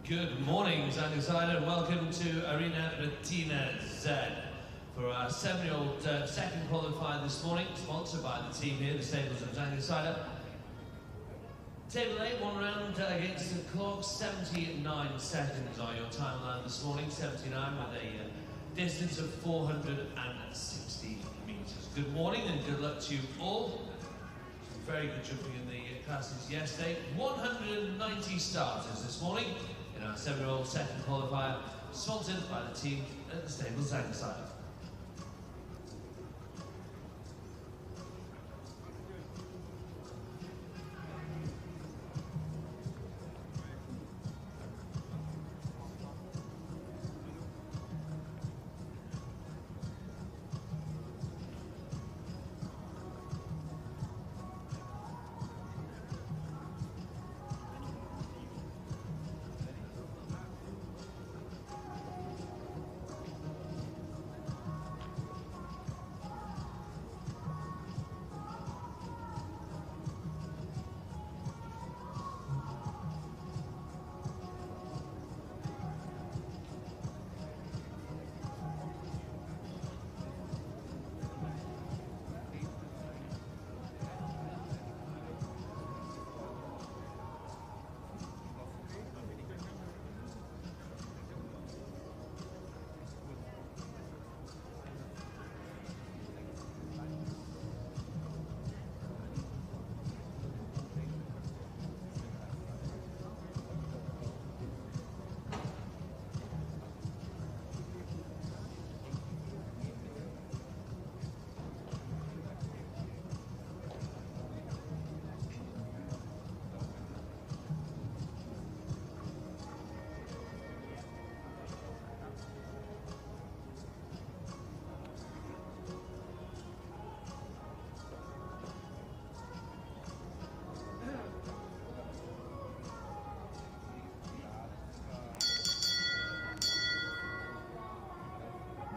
Good morning, Zangersheide, and welcome to Arena Bettina Z for our 7-year-old second qualifier this morning, sponsored by the team here, the stables of Zangersheide. Table A, one round against the clock, 79 seconds are your timeline this morning, 79 with a distance of 460 metres. Good morning and good luck to you all. Some very good jumping in the classes yesterday. 190 starters this morning in our 7-year-old second qualifier, sponsored by the team at the stables Zangersheide.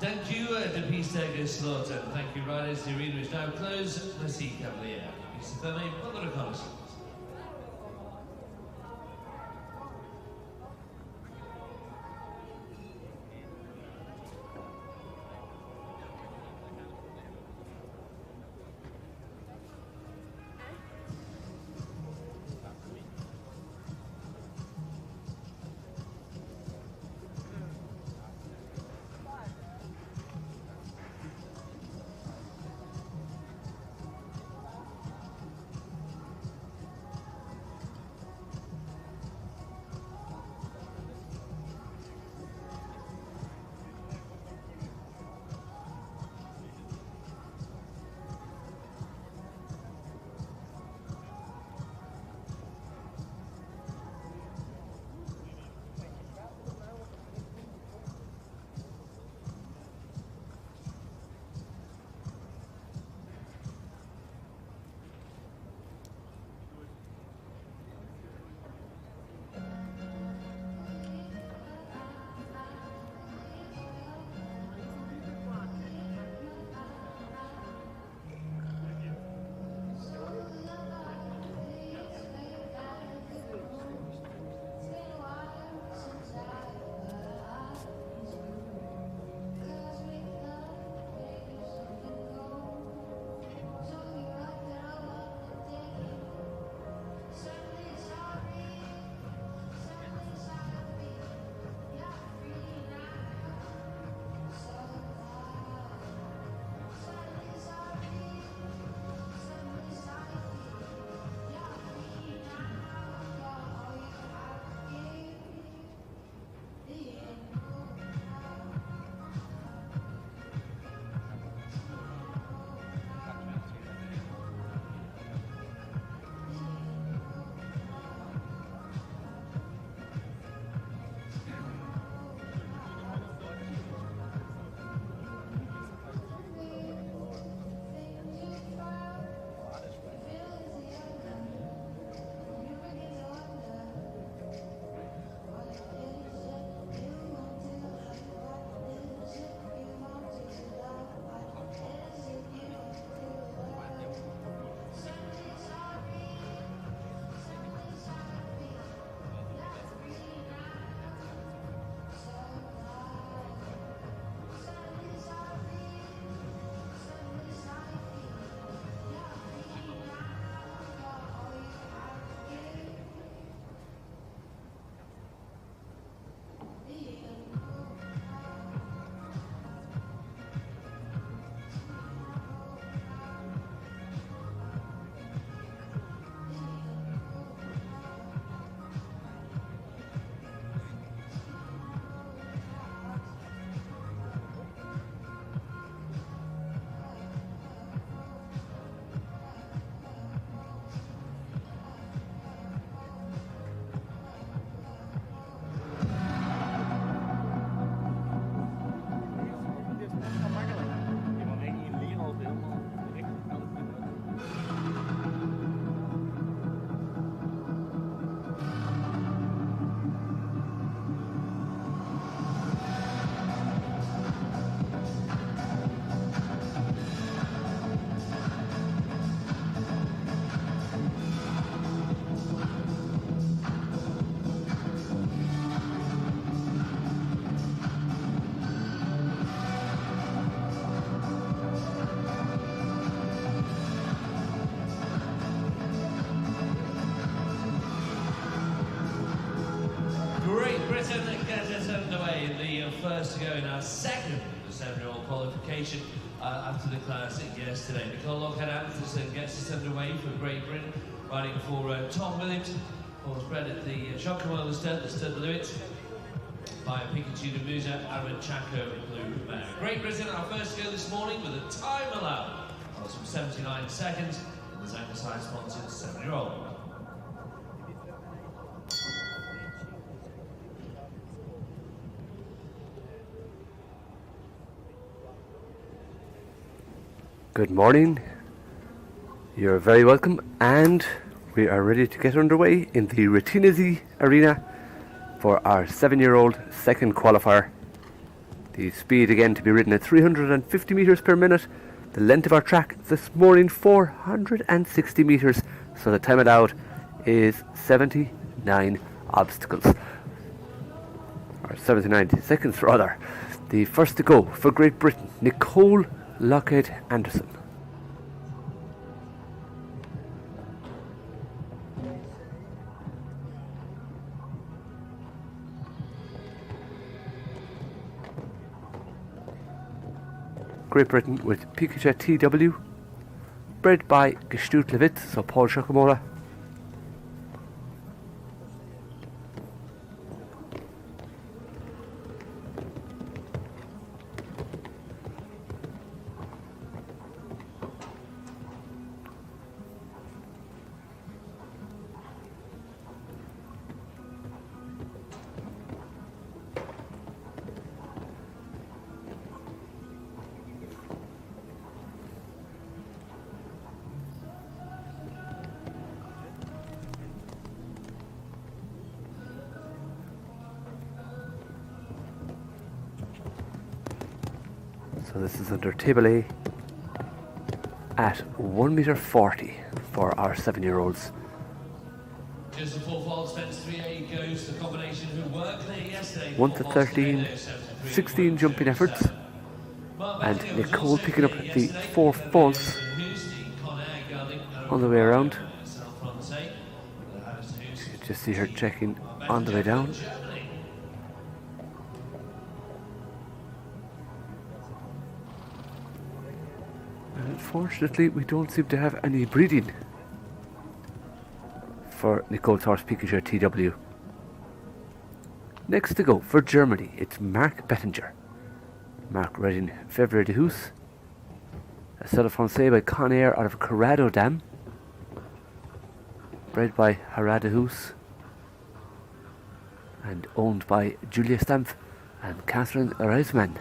Thank you, de pista Slaughter. Thank you, riders. The arena is now closed. Merci, Cavalier. Pista fermée pour la reconnaissance. first to go in our second of the 7-year-old qualification after the classic yesterday. Nicole Lanaken gets us underway for Great Britain, riding for Tom Williams, of course bred at the Shotcombe stud, the stud Lewitt, by Pikachu de Musa, Aaron Chaco, Blue Mare. Great Britain, our first go this morning with a time allowed of some 79 seconds in the Zangersheide sponsored 7-year-old. Good morning, you're very welcome, and we are ready to get underway in the Retinesi arena for our 7-year-old second qualifier. The speed again to be ridden at 350 metres per minute. The length of our track this morning 460 metres, so the time allowed is 79 obstacles, or 79 seconds rather. The first to go for Great Britain, Nicole Lockheed Anderson. Great Britain with Pikachu TW, bred by Gestut Lewitt, so Paul Shotcombe. So this is under table A at 1 metre 40 for our 7-year-olds. Just before falls fence 3A goes the combination who were clear yesterday. 1 to 13, 16 jumping efforts, and Nicole picking up the 4 falls on the way around. You just see her checking on the way down. Unfortunately, we don't seem to have any breeding for Nicole's horse Pikachu TW. Next to go for Germany, it's Mark Bettinger. Mark riding February de Hoos, a Stella Francais by Conair out of Corrado Dam, bred by Harada Hoos and owned by Julia Stampf and Catherine Reisman.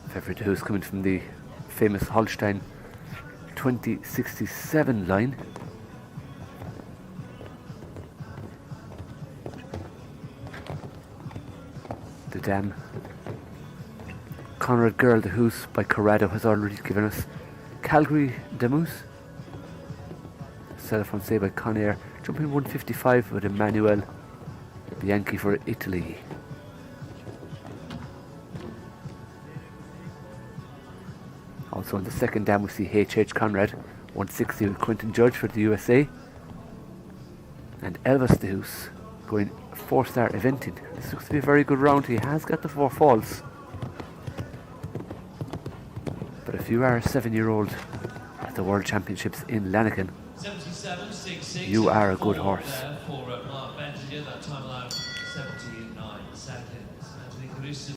February who's coming from the famous Holstein 2067 line. The dam. Conrad Girl de Hoos by Corrado has already given us Calgary Damus. Stella Francais by Conair, jumping 155 with Emmanuel Bianchi for Italy. Also on the second dam we see H.H. Conrad, 160 with Quentin Judge for the USA. And Elvis de Hoos going 4-star eventing. This looks to be a very good round. He has got the 4 falls. But if you are a 7-year-old at the World Championships in Lanaken, you are a good horse. For Mark Bettinger, that time allowed 79 seconds. Angelique Rüsen.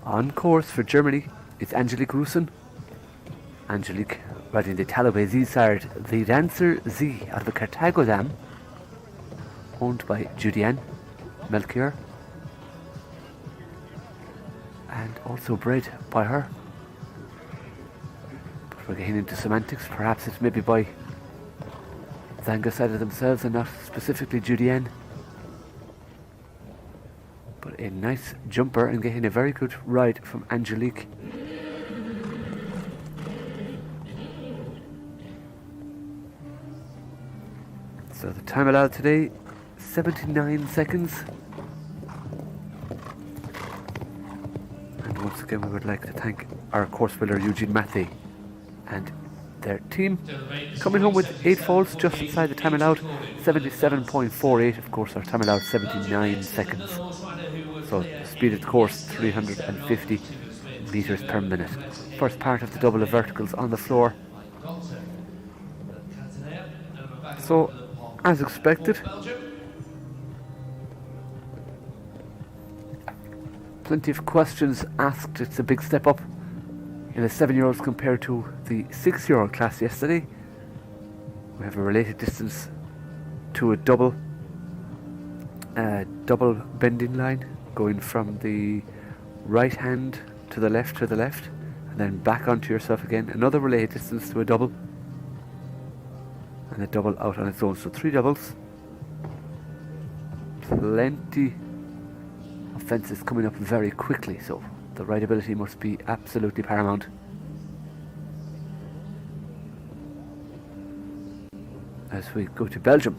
On course for Germany, it's Angelique Rüsen. Angelique riding the Talaway Z-Sard, the Dancer Z out of the Carthago Dam, owned by Julianne Melchior, and also bred by her. But we're getting into semantics, perhaps it's maybe by Zangersheide themselves and not specifically Julianne. But a nice jumper and getting a very good ride from Angelique. So the time allowed today, 79 seconds. And once again we would like to thank our course builder Eugene Mathey and their team. Coming home with 8 falls just inside the time allowed, 77.48. Of course our time allowed 79 seconds. So the speed of the course 350 meters per minute. First part of the double of verticals on the floor. So as expected, plenty of questions asked. It's a big step up in the 7-year-olds compared to the 6-year-old class yesterday. We have a related distance to a double bending line going from the right hand to the left, and then back onto yourself again. Another related distance to a double, and a double out on its own. So 3 doubles. Plenty of fences coming up very quickly, so the rideability must be absolutely paramount. As we go to Belgium,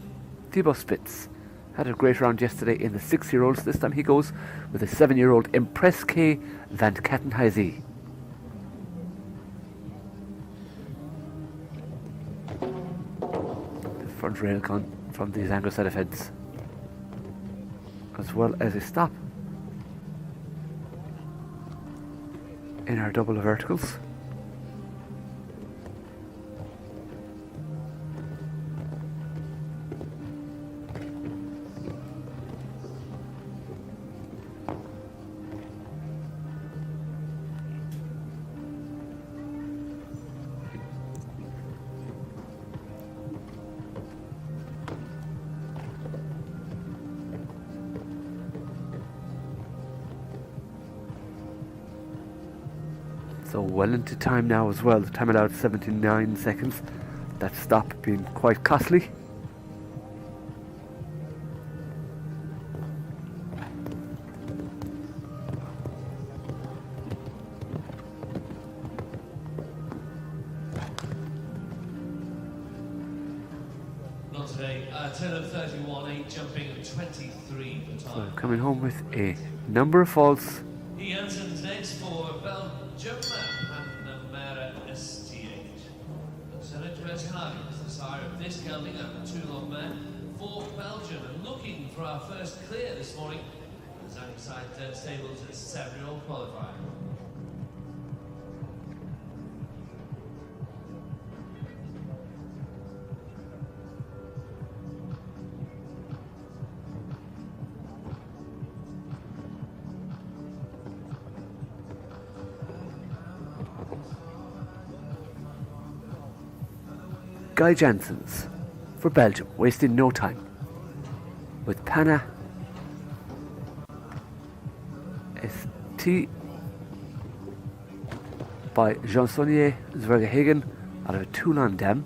Thibaut Spitz had a great round yesterday in the 6-year-olds. This time he goes with a 7-year-old Impress K Van Kattenhuizen. Front rail gun from the Zangersheide fence, as well as a stop in our double of verticals. So well into time now as well. The time allowed 79 seconds. That stop being quite costly. Not today. 10 of 31, 8 jumping and 23 for time. So coming home with a number of faults. He enters next for Belgium and Namara ST8. Senate Verthagen is the sire of this gelding and 2 long man for Belgium, and looking for our first clear this morning. The Zangersheide stables at 7-year-old qualifier. Guy Janssens for Belgium, wasting no time with Pana ST by Jean-Saunier Zwergehagen out of a Toulon dam,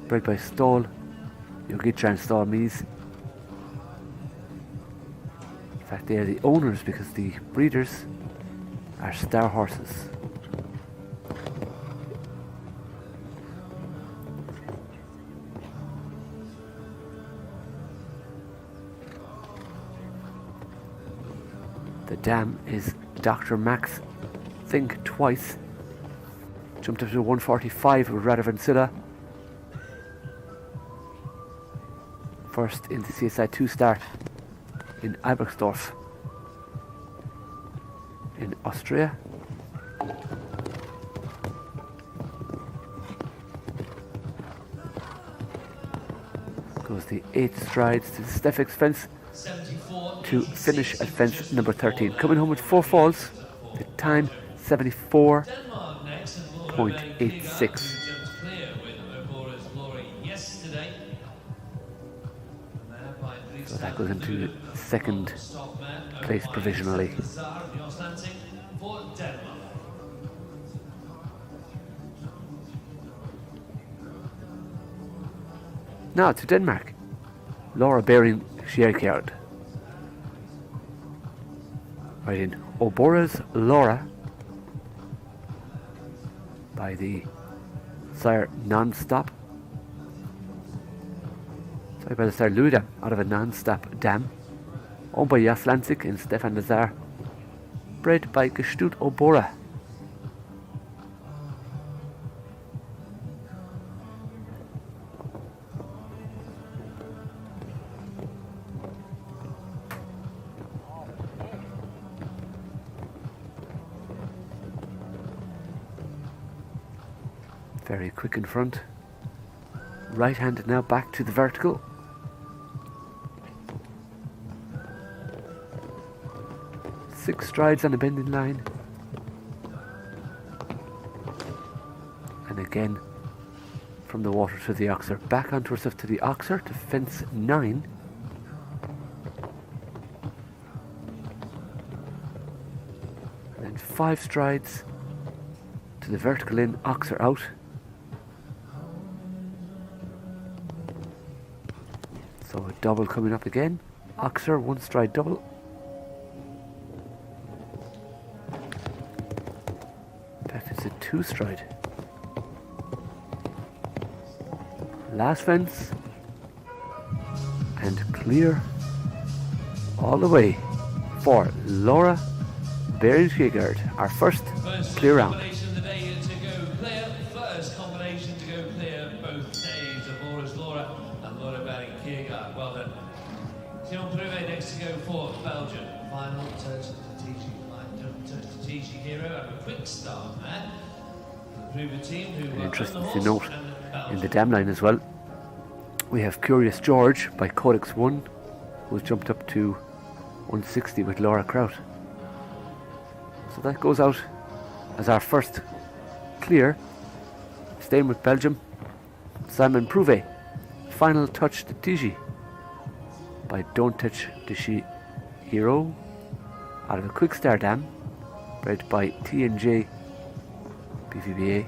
bred by Stahl, Yogitra and Stahl Mies. In fact, they are the owners because the breeders are Star Horses. The dam is Dr. Max Think Twice. Jumped up to 145 with Radovan Silla. First in the CSI 2 start in Albersdorf in Austria. Goes the 8 strides to the Steffix fence to finish at fence number 13. Coming home with 4 falls, the time 74.86. Denmark next, and Laura Kierkegaard, who jumped clear with Obora's glory yesterday. So that goes into second place provisionally. For Denmark. Now to Denmark. Laura Kierkegaard. Right in Obora's Laura by the Sire Non-Stop. Sorry, by the Sire Luda out of a non-stop dam. Owned by Jas Lansik and Stefan Lazar. Bred by Gestut Obora. Very quick in front. Right handed now back to the vertical. Six strides on a bending line. And again from the water to the oxer. Back onto herself to the oxer to fence 9. And then 5 strides to the vertical in, oxer out. So a double coming up again. Oxer, 1 stride double. That is a 2 stride. Last fence. And clear all the way for Laura Kierkegaard, our first clear round. Well done. Simon Prix next to go for Belgium. Final touch strategic hero. And a quick start there. The team who interesting to note in the dam line as well. We have Curious George by Codex 1, who's jumped up to 160 with Laura Kraut. So that goes out as our first clear. Staying with Belgium, Simon Prix. Final touch strategic by Don't Touch the Hero out of a quick star dam, bred by TNJ BVBA.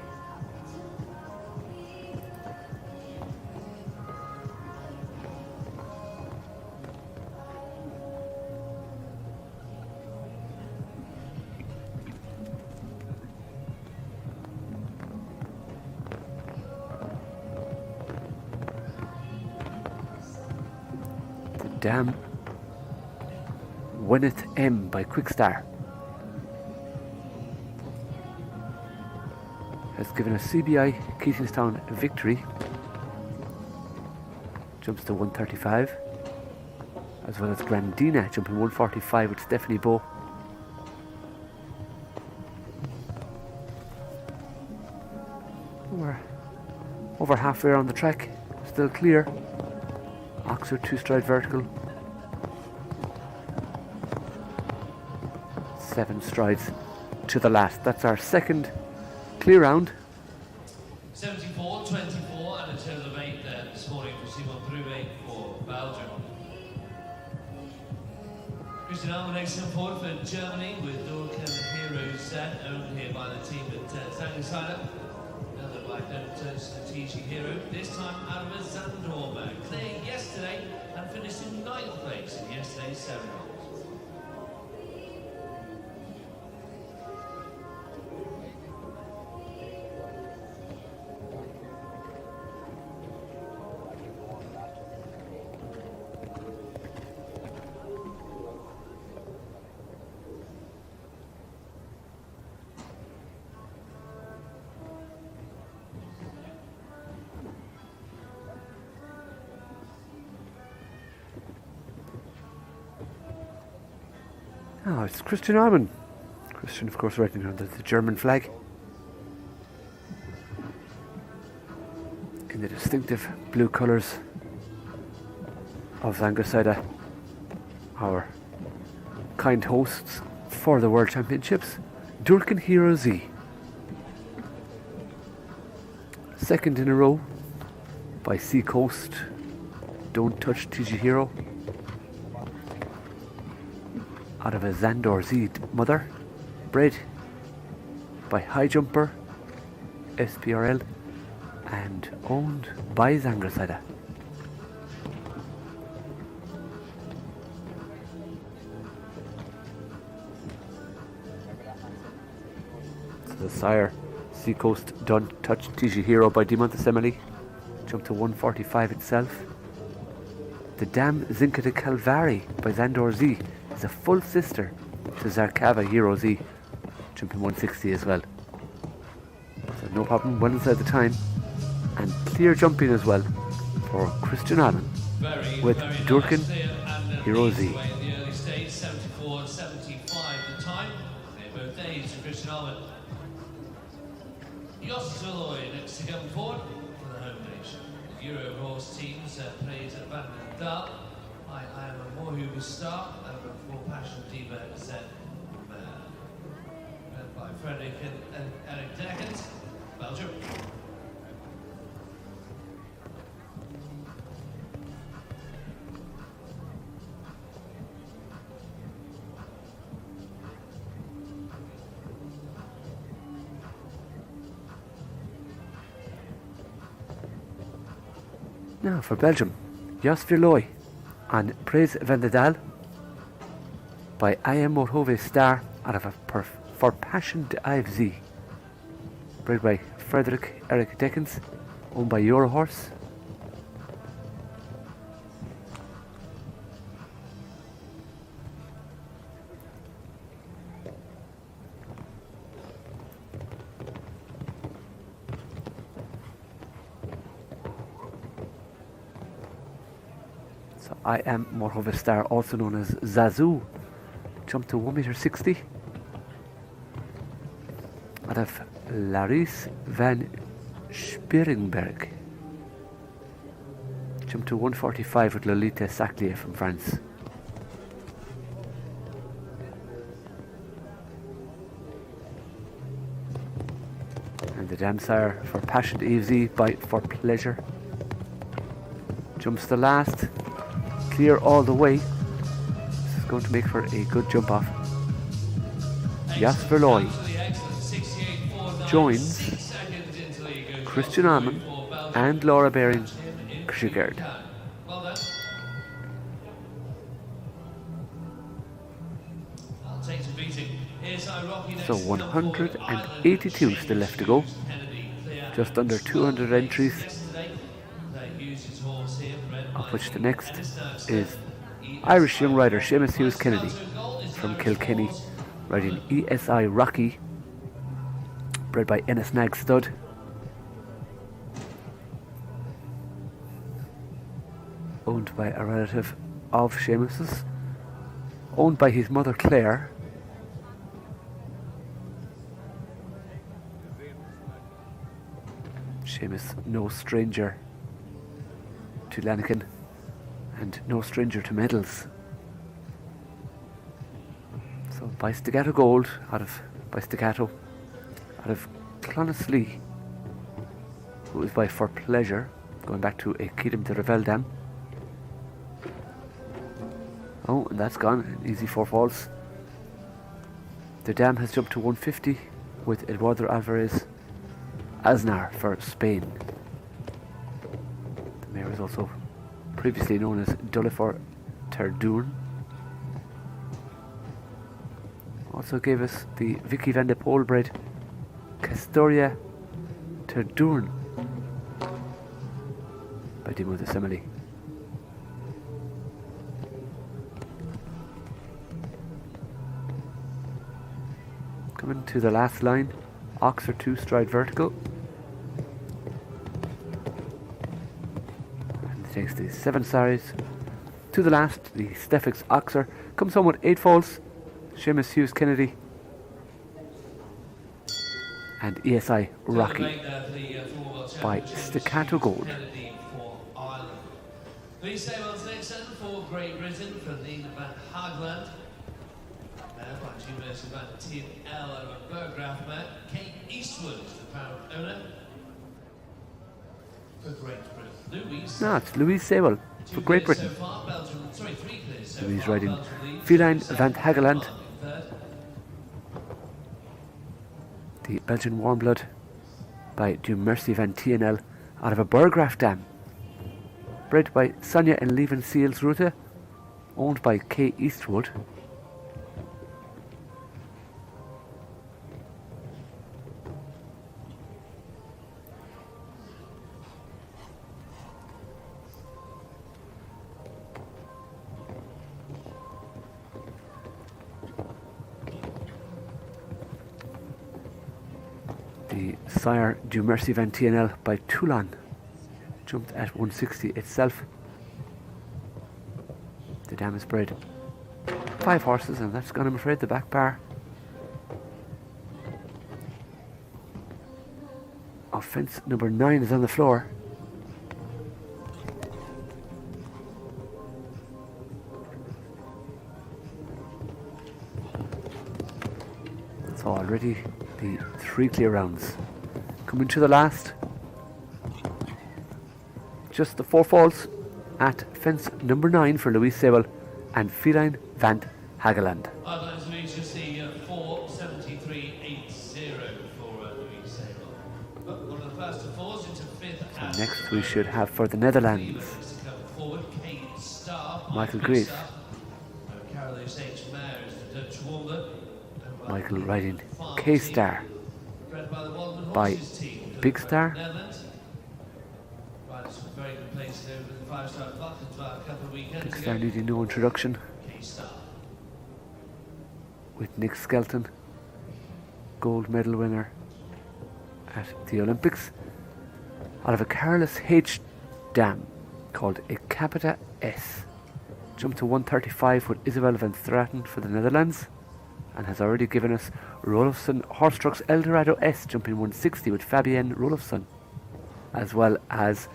Dam Winneth M by Quickstar has given a CBI Keatingstown a victory. Jumps to 135, as well as Grandina jumping 145 with Stephanie Bow. We're over halfway around the track, still clear. Oxer 2 stride vertical. 7 strides to the last. That's our second clear round. 74-24 and a total of 8 there this morning for Simon Prix for Belgium. Christian Alman next on board for Germany with Lanaken Heroes owned here by the team at Zangersheide. Another by Don't Strategic Hero, this time out of a Zandormer. Clear yesterday and finished in 9th place in yesterday's 7-year-olds. Oh, it's Christian Alman. Christian, of course, writing under the German flag. In the distinctive blue colours of Zangersheide, our kind hosts for the World Championships. Durkin Hero Z. Second in a row by Seacoast. Don't Touch TG Hero. Out of a Zandor Z mother. Bred by High Jumper SPRL and owned by Zangersheide. So the sire, Seacoast Don't Touch TG Hero by Dimontesemeli, jumped to 145 itself. The Dam Zinca de Calvari by Zandor Z is a full sister to Zarkava Hero Z, jumping 160 as well. So no problem, well inside the time, and clear jumping as well for Christian Allen with Durkin Hero Z. In the early stage, 74 and 75 the time. They're both days to Christian Allen. Jos Villoy next to come forward for the home nation. The Euro horse teams plays at Van den Daal. I am a Moorhuber Star, over for Passion Diva Z. By Frederick and Eric Deckens, Belgium. Now for Belgium, Jos Verlooy on Prix Van den Daal by I Am Moorhuber Star out of a for Passion Dive Z, bred by Frederick Eric Deckens, owned by Eurohorse. So I Am Moorhuber Star, also known as Zazu, jumped to 1.60 m. Out of Laris van Speringberg, jumped to 145 with Lolita Saclier from France. And the Dam Sire for Passion Eve Z by For Pleasure, jumps the last, clear all the way. This is going to make for a good jump off. Jos Verlooy joins Christian Alman and Laura Baring Kjigerd. So 182 still left to go. Just under 200 entries, of which the next is Irish young rider Seamus Hughes Kennedy from Kilkenny, riding ESI Rocky, bred by Ennis Nag Stud. Owned by a relative of Seamus's, owned by his mother Claire. Seamus, no stranger to Lanaken and no stranger to medals. So by Staccato Gold out of Clonaslee, who is by For Pleasure, going back to a Kedem de Revel Dam. Oh, and that's gone, an easy 4 falls. The dam has jumped to 150 with Eduardo Alvarez Aznar for Spain. The mare is also previously known as Dolifor Terdurn. Also gave us the Vicky van de Poel bred Castoria Terdurn by Dimontesemeli. Coming to the last line, Oxer 2 stride vertical. And it takes the 7 saris to the last. The Stefix Oxer comes home with 8 falls. Seamus Hughes Kennedy and ESI Rocky by Staccato Gold. Please say well next for Great Britain from Nina van Haagland. by University van TNL out of Berggraaf mare. Kate Eastwood is the proud owner. For Great Britain, Louise. No, it's Louise Sable for Great Britain. So far, Belgium, sorry, 3 clears so Louise far. riding Belgium leads. Feline van Hageland. The Belgian Warm Blood by Dumercy van TNL out of a Berggraaf dam. Bred by Sonja and Leven Seals-Rute, owned by K. Eastwood. The sire Dumercy van TNL by Toulon jumped at 160 itself. The dam is bred 5 horses, and that's gone, I'm afraid, the back bar of fence number 9 is on the floor. So already the 3 clear rounds. Coming to the last. Just the 4 falls at fence number 9 for Louise Sable and Feline van Hageland. Guidelines, Louise, you'll see 4:73.80 for Louise Sable. But one of the first to fours into 5th. So next we should have for the Netherlands Forward, Kate Star, Michael Grief. Carolus H. Mayer is the Dutch Walder. Michael riding K-Star Bred by the Waldman by Horses team. Big Star. Netherlands. Riders from very good places over the 5-star Buck a couple of weekends Big ago. Star needing no introduction, K-Star. with Nick Skelton, gold medal winner at the Olympics, out of a Carolus H dam called a Capita S. Jumped to 135 with Isabel van Straten for the Netherlands, and has already given us Rolofsson Horse Trucks Eldorado S jumping 160 with Fabienne Rolofsson, as well as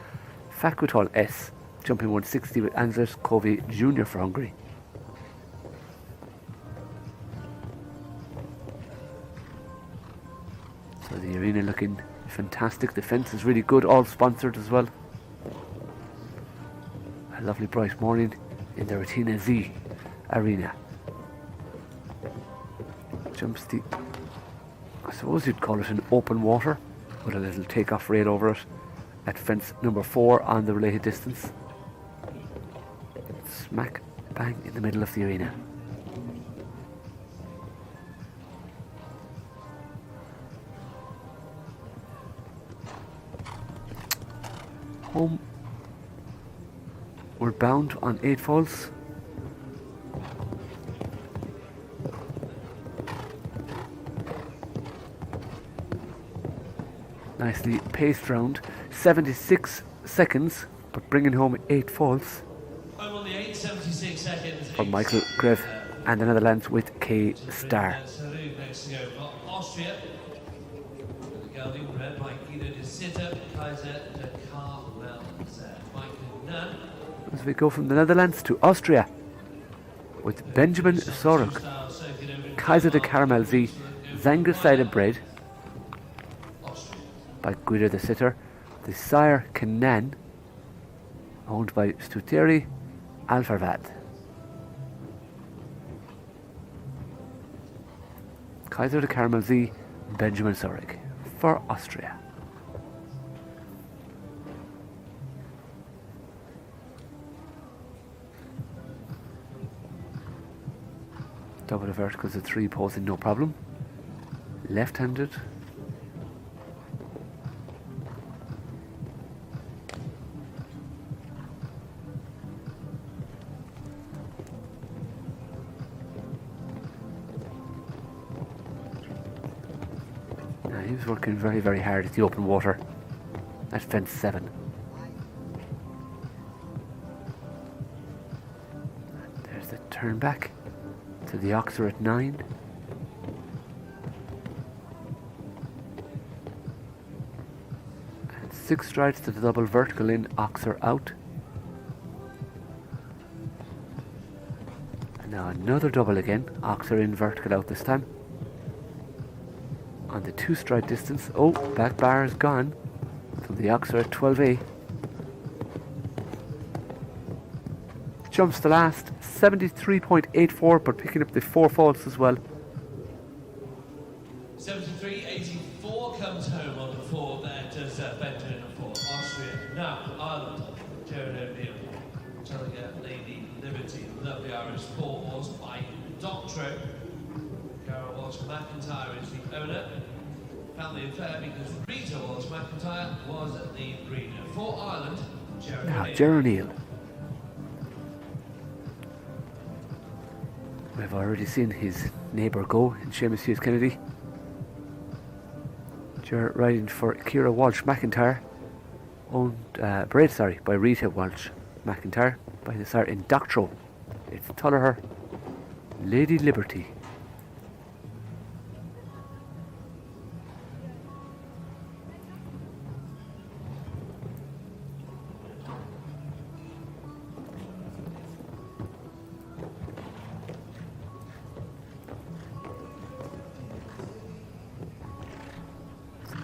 Facutal S jumping 160 with Anders Covey Jr. for Hungary. So the arena looking fantastic. The fence is really good, all sponsored as well. A lovely bright morning in the Retina Z arena. Jumps the, I suppose you'd call it an open water, with a little takeoff rail over it at fence number 4 on the related distance. Smack bang in the middle of the arena. Home, we're bound on 8 falls. Nicely paced round, 76 seconds, but bringing home 8 falls Home on the 8, 76 seconds. for Michael Grev and the Netherlands with K Star. Next to go for Austria. The gelding bred by Guido de Sitter, Kaiser de Carmel, Michael Nunn. As we go from the Netherlands to Austria with Benjamin Sorok, Kaiser de Caramel Z, Zangersheide bred by Guido de Sitter, the sire Kenan, owned by Stuteri Alfarvad. Kaiser de Caramel Z, Benjamin Sorok for Austria. Double the verticals at 3 posing no problem. Left-handed. He was working very, very hard at the open water at fence 7. And there's the turn back to the oxer at 9. And 6 strides to the double vertical in, oxer out. And now Another double again. Ox are in vertical out this time. On the 2-stride distance. Oh, back bar is gone. So the Ox are at 12A. Jumps the last 73.84, but picking up the 4 faults as well. 73.84 comes home on the 4 there, does Benjamin for Austria. Now, Ireland, Jared O'Neill, telling Lady Liberty, lovely Irish 4 horse by Doctro. Carol Walsh-McIntyre is the owner. Family affair because Rita Walsh-McIntyre was the breeder. For Ireland, Jared O'Neill. Jared O'Neill. We've already seen his neighbour go in Seamus Hughes Kennedy. Jared riding for Ciara Walsh-McIntyre, owned, bred by Rita Walsh-McIntyre, by the sire in Doctro. It's Tullaher, Lady Liberty.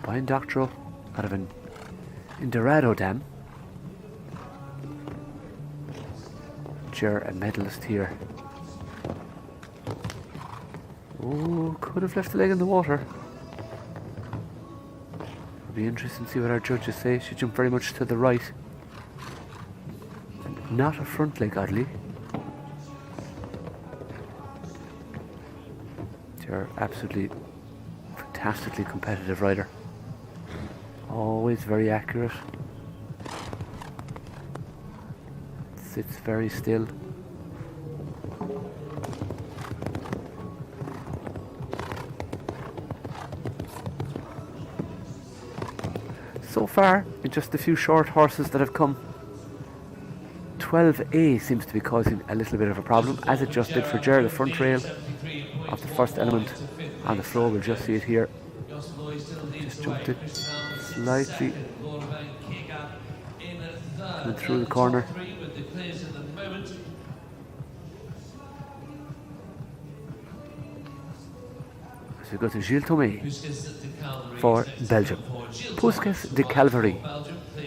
Buying Doctro out of an Indorado dam. Ger, a medalist here. Oh, could have left the leg in the water. It'll be interesting to see what our judges say. She jumped very much to the right. And not a front leg, oddly. Ger, absolutely fantastically competitive rider. Always very accurate. Sits very still. So far, in just a few short horses that have come, 12A seems to be causing a little bit of a problem, as it just did for Ger. The front rail of the first element on the floor, we'll just see it here. Just jumped it slightly and through the corner. So we go to Gilles Thomé for Belgium. Puskas de Calvary,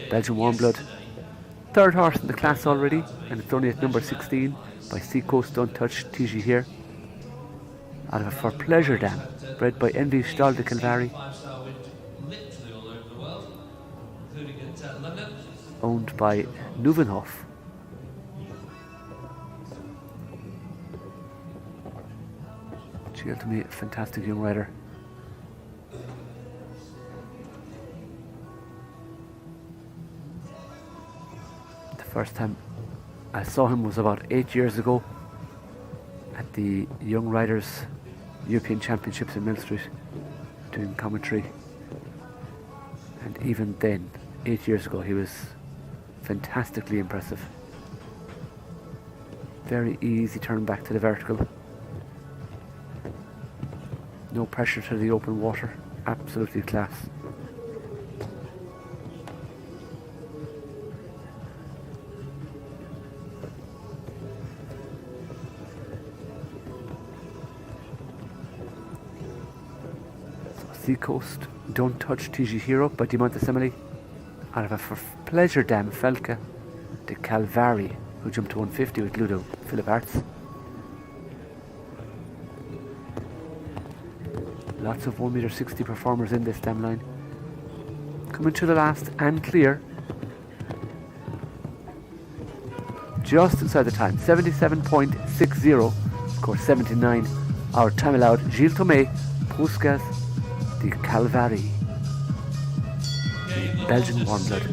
Belgian warm blood. Third horse in the class already, and it's only at number 16 by Seacoast Don't Touch TG here. Out of a For Pleasure dam, bred by Envy Stahl de Calvary. Owned by Nuvenhof. Gilles Thomé, a fantastic young rider. The first time I saw him was about 8 years ago at the Young Riders European Championships in Mill Street, doing commentary. And even then, 8 years ago, he was fantastically impressive. Very easy turn back to the vertical. No pressure to the open water. Absolutely class. Seacoast Don't Touch TG Hero by Dimont Assembly. Out of a For Pleasure dam, Felka de Calvary, who jumped to 150 with Ludo Philip Arts. Lots of 1m60 performers in this dam line. Coming to the last and clear. Just inside the time, 77.60. Of course, 79 our time allowed. Gilles Thomé, Puskas de Calvary, Belgian warm blood.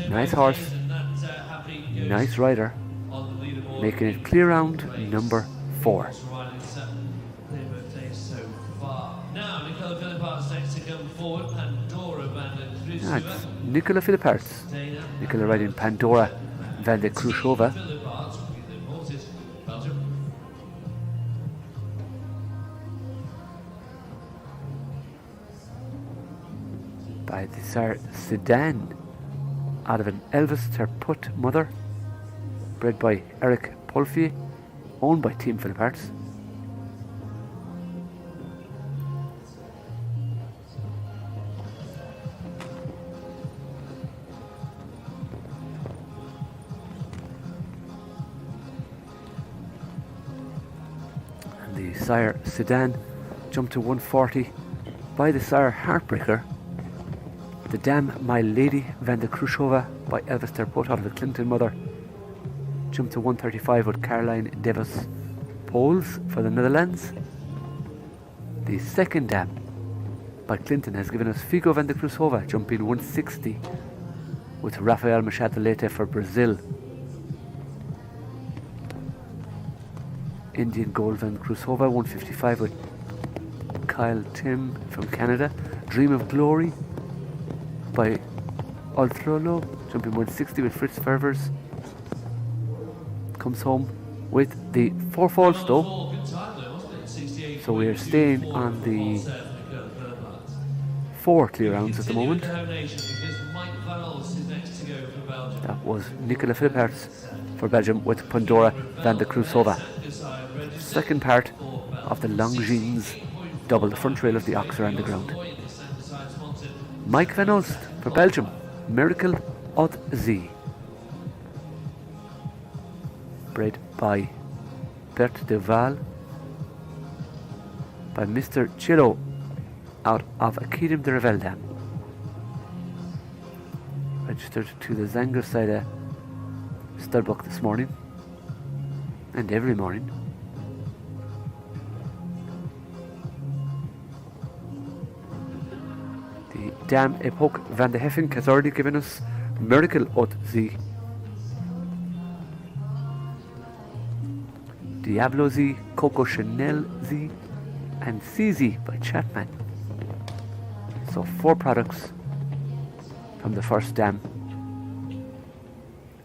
Nice horse, nice rider, making it clear round number 4. It's Nicola Philipparts. Nicola riding Pandora Van de Krushova. By the Sir Sedan, out of an Elvis Terput mother, bred by Eric Qualifier, owned by Team Philip Arts. And the sire Sedan jumped to 140 by the sire Heartbreaker. The dam My Lady Van de Krushova by Elvis Terpot out of the Clinton mother jumped to 135 with Caroline Davis Poles for the Netherlands. The second dam by Clinton has given us Figo Van de Krushova jumping 160 with Rafael Machado Leite for Brazil. Indian Gold Van Krushova 155 with Kyle Tim from Canada. Dream of Glory by Altrolo, jumping 160 with Fritz Fervers. Comes home with the 4 falls though. So we are staying on the 4 clear rounds at the moment. That was Nicola Philipperts for Belgium with Pandora Van de Krushova. Second part of the Longines double, the front rail of the ox around the ground. Mike Van Ulst for Belgium, Miracle Haute Z. Bred by Bert de Waal, by Mr. Chilo out of Akidem de Revel Dam. Registered to the Zangersheide studbook this morning and every morning. The Dam Epoch Van de Heffink has already given us Miracle Haute Z, Diablo Z, Coco Chanel Z, and CZ by Chapman. So 4 products from the first dam.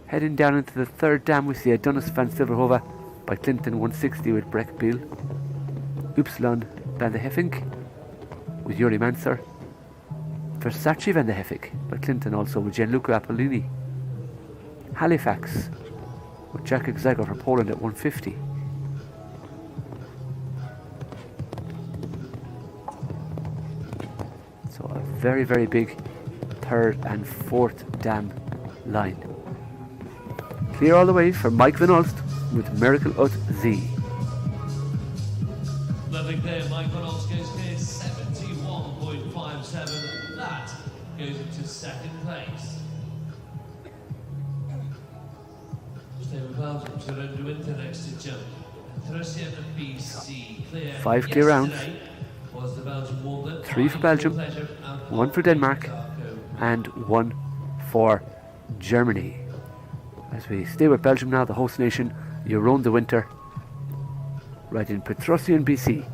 Heading down into the third dam, we see Adonis van Silverhova by Clinton 160 with Breck Biel, Upsilon Van de Heffink with Yuri Manser, Versace Van de Heffink by Clinton also with Gianluca Apollini, Halifax with Jack Exago for Poland at 150. So a very, very big third and fourth dam line. Clear all the way for Mike Van Ulst with Miracle Haute Z. Lovely clear, Mike Van Ulst goes clear 71.57. That goes into second place. Stay with Belgium to run the winter next to jump. 5 clear rounds. 3 for Belgium, 1 for Denmark, and 1 for Germany. As we stay with Belgium now, the host nation, you roam the winter. Right in Petrosian, BC,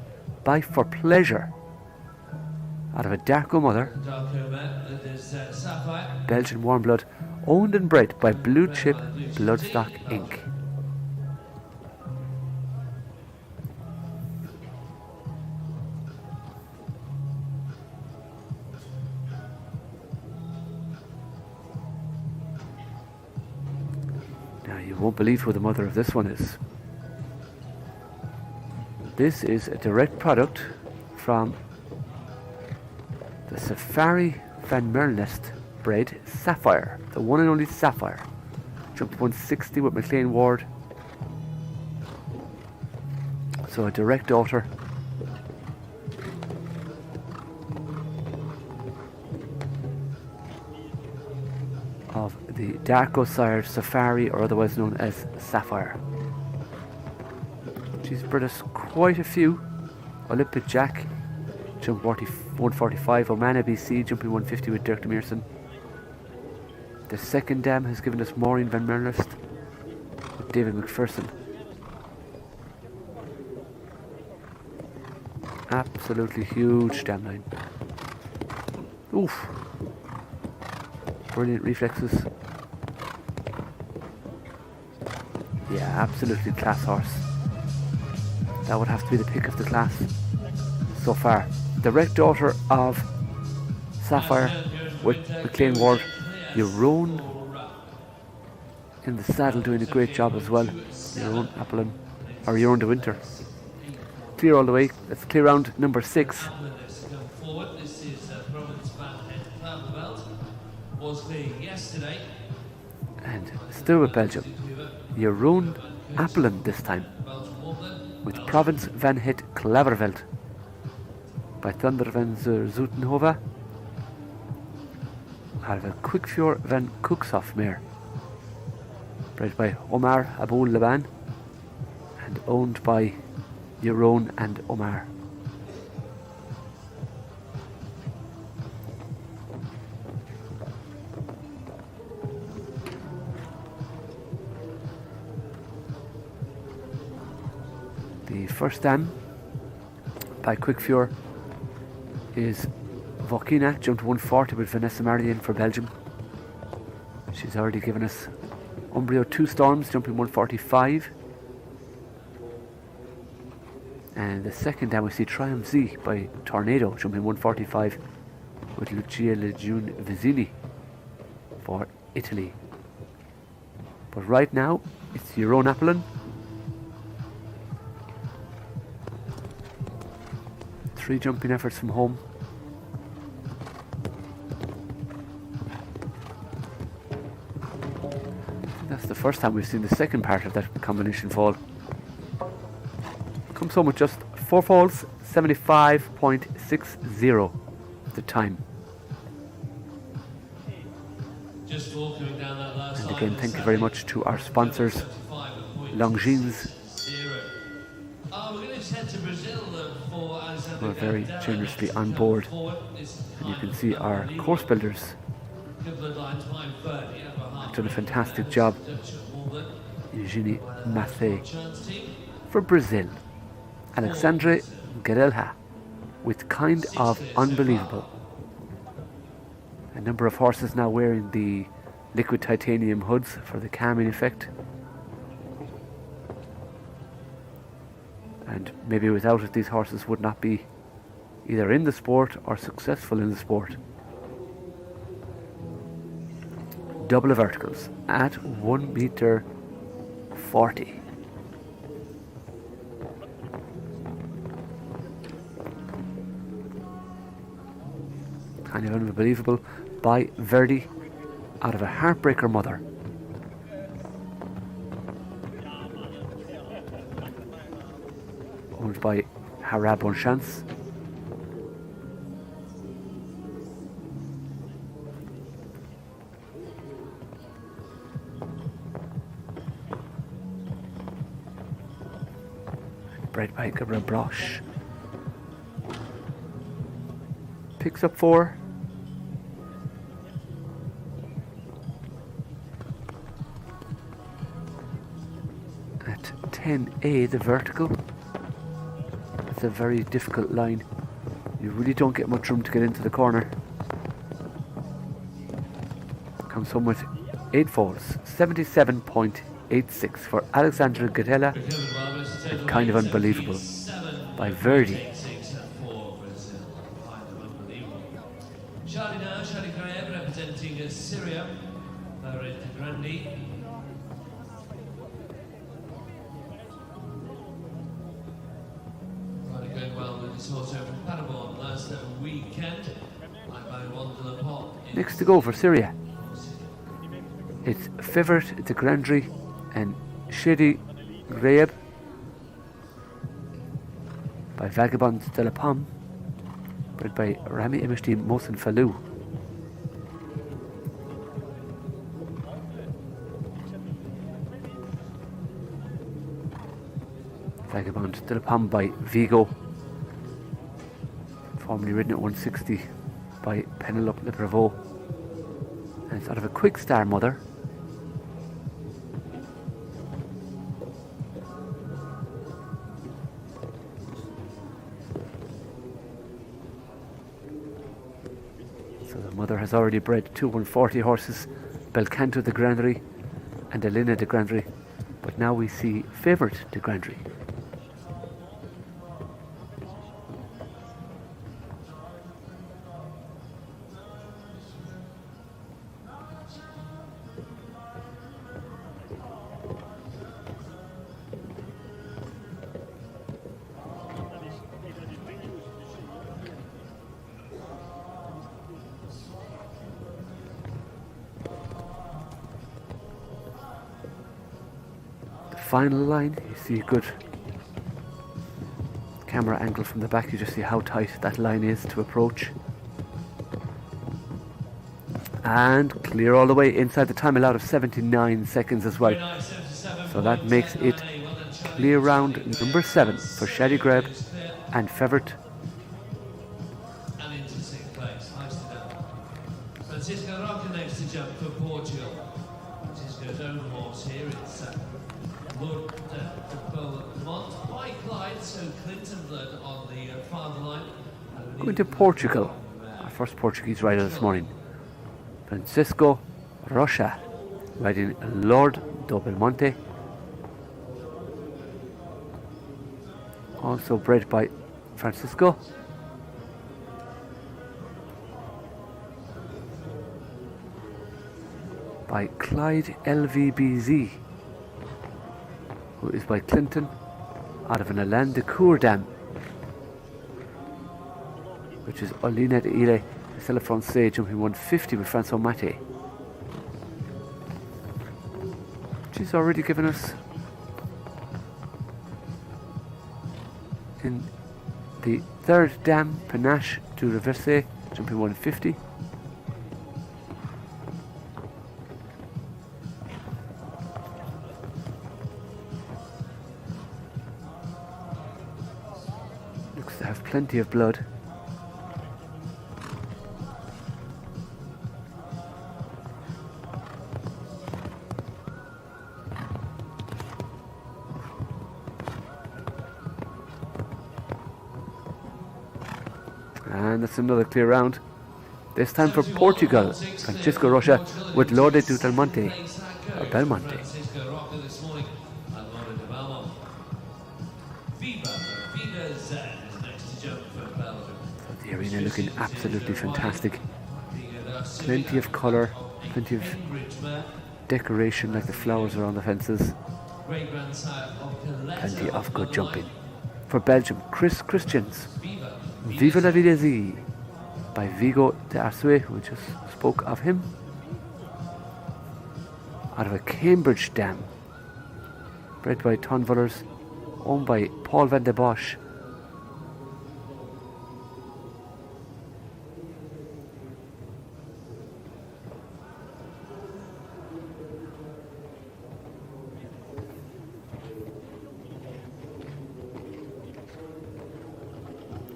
by For Pleasure, out of a Darko mother, Belgian warm blood, owned and bred by Blue Chip Bloodstock Inc. Now you won't believe who the mother of this one is. This is a direct product from the Safari Van Merlnest bred Sapphire, the one and only Sapphire. Jumped 160 with McLean Ward. So a direct daughter of the Darko sire Safari, or otherwise known as Sapphire. She's bred us quite a few. Olympic Jack jumped 145, Omana BC jumping 150 with Dirk de Meersen. The second dam has given us Maureen Van Merlust with David McPherson. Absolutely huge dam line. Oof. Brilliant reflexes. Yeah, absolutely class horse. That would have to be the pick of the class so far. Direct daughter of Sapphire with McLean Ward, Yaron in the saddle doing a great job as well. Jeroen Appelen, or Jeroen de Winter. Clear all the way. Let's clear round number 6. This is Province Van Het was there yesterday. And still with Belgium, Jeroen Appelen this time, with Province Van Het Klaverveld by Thunder van Zoetenhove out of a Qualifier van Cuxhoff mare, bred by Omar Abou Laban and owned by Jeroen and Omar. The first dam by Qualifier is Vokina, jumped 140 with Vanessa Marlian for Belgium. She's already given us Umbrio 2 Storms, jumping 145. And the second dam we see Triumph Z by Tornado, jumping 145 with Lucia Legione Vizzini for Italy. But right now it's Jeroen Appelen. 3 jumping efforts from home. That's the first time we've seen the second part of that combination fall. Comes home with just 4 falls, 75.60 the time. Just walking down that last and again, thank you very much to our sponsors, Longines, we're going to head to Brazil for who are very generously on board. And you can see our course builders have done a fantastic job. Eugenie Massé for Brazil. Alexandre Guerrelha with Kind of Unbelievable. A number of horses now wearing the liquid titanium hoods for the calming effect. And maybe without it, these horses would not be either in the sport or successful in the sport. Double of verticals at 1 meter 40. Kind of Unbelievable by Verdi out of a Heartbreaker Mother. Owned by Hara Bonchance. Bred by Gabriel Broche. Picks up 4. At 10A, the vertical. It's a very difficult line. You really don't get much room to get into the corner. Comes home with 8 falls, 77.86 for Alexandre Guerrella. Kind of Unbelievable by Verdi. Charlie Graham representing Syria, Farid Grandi. Going well with this horse over in Paderborn last weekend. Next to go for Syria, it's Fevert de Grandry and Shady Graeb by Vagabond de la Pomme, bred by Rami Imishti Mohsen Falou. Vagabond de la Pomme by Vigo, formerly ridden at 160 by Penelope Le Bravo, and it's out of a Quick Star Mother. So the mother has already bred 2 140 horses, Belcanto de Grandry and Elena de Grandry, but now we see Favourite de Grandry. final line. You see a good camera angle from the back. You just see how tight that line is to approach. And clear all the way inside the time allowed of 79 seconds as well. So that makes it clear round number 7 for Shadi Greb and Fevert. And into 6th place. Nicely done. Francisco Roca next to jump for Portugal. Francisco's own horse here. It's Lord Mont by Clyde, so Clinton blood on the farther line. Going to Portugal. Our first Portuguese rider this morning. Francisco Rocha riding Lord do Belmonte. Also bred by Francisco. By Clyde LVBZ, who is by Clinton, out of an Alain de Cour dam, which is Olina de Ile, Stella Francais, jumping 150 with François Maté. She's already given us in the 3rd dam, Panache du Reverse, jumping 150. Looks to have plenty of blood. And that's another clear round. This time for Portugal. Francisco Rocha with Lorde do Belmonte. Or Belmonte. The arena looking absolutely fantastic. Plenty of colour, plenty of decoration like the flowers around the fences. Plenty of good jumping. For Belgium, Chris Christians. Viva la Vida Z by Vigo de Arsue, who just spoke of him. Out of a Cambridge dam, bred by Tonvullers, owned by Paul van der Bosch.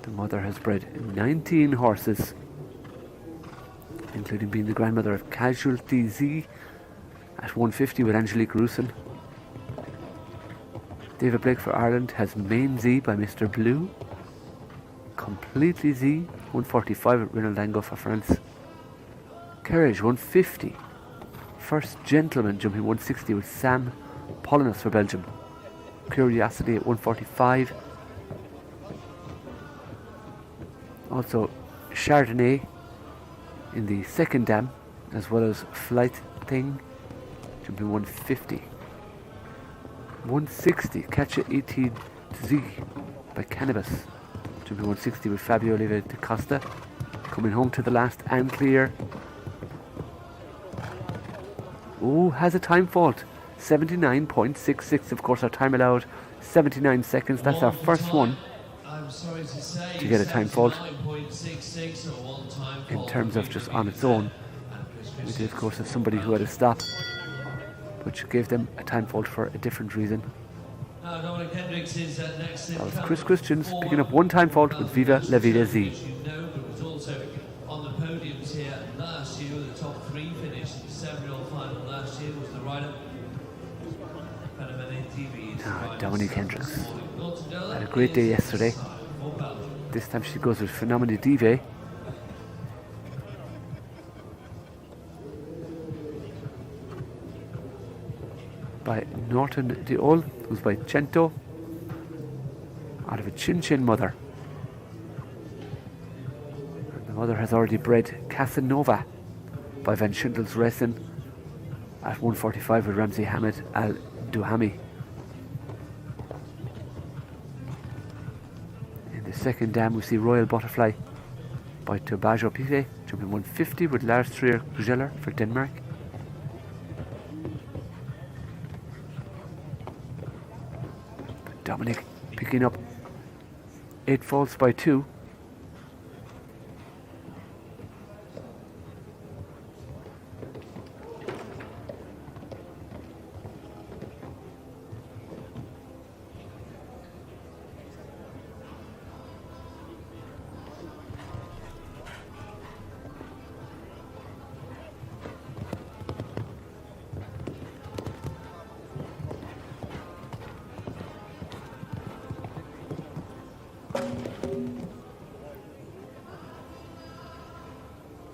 The mother has bred 19 horses, including being the grandmother of Casualty Z at 150 with Angelique Rüsen. David Blake for Ireland has Main Z by Mr. Blue. Completely Z, 145 at Rinaldango for France. Carriage, 150. First Gentleman jumping 160 with Sam Pollinus for Belgium. Curiosity at 145. Also Chardonnay in the 2nd dam, as well as Flight Thing jumping 150. 160 Catch It ETZ by Cannabis jumping 160 with Fabio Oliva da Costa. Coming home to the last and clear. Oh, has a time fault. 79.66. Of course, our time allowed 79 seconds. That's our first one to get a time fault. In terms of just on its own, we did, of course, have somebody who had a stop, which gave them a time fault for a different reason. That was Chris Christians picking up one time fault with Viva La Vida Z. On the podiums here last year, the top 3 finished in the 7-year-old final last year was the rider Dominique Hendricks had a great day yesterday. This time she goes with Phenomena Dive. By Norton Diol, who's by Cento, out of a Chin Chin mother. And the mother has already bred Casanova by Van Schindels Resin at 145 with Ramsey Hamid Al Duhami. In the 2nd dam we see Royal Butterfly by Tobajo Pite, jumping 150 with Lars Trier Grugeller for Denmark. Dominic picking up 8 faults by 2.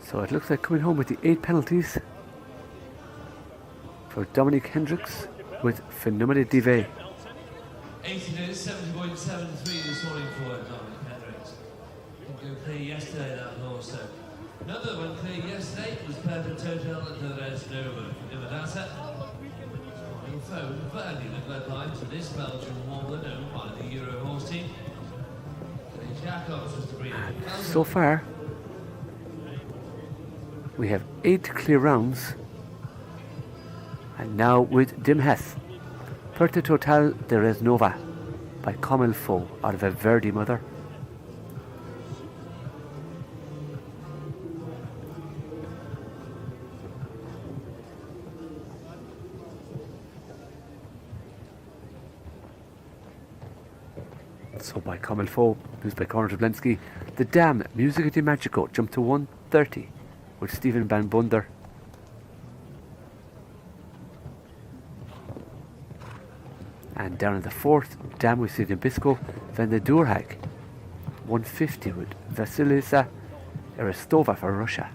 So it looks like coming home with the 8 penalties for Dominic Hendricks with Phenomenal Dive. 80 minutes, 70.73 this morning for Dominic Hendricks. Didn't go clear yesterday, that horse, so. Another one clear yesterday was Perfect Total at the Resnova. Imadasa. On the phone, Bernie, the bloodline to this Belgian warbler known by the Euro horse team. Jacobs was the breeder. So far, we have 8 clear rounds, and now with Dimhes, Puerto Total de Resnova by Comme Faut out of a Verdi mother. So by Comme Faut, used by Conor Jablensky, the Dam Musica di Magico jumped to 130 with Stephen Van Bunder. And down in the 4th Dam we see Nabisco Van der Durhag 150 with Vasilisa Erestova for Russia.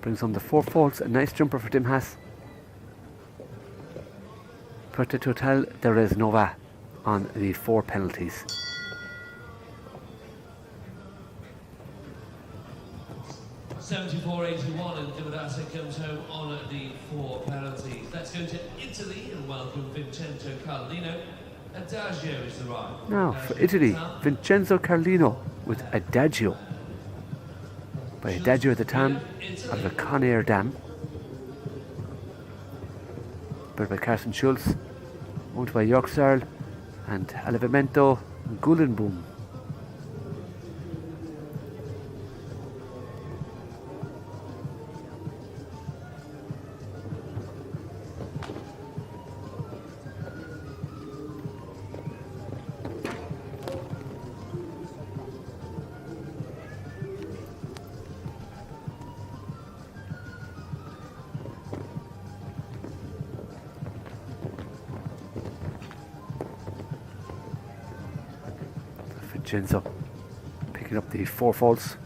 Brings home the 4 faults, a nice jumper for Dimhas. Puerto Total de Resnova on the 4 penalties. $74.81 and Dimadasa comes home on the 4 penalties. Let's go to Italy and welcome Vincenzo Carlino. Adagio is the ride. Now for Italy, Vincenzo Carlino with Adagio. By Adagio at the Tam out of the Conair Dam. Bred by Carson Schultz, owned by Yorkshire and Allevamento Gullenboom. Vincenzo picking up the 4 faults.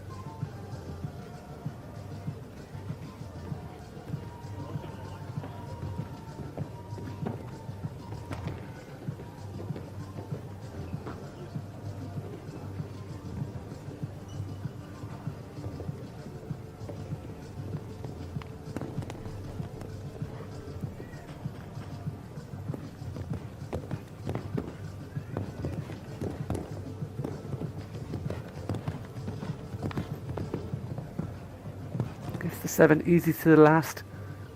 The 7 easy to the last,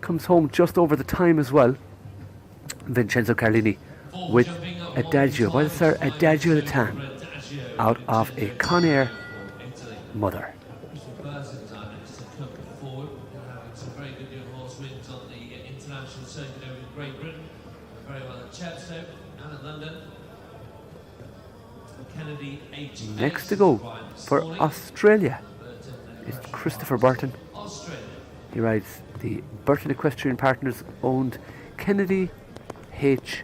comes home just over the time as well. Vincenzo Carlini with Adagio. Why is there Adagio at the Tam out of a Conair mother? Next to go for Australia is Christopher Burton. He rides the Burton Equestrian Partners owned Kennedy HX.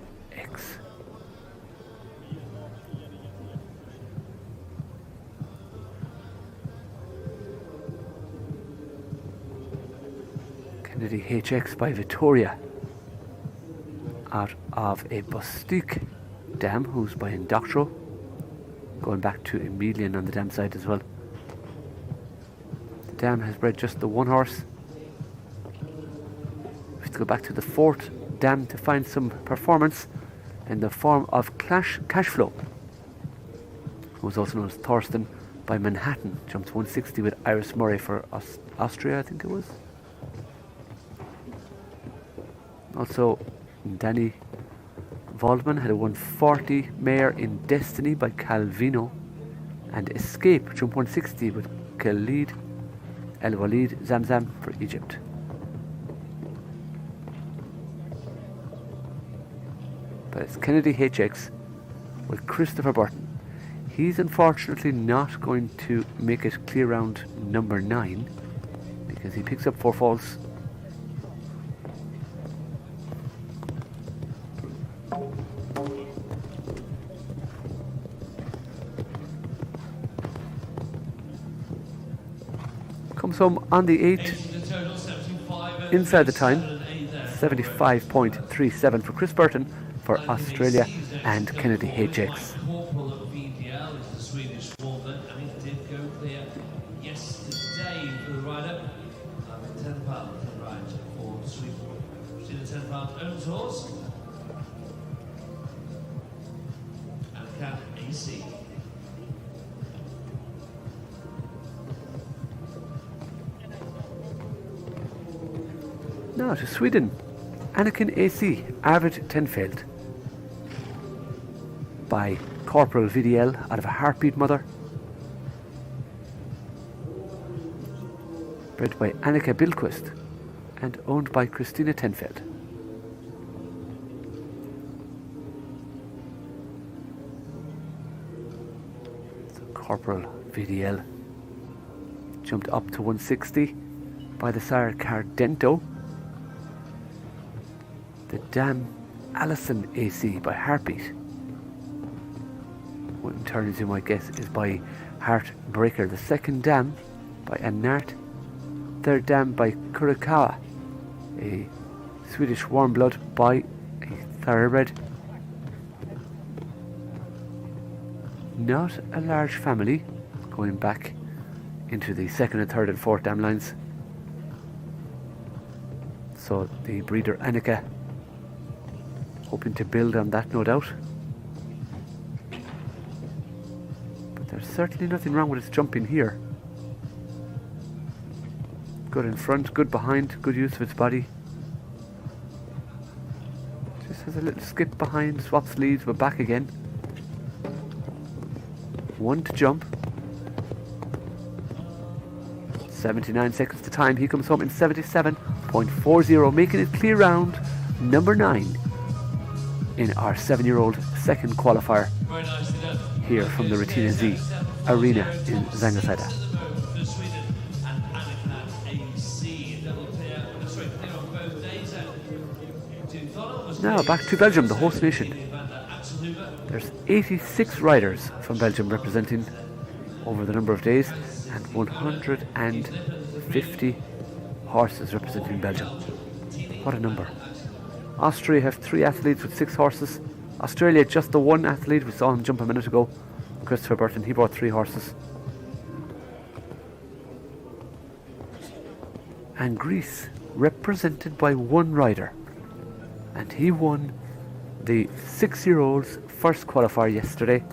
Kennedy HX by Vittoria out of a Bostique Dam, who's by Indoctro. going back to Emilian on the dam side as well. The dam has bred just the one horse. We have to go back to the 4th dam to find some performance in the form of Cashflow, who was also known as Thorsten by Manhattan. Jumped 160 with Iris Murray for Austria, I think it was. Also, Danny Waldman had a 140 mare in Destiny by Calvino, and Escape jumped 160 with Khalid El Walid Zamzam for Egypt. But it's Kennedy HX with Christopher Burton. He's unfortunately not going to make it clear round number 9 because he picks up 4 falls. Comes home on the 8th, inside the time, 75.37 for Chris Burton for Australia and Kennedy HX. Now to Sweden, Anakin AC, Arvid Tenfeld by Corporal VDL out of a Heartbeat Mother, bred by Annika Billquist and owned by Christina Tenfeld. So Corporal VDL jumped up to 160 by the sire Cardento. The dam Allison AC by Heartbeat. What in turn, as you might guess, is by Heartbreaker. The 2nd dam by Annart. 3rd dam by Kurikawa, a Swedish warm blood by a thoroughbred. Not a large family, going back into the 2nd and 3rd and 4th dam lines. So the breeder Annika hoping to build on that, no doubt. But there's certainly nothing wrong with its jumping here. Good in front, good behind, good use of its body. Just has a little skip behind, swaps leads, but back again. 1 to jump. 79 seconds to time. He comes home in 77.40, making it clear round number 9 in our 7-year-old second qualifier here from the Retina Z Arena in Zangersheide. Now back to Belgium, the host nation. There's 86 riders from Belgium representing over the number of days and 150 horses representing Belgium. What a number. Austria have 3 athletes with 6 horses. Australia just the 1 athlete. We saw him jump a minute ago. Christopher Burton, he brought 3 horses. And Greece, represented by 1 rider. And he won the 6-year-old's first qualifier yesterday.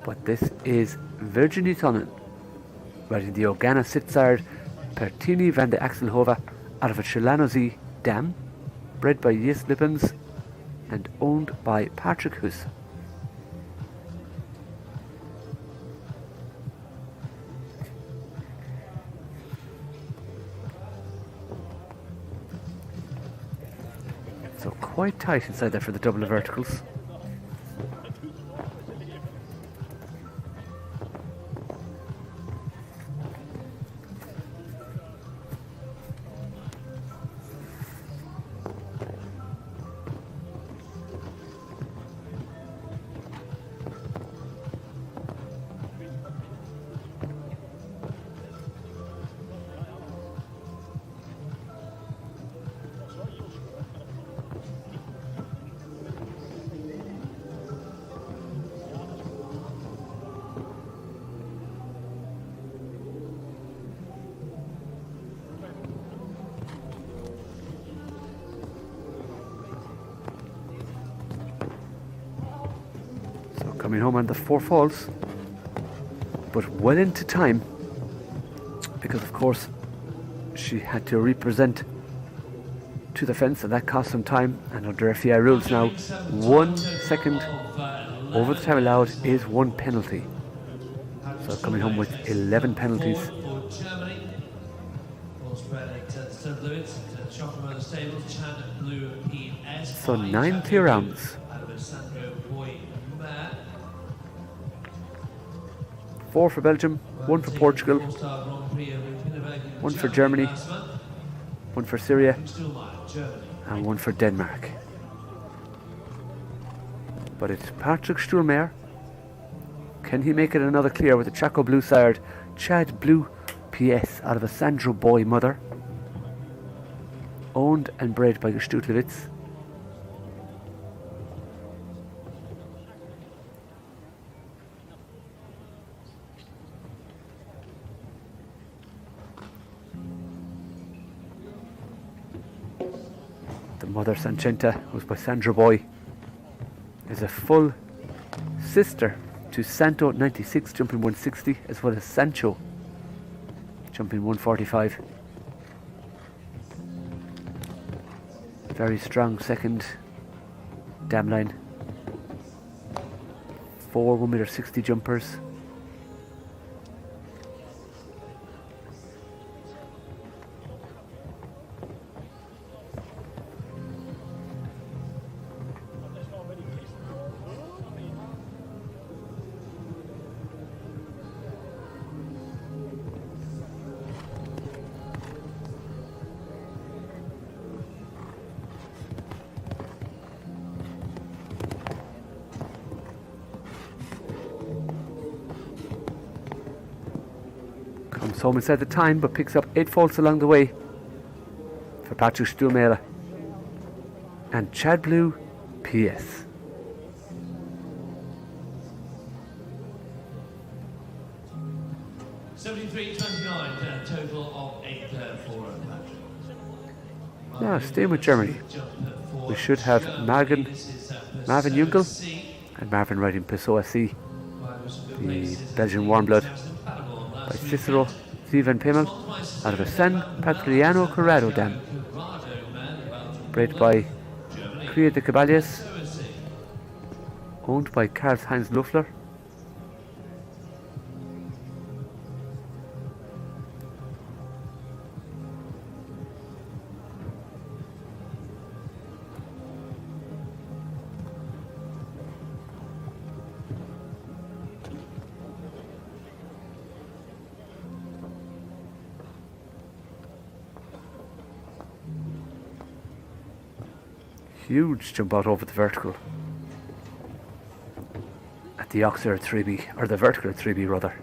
But this is Virginie Tonnen, riding the Ogana Sitzard Pertini van de Axelhova out of a Chilano-Z dam, bred by Jis Lippens and owned by Patrick Huss. So quite tight inside there for the double of verticals. coming home on the 4 falls, but well into time, because of course she had to represent to the fence, and that cost some time. And under FEI rules now, 1 second over the time allowed is 1 penalty. So coming home with 11 penalties. So 9 clear rounds. 4 for Belgium, 1 for Portugal, 1 for Germany, 1 for Syria, and 1 for Denmark. But it's Patrick Stuhlmeier. Can he make it another clear with the Chaco Blue sired Chad Blue PS out of a Sandro boy mother, owned and bred by Stutlewitz. The mother Sanchenta, who's by Sandro boy, is a full sister to Santo 96, jumping 160, as well as Sancho, jumping 145. Very strong second dam line. 4 1m60 jumpers. Comes home inside the time, but picks up 8 faults along the way for Patrick Stuhlmeier and Chad Blue PS. Total of 8 for Patrick. Now, staying with Germany, we should have Marvin Jungel and Marvin riding Pessoa C, the Belgian warm blood, by Cicero Steven Pemel out of a San Patriano Corrado dam, bred by Cria de Caballes, owned by Karl-Heinz Loeffler. Huge jump out over the vertical at the Oxer 3B, or the vertical 3B rather.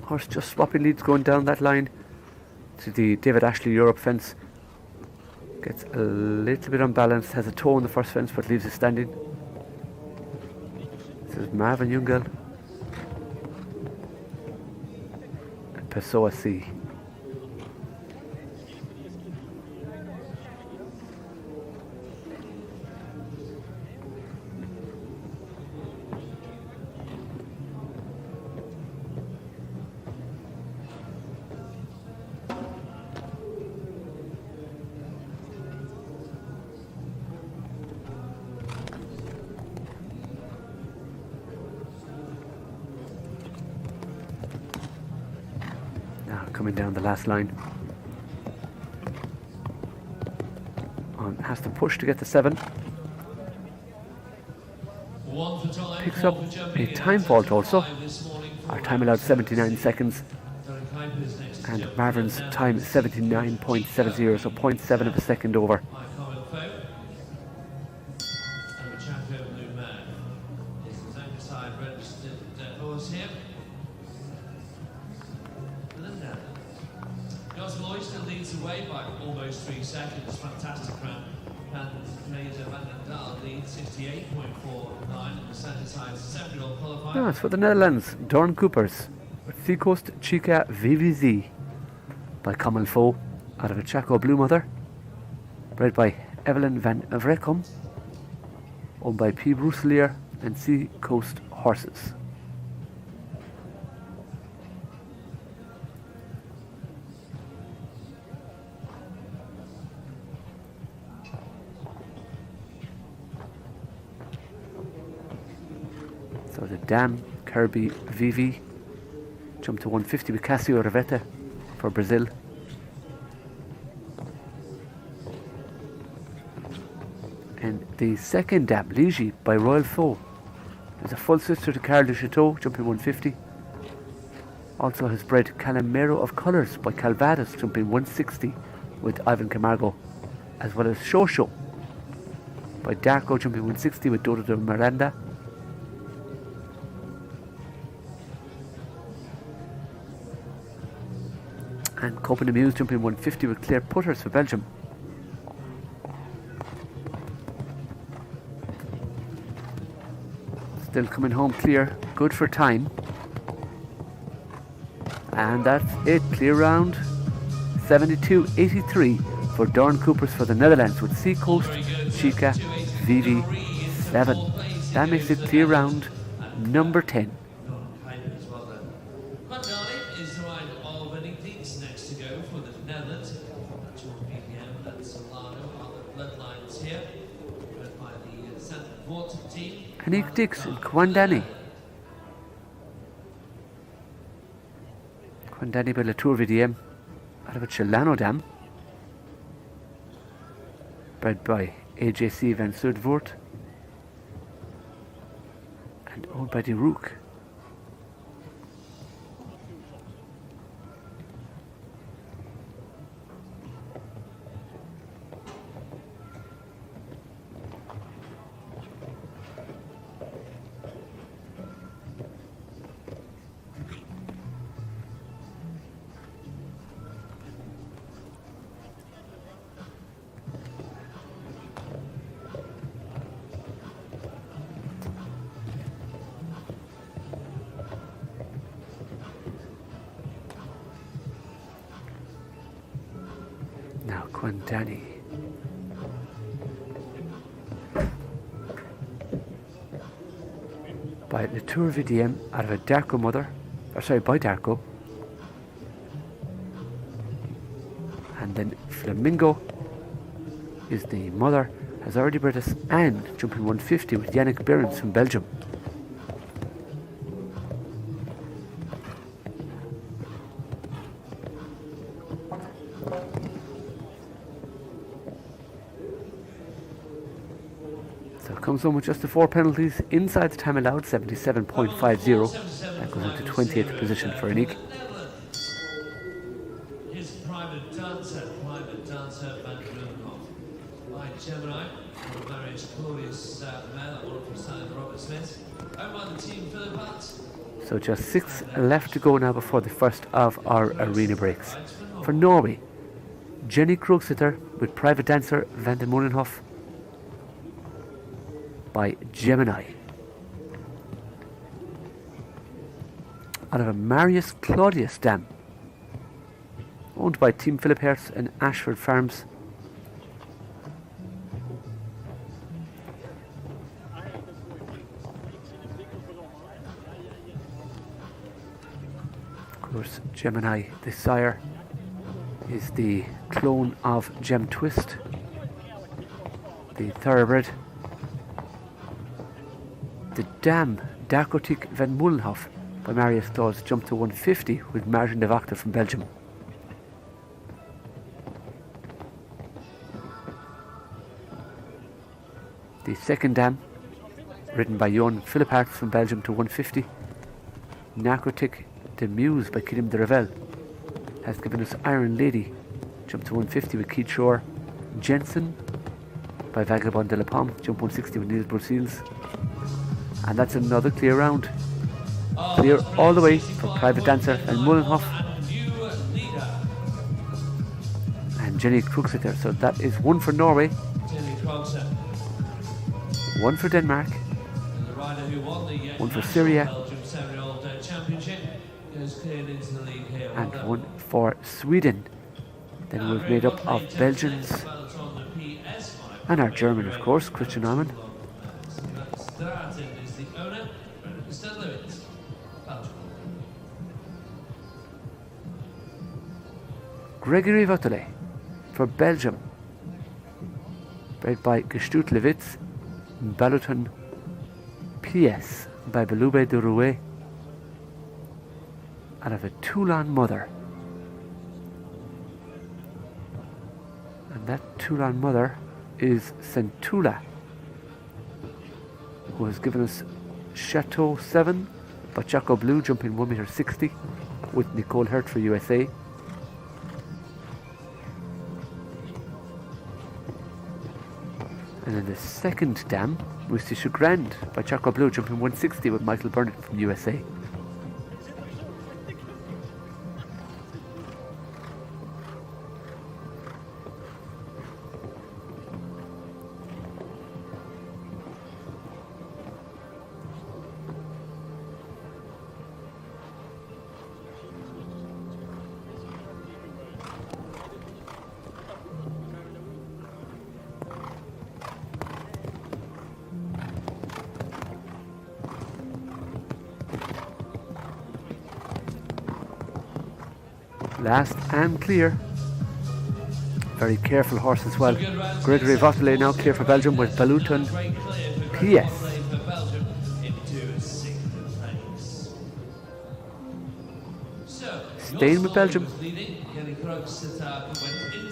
Horse just swapping leads going down that line to the David Ashley Europe fence. Gets a little bit unbalanced, has a toe on the first fence but leaves it standing. This is Marvin Jungel and Pessoa C. Coming down the last line. Has to push to get the 7. Picks up a time fault also. Our time allowed 79 seconds. And Marvin's time is 79.70, so 0.7 of a second over. Still leads the way by almost 3 seconds. Fantastic round. And Major Van den Daal leads 68.49 in the Zangersheide 7-year-old qualifier. No, it's for the Netherlands. Doorn Coopers with Seacoast Chica VVZ by Common Foe out of a Chaco Blue Mother, bred by Evelyn van Vrekom, owned by P. Bruselier and Sea Coast horses. So the Dam Kirby VV jumped to 150 with Casio Rivetta for Brazil. And the second Dam, Ligi by Royal Foe, is a full sister to Carl de Chateau, jumping 150. Also has bred Calamero of Colours by Calvados, jumping 160 with Ivan Camargo, as well as Shosho by Darko, jumping 160 with Dodo de Miranda. And Copen de Muse jumping 150 with Claire Putters for Belgium. Still coming home clear, good for time. And that's it, clear round 72.83 for Dorn Coopers for the Netherlands with Sea Coast Chica VV7. That makes it clear round number 10. Anique Dix in Kwandani. Kwandani by Latour VDM out of a Chilano Dam. Bred by AJC Van Sudvoort and owned by De Rook. Now Kwandani. By Latour VDM out of a Darko mother, or sorry, by Darko. And then Flamingo is the mother, has already bred us, and jumping 150 with Yannick Behrens from Belgium. Comes home with just the 4 penalties inside the time allowed, 77.50. That goes into 28th position for Anique. His private dancer Van Grunhoff. By Gemini, Marius Claudius Mel, one from Simon Robert Smith. Owned by the team Philippines. So just 6 left to go now before the first of our arena breaks. For Norway, Jenny Krogsitter with private dancer Van den Molenhof by Gemini. Out of a Marius Claudius Dam, owned by Team Philip Hertz and Ashford Farms. Of course, Gemini, the sire, is the clone of Gem Twist, the thoroughbred. The Dam Darkotik Van Mullenhof by Marius Claus jumped to 150 with Martin de Vacta from Belgium. The second Dam, ridden by Johan Philip Hartz from Belgium to 150. Narcotic de Muse by Kidim de Revel has given us Iron Lady, jumped to 150 with Keith Shore. Jensen by Vagabond de la Pomme, jump 160 with Niels Brussels. And that's another clear round. Clear all the way for Private Dancer and Mullenhof and Jenny Krugsitter. So that is 1 for Norway, 1 for Denmark, 1 for Syria, and 1 for Sweden. Then we've made up of Belgians and our German, of course, Christian Norman. wins. Belgium. Gregory Votele for Belgium, bred by Gestutlewitz, Baluton PS by Belube de Rouet, out of a Toulon mother. And that Toulon mother is Centula, who has given us Chateau 7 by Choco Blue, jumping 1.60 m with Nicole Hurt for USA. And then the second dam was Tisha Grand by Choco Blue, jumping 160 with Michael Burnett from USA. Last and clear. Very careful horse as well. Gregory Votele now clear for Belgium with Baluton PS. Staying with Belgium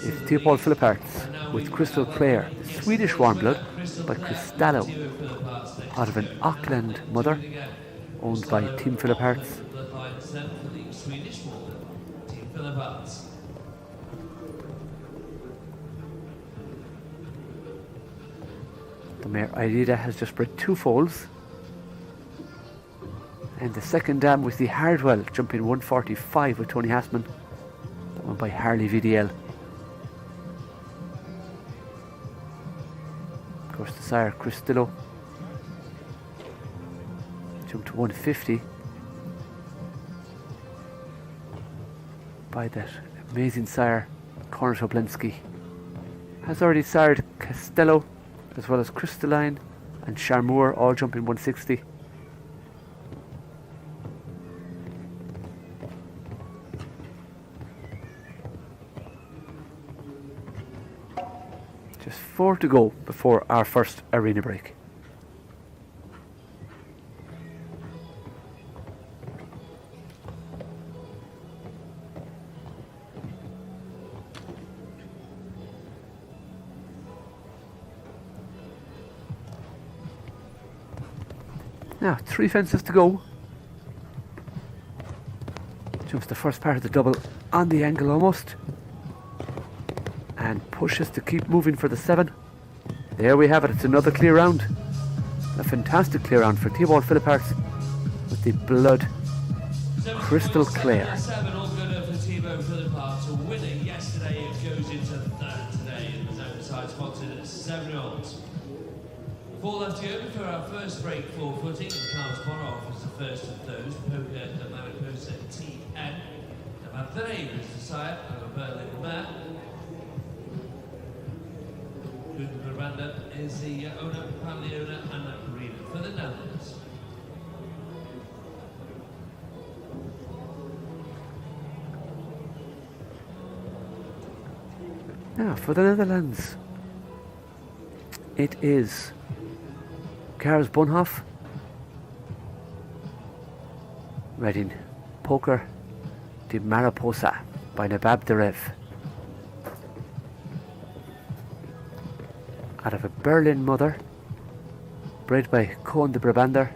is Theobald Philipparts with Crystal Clare, Swedish Warm Blood by Cristallo, out of an Auckland mother owned by Team Philipparts. The mare Irida has just bred 2 foals, and the second dam was the Hardwell, jumping 145 with Tony Hassman, that one by Harley VDL. Of course the sire Cristillo jumped to 150 by that amazing sire Conrad Oblensky. Has already sired Castello as well as Crystalline and Charmour, all jumping 160. Just 4 to go before our first arena break. Now, 3 fences to go. Jumps the first part of the double on the angle almost, and pushes to keep moving for the 7. There we have it, it's another clear round. A fantastic clear round for Theobald Philipparts with the blood Crystal Clare. 7, all good for Thibaut Philipparts, a winner yesterday. It goes into 3rd today in the Zangersheide, sponsored at 7-year-olds. 4 left to go for our first break for footing, and Carlos Borov was the first of those. Poker de Mariposa TN. Number 3 was the sire of a Berlin mare. Guten Veranda is the owner, family owner, and breeder for the Netherlands. Now, for the Netherlands, it is Karls Bonhoff, Reading Poker de Mariposa by Nabab Derev, out of a Berlin mother, bred by Cohen de Brabander.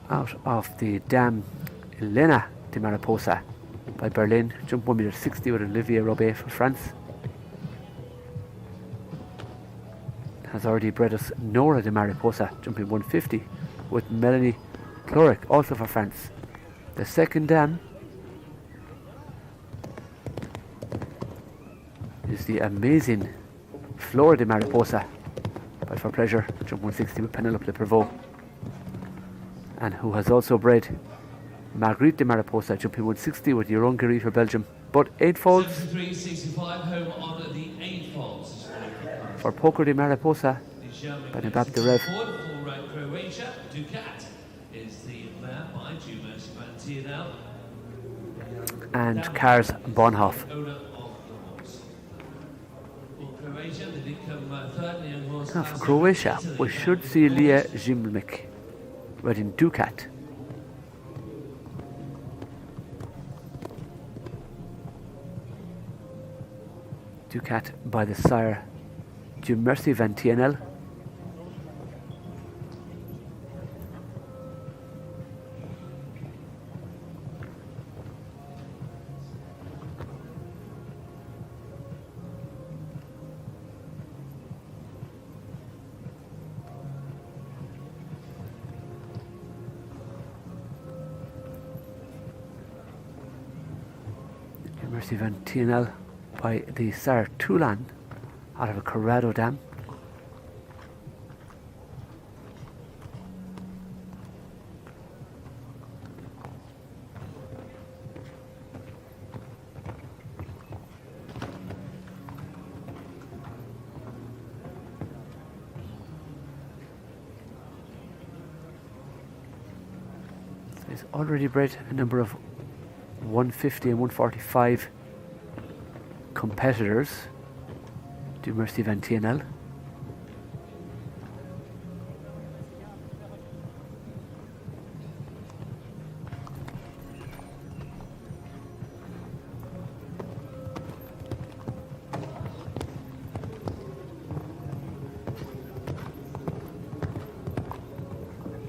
Out of the dam Elena de Mariposa by Berlin, jump 1.60 m with Olivier Robet for France. Has already bred us Nora de Mariposa, jumping 150 with Melanie Cloric, also for France. The second dam is the amazing Flora de Mariposa by For Pleasure, jump 160 with Penelope Le Prevot. and who has also bred Marguerite de Mariposa, jumping 160 with your own Gary for Belgium. But 8 folds 73.65 home on the 8 folds. for Poker de Mariposa by Nabab de Rev. Croatia, Ducat is the mare by Jumas Vantina. And Kars Bonhoff. Now for Croatia, we should see Leah Zimlik riding Ducat. Ducat by the sire Du Merci Van TNL. Du Merci Van TNL by the sire Tulan out of a Corrado dam. So he's already bred a number of 150 and 145 competitors. Du Merci Van TNL.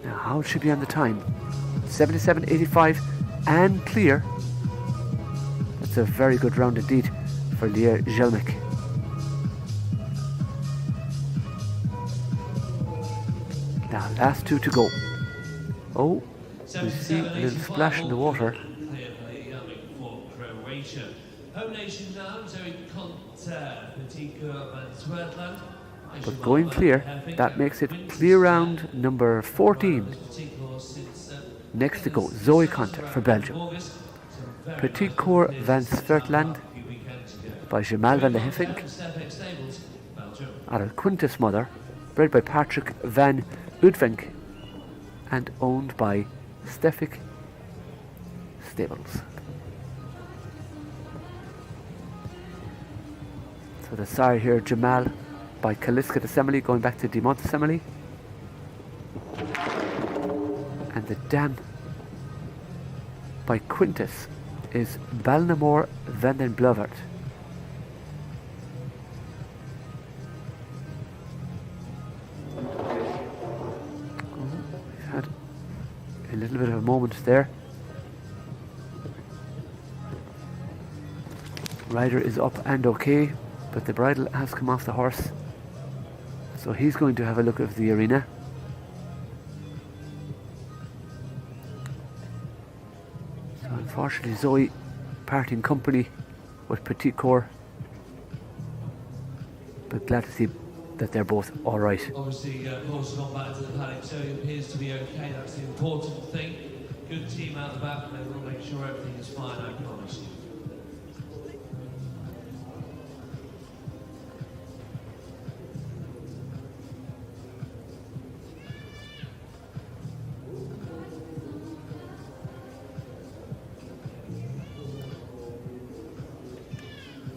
Now how should be on the time? 77.85 and clear. That's a very good round indeed for Leah Zimlik. Now, last 2 to go. Oh, we see a little splash in the water. But going clear, that makes it clear round number 14. Next to go, Zoe Conter for Belgium. Petit Cour van Svertland by Jamal van de Heffink. Out of Quintus Mother, bred by Patrick van Udvenk and owned by Stefik Stables. So the sire here, Jamal by Kaliska de Semele, going back to Dimont Semele. And the dam by Quintus is Balnamore van den Blovert. We've had a little bit of a moment there. Rider is up and okay, but the bridle has come off the horse, so he's going to have a look at the arena. So unfortunately Zoe parting company with Petit Cour, but glad to see that they're both alright. Obviously, horse has gone back to the paddock, so he appears to be okay. That's the important thing. Good team out the back, and they will make sure everything is fine, I promise you.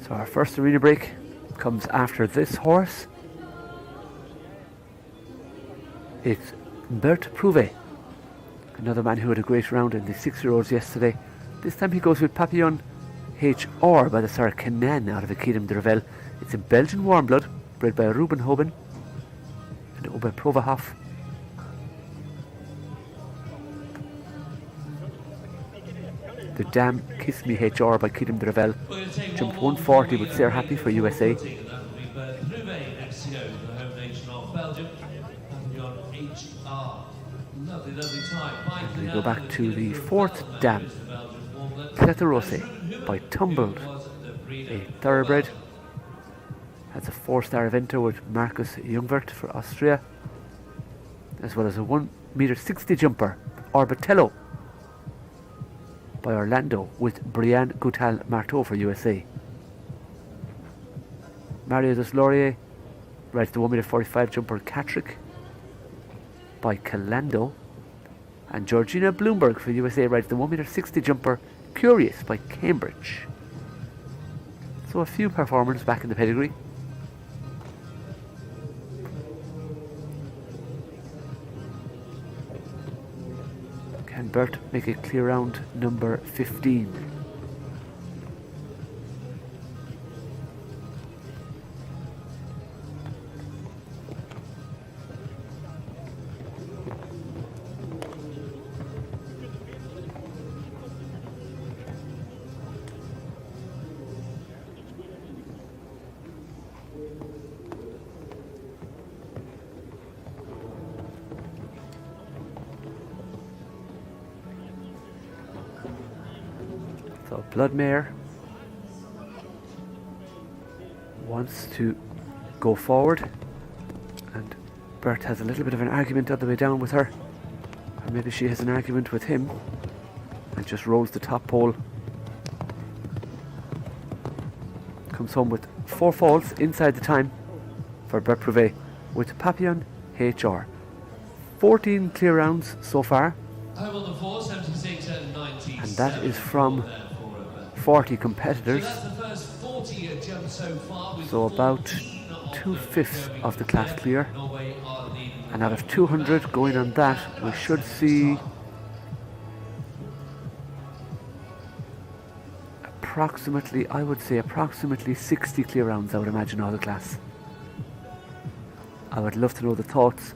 So our first arena break comes after this horse. It's Bert Prouvé, another man who had a great round in the 6-year-olds yesterday. This time he goes with Papillon HR by the sire Kenan out of Akidem de Revel. It's a Belgian warm blood, bred by Ruben Hoben and Obe Provahoff. The dam Kiss Me HR by Kidem de Revel jumped 140 with Sarah Happy for USA. And we go back to the fourth dam, Cletarose by Tumbled, a thoroughbred. That's a 4-star eventer with Marcus Jungwirth for Austria, as well as a 1 meter 60 jumper Orbitello by Orlando with Brianne Goutal-Marteau for USA. Mario Deslauriers rides the 1m45 jumper Catrick by Calando. And Georgina Bloomberg for USA rides the 1m60 jumper Curious by Cambridge. So a few performers back in the pedigree. Can Bert make it clear round number 15? So Bloodmare wants to go forward, and Bert has a little bit of an argument on the way down with her, or maybe she has an argument with him, and just rolls the top pole. Comes home with 4 falls inside the time for Bert Prouvé with Papillon HR. 14 clear rounds so far, Home on the floor, 76 and 90. and that is from 40 competitors, So that's the first 40 jumps so far, with so about 14 of 2/5 them of the going class clear. clear. Norway are leading. And out of 200 going on that, we should see approximately, I would say approximately 60 clear rounds, I would imagine, all the class. I would love to know the thoughts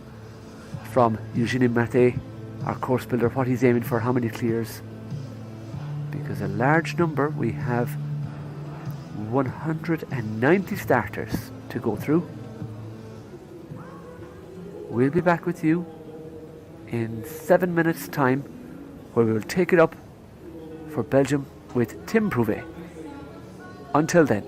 from Eugenie Maté, our course builder, what he's aiming for, how many clears. Because a large number, we have 190 starters to go through. We'll be back with you in 7 minutes time, where we will take it up for Belgium with Tim Prouvé. Until then.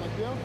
Dankjewel.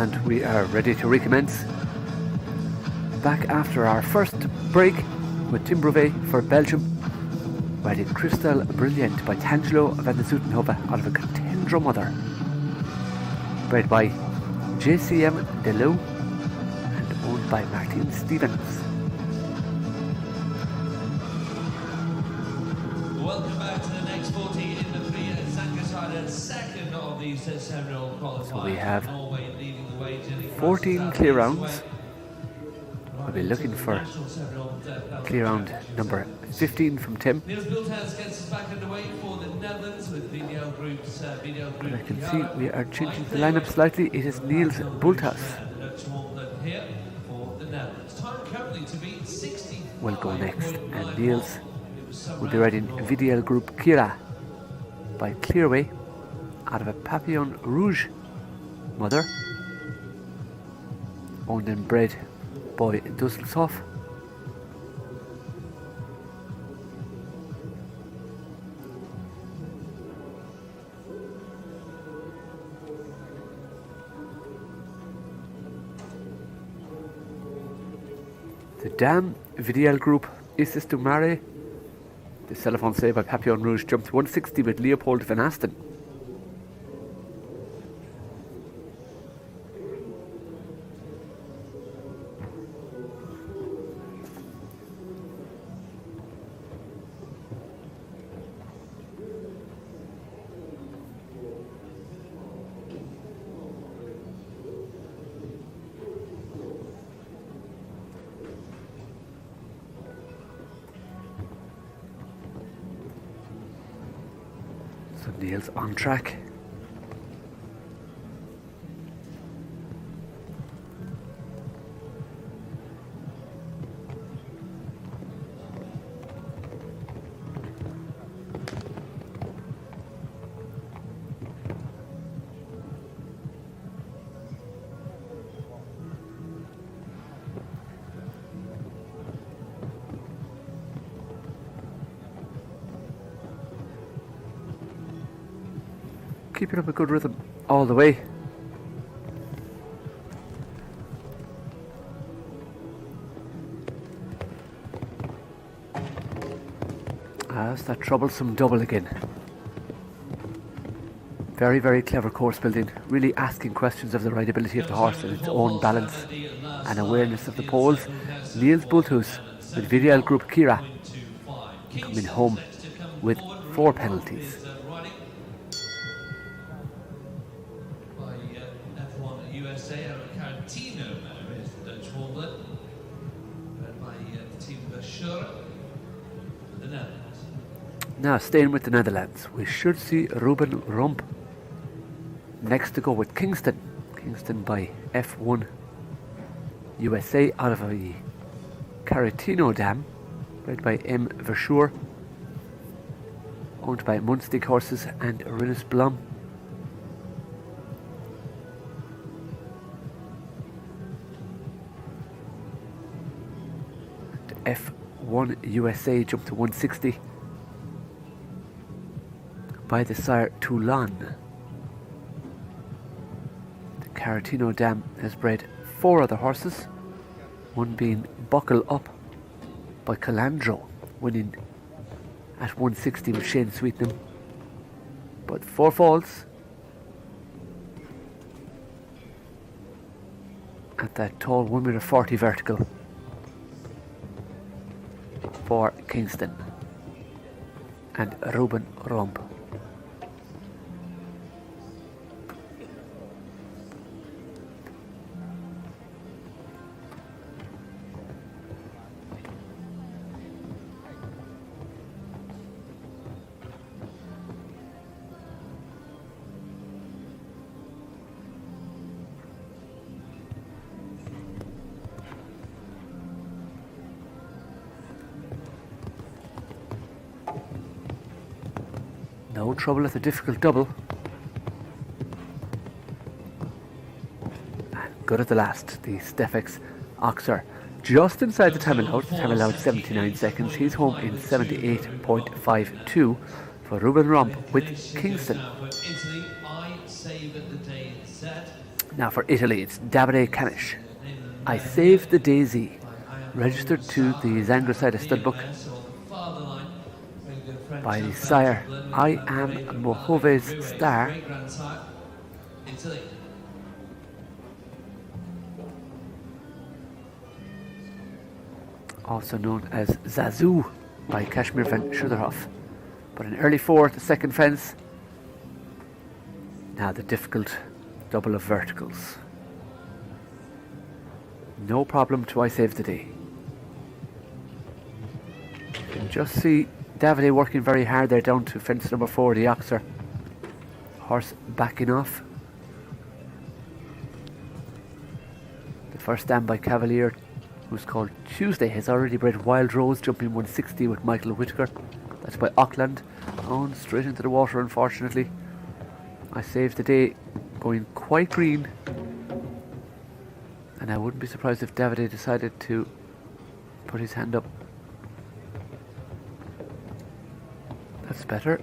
and we are ready to recommence. Back after our first break with Tim Brevet for Belgium, riding Crystal Brilliant by Tangelo van de Zoetenhoven out of a Contendro mother, bred by JCM Delo and owned by Martin Stevens. Welcome back to the next 40 in the Prix Zangersheide, second of these 7-year-old qualifiers. So we have Norway leading the way, 14 clear rounds. We'll be looking for clear round number 15 from Tim. Niels Bulthuis gets us back underway for the Netherlands with VDL Group's VDL Group. I can see we are changing the lineup slightly. It is Niels Bulthuis Here for the Netherlands. Time currently to be 60. will go next, and Niels will be riding VDL Group Kira by Clearway out of a Papillon Rouge mother, owned and bred by Dusseldorf. The Dam VDL Group Isis du Mare. The telephone say by Papillon Rouge jumped 160 with Leopold van Asten. So Niels on track. Keeping up a good rhythm all the way. That's that troublesome double again. Very, very clever course building, really asking questions of the rideability of the horse and its own balance and awareness of the poles. Niels Bulthuis with VDL Group Kira coming home with 4 penalties. Now staying with the Netherlands, we should see Ruben Romp next to go with Kingston. Kingston by F1 USA out of a Caratino Dam, bred by M. Verschoor, owned by Munstick Horses and Rinus Blom. And F1 USA jumped to 160 by the sire Toulon. The Caratino Dam has bred 4 other horses, one being Buckle Up by Calandro, winning at 160 with Shane Sweetnam, but 4 falls at that tall 1.40 vertical for Kingston and Ruben Romp. No trouble at the difficult double. And good at the last, the Stefex Oxer. Just inside the time allowed 79 seconds. He's home in 78.52 for Ruben Romp with Kingston. Now for Italy, it's Davide Canish. I Saved the Daisy. Registered to the Zangersheide studbook by the sire I Am Mojove's Star. Also known as Zazu by Kashmir van Schuderhoff. But an early fourth, the second fence. Now the difficult double of verticals. No problem to I Saved the Day. You can just see Davide working very hard there down to fence number 4, the Oxer. Horse backing off. The first stand by Cavalier, who's called Tuesday, has already bred Wild Rose, jumping 160 with Michael Whitaker. That's by Auckland. On straight into the water, unfortunately. I Saved the Day going quite green. And I wouldn't be surprised if Davide decided to put his hand up. That's better.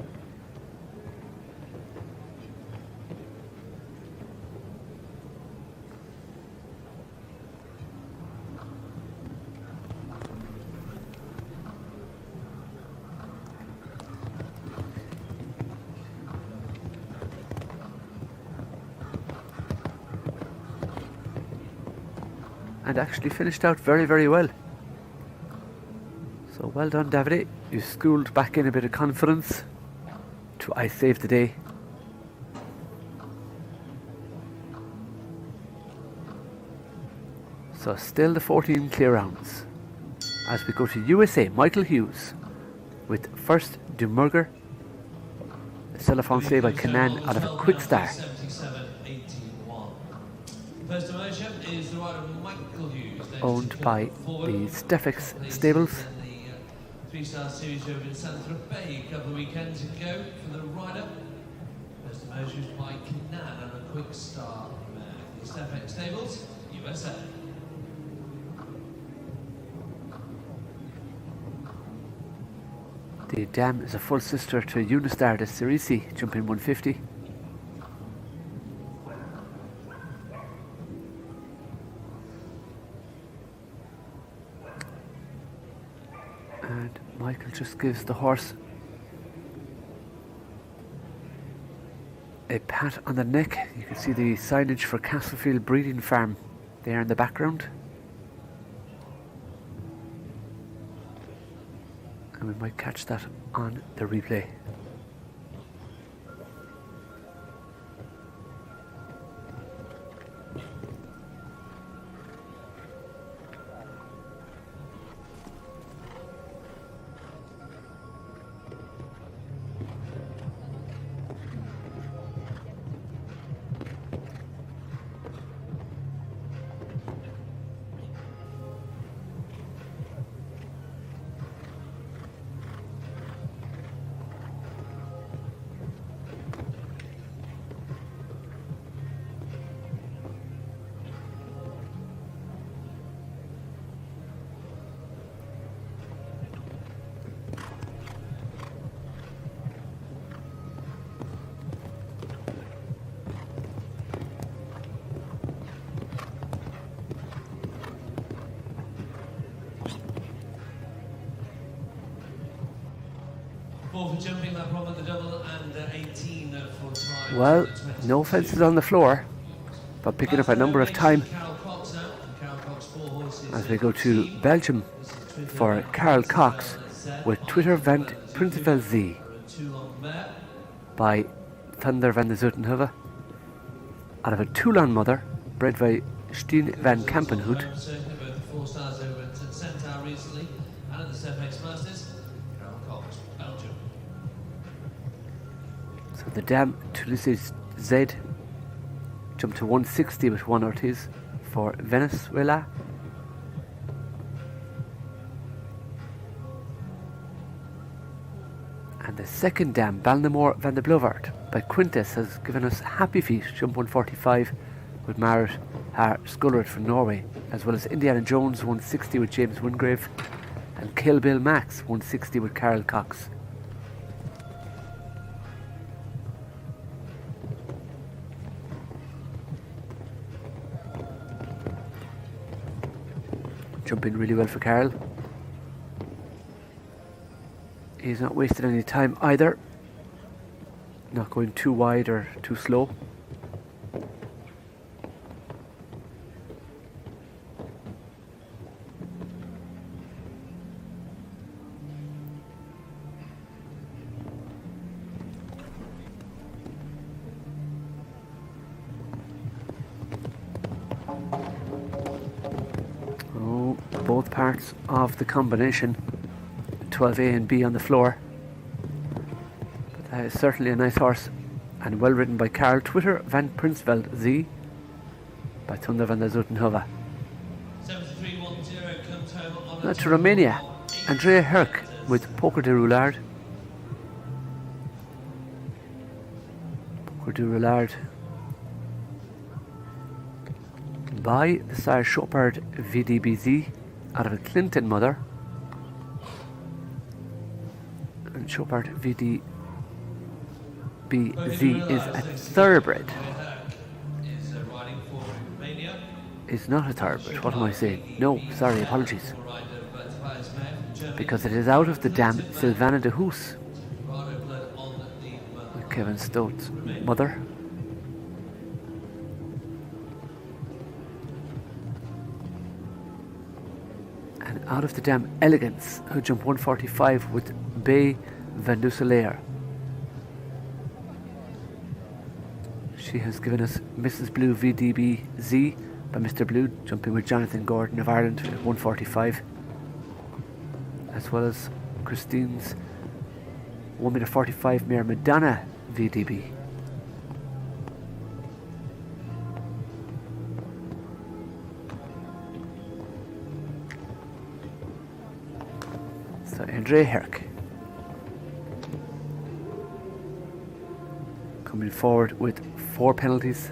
And actually finished out very, very well. So well done, Davide. You schooled back in a bit of confidence to I Saved the Day. So still the 14 clear rounds. As we go to USA, Michael Hughes with first Dumurger, Celefonse by Canan out of a Quick Star. First emotion is the rider Michael Hughes, owned by the Steffex stables. The 3-star series over in Saint-Tropez a couple of weekends ago for the rider. First emotion is by Canan and a Quick Star the Steffex stables, USA. The dam is a full sister to Unistar de Cerisi, jumping 150. And Michael just gives the horse a pat on the neck. You can see the signage for Castlefield Breeding Farm there in the background. And we might catch that on the replay. For jumping that problem at the double and 18 for time. Well, no fences on the floor, but picking up a number of time as we go to Belgium for Karel Cox with Twitter Vent Principal Z by Thunder van de Zutenhoeve out of a Toulon mother bred by Stien van Kampenhout. So the dam Toulouse Z jumped to 160 with one Ortiz for Venezuela. And the second dam, Balnamore van de Blovart by Quintes, has given us Happy Feet, jump 145 with Marit Har Skullerit from Norway, as well as Indiana Jones 160 with James Wingrave and Kill Bill Max 160 with Karel Cox. Jumping really well for Carl. He's not wasting any time either. Not going too wide or too slow. Oh, both parts of the combination, 12A and B on the floor. But that is certainly a nice horse and well ridden by Karl Twitter van Prinsveld Z by Thunder van der Zutenhove. Now to Romania, Andrea Herc with Poker de Roulard. Poker de Roulard by the sire Chopard VDBZ out of a Clinton mother. And Chopard VDBZ is a thoroughbred. Is not a thoroughbred, what am I saying? No, sorry, apologies. Because it is out of the dam Sylvana de Hoos with Kevin Stote's mother. And out of the dam Elegance, who jumped 145 with Bay Van Dusselaer. She has given us Mrs. Blue VDBZ by Mr. Blue, jumping with Jonathan Gordon of Ireland at 145. As well as Christine's 1m45 mare Madonna VDB. So Andrea Herc coming forward with 4 penalties.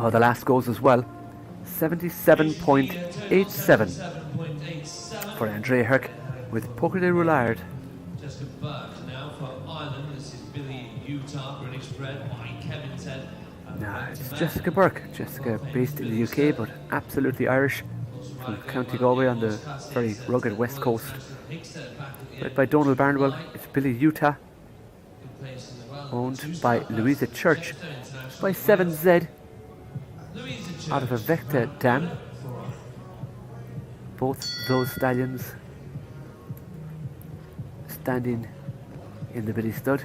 Oh, the last goes as well. 77.87 for Andrea Herc with Poker de Roulard. Jessica Burke now for Ireland. This is Billy Utah, British bred by Kevin Ted. No, it's Jessica Burke. Jessica based in the UK but absolutely Irish from County Galway on the very rugged west coast. Bred by Donald Barnwell. It's Billy Utah, owned by Louisa Church by 7Z. Out of a Vecta dam. Both those stallions standing in the Billy stud.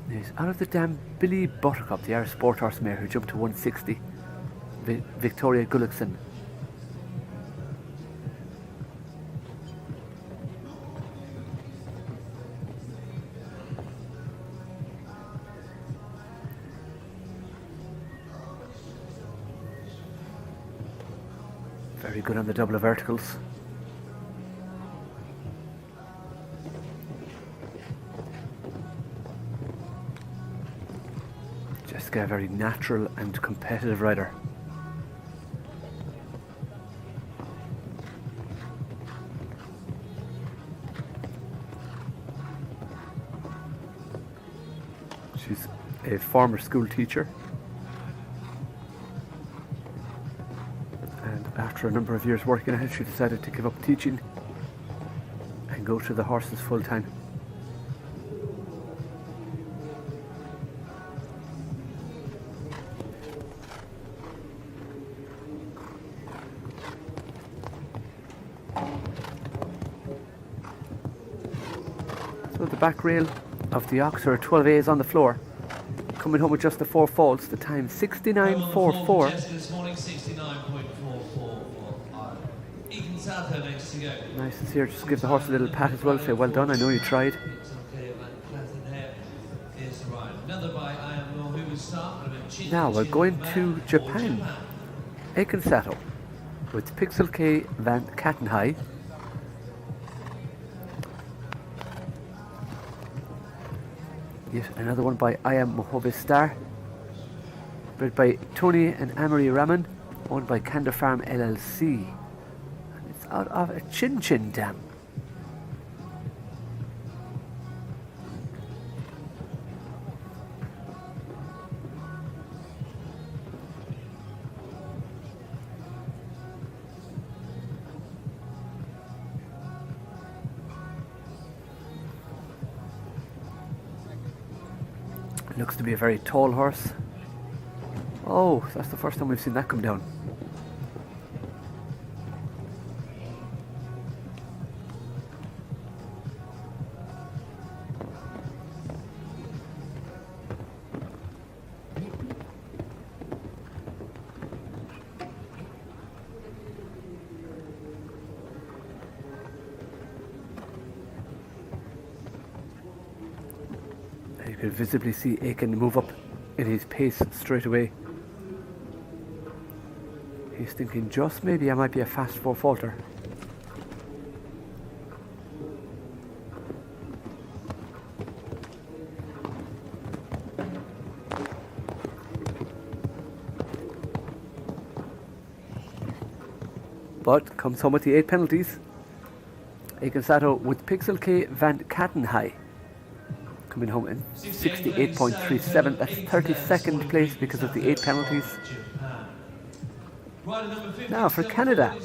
There's out of the dam Billy Buttercup, the Irish sport horse mare who jumped to 160. Victoria Gullickson. Very good on the double of verticals. Jessica, a very natural and competitive rider. She's a former school teacher. After a number of years working at it, she decided to give up teaching and go to the horses full time. So the back rail of the Oxford 12A is on the floor. Coming home with just the 4 faults, the time 69.44. Nice to see her just give the horse a little pat as well, say well done, I know you tried. Another by I Am Law, who was start, Now we're going to Japan. Aiken Sato with Pixel K Van Kattenhai. Yet another one by I Am Mohobbe Star. Bred by Tony and Amory Raman, owned by Candor Farm LLC. And it's out of a Chin Chin Dam. Looks to be a very tall horse. Oh, that's the first time we've seen that come down. You can visibly see Aiken move up in his pace straight away. He's thinking, just maybe I might be a fast four faulter. But comes home with the 8 penalties. Aiken Sato with Pixel K Van Kattenhai coming home in 68.37. That's 32nd place because of the 8 penalties. Now for Canada,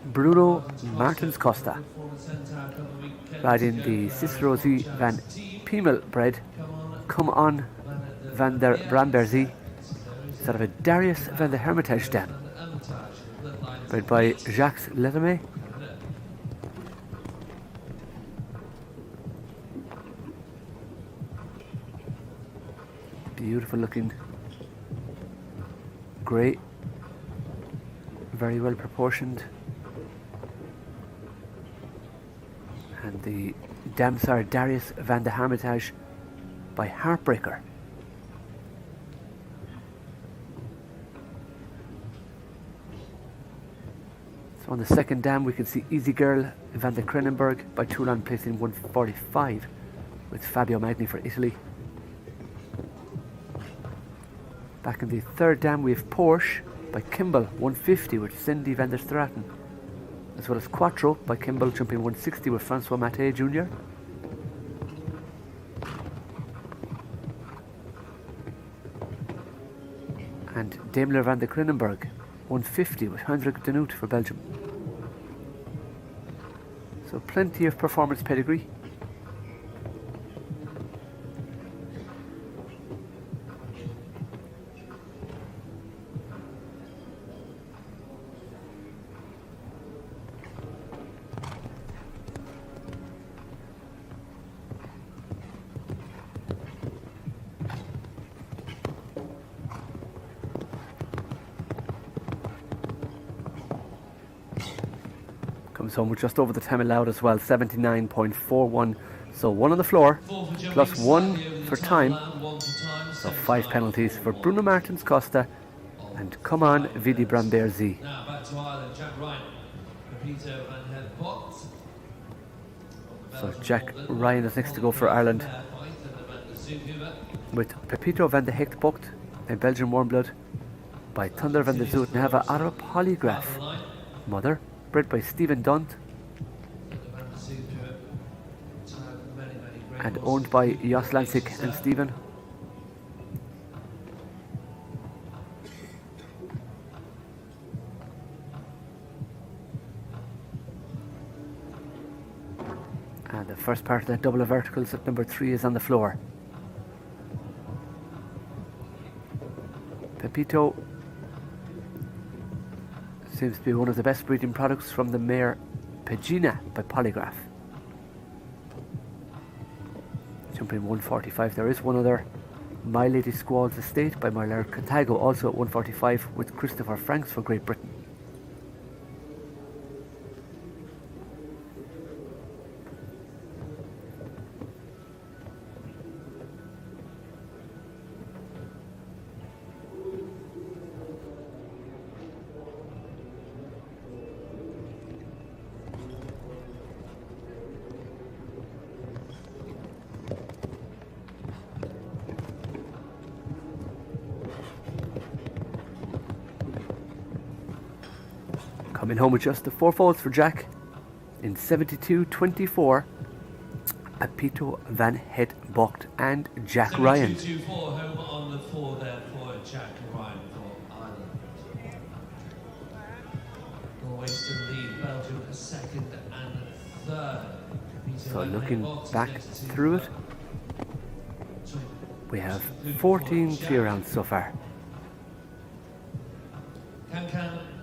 Bruno Martins Costa, riding the Cicerozi Van Piemel bred, Come On Van der Bramberzie, sort of a Darius Van der Hermitage dam, bred by Jacques Leterme. Beautiful looking grey, very well proportioned, and the dams are Darius Van der Hermitage by Heartbreaker. So on the second dam we can see Easy Girl Van der Krenenberg by Toulon placing 145 with Fabio Magni for Italy. Back in the third dam we have Porsche by Kimball 150 with Cindy van der Straten, as well as Quattro by Kimball jumping 160 with Francois Matte Jr. And Daimler van der Krenenberg 150 with Hendrik de Noot for Belgium. So plenty of performance pedigree. Comes home with just over the time allowed as well, 79.41. So 1 on the floor, plus 1 for time. So 5 penalties for Bruno Martins Costa and Come On Vidi Bramberzi. Now back to Ireland, Jack Ryan, Pepito and Head Pot. So Jack Ryan is next to go for Ireland, with Pepito van de Hecht Bocht, a Belgian warm blood, by Thunder van de Zoet Nava out of a Polygraph. Mother, bred by Stephen Dunt and owned by Jos Lansik and Stephen. And the first part of that double of verticals at number 3 is on the floor. Pepito seems to be one of the best breeding products from the mare Pegina by Polygraph. Jumping 145. There is one other, My Lady Squall's Estate by Marler Contago, also at 145 with Christopher Franks for Great Britain. Coming home with just the 4 faults for Jack in 72.24. Apito Van Het Bocht and Jack Ryan. 72.24 home on the 4 there for Jack Ryan for Ireland. Norway still lead, Belgium a second and third. So looking back through it, we have 14 clear rounds so far.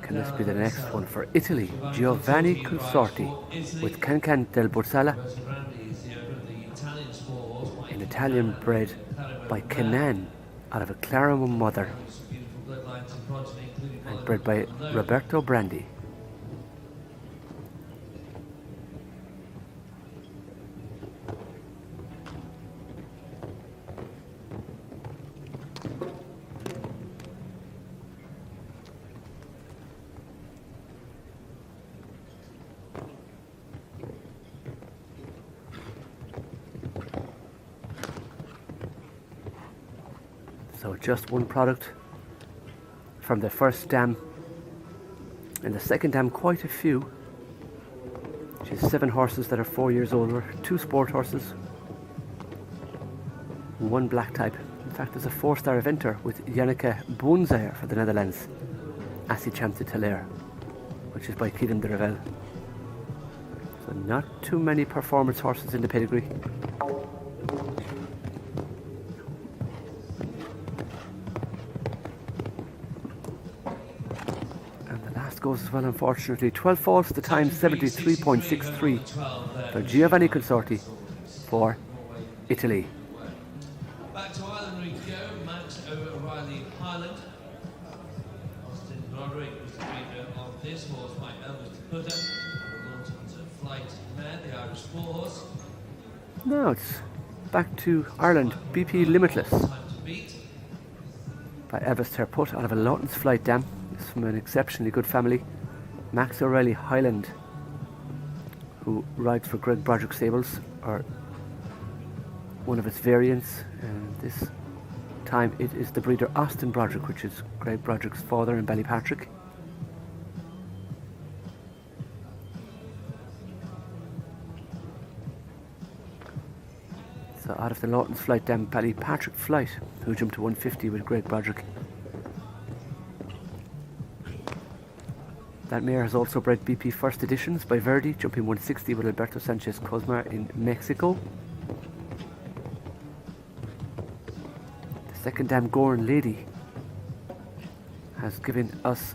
Can this be the next one for Italy? Giovanni Consorti with Can del Borsala, an Italian bred by Canan out of a Claremont mother and bred by Roberto Brandi. So just one product from the first dam. In the second dam, quite a few. She has 7 horses that are 4 years older, 2 sport horses, 1 black type. In fact, there's a 4-star eventer with Janneke Boonzayer for the Netherlands, Assichamp de Talair, which is by Kieran de Revel. So not too many performance horses in the pedigree. Goes as well, unfortunately. 12 faults, the time 73.63 for Giovanni Consorti for Italy. Back to Ireland we go. Max O'Reilly Highland. Austin Broderick was the breeder of this horse by Elvis de Putter. Launched Flight Mare, the Irish 4 horse. Now it's back to Ireland. BP Limitless by Elvis Terput out of a Lawton's Flight Dam. From an exceptionally good family, Max O'Reilly Highland, who rides for Greg Broderick Stables, or one of its variants, and this time it is the breeder Austin Broderick, which is Greg Broderick's father in Ballypatrick. So out of the Lawton's Flight Dam, Ballypatrick Flight, who jumped to 150 with Greg Broderick. That mare has also bred BP First Editions by Verdi, jumping 160 with Alberto Sanchez Cosmar in Mexico. The second dam, Gorn Lady, has given us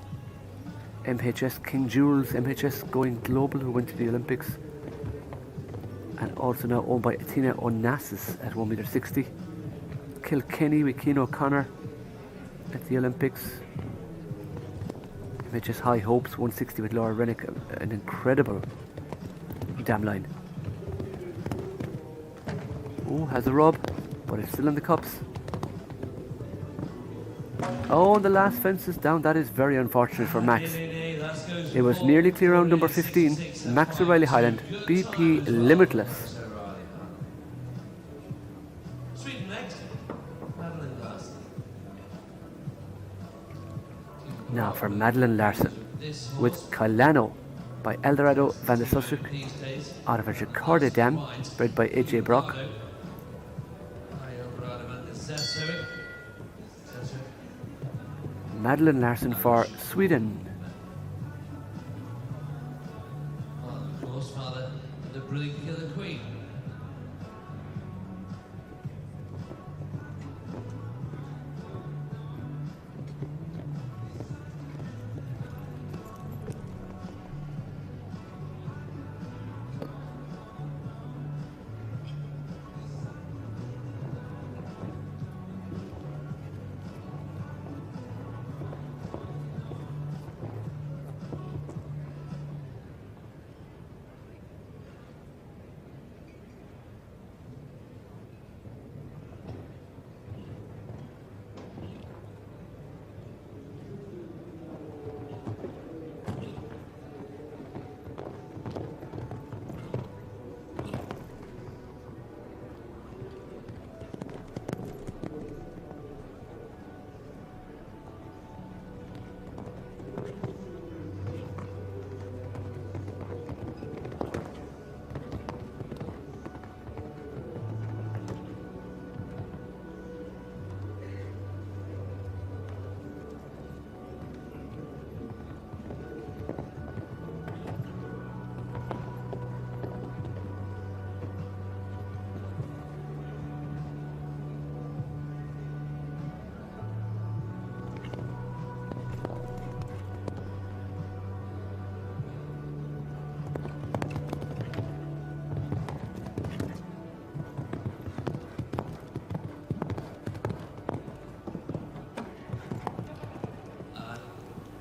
MHS King Jules, MHS Going Global, who went to the Olympics, and also now owned by Athena Onassis at 1.60 m. Kilkenny with Keane O'Connor at the Olympics. MHS High Hopes, 160 with Laura Rennick, an incredible dam line. Oh, has a rub, but it's still in the cups. Oh, and the last fence is down. That is very unfortunate for Max. It was nearly clear round number 15. Max O'Reilly Highland, BP Limitless. Now for Madeline Larson with Kailano by Eldorado van der Susuk out of a Jakarta dam, bred by AJ Brock. Madeline Larson for Sweden. The brilliant Killer Queen.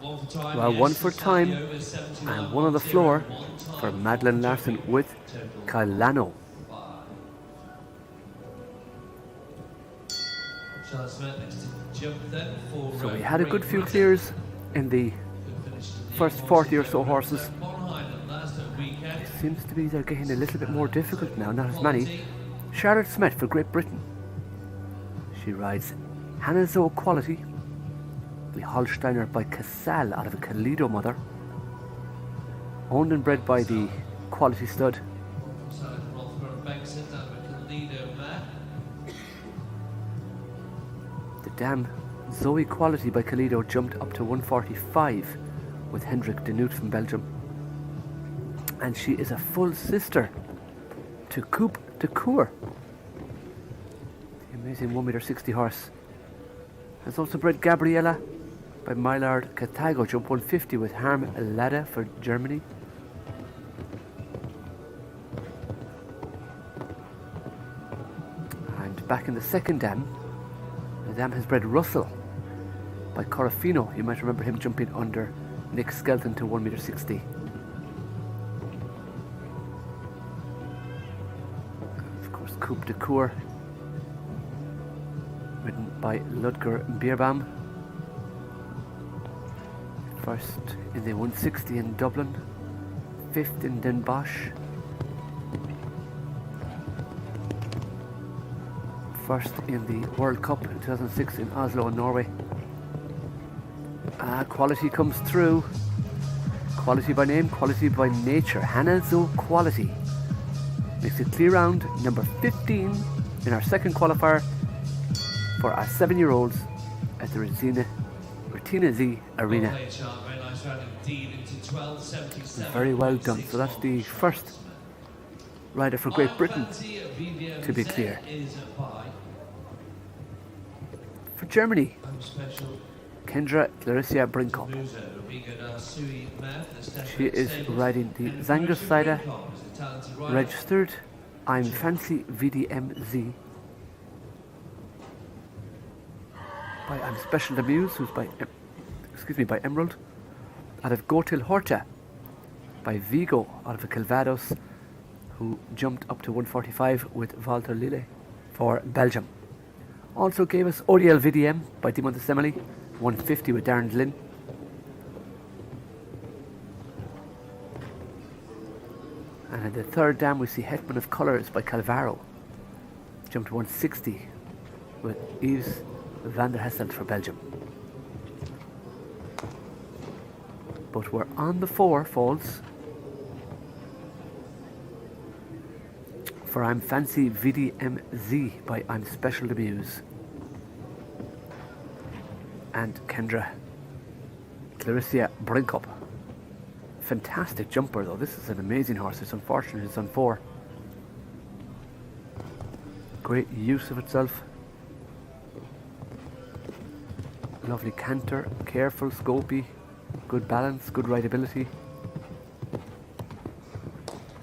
Well, one for time and one on the floor for Madeline Larson with Kailano. So we had a good few clears in the first 40 or so horses. It seems to be they're getting a little bit more difficult now, not as many. Charlotte Smith for Great Britain. She rides Hanazo Quality, the Holsteiner by Casal out of a Calido mother, owned and bred by the Quality stud. The dam Zoe Quality by Calido jumped up to 145 with Hendrik de Noot from Belgium, and she is a full sister to Coupe de Cour, the amazing 1m60 horse. Has also bred Gabriella by Mylard Carthago, jump 150 with Harm Lada for Germany. And back in the second dam, the dam has bred Russell by Corofino. You might remember him jumping under Nick Skelton to 1m60. Of course, Coupe de Cour, ridden by Ludger Bierbaum. First in the 160 in Dublin, fifth in Den Bosch, first in the World Cup in 2006 in Oslo in Norway. Quality comes through. Quality by name, quality by nature. Hanazo Quality makes it clear round number 15 in our second qualifier for our 7-year-olds at the Retina Z Arena. Very well done. So that's the first rider for Great Britain to be clear. For Germany, Kendra Clarissa Brinkhoff. She is riding the Zangersheide, registered I'm Fancy VDMZ by I'm Special Amuse, who's by Emerald, out of Gotil Horta, by Vigo out of Calvados, who jumped up to 145 with Walter Lille for Belgium. Also gave us Oriel VDM by Di Montesemoli, 150 with Darren Lynn. And in the third dam we see Hetman of Colours by Calvaro, jumped 160 with Yves van der Hesselt for Belgium. But we're on the 4 folds for I'm Fancy VDMZ by I'm Special Amuse. And Kendra Clarissa Brinkhoff. Fantastic jumper though. This is an amazing horse. It's unfortunate it's on 4. Great use of itself. Lovely canter, careful, scopy, good balance, good rideability.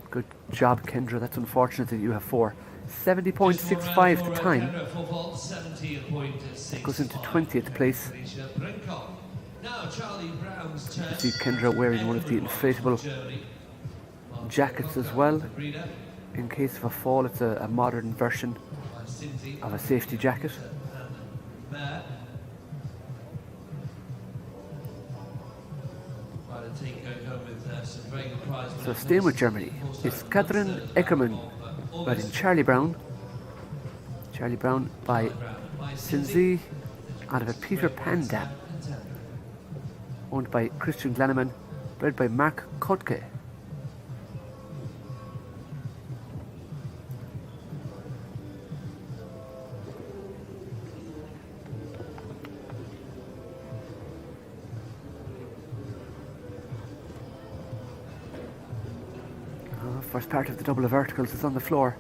Good job, Kendra. That's unfortunate that you have 4. 70.65 the time. Goes into 20th place. You see Kendra wearing one of the inflatable jackets as well. In case of a fall, it's a modern version of a safety jacket. So staying with Germany, it's Katrin Eckermann riding Charlie Brown. Charlie Brown by Sinzi out of a Peter Pan dam, owned by Christian Glaneman, bred by Mark Kotke. First part of the double of verticals is on the floor.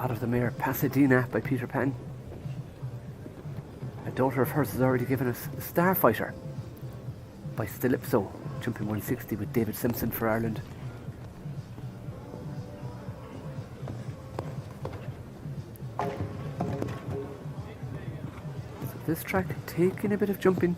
out of the mare Pasadena by Peter Pan. A daughter of hers has already given us Starfighter by Stilipso, jumping 160 with David Simpson for Ireland. So this track taking a bit of jumping.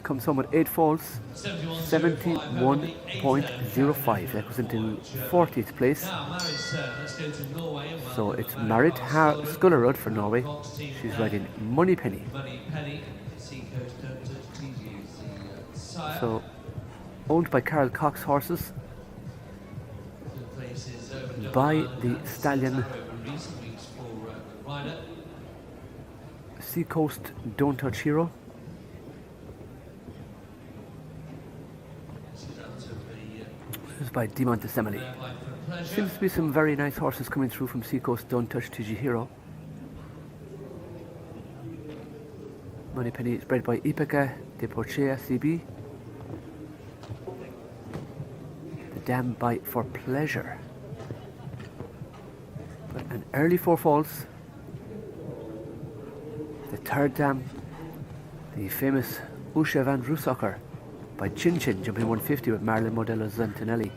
Comes home with 8 falls, 71.05. That goes into 40th place. So it's Marit Skullerud for Norway. She's riding Moneypenny. So owned by Carol Cox Horses, by the stallion Seacoast Don't Touch Hero. This is by Dimontesemele. Seems to be some very nice horses coming through from Seacoast Don't Touch TG Hero. Moneypenny is bred by Ipeca de Porchea CB. The dam by For Pleasure. But an early 4 falls. The third dam, the famous Usha van Roosacker by Chin Chin, jumping 150 with Marilyn Modello Zantinelli.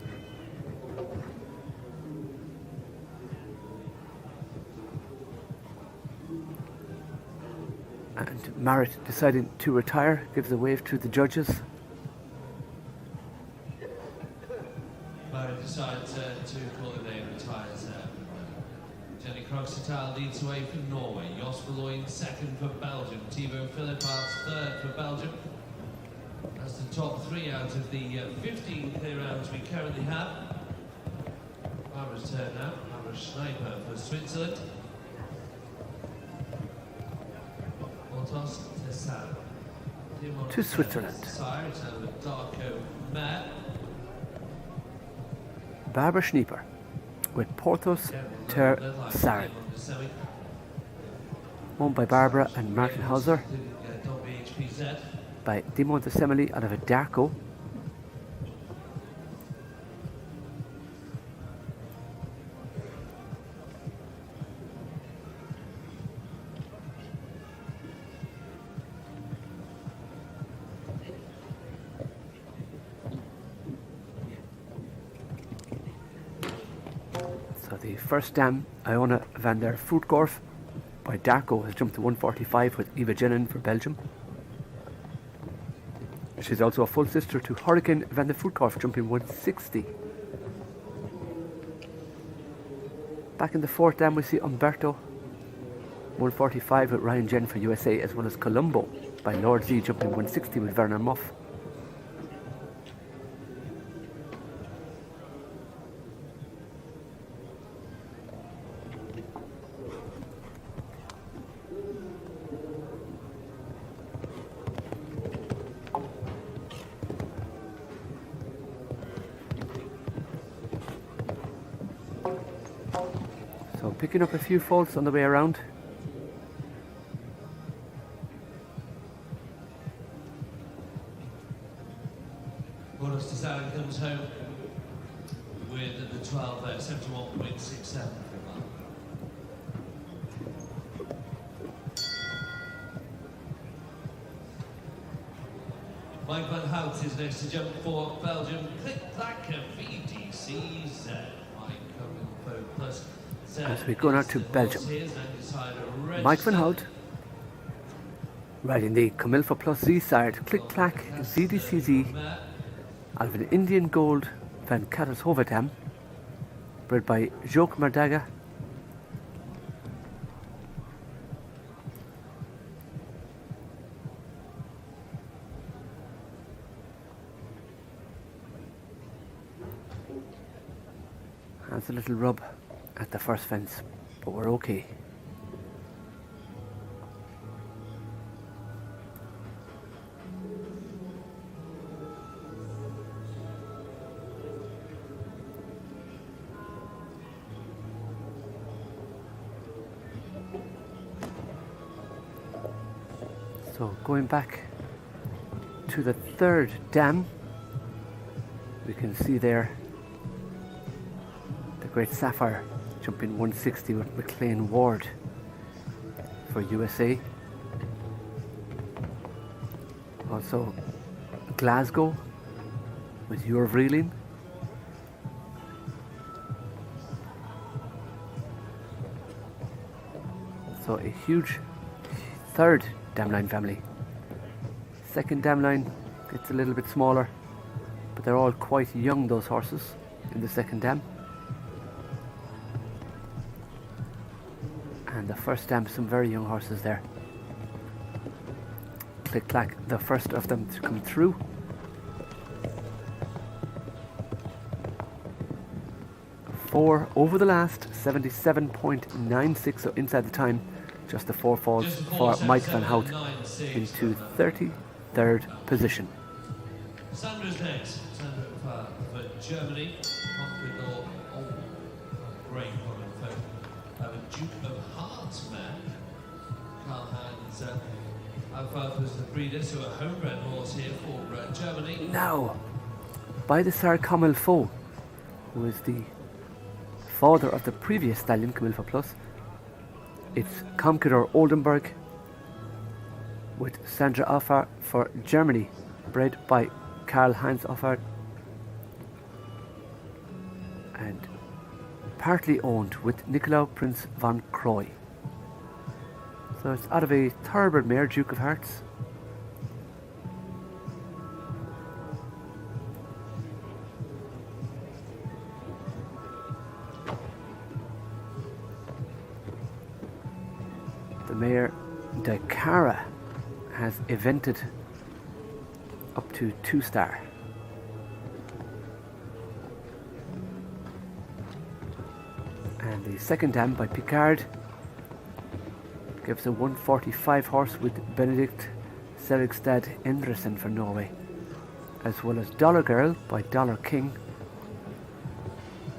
And Marit deciding to retire, gives a wave to the judges. Marit decides to call it a retires. Jenny Croxatal leads away for Norway. Jos Verlooyen second for Belgium. Thibaut Philipparts third for Belgium. That's the top 3 out of the 15 clear rounds we currently have. Barbara's turn now. Barbara Schneiper for Switzerland. Ortos Tessan. To Switzerland. Barbara Schnieper with Porthos Ter Sarin. Owned by Barbara and Martin Hauser. By Dimontesemele out of a Darko. So the first dam, Iona van der Voetkorf by Darko, has jumped to 145 with Eva Jennen for Belgium. She's also a full sister to Hurricane van der Voetkorf, jumping 160. Back in the 4th dam we see Umberto, 145 with Ryan Jen for USA, as well as Colombo by Lord Z, jumping 160 with Werner Muff. So picking up a few faults on the way around. Bonus Tessan comes home with the 12 there, 71.67. Mike van Hout is next to jump for Belgium. Click-clack VDCZ. Mike coming for plus. As we go now to Belgium. Mike van Hout riding the Camilfa Plus Z side, Click-clack ZDCZ out of an Indian Gold Van Kattershoven dam, bred by Joke Mardaga. Has a little rub at the first fence, but we're okay. So going back to the 3rd dam, We can see there the Great Sapphire jumping 160 with McLean Ward for USA. Also Glasgow with Eurevreeling. So a huge third dam line family. Second dam line gets a little bit smaller, but they're all quite young, those horses in the second dam. And the first dam, some very young horses there. Click clack, the first of them to come through. Four over the last, 77.96, so inside the time. Just the 4 falls for Mike van Hout into 33rd position. Sandra's next. Sandra for Germany. Great comment. A Duke of Hearts man. Karl Hans Alfred was the breeder, so a homebred horse here for Germany. Now, by the Sar Kamil Fo, who is the father of the previous stallion, Camilfa Plus. It's Comkador Oldenburg with Sandra Offar for Germany, bred by Karl Heinz Offar and partly owned with Nicolau Prince von Croy. So it's out of a thoroughbred mare, Duke of Hearts. The mare Dakara has evented up to 2-star. And the second dam by Picard gives a 145 horse with Benedict Serigstad Endresen for Norway, as well as Dollar Girl by Dollar King,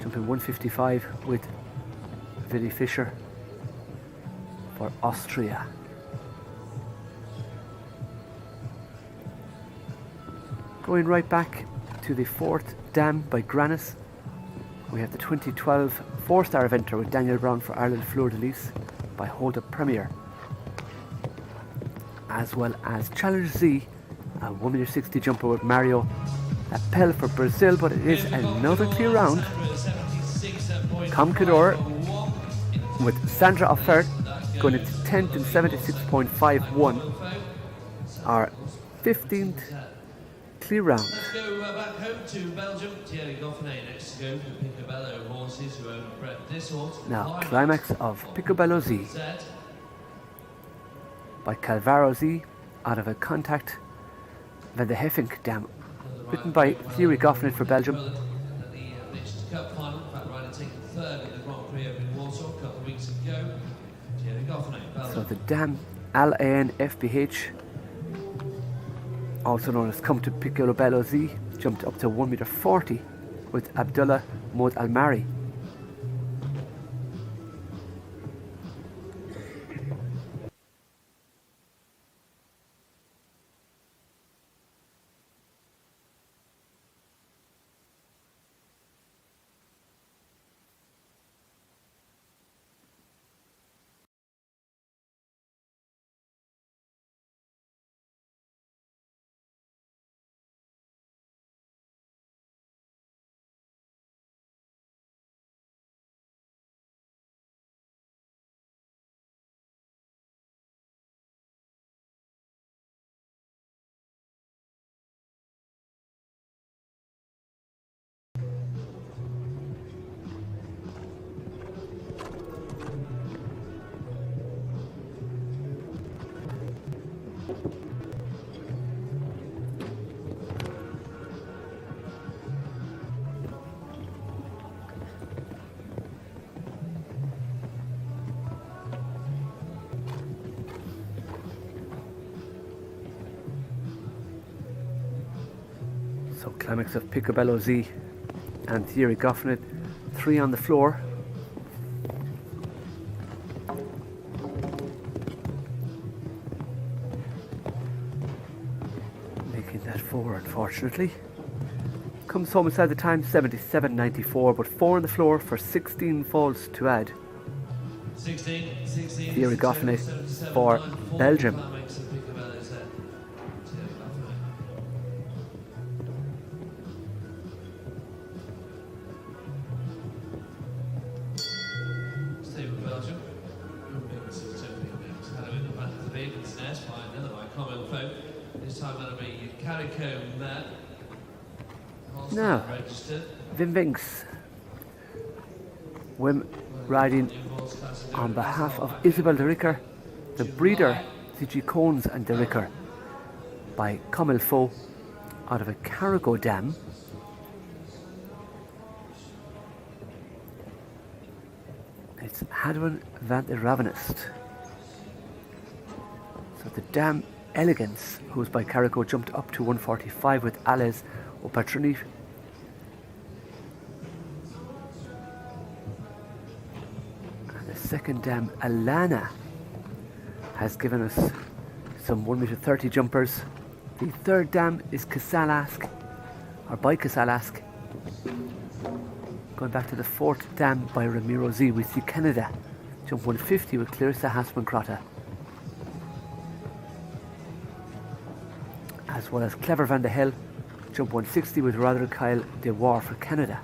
jumping 155 with Willy Fischer for Austria. Going right back to the fourth dam by Grannis, we have the 2012 4-star eventer with Daniel Brown for Ireland Fleur de Lis by Hold Up Premier, as well as Challenge Z, a 1m60 jumper with Mario Appel for Brazil, but it is another clear round. Comkador with Sandra Offert going into 10th and 76.51, our 15th clear round. Let's go back home to Belgium. Thierry Goffenay next to go for Picobello horses who own this horse. Now, climax of Picobello Z by Calvaro Z out of a Contact Van de Heffink dam, written by Thierry Goffenay for Belgium. Cup final, in fact, Ryder taking third in the Grand Prix over in Warsaw a couple of weeks ago. Thierry Goffenay, Belgium. So the dam LAN FBH, also known as Come to Picobello Z, jumped up to 1m40 with Abdullah Mod Al Mari. So climax of Picobello Z and Thierry Goffenay, 3 on the floor. Making that 4, unfortunately. Comes home inside the time, 77.94, but 4 on the floor for 16 falls to add. 16. Thierry Goffney for Belgium. Stay with Belgium. Had a bit of back to the Bacon's nest by another by Common Folk. This time that'll be Carico Matt. Now, Wim Winks. Wim riding on behalf of Isabel de Ricker, the breeder CG Cones and de Ricker by Comme il faut out of a Carico dam. It's Hadwin van der Ravenist. So the dam Elegance, who's by Carico, jumped up to 145 with Ales au Patroni. And the second dam, Alana, has given us some 1m30 jumpers. The third dam is Casalask, or by Casalask. Going back to the fourth dam by Ramiro Z, we see Canada jump 150 with Clarissa Hasman-Crotta, as well as Clever Van de Hel jump 160 with Roderick Kyle de War for Canada.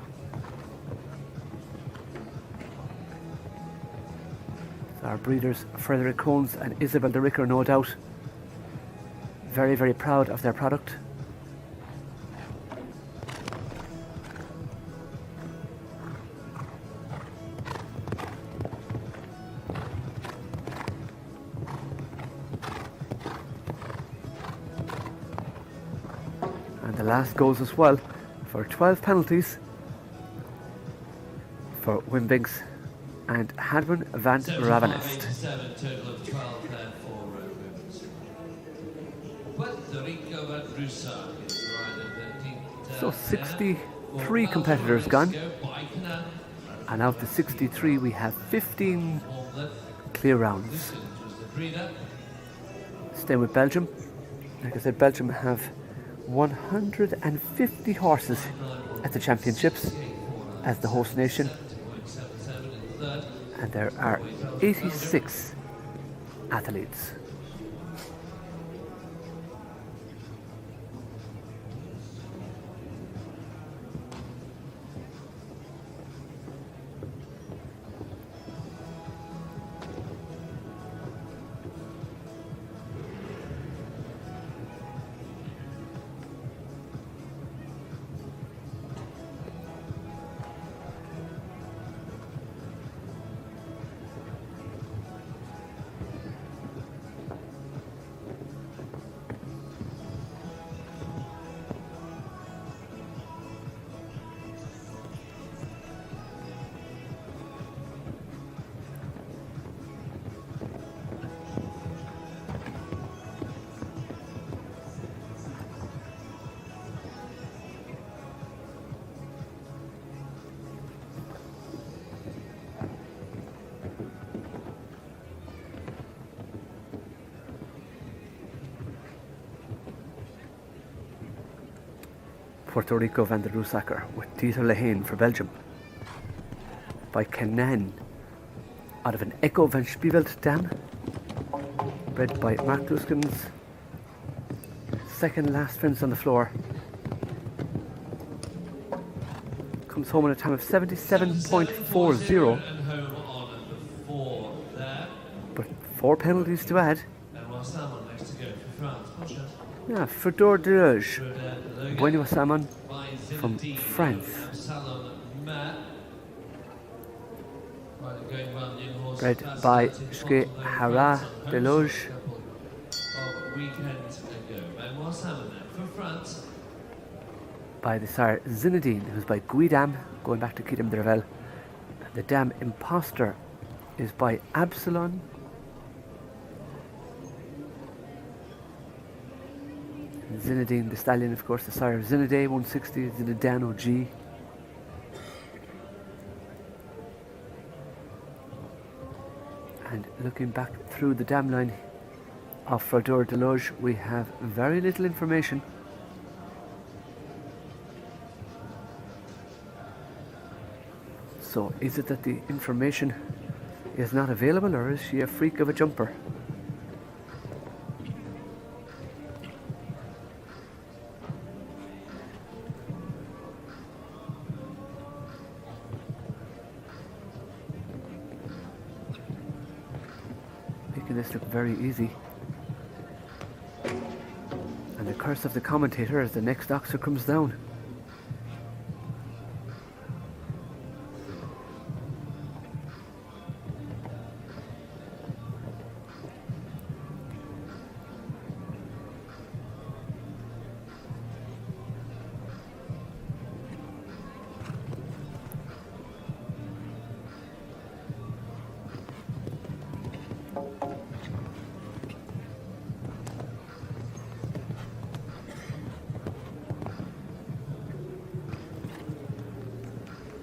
So our breeders Frederick Cones and Isabel de Ricker, no doubt very, very proud of their product. The last goes as well for 12 penalties for Wim Winks and Hadwin van Ravenist. Total of 12 there for Puerto Rico and Rusa. So 63 competitors gone, and out of the 63 we have 15 clear rounds. Staying with Belgium, like I said, Belgium have 150 horses at the championships as the host nation, and there are 86 athletes. Puerto Rico van der Rusacker with Dieter Lehane for Belgium. By Kenan out of an Echo van Spieveld dam, bred by Mark Duskins. Second last fence on the floor. Comes home in a time of 77.40. But 4 penalties to add. Yeah, Fedor Deleuze, Bueno Salmon from France. Bred by Ske Hara Deleuze. By the sire Zinedine, who's by Guidam, going back to Kidam de Revel. The dam Imposter is by Absalon. Zinedine the stallion, of course, the sire of Zinedine 160, Zinedine OG. And looking back through the dam line of Fedor Deleuze, we have very little information. also? Is it that the information is not available, or is she a freak of a jumper? Making this look very easy. And the curse of the commentator as the next oxer comes down.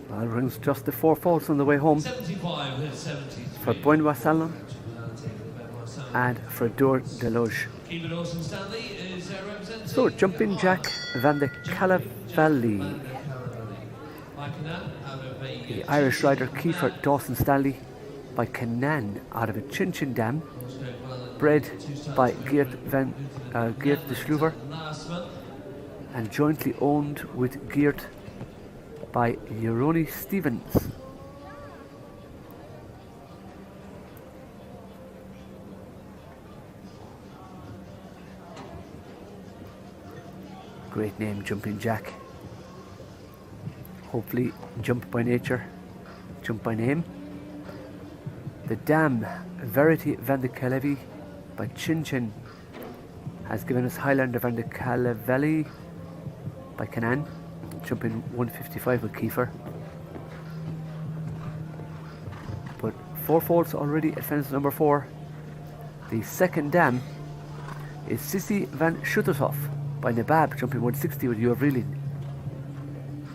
Well, rings just the 4 faults on the way home for Benoit Salon and for Dor Deloge. So, Jumping Jack van de Calavalli. The Irish rider Kiefer Dawson Stanley by Canaan out of a Chin Chin Dam, bred by Geert de Sluver and jointly owned with Geert by Jeroni Stevens. Great name, Jumping Jack. Hopefully jump by nature, jump by name. The Dam Verity van de Calavi by Chin Chin has given us Highlander van de Calavalli by Canaan, jumping 155 with Kiefer. But 4 faults already at fence number 4. The second dam is Sissy van Schuttershoff by Nabab, jumping 160 with Uavrilin.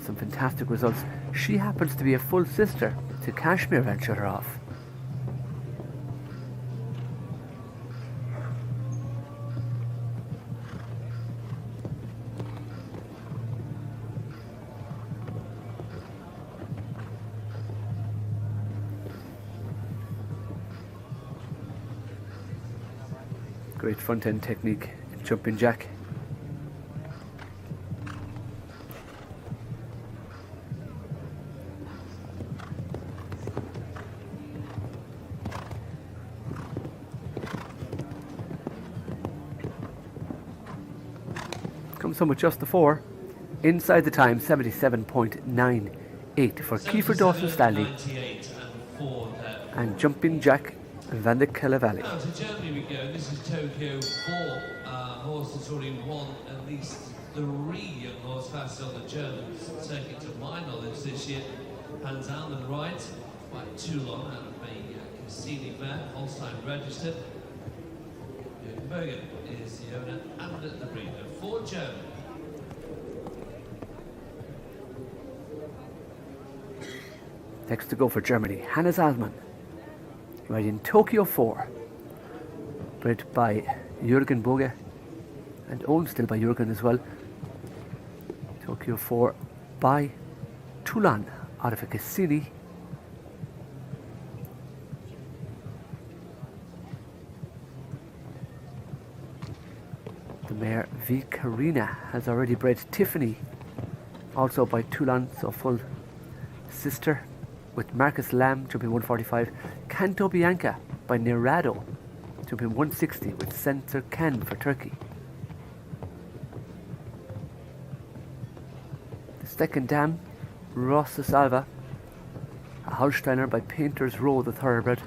Some fantastic results. She happens to be a full sister to Kashmir van Schutteroff. Great front end technique in Jumping Jack. Comes home with just the 4. Inside the time, 77.98 for Kiefer Dawson Stanley and Jumping Jack van de Calavalli. Now to Germany we go. This is Tokyo 4. Horse that's already won at least 3 young horse fast on the German circuit to my knowledge this year. Hans Allen right by too long out of a Cassini mare, Holstein registered. Bergen is the owner and the breeder for Germany. Next to go for Germany, Hannes Alman, riding Tokyo 4, bred by Jürgen Boge and owned still by Jürgen as well. Tokyo 4 by Toulon out of a Cassini. The mare Vicarina has already bred Tiffany, also by Toulon, so full sister with Marcus Lamb jumping 145. Canto Bianca by Nerado jumping 160 with Sensor Ken for Turkey. The second dam, Rossa Salva, a Holsteiner by Painter's Row, the thoroughbred.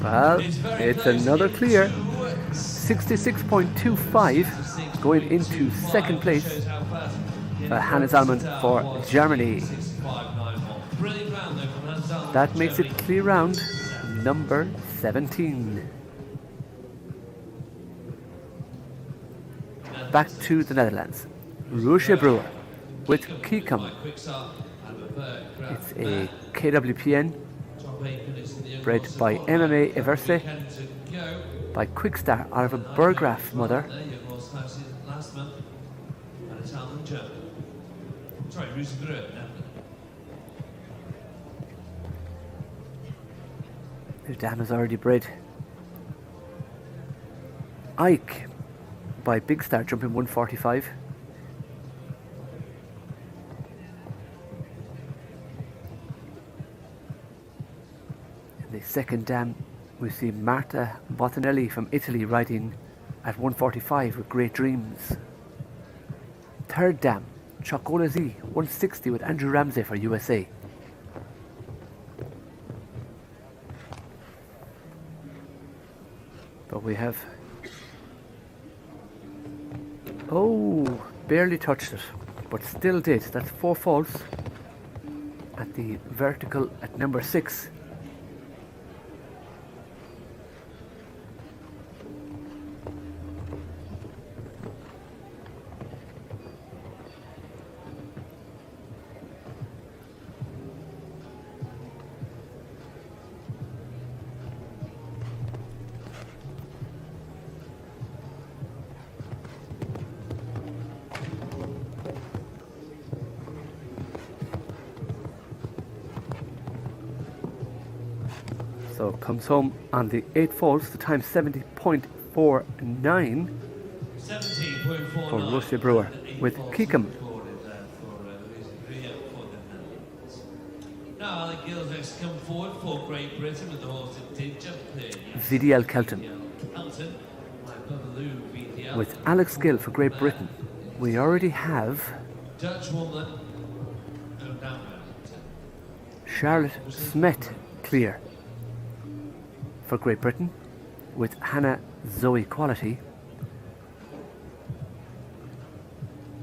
Well, it's another clear. 66.25 going into second place. Hannes Alman for Germany. That makes it clear round number 17. back to the Netherlands. Roosje Brewer with Kiekum. It's a KWPN bred by MMA Everse by Quickstar out of a Burggraf mother. The dam is already bred. Ike by Big Star jumping 145. In the second dam we see Marta Bottinelli from Italy riding at 145 with Great Dreams. Third dam, Chocola Z 160 with Andrew Ramsey for USA. But we have, oh, barely touched it, but still did. That's 4 faults at the vertical at number 6. So comes home on the 8 faults, the time 70.49 for Roosje Brewer with Kiekum. Now the Gilvex come forward for Great Britain with the horse that did jump there. VDL Kelton with Alex Gill for Great Britain. We already have Dutch woman Charlotte Smet clear for Great Britain with Hannah Zoe Quality.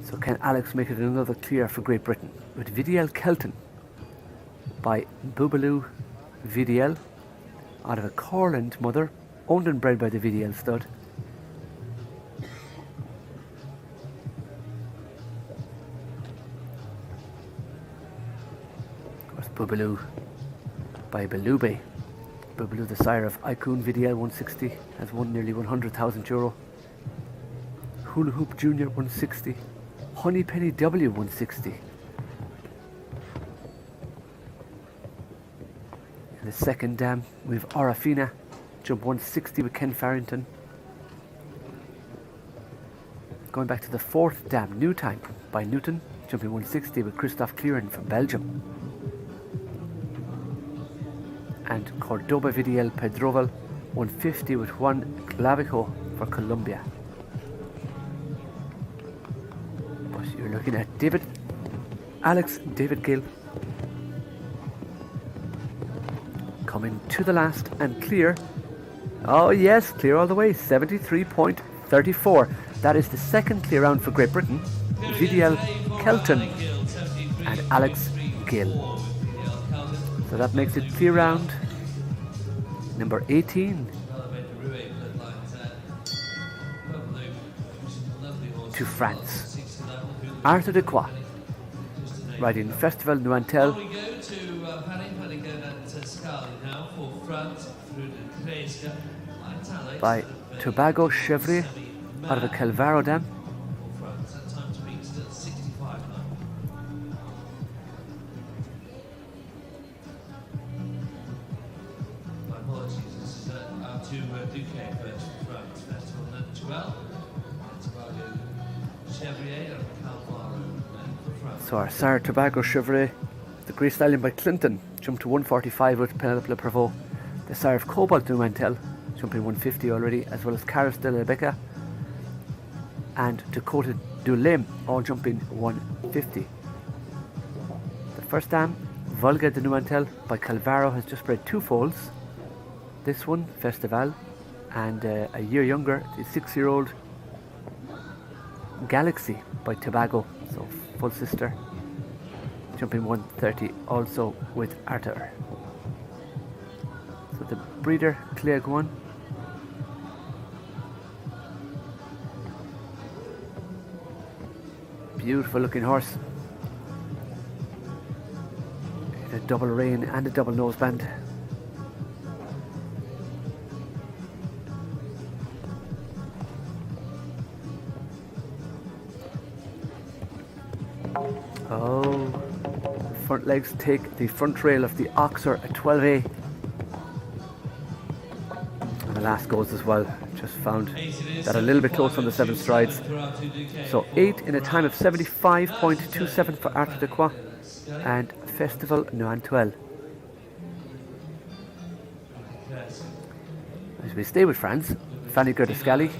So can Alex make it another clear for Great Britain with VDL Kelton by Boobaloo VDL out of a Corland mother, owned and bred by the VDL stud. Of course, Boobaloo by Balube. Boobaloo, the sire of Icon VDL 160, has won nearly €100,000. Hula Hoop Junior 160. Honey Penny W 160. In the second dam, we have Orafina, jump 160 with Ken Farrington. Going back to the fourth dam, New Time by Newton, jumping 160 with Christophe Clearan from Belgium. And Cordoba VDL Pedroval 150 with Juan Clavijo for Colombia. But you're looking at Alex David Gill coming to the last and clear. Oh yes, clear all the way, 73.34. That is the second clear round for Great Britain. VDL Kelton and Alex Gill. So that makes it clear round number 18 to France. Arthur de Croix riding Festival Nuantel by Tobago Chevrier out of the Calvaro Dam. So our Sire Tobago Chevrolet, the Grey Stallion by Clinton, jumped to 145 with Penelope Prevost. The Sire of Cobalt Numantel, jumping 150 already, as well as Caris de la Becca and Dakota Dulem, all jumping 150. The first dam, Volga de Numantel by Calvaro, has just bred 2 foals. This one, Festival, and a year younger, the 6-year-old Galaxy by Tobago, so full sister, jumping 130 also with Arthur. So the breeder Clegg 1. Beautiful looking horse. A double rein and a double noseband. Oh, front legs take the front rail of the Oxer at 12A. And the last goes as well. Just found that a little bit close on the 7 strides. So 8 in a time of 75.27 for Arte de Croix and Festival Noantuel. As we stay with France, Fanny Gerdescali.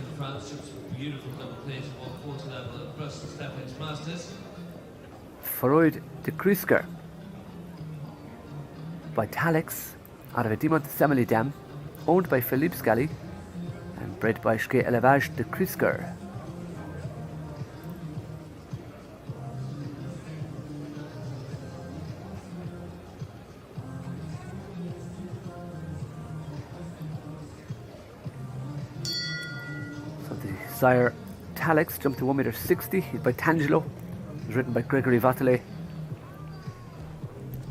Freud de Kruisker by Talix out of a Dimont Semele dam, owned by Philippe Scali and bred by Ske Elevage de Kruisker. So the sire Talix jumped to 1.60 m. He's by Tangelo. It was written by Gregory Vatelet.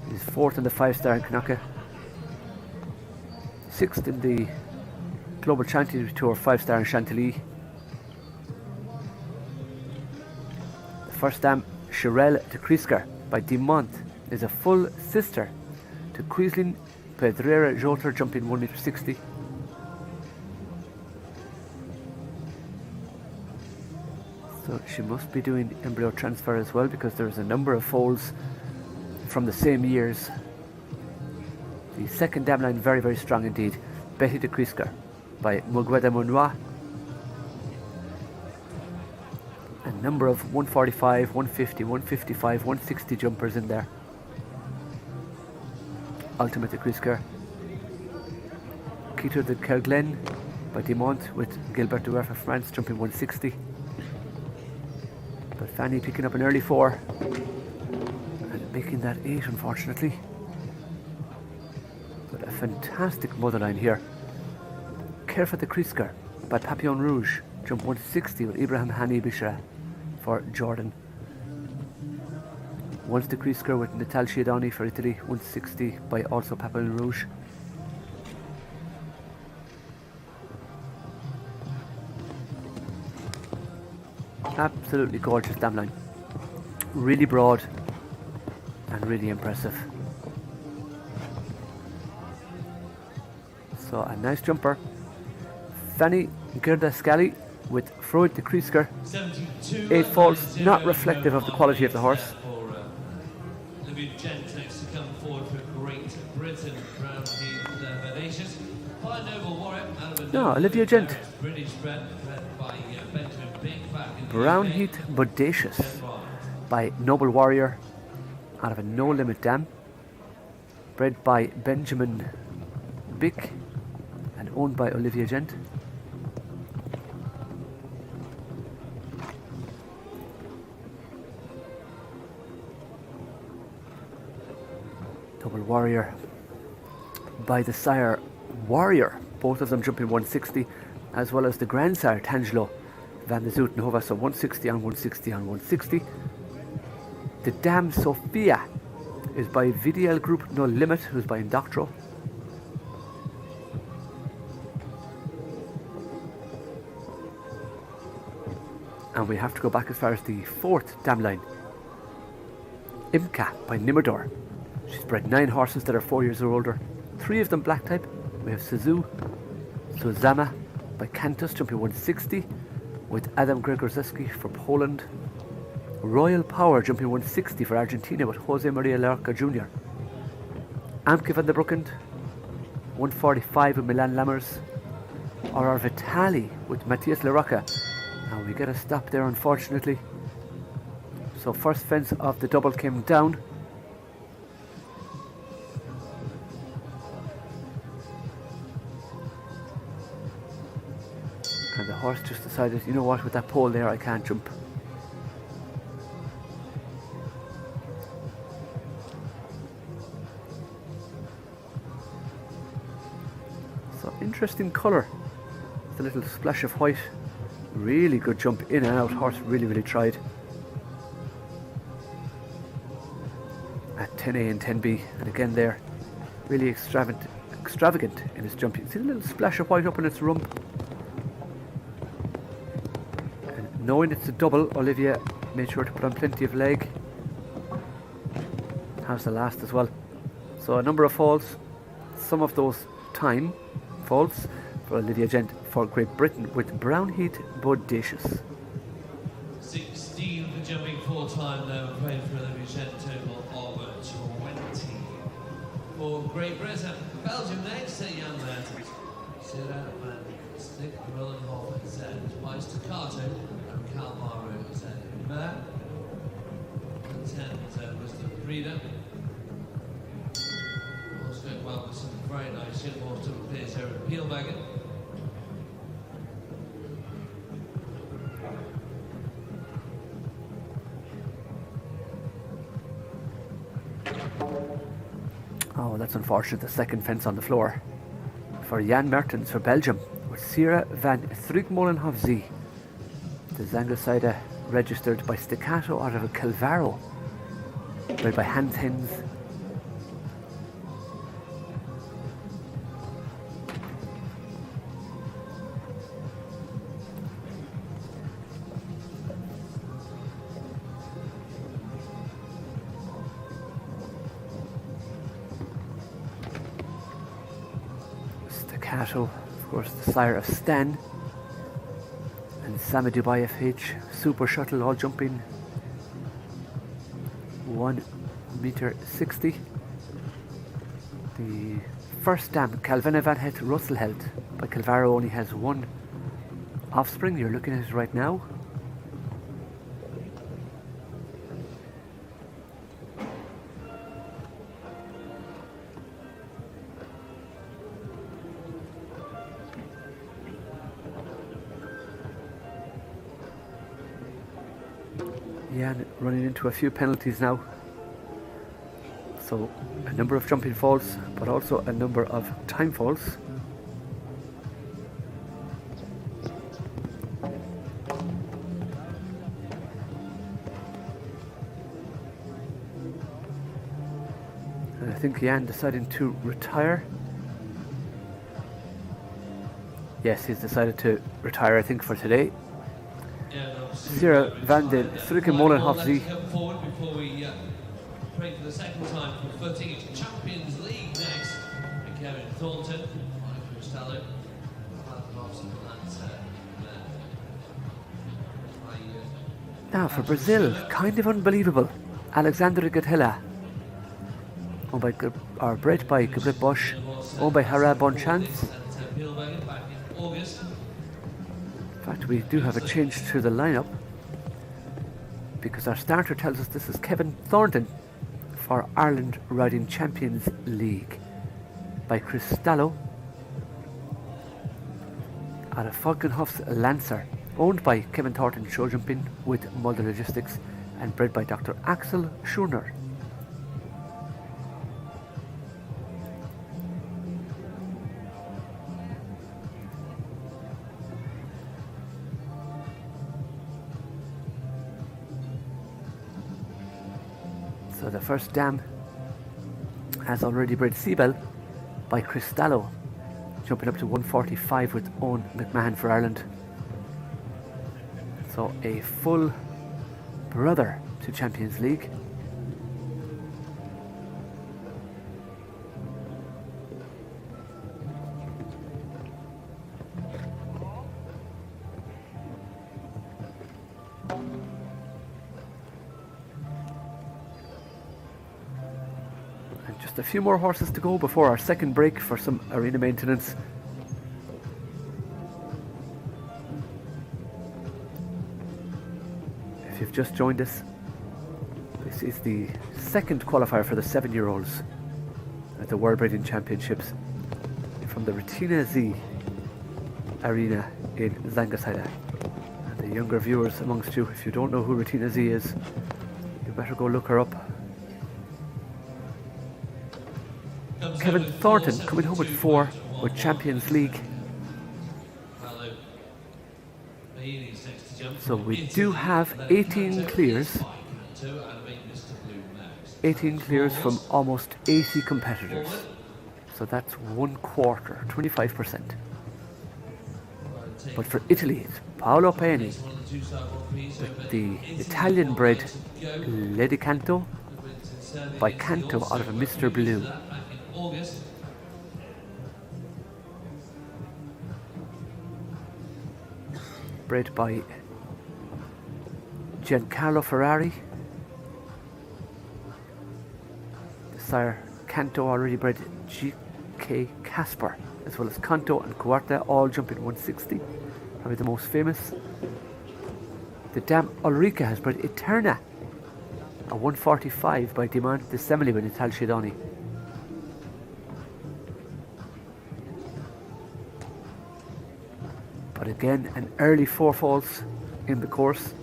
He's 4th in the 5-star in Knokke. 6th in the Global Championship Tour 5-star in Chantilly. The first dam, Chirel de Kruisker by Dimont, is a full sister to Quisling Pedrera Jotter, jumping 1.60 m. So she must be doing embryo transfer as well, because there's a number of foals from the same years. The second dam line very, very strong indeed. Betty de Kruisker by Mugueda Munois. A number of 145, 150, 155, 160 jumpers in there. Ultimate de Kruisker. Quito de Kerglen by Dimont with Gilbert Duer for France, jumping 160. But Fanny picking up an early 4 and making that 8, unfortunately. But a fantastic mother line here. Kerfa de Kruisker by Papillon Rouge, jump 160 with Ibrahim Hani Bishra for Jordan. Once de Kruisker with Natal Schiedani for Italy, 160 by also Papillon Rouge. Absolutely gorgeous dam line. Really broad and really impressive. So a nice jumper. Fanny Gerdescali with Freud de Kruisker. 8 falls, not reflective of the quality of the horse. Olivia Gent next to come forward for Great Britain. No, Olivia Gent. British bred by Benjamin Big back in Brownheath Bodacious by Noble Warrior out of a No Limit dam, bred by Benjamin Bick and owned by Olivia Gent. Noble Warrior by the sire Warrior, both of them jumping 160, as well as the grandsire Tangelo van de Zoetenhove, so 160 on 160 on 160. The dam Sophia is by VDL Group No Limit, who's by Indoctro. And we have to go back as far as the 4th dam line. Imka by Nimerdor. She's bred 9 horses that are 4 years or older. 3 of them black type. We have Suzu, Suzama by Cantus, jumping 160 with Adam Gregorzeski for Poland. Royal Power jumping 160 for Argentina with Jose Maria Larca Jr. Amke van der Broekend 145 with Milan Lammers. Or our Vitali with Matthias Larocca. Now we get a stop there, unfortunately. So first fence of the double came down. And the horse just decided, you know what, with that pole there I can't jump. So interesting colour. The little splash of white. Really good jump in and out. Horse really, really tried. at 10A and 10B, and again there, really extravagant in its jumping. See a little splash of white up in its rump. And knowing it's a double, Olivia made sure to put on plenty of leg. Has the last as well. So a number of falls, some of those time falls for Olivia Gent for Great Britain with Brownheath Bodacious. 16 for jumping 4 time there, I'm afraid, for Olivia Gent, total of 20. For Great Britain, Belgium next, young man. Sarah Van Stick, Rollenhoff, Zed, by Staccato, and Calmaro, Zed. There. And 10 was the Breeder. Also going well with some very nice ship horse to appears here at Peelwagen. Oh, that's unfortunate, the second fence on the floor. For Jan Mertens for Belgium, with Sarah van Strikmolenhof-Z. The Zangersheide registered by Staccato out of a Calvaro, read by Hans Hens. Staccato, of course, the sire of Stan, and Sami Dubai FH, Super Shuttle, all jumping 1.60 m. The first dam, Calvin van Het Russelheld by Calvaro, only has one offspring. You're looking at it right now. Jan running into a few penalties now. So a number of jumping falls, but also a number of time falls. And I think Jan deciding to retire. Yes, he's decided to retire, I think, for today. Sarah van den Strikmolenhof-Z. Before we break for the second time for footing, it's Champions League next. And Kevin Thornton, Mike Costello, now for Brazil, kind of unbelievable. Alexandre Gatella, owned by, or bred by Gabriel Bosch, owned by Hara Bonchance. In fact, we do have a change to the lineup because our starter tells us this is Kevin Thornton for Ireland Riding Champions League by Cristallo out of Falkenhoff's Lancer, owned by Kevin Thornton Show Jumping with Mulder Logistics and bred by Dr. Axel Schurner. So the first dam has already bred Seabell by Cristallo, jumping up to 145 with Owen McMahon for Ireland. So a full brother to Champions League. Just a few more horses to go before our second break for some arena maintenance. If you've just joined us, this is the second qualifier for the 7-year-olds at the World Breeding Championships from the Retina Z arena in Zangersheide. And the younger viewers amongst you, if you don't know who Retina Z is, you better go look her up. Kevin Thornton coming home with 4 with Champions League. So we do have 18 clears. 18 clears from almost 80 competitors. So that's 1/4, 25%. But for Italy, it's Paolo Peni, the Italian bred Lady Canto by Canto out of a Mr. Blue. Bred by Giancarlo Ferrari. The sire Canto already bred G.K. Casper, as well as Canto and Quarta, all jumping 160, probably the most famous. The dam Ulrica has bred Eterna, a 145 by Demand de Semele with Natal Shedoni. But again, an early 4 falls in the course.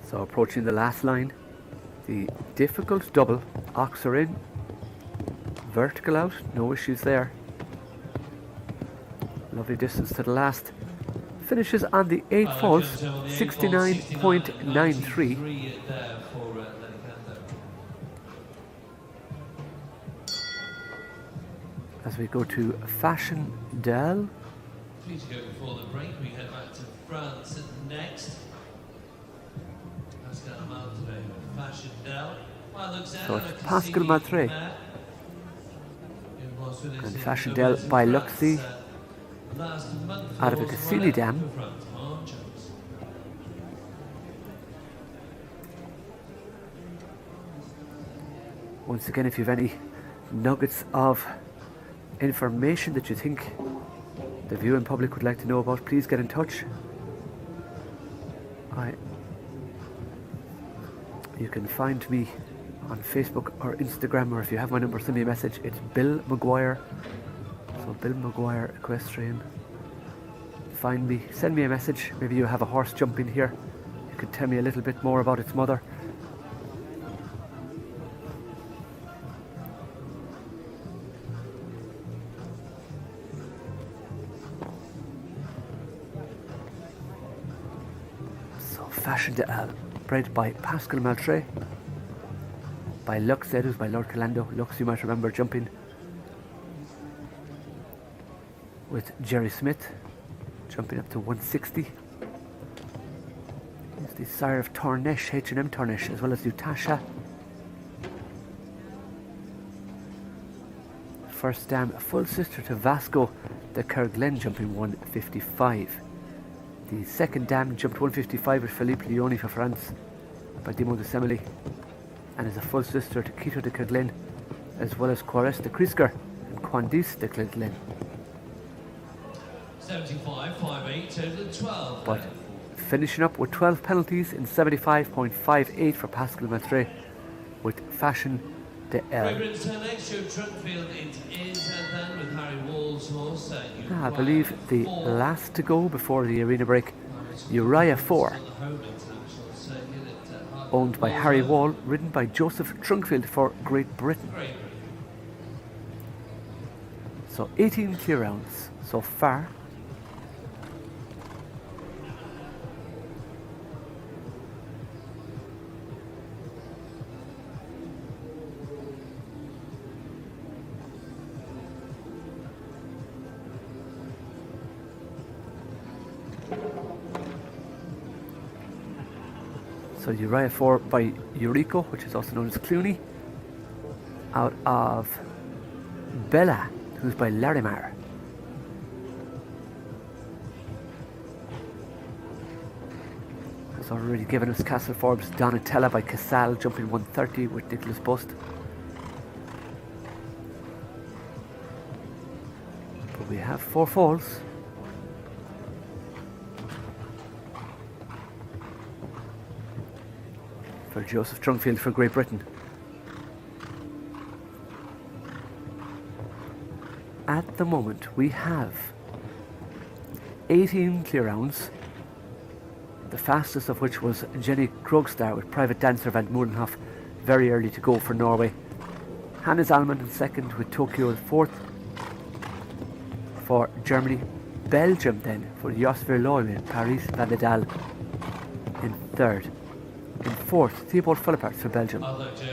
So approaching the last line, the difficult double, ox are in, vertical out, no issues there. Lovely distance to the last. Finishes on the 8 falls, 69.93. As we go to Fashion Del. Please go before the break. We head back to France next. So it's Pascal Matre and Fashion Del by Luxy out of a Cassini dam. Once again, if you have any nuggets of information that you think the viewing public would like to know about, please get in touch. You can find me on Facebook or Instagram, or if you have my number, send me a message. It's Bill Maguire. So Bill Maguire Equestrian. Find me, send me a message. Maybe you have a horse jumping here. You could tell me a little bit more about its mother. So Fashion Del, bred by Pascal Maltre, by Lux Edus, by Lord Calando. Lux, you might remember jumping with Jerry Smith, jumping up to 160. He's the sire of Tornesh, H&M Tornesh, as well as Utasha. First dam, a full sister to Vasco de Kerglen, jumping 155. The second dam jumped 155 with Philippe Leoni for France by Dimo de Semele, and is a full sister to Quito de Kerglen, as well as Quares de Krisker and Quandis de Kerglen. 75.58, total 12. But finishing up with 12 penalties in 75.58 for Pascal Matre with Fashion de El. Next, Joe Trunkfield, it is then with Harry Wall's horse. I believe the last to go before the arena break, Uriah 4, owned by Harry Wall, ridden by Joseph Trunkfield for Great Britain. So 18 clear rounds so far. So Uriah 4 by Eurico, which is also known as Clooney, out of Bella, who's by Larimar. Has already given us Castle Forbes Donatella by Casal, jumping 130 with Nicholas Bust. But we have 4 falls. For Joseph Trunkfield for Great Britain. At the moment we have 18 clear rounds, the fastest of which was Angelique Rüsen with private dancer Van Moelenhof, very early to go for Norway. Hannes Alman in second, with Tokyo fourth for Germany. Belgium then for Jos Verlooy and Paris Validal in third. In fourth, Thibaut Philippart for Belgium.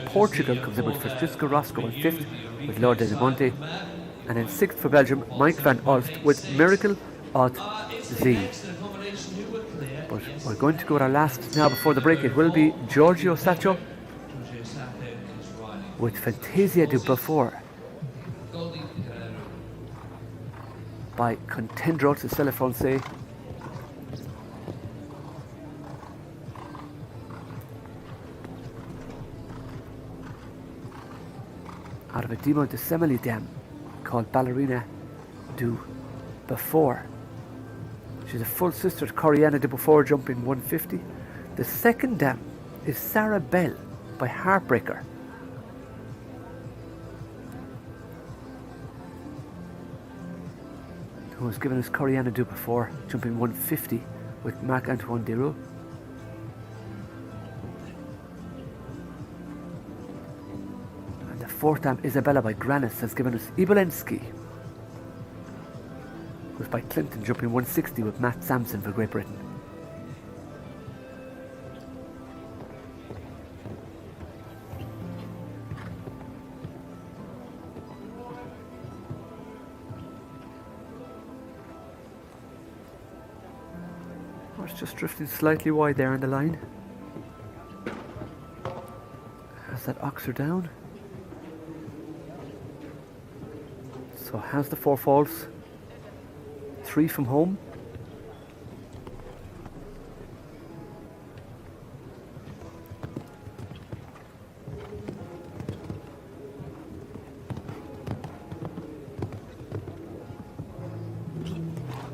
Portugal comes in with Francisco Roscoe in fifth with Lord de Monte. And in sixth for Belgium, Mike van Olst with Miracle Ot Z. But we're going to go to our last now before the break. It will be Giorgio Sacco with Fantasia du Beaufort by Contendro to Stella Francais. Out of a Demo de Semeli dam called Ballerina du Beaufort. She's a full sister to Coriana de Beaufort, jumping 150. The second dam is Sarah Bell by Heartbreaker. Who was given us Coriana du Beaufort, jumping 150 with Marc-Antoine Desroux. And the fourth dam, Isabella by Granis, has given us Ibolensky. Was by Clinton, jumping 160 with Matt Sampson for Great Britain. Oh, it's just drifting slightly wide there on the line. Has that oxer down. So has the four falls. 3 from home.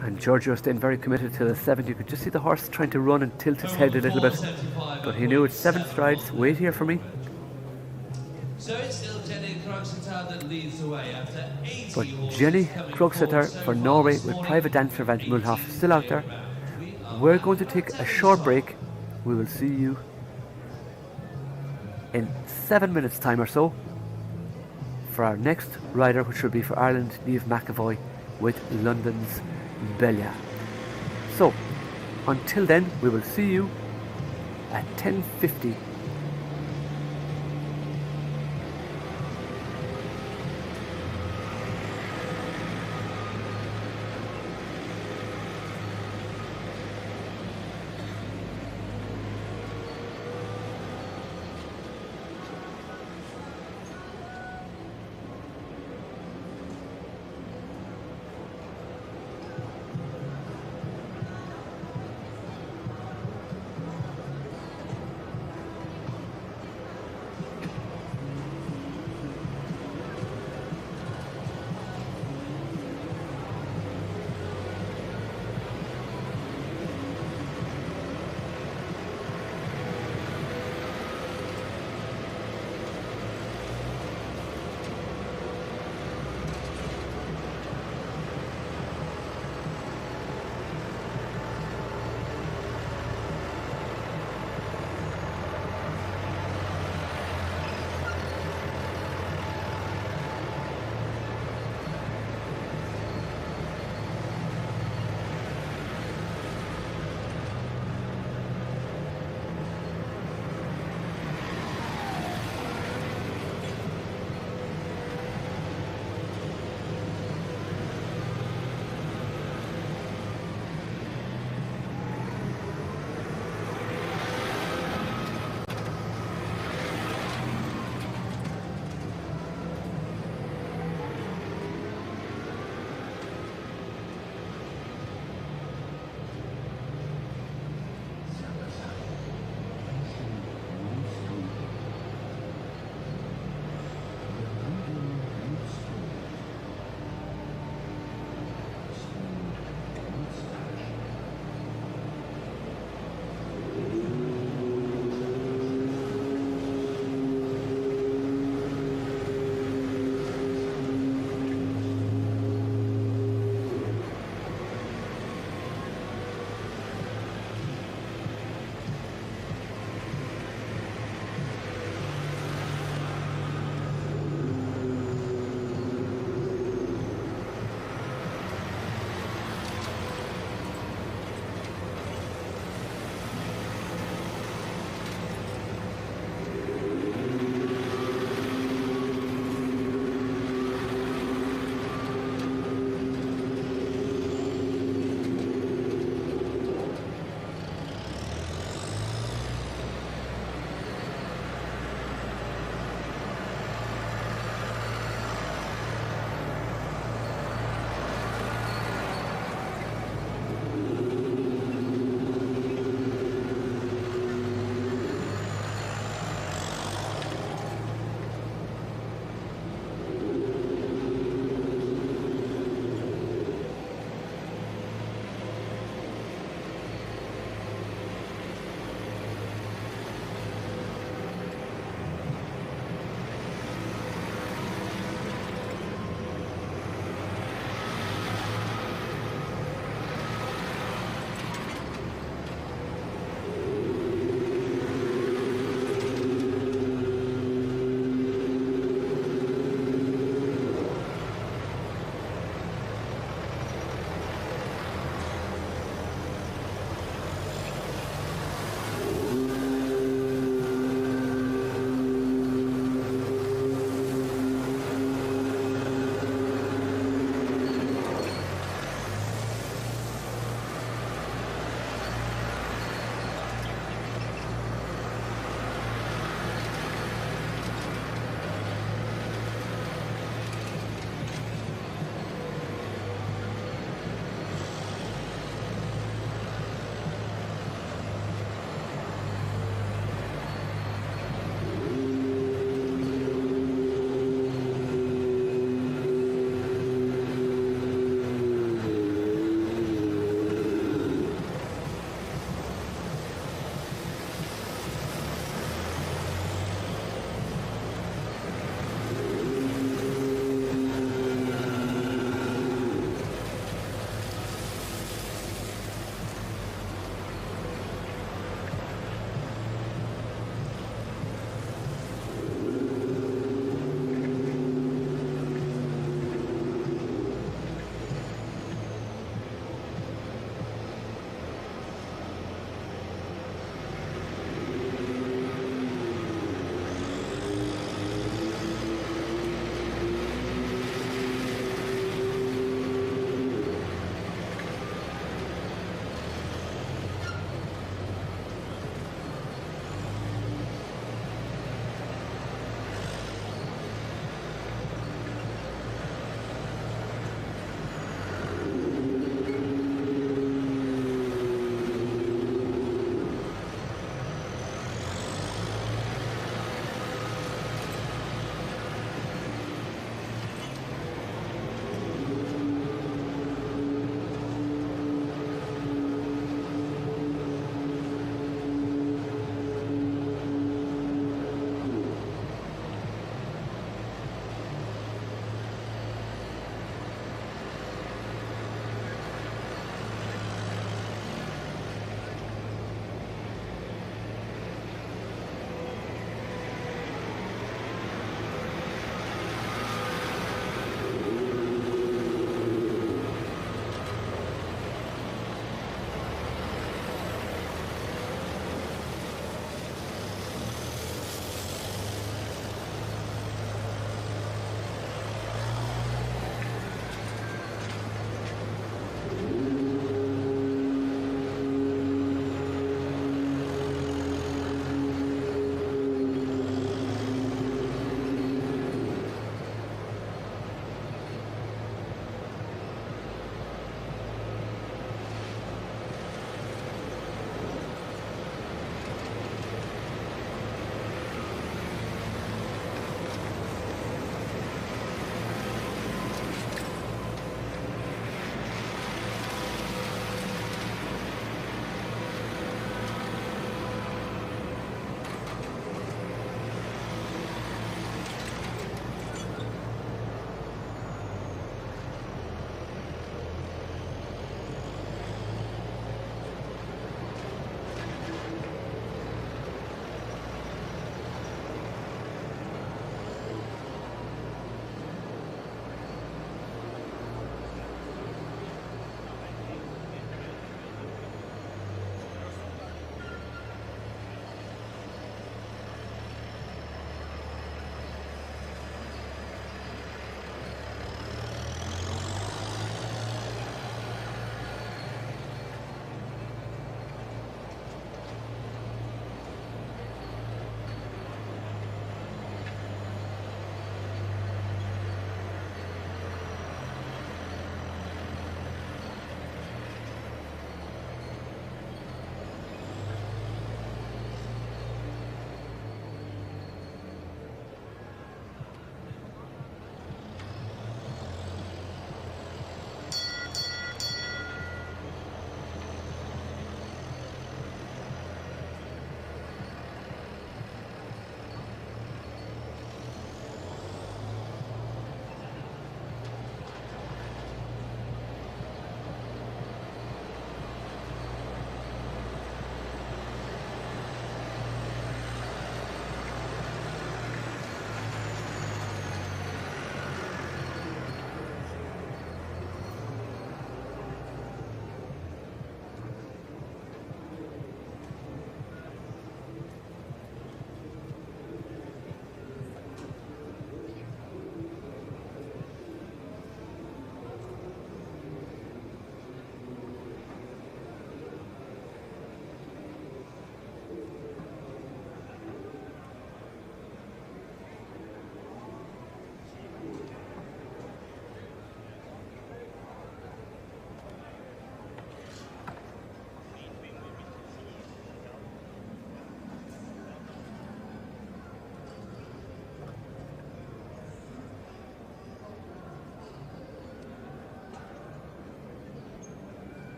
And Giorgio staying very committed to the 7. You could just see the horse trying to run and tilt his head a little bit. But he knew it's 7 strides. Wait here for me. So it's still Jenny Krogseter that leads the way after 80. But Jenny Krogseter for Norway with private dancer Van Mulhoff still out there. We're going to take a short break. We will see you in 7 minutes time or so for our next rider, which will be for Ireland, Niamh McAvoy with London's Belia. So until then, we will see you at 10:50.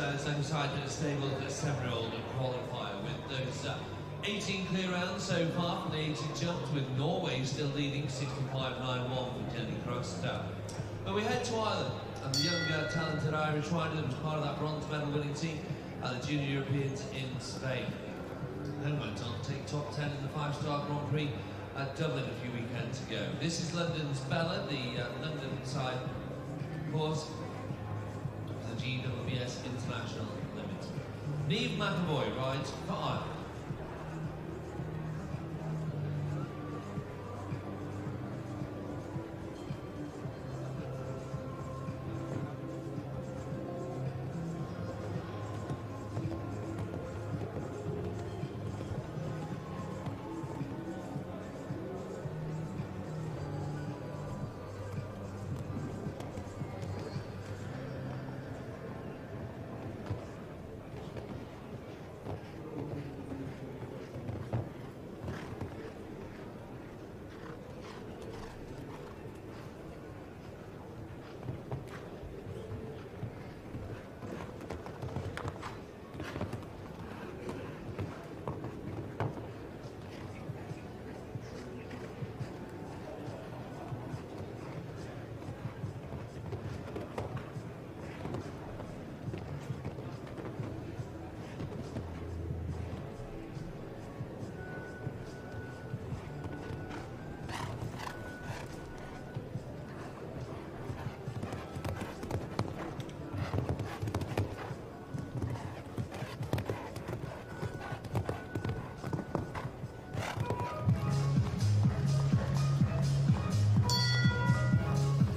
Zangersheide stable the 7-year-old qualifier with those 18 clear rounds so far from the 80 jumps, with Norway still leading 65.91 for Angelique Rüsen. But we head to Ireland, and the young talented Irish rider that was part of that bronze medal winning team at the Junior Europeans in Spain. Then went on to take top 10 in the 5-star Grand Prix at Dublin a few weekends ago. This is London's Bella, the London side, of course, the GWS International Limit. Niamh McAvoy rides for Ireland.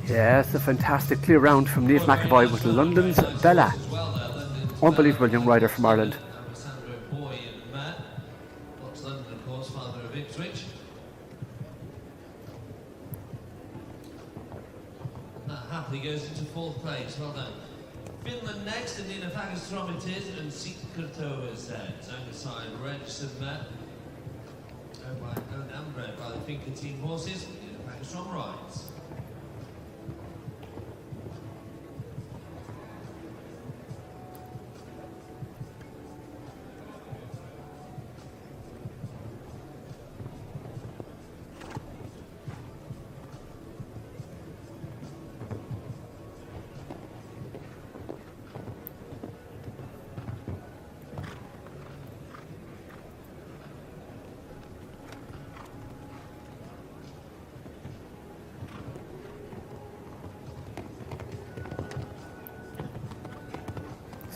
Yes, a fantastic clear round from Niamh McAvoy with London's Bella. Unbelievable young rider from Ireland. Happily goes into 4th place, well done. Finland next, and Nina Fagastrom it is, and Sikkertova said. Zangersheide registered Met. Owned and bred by the Finker team horses. Nina Fagastrom rides.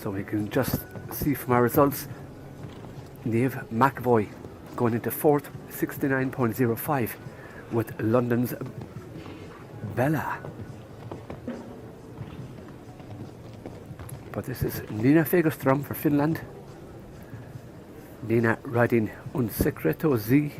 So we can just see from our results, Niamh McAvoy going into 4th, 69.05 with London's Bella. But this is Nina Fagastrom for Finland. Nina riding Un Secreto Z.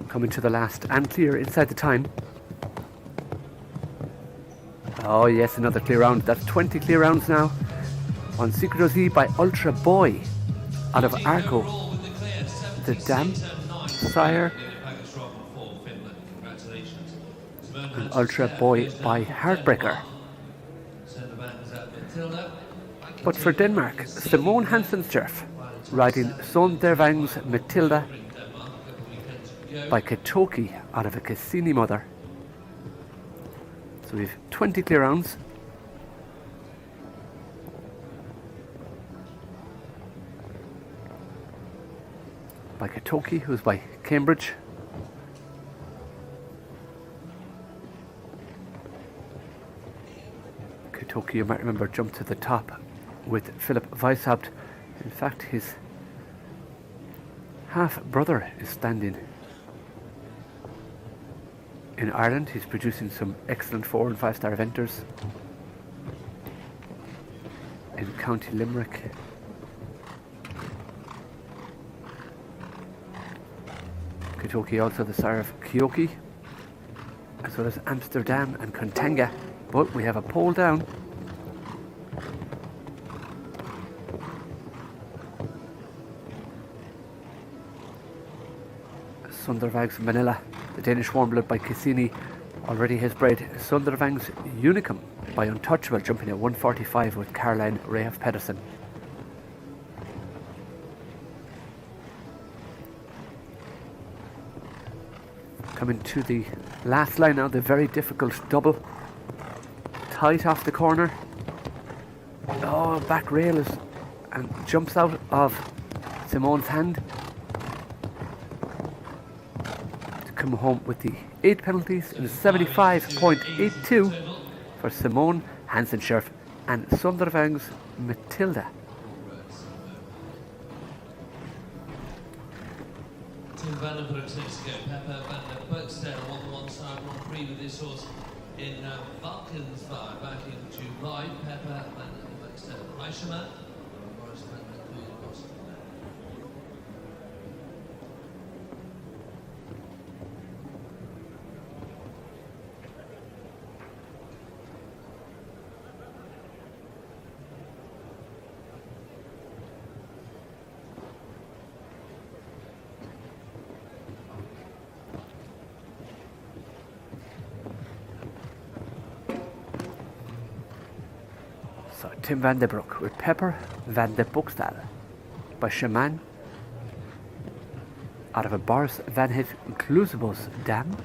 Coming to the last and clear inside the time. Oh yes, another clear round. That's 20 clear rounds now. On Secret Z by Ultra Boy out of Arco. The Dam Sire. And Ultra Boy by Heartbreaker. But for Denmark, Simone Hansen-Scherf riding Sondervang's Matilda by Katoki out of a Cassini mother. So we've 20 clear rounds. By Katoki, who's by Cambridge. Katoki, you might remember, jumped to the top with Philip Weishaupt. In fact, his half-brother is standing in Ireland. He's producing some excellent 4- and 5-star eventers in County Limerick. Katoki also the sire of Kyoki, as well as Amsterdam and Contanga. But we have a pole down. Sundervang's Manila. The Danish Warm Blood by Cassini already has bred Sundervang's Unicum by Untouchable, jumping at 145 with Caroline Rayhoff Pedersen. Coming to the last line now, the very difficult double. Tight off the corner. Oh, back rail is, and jumps out of Simone's hand to come home with the 8 penalties in 75.82 for Simone Hansen-Scherf and Sundervang's Matilda. Tim Vandenbroek next to go. Pepper van der Buxtel on the one side, won Prix with this horse in Valkenswaard back in July. Pepper van der Buxtel, Reichemann, Morris van der Kuhl, Boston. So Tim van der Broek with Pepper van der Buxtel by Shaman out of a Boris van Het Inclusibus dam.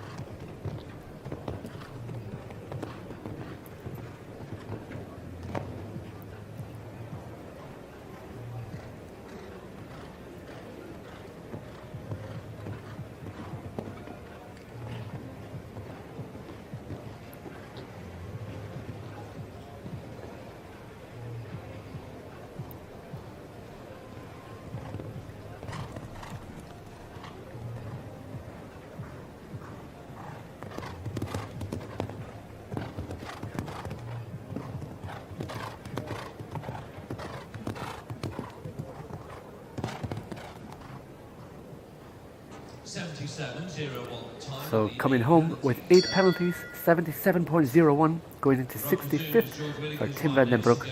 So coming home with 8 penalties, 77.01, going into 65th for Tim van den Broek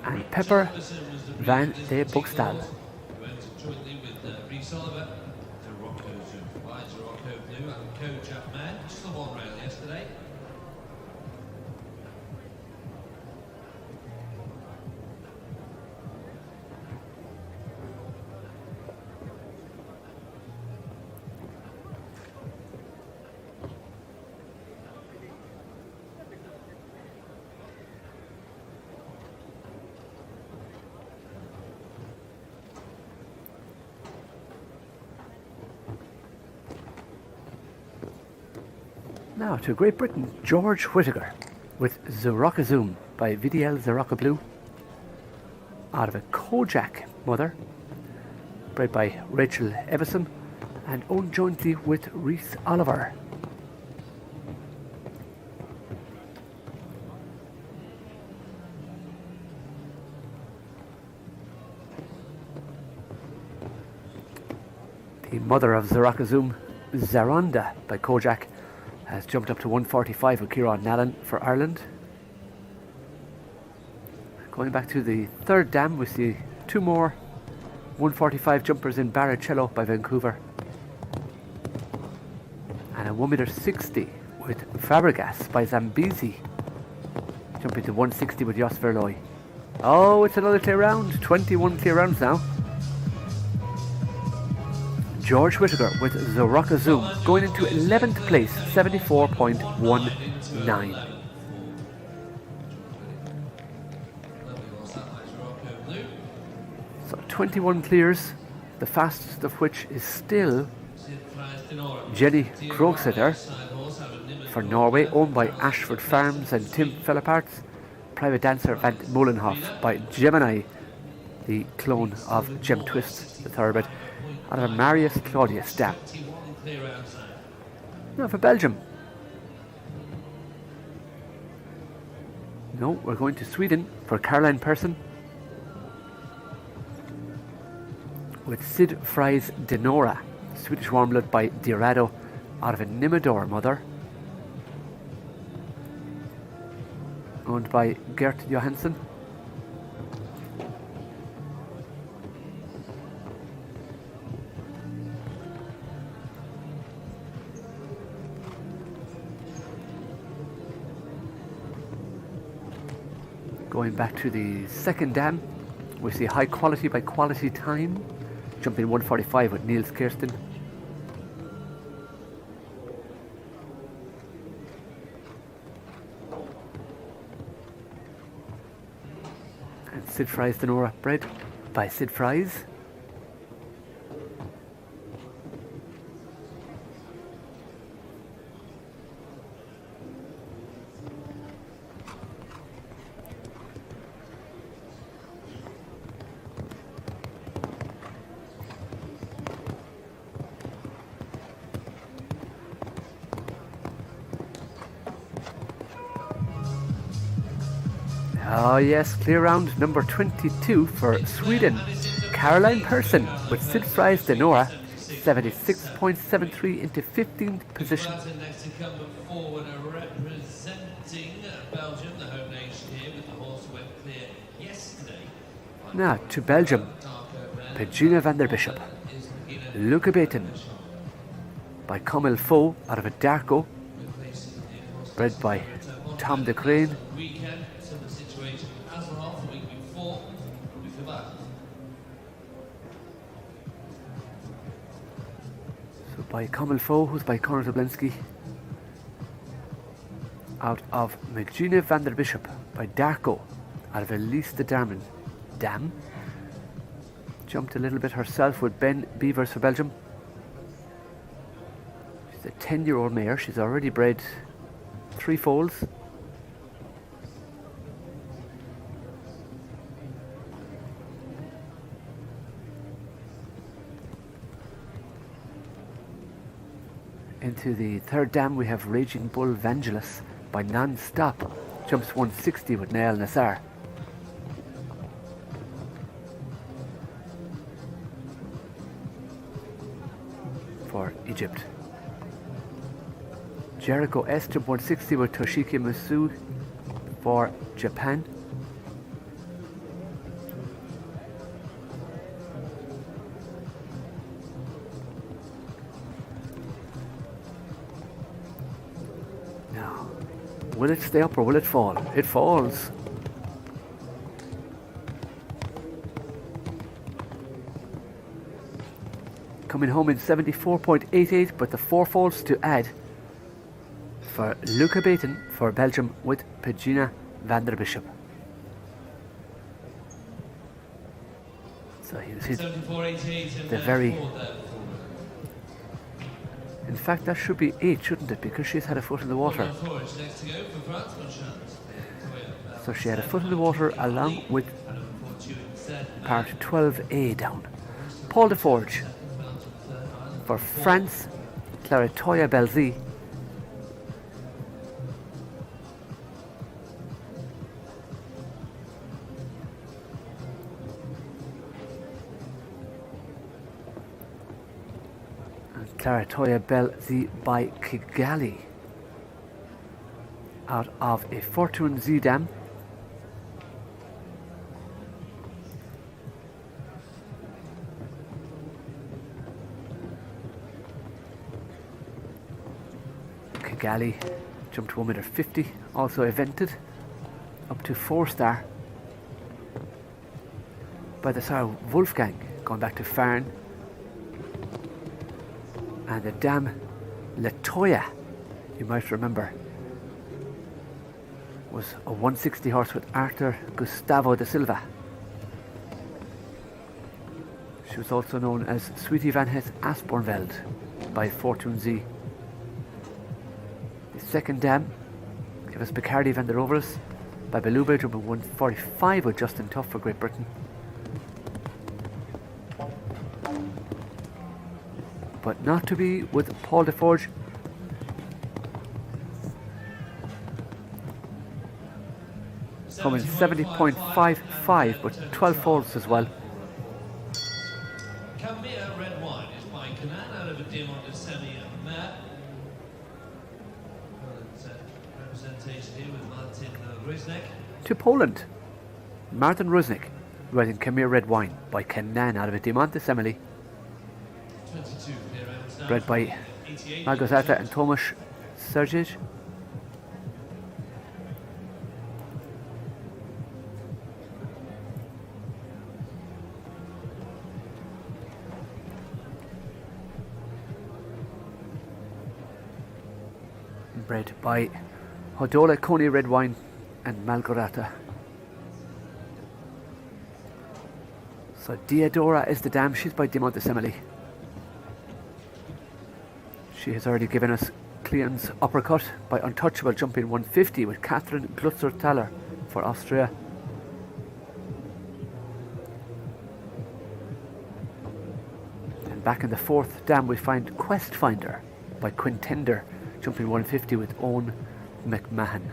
and Pepper van der Buxtel. Now to Great Britain, George Whittaker with Zoom by VDL Zarocca Blue out of a Kojak mother, bred by Rachel Everson and owned jointly with Rhys Oliver. The mother of Zarocca Zoom, Zaronda by Kojak, has jumped up to 145 with Kieran Nallen for Ireland. Going back to the third dam, we see 2 more 145 jumpers in Baracello by Vancouver. And a 1m60 with Fabregas by Zambezi, jumping to 160 with Jos Verlooy. Oh, it's another clear round, 21 clear rounds now. George Whittaker with Zarocca Zoom going into 11th place, 74.19. So 21 clears, the fastest of which is still Jenny Krogsetter for Norway, owned by Ashford Farms and Tim Felleparts. Private Dancer Van Molenhof by Gemini, the clone of Gem Twist, the thoroughbred, out of a Marius Claudius dam. Now for Belgium. No, we're going to Sweden for Caroline Persson with Sid Fries Denora, Swedish Warm Blood by Dirado, out of a Nimador mother, owned by Gert Johansson. Going back to the second dam, we see high quality by quality time, jumping 145 with Niels Kirsten. And Sid Fry's Denora, bred by Sid Fry's. Oh yes, clear round number 22 for Sweden. Caroline Persson with Sid Fry's Denora, 76.73 into 15th position. Next to come forward, representing Belgium, the home nation here, with the horse who went clear yesterday. Now to Belgium, Pegina van der Bishop. Luca Baton by Comil Faux out of a Darko, bred by Tom de Crane. So by Comil Faux, who's by Conor Zablinski, out of Pegina van der Bishop by Darko out of Elise de Darman. Dam jumped a little bit herself with Ben Beavers for Belgium. She's a 10-year-old mare. She's already bred 3 foals. Into the third dam we have Raging Bull Vangelis by Non-Stop. Jumps 160 with Nael Nassar. For Egypt. Jericho S jump 160 with Toshiki Masu for Japan. Now, will it stay up or will it fall? It falls. Coming home in 74.88, but the 4 falls to add for Luca Baton for Belgium with Pegina van der Bishop. So he was hit the very... In fact, that should be 8, shouldn't it? Because she's had a foot in the water. So she had a foot in the water along with part 12A down. Paul Deforge for France, Claretoya Belzi. And Claretoya Belzi by Kigali out of a Fortune Z dam. Kigali jumped 1m50, also evented up to 4-star by the Sir Wolfgang, going back to Farn. And the dam Latoya, you might remember, was a 160 horse with Arthur Gustavo da Silva. She was also known as Sweetie Van Het Asbornveld by Fortune Z. The second dam gave us Bacardi van der Rovers by Beluba, jumping 145 with Justin Tuff for Great Britain. But not to be with Paul Deforge. Coming 70.55 but 12 falls as well. Cambia Red Wine is by Canan out of a Diamond de Semi and Matt. Representation here with Martin Rüsnek. To Poland, Martin Rüsnek riding Khmer Red Wine by Canan out of a Diamond de Semi. Bred by Magozata and Tomasz Sergic. bred by Hodola Coney red wine and Malgorata. So Diadora is the dam. She's by Dimont de Semele. She has already given us Cleon's uppercut by Untouchable, jumping 150 with Catherine Glutzer-Thaler for Austria. And back in the fourth dam we find Quest Finder by Quintender, jumping 150 with Owen McMahon.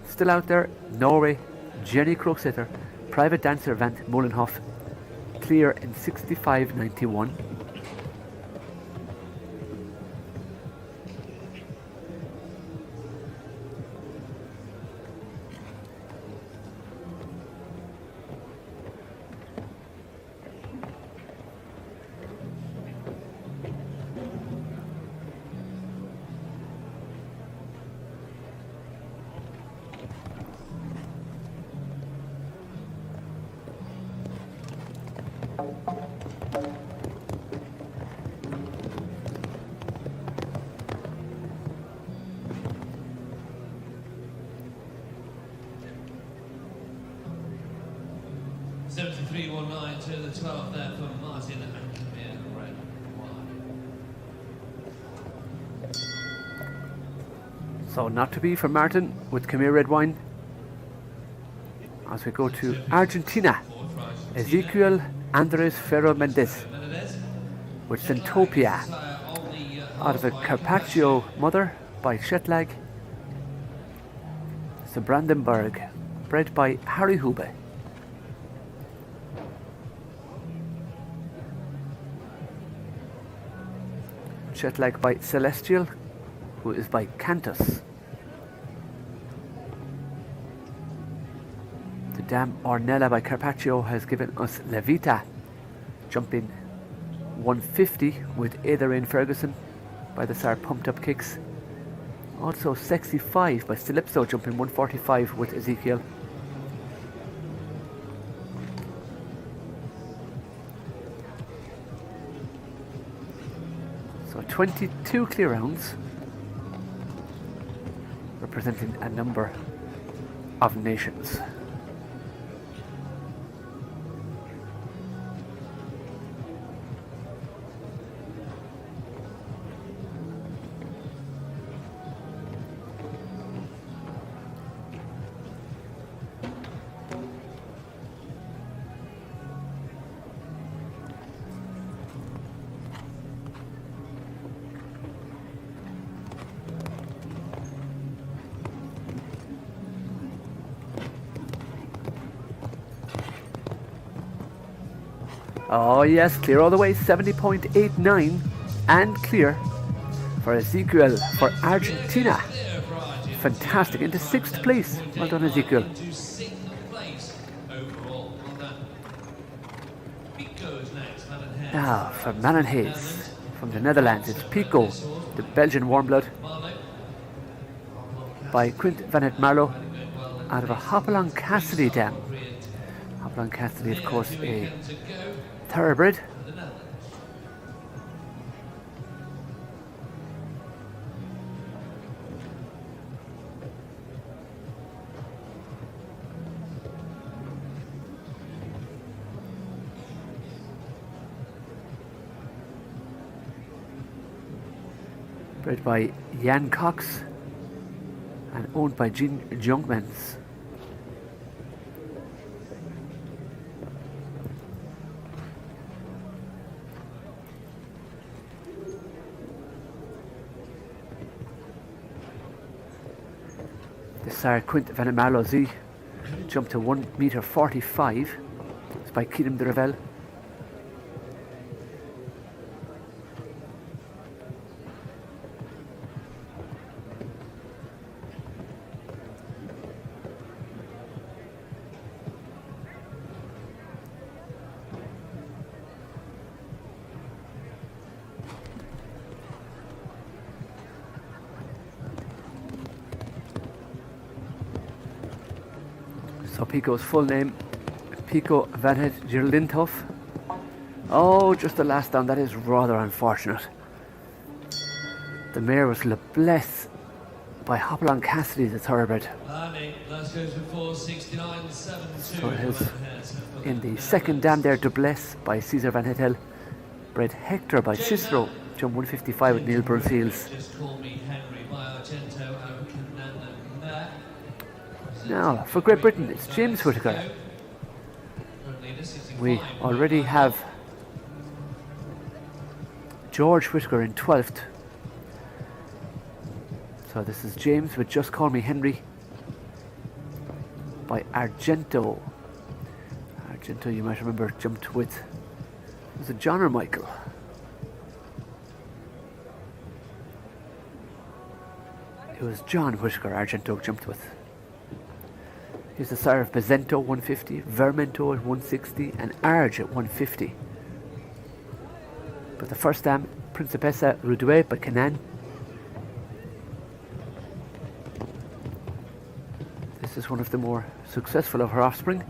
Still out there, Norway, Jenny Crooksitter, Private Dancer Van Molenhof, clear in 65.91. to the 12 there for Martin and Camille red wine. So not to be for Martin with Camille red wine. As we go to Argentina, Ezequiel Andres Ferro Mendez with Centopia out of a Carpaccio mother by Shetlag. It's a Brandenburg, bred by Harry Hube. Shetlag by Celestial, who is by Cantus. The dam Ornella by Carpaccio has given us Levita, jumping 150 with Adrian Ferguson by the Sar Pumped Up Kicks. Also Sexy 5 by Calypso, jumping 145 with Ezekiel. So 22 clear rounds, representing a number of nations. Oh yes, clear all the way, 70.89 and clear for Ezequiel for Argentina. Fantastic, into 6th place. Well done, Ezequiel. Now for Malenhaes from the Netherlands, it's Pico, the Belgian warm blood by Quint van het Marlo out of a Hopalong Cassidy dam. Hopalong Cassidy, of course, a thoroughbred. Bred by Jan Cox and owned by Jean Jungmans. The Sar Quint van het Marlo Z jumped to 1.45 m. It's by Keenan de Revel. So Pico's full name, Pico van het Gerlindhof. Oh, just the last down. That is rather unfortunate. The mare was Le Blesse by Hopalong Cassidy, the thoroughbred. So it is in the second dam there, De Blesse by Cesar Van Hetel. Bred Hector by Cicero, jump 155 with Neil Bruseels. Now, for Great Britain, it's James Whittaker. We already have George Whittaker in 12th. So this is James with Just Call Me Henry by Argento. Argento, you might remember, jumped with, was it John or Michael? It was John Whittaker Argento jumped with. Here's the sire of Bezento 150, Vermento at 160 and Arge at 150. But the first dam, Principessa Rudouet by Canan. This is one of the more successful of her offspring.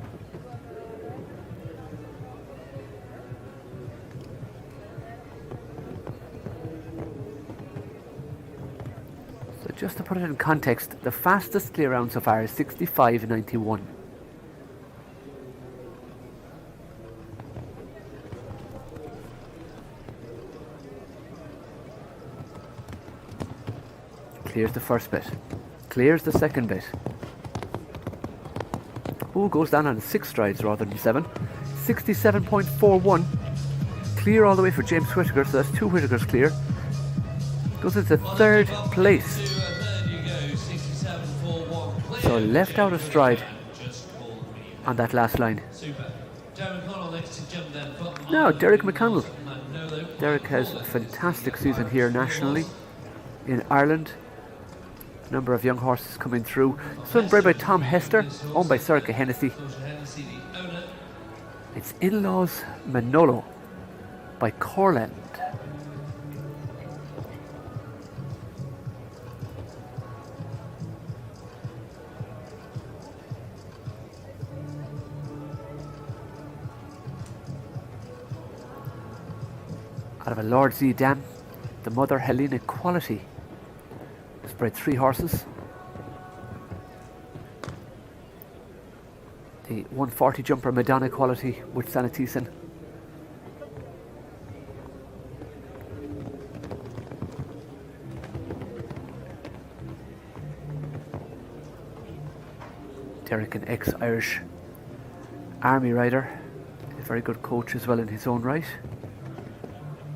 So just to put it in context, the fastest clear round so far is 65.91. Clears the first bit. Clears the second bit. Oh, goes down on 6 strides rather than 7. 67.41. Clear all the way for James Whittaker, so that's 2 Whittakers clear. Goes into 3rd place. So left out a stride on that last line. Now, Derek McConnell. Derek has a fantastic season here nationally in Ireland. Number of young horses coming through. Son bred by Tom Hester, owned by Circa Hennessy. It's In-Laws Manolo by Corland. Out of a Lord Z dam, the mother Helena Quality. Bred 3 horses. The 140 jumper Madonna Quality with Sanatisen. Derek, an ex-Irish army rider, a very good coach as well in his own right.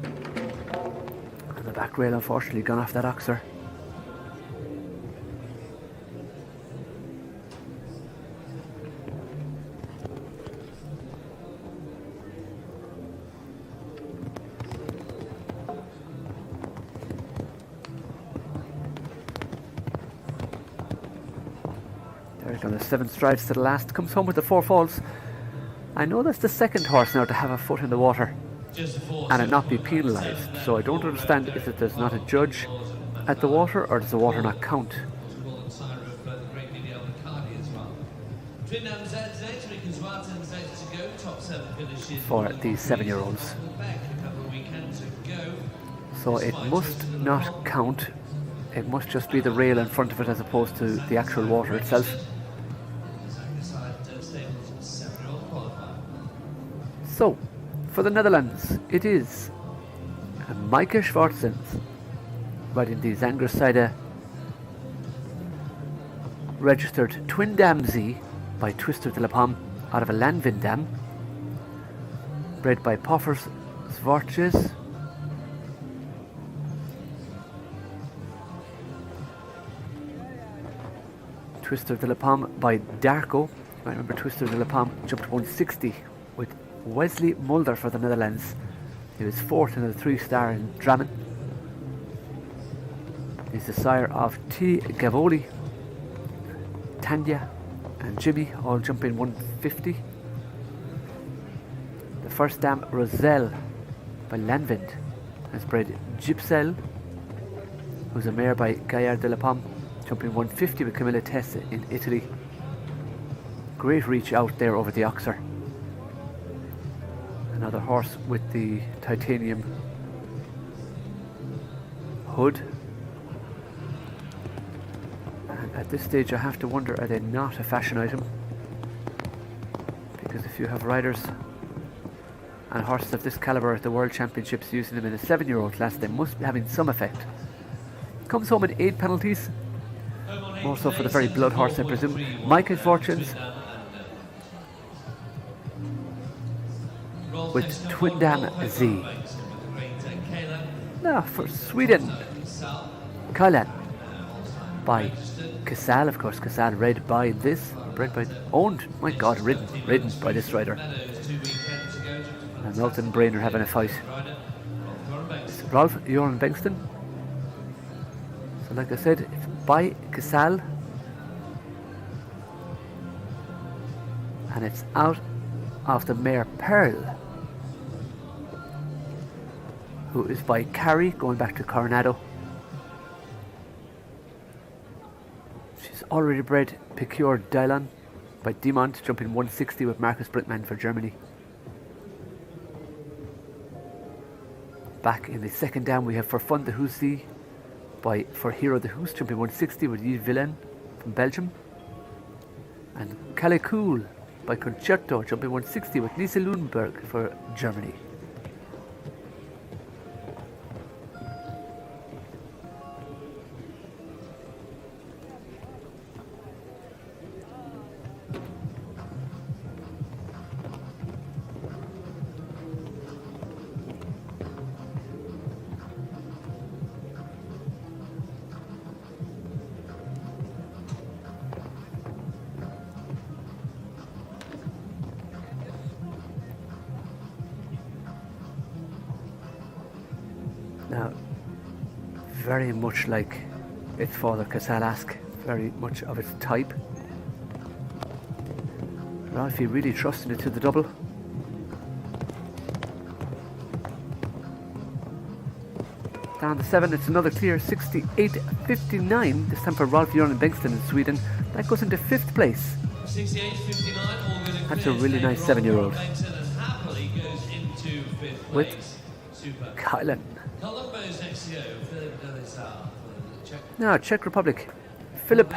And the back rail unfortunately gone off that oxer. On the 7 strides to the last, comes home with the 4 falls. I know that's the second horse now to have a foot in the water and it not be penalised, so I don't understand if there's not a judge at the water or does the water not count. For the 7-year-olds. So it must not count, it must just be the rail in front of it as opposed to the actual water itself. So, for the Netherlands, it is Maaike Schwartzens riding the Zangersheide registered Twin Dam Z by Twister de la Pomme out of a Lanvin dam, bred by Poffers Zwartjes. Twister de la Pomme by Darko. I remember Twister de la Pomme jumped 160 with Wesley Mulder for the Netherlands. He was 4th in the 3-star in Drammen. He's the sire of T. Gavoli, Tanya and Jimmy, all jumping 150. The first dam, Roselle by Lanvind, has bred Gypsel, who's a mare by Gaillard de la Pomme, jumping 150 with Camilla Tessa in Italy. Great reach out there over the oxer. Another horse with the titanium hood At this stage I have to wonder, are they not a fashion item? Because if you have riders and horses of this calibre at the World Championships using them in a 7-year-old class, they must be having some effect. Comes home in 8 penalties, more so for the very blood horse I presume. Michael's Fortunes with Twindam Z. Now for Sweden, Kylan by Casal, of course. Casal bred by this, owned, my god, ridden by this rider. And Milton and Brain are having a fight. It's Rolf Joran Bengtsson. So like I said, it's by Casal. And it's out of the mare Pearl, who is by Carrie, going back to Coronado. She's already bred Picure Dylan by Demont, jumping 160 with Marcus Brinkman for Germany. Back in the second dam we have For Fun the Hoosey by For Hero the Hoos, jumping 160 with Yves Villain from Belgium. And Calais by Concerto, jumping 160 with Lisa Lundberg for Germany. Now, very much like its father Casalask, very much of its type. Ralphie really trusting it to the double. Down to 7, it's another clear 68.59, this time for Rolf Joran Bengtsson in Sweden. That goes into 5th place. 68.59, that's a really nice 7-year-old. With Kylan. Now, Czech Republic. Philip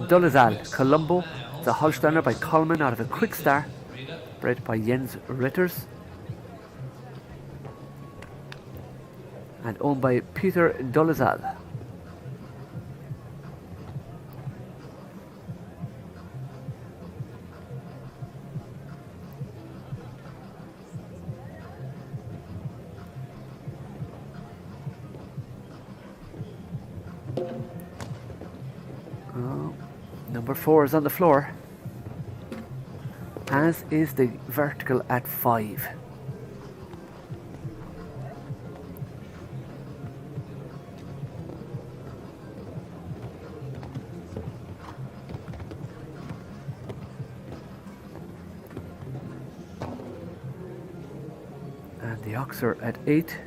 Dolezal, Colombo, the Holsteiner by Coleman out of a Quick Star, bred by Jens Ritters, and owned by Peter Dolezal. Number 4 is on the floor, as is the vertical at 5. And the Oxer at 8.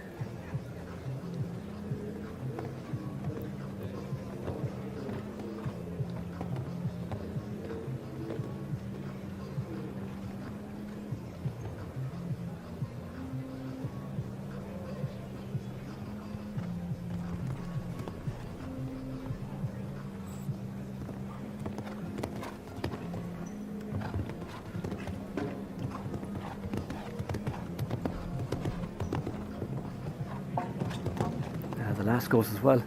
The last goes as well.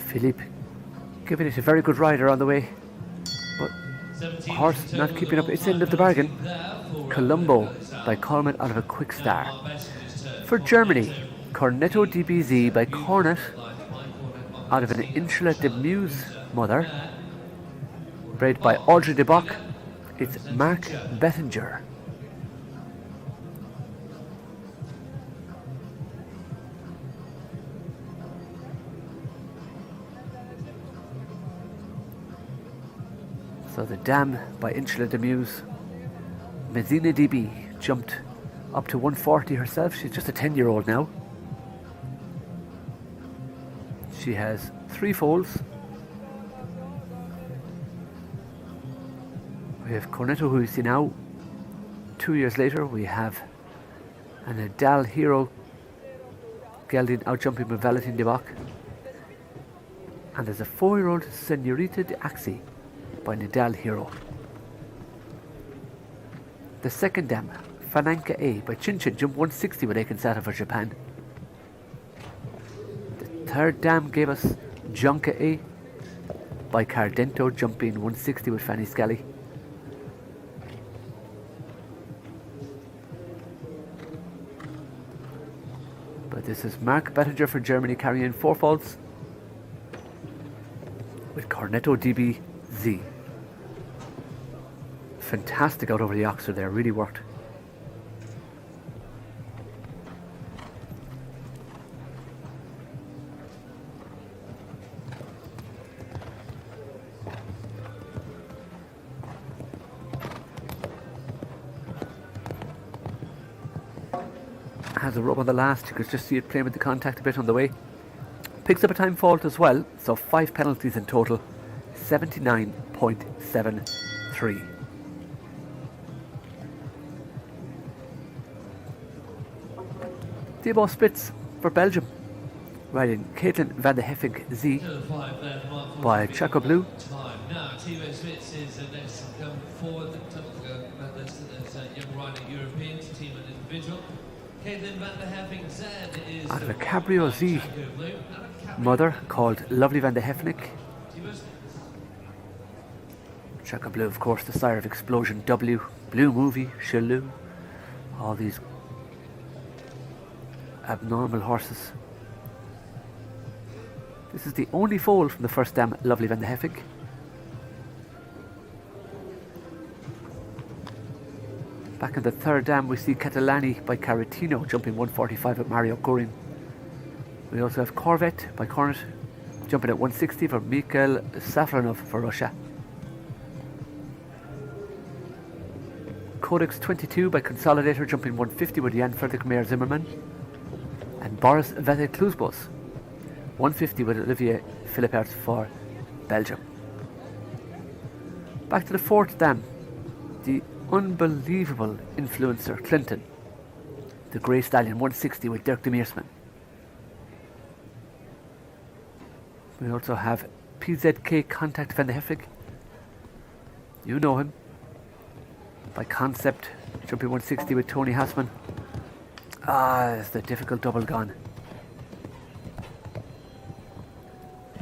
Philippe giving it a very good rider on the way, but horse not keeping up its end of the bargain. Colombo by Coleman out of a Quick Star. For Germany, Cornetto DBZ by Cornet out of an Insula de Muse mother, bred by Audrey de Bock. It's Mark Bettinger. So the Dam by Insula de Muse. Mezzina DB jumped up to 140 herself. She's just a 10-year-old now. She has 3 foals. We have Cornetto, who you see now. 2 years later, we have an Adal Hero gelding out jumping with Valentin de Bock. And there's a 4-year-old Senorita de Axi by Nadal Hero. The second dam, Fananka A by Chin Chin, jumped 160 with Aikensata for Japan. The third dam gave us Jonka A by Cardento, jumping 160 with Fanny Scally. But this is Mark Bettinger for Germany carrying 4 faults with Cornetto DBZ. Fantastic out over the Oxford there, really worked. Has a rub on the last, you could just see it playing with the contact a bit on the way. Picks up a time fault as well, so 5 penalties in total, 79.73. Thibaut Spitz for Belgium, riding Caitlin van de Heffing Z by Chaco Blue. Now, Thibaut Spitz is next to come forward. The young rider European team and individual. Caitlin van de Heffing Z is out of a Cabrio Z mother called Lovely van de Heffnick. Chaco Blue, of course, the sire of Explosion W, Blue Movie, Chalou, all these abnormal horses. This is the only foal from the first dam, Lovely van de Heffig. Back in the third dam we see Catalani by Caratino jumping 145 at Mario Gorin. We also have Corvette by Cornet jumping at 160 for Mikhail Safronov for Russia. Codex 22 by Consolidator jumping 150 with Jan Fredrik Meyer Zimmerman. And Boris Vete-Klusbos 150 with Olivier Philippert for Belgium. Back to the fourth dam, the unbelievable influencer Clinton, the Grey Stallion 160 with Dirk de Meersman. We also have PZK Contact van de Heffig, you know him, by Concept jumping 160 with Tony Hassman. It's the difficult double gone.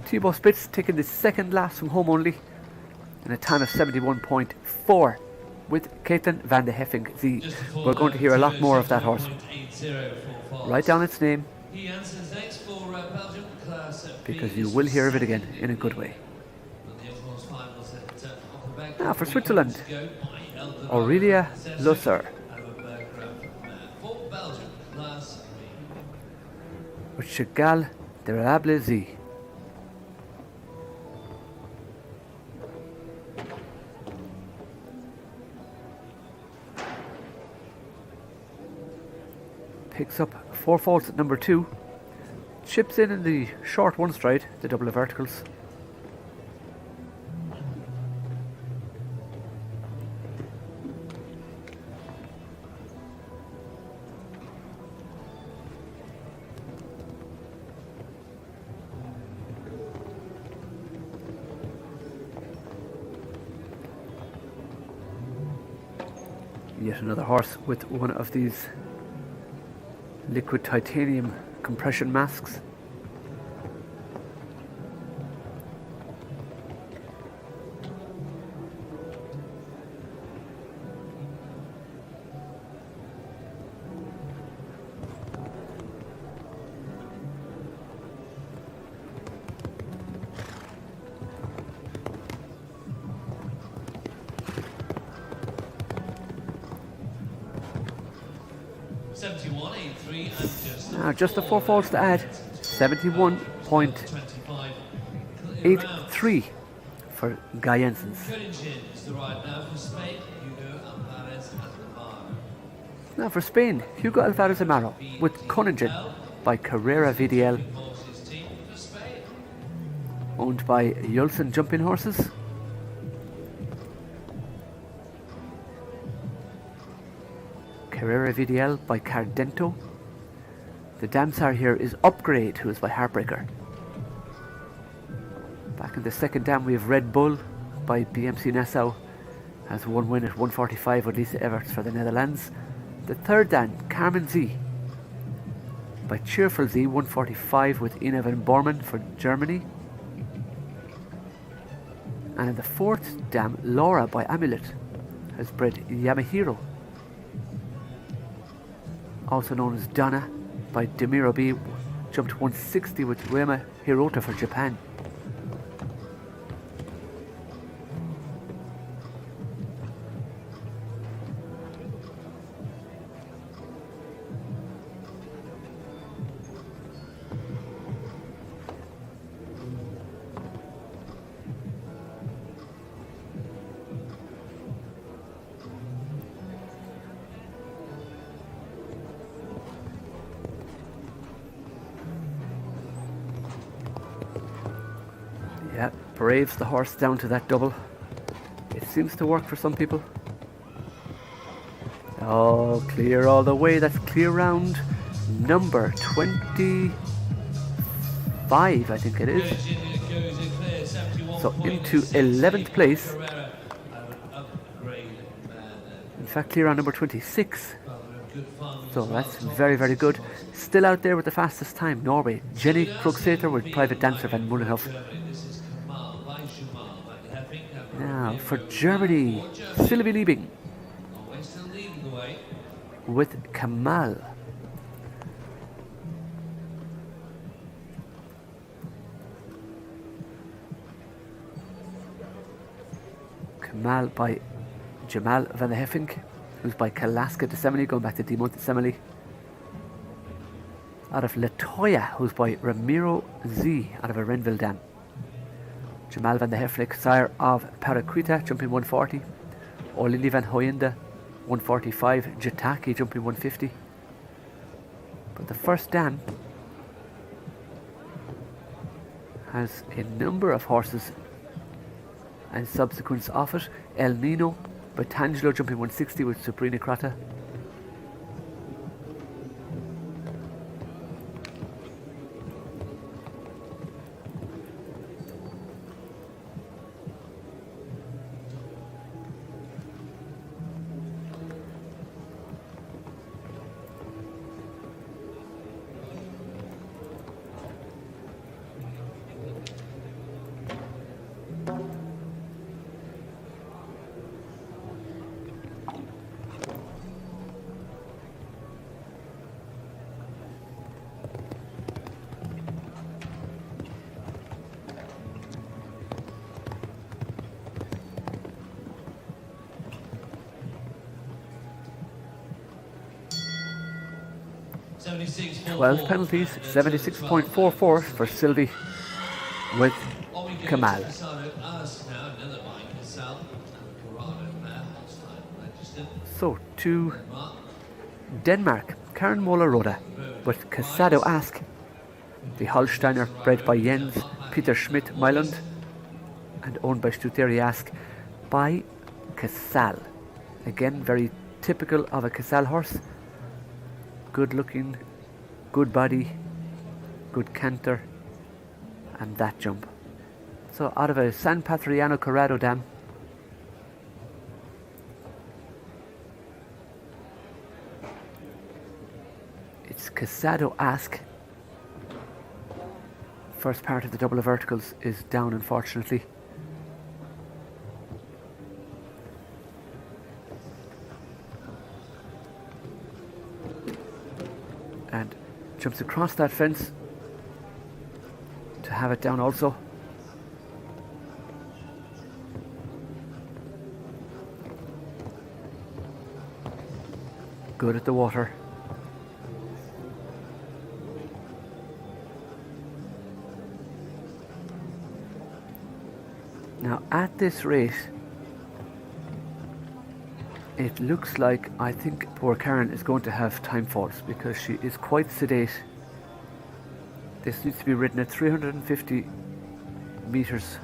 Thibaut Spitz taking the second last from home only in a time of 71.4 with Caitlin van de Heffing Z. We're going to hear a lot more of that horse. Write down its name, because you will hear of it again in a good way. Now for Switzerland, Aurelia Lusser with Chagall de Rable Z. Picks up 4 faults at number 2. Chips in the short one stride, the double of verticals. Yet another horse with one of these liquid titanium compression masks. Now just the 4 faults to add, 71.83 for Guy Jensen's. Now for Spain, Hugo Alvarez Amaro with Cunningen by Carrera VDL, owned by Yulson Jumping Horses. Carrera VDL by Cardento. The Damsar here is Upgrade, who is by Heartbreaker. Back in the second dam we have Red Bull by BMC Nassau, has one win at 1:45 with Lisa Everts for the Netherlands. The third dam, Carmen Z by Cheerful Z, 1:45 with Ina van Borman for Germany. And in the fourth dam, Laura by Amulet has bred Yamahiro, also known as Donna by Demiro B, jumped 160 with Uema Hirota for Japan. Yeah, braves the horse down to that double. It seems to work for some people. Oh, clear all the way. That's clear round number 25, I think it is. So into 11th place. In fact, clear round number 26. So that's very, very good. Still out there with the fastest time, Norway. Jenny Krogseter with Private Dancer van Mullenhof. Now for Germany, Sylvie Liebing with Kamal. Kamal by Jamal van der Heffink, who's by Kalaska de Semele, going back to Dimont de Semele. Out of Latoya, who's by Ramiro Z, out of a Renville dam. Jamal van der Hefflik, sire of Paraquita, jumping 140. Olili van Hoyende, 145. Jataki, jumping 150. But the first dam has a number of horses and subsequents off it. El Nino by Tangelo, jumping 160 with Sabrina Crata. Twelve penalties, 76.44 for Sylvie with Kamal. So to Denmark, Karen Mola Roda with Casado Ask, the Holsteiner bred by Jens Peter Schmidt Mailand and owned by Stuteri Ask by Casal. Again, very typical of a Casal horse. Good looking, good body, good canter, and that jump. So out of a San Patriano Corrado dam, it's Casado Ask. First part of the double of verticals is down, unfortunately. And jumps across that fence to have it down also. Good at the water. Now at this rate, it looks like, I think poor Karen is going to have time falls because she is quite sedate. This needs to be ridden at 350 meters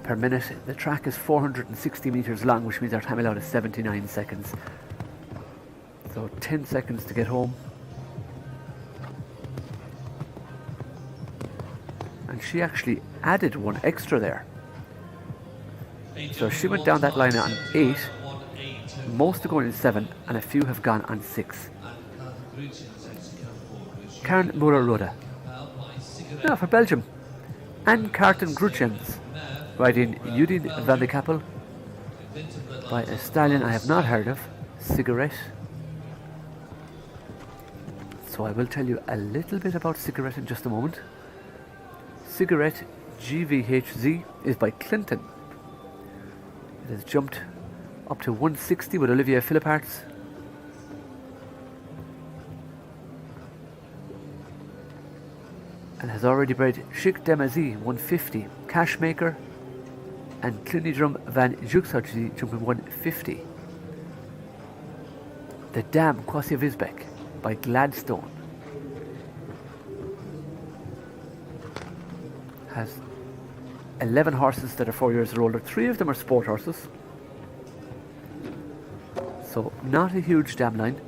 per minute. The track is 460 meters long, which means our time allowed is 79 seconds. So 10 seconds to get home. And and she actually added one extra there. So she went down that line on 8, most are going in 7, and a few have gone on 6. Karen Muller-Roda. Now for Belgium. Anne Carton Grutjens, riding Judin van de Kappel by a stallion I have not heard of, Cigarette. So I will tell you a little bit about Cigarette in just a moment. Cigarette GVHZ is by Clinton. It has jumped up to 160 with Olivier Philipparts. And has already bred Chic Demazie 150, Cashmaker, and Clunidrum van Juxhotzi jumping 150. The Dam Kwasja-Visbek by Gladstone has 11 horses that are 4 years older. 3 of them are sport horses. So not a huge dam line.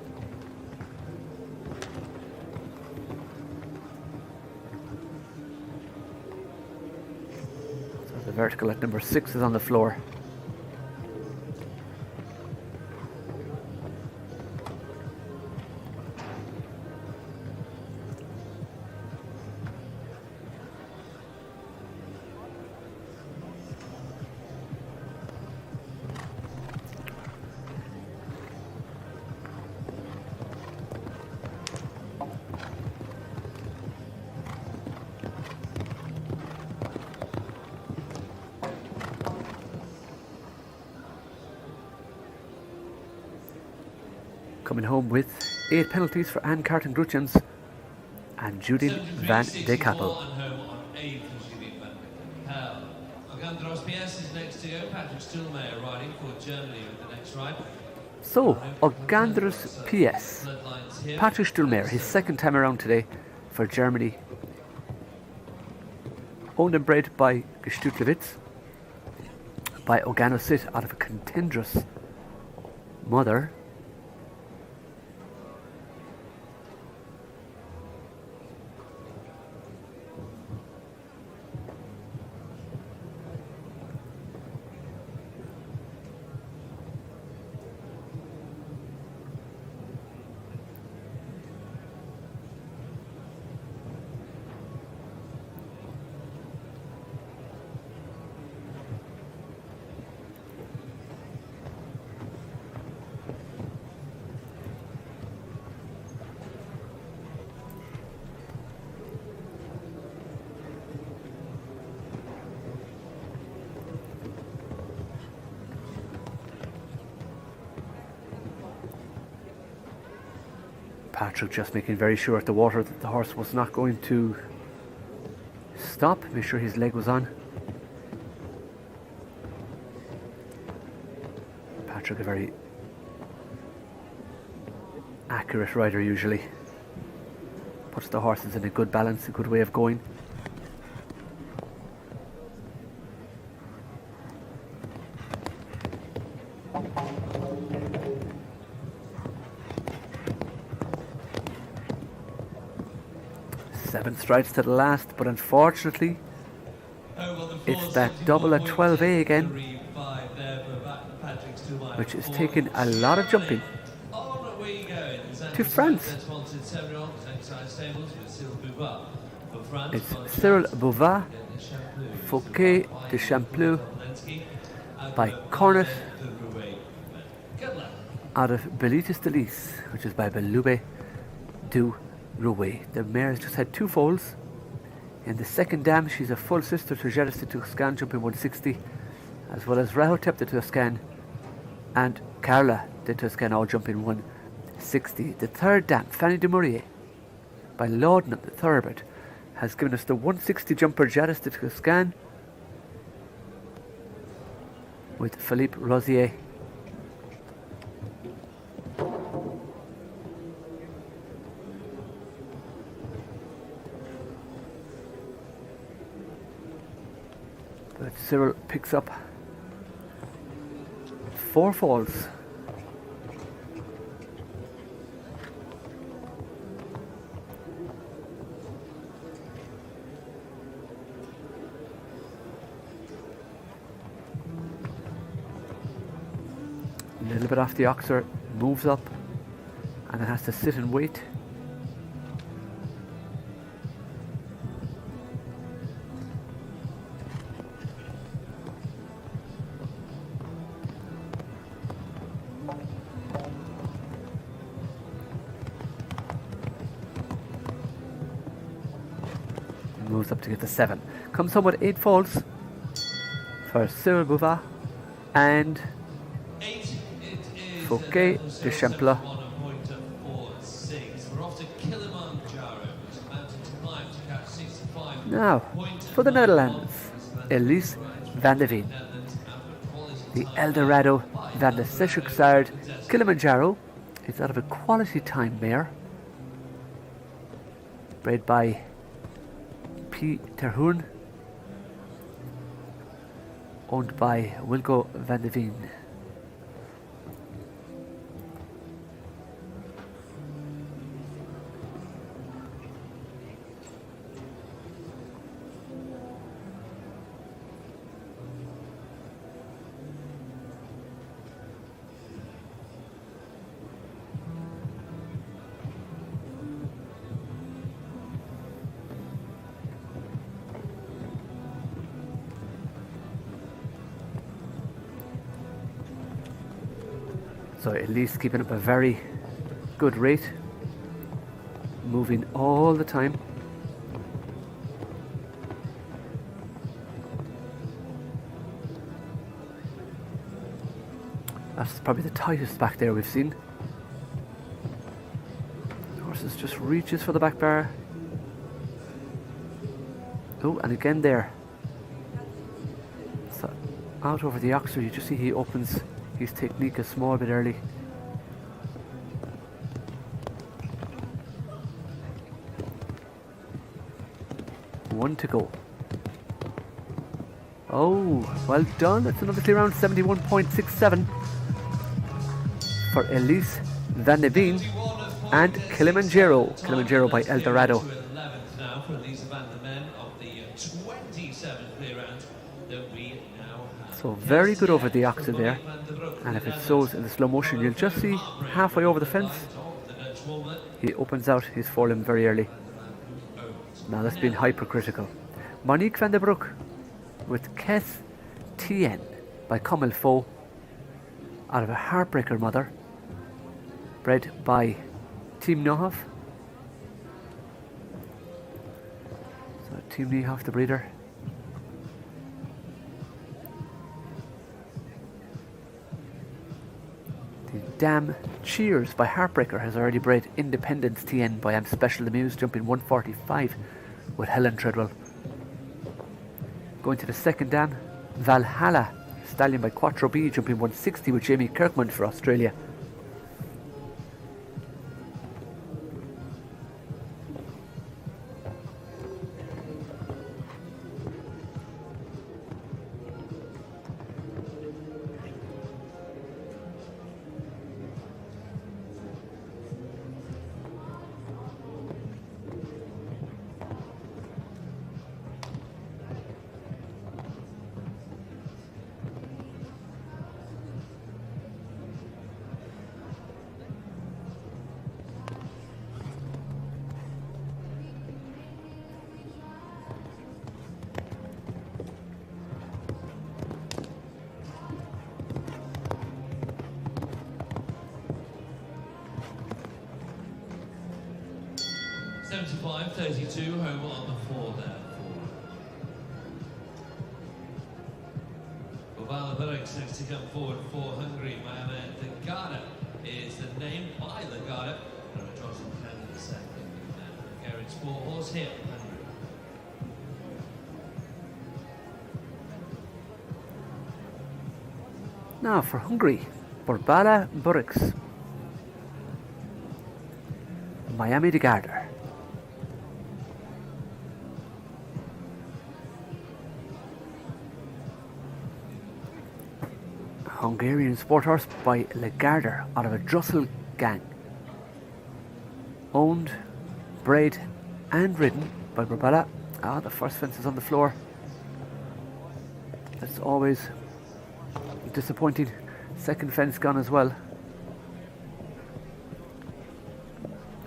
So the vertical at number 6 is on the floor. Coming home with 8 penalties for Anne Carton Grutjens and Judin van de Kappel. So, Ogandros PS. Patrick Stuhlmeier, his second time around today for Germany. Owned and bred by Gestutlewitz, by Oganosit out of a Contendrous mother. Patrick just making very sure at the water that the horse was not going to stop. Make sure his leg was on. Patrick, a very accurate rider usually. Puts the horses in a good balance, a good way of going. Seven strides to the last, but unfortunately it's that double at 12A again, which is taking a lot of jumping. To France. It's Cyril Bouvard, Fouquet de Champlou by Cornet out of Belitis de Lys, which is by Belube du Rouet. The mare has just had 2 foals. In the second dam, she's a full sister to Geras de Toscane, jumping 160, as well as Rahotep de Toscane and Carla de Toscane, all jumping 160. The third dam, Fanny de Maurier by Laudanum the Thoroughbred, has given us the 160 jumper Geras de Toscane with Philippe Rosier. But Cyril picks up 4 falls. bit off the oxer, moves up, and it has to sit and wait. Moves up to get the 7. Comes home with 8 faults for Cyril Bouvard and Fouquet de Chempla. Now, for the Netherlands, Elise van der Veen. The Eldorado van de Sechuksaard Kilimanjaro is out of a quality time mare, bred by P. Terhoorn, owned by Wilco van der Veen. So at least keeping up a very good rate, moving all the time. That's probably the tightest back there we've seen. The horse just reaches for the back bar. Oh, and again there. So out over the oxer, you just see he opens his technique a small bit early. One to go. Oh, well done. That's another clear round. 71.67 for Elise van der Veen and Kilimanjaro. Kilimanjaro by Eldorado. So very good over the oxen there, and if it shows in the slow motion, you'll just see halfway over the fence he opens out his forelimb very early. Now that's been hypercritical. Monique van der Broek with Kes Tien by Comme Il Faut, out of a heartbreaker mother, bred by Team Niehoff. So Team Niehoff, the breeder. The Dam Cheers by Heartbreaker has already bred Independence TN by Special Amuse, jumping 145 with Helen Treadwell. Going to the second dam, Valhalla Stallion by Quattro B, jumping 160 with Jamie Kirkman for Australia. .32 home on the 4 there. Vala Burks next to come forward for Hungary. Mohamed Lagada is the name by Lagada. Johnson Cannon the second. Garrett's 4 horse here. Hungary. Now for Hungary, Barbara Burks, Miami de Garda. Hungarian sport horse by Lagarder out of a Drussel gang. Owned, bred and ridden by Barbara. Ah, the first fence is on the floor. That's always disappointing. Second fence gone as well.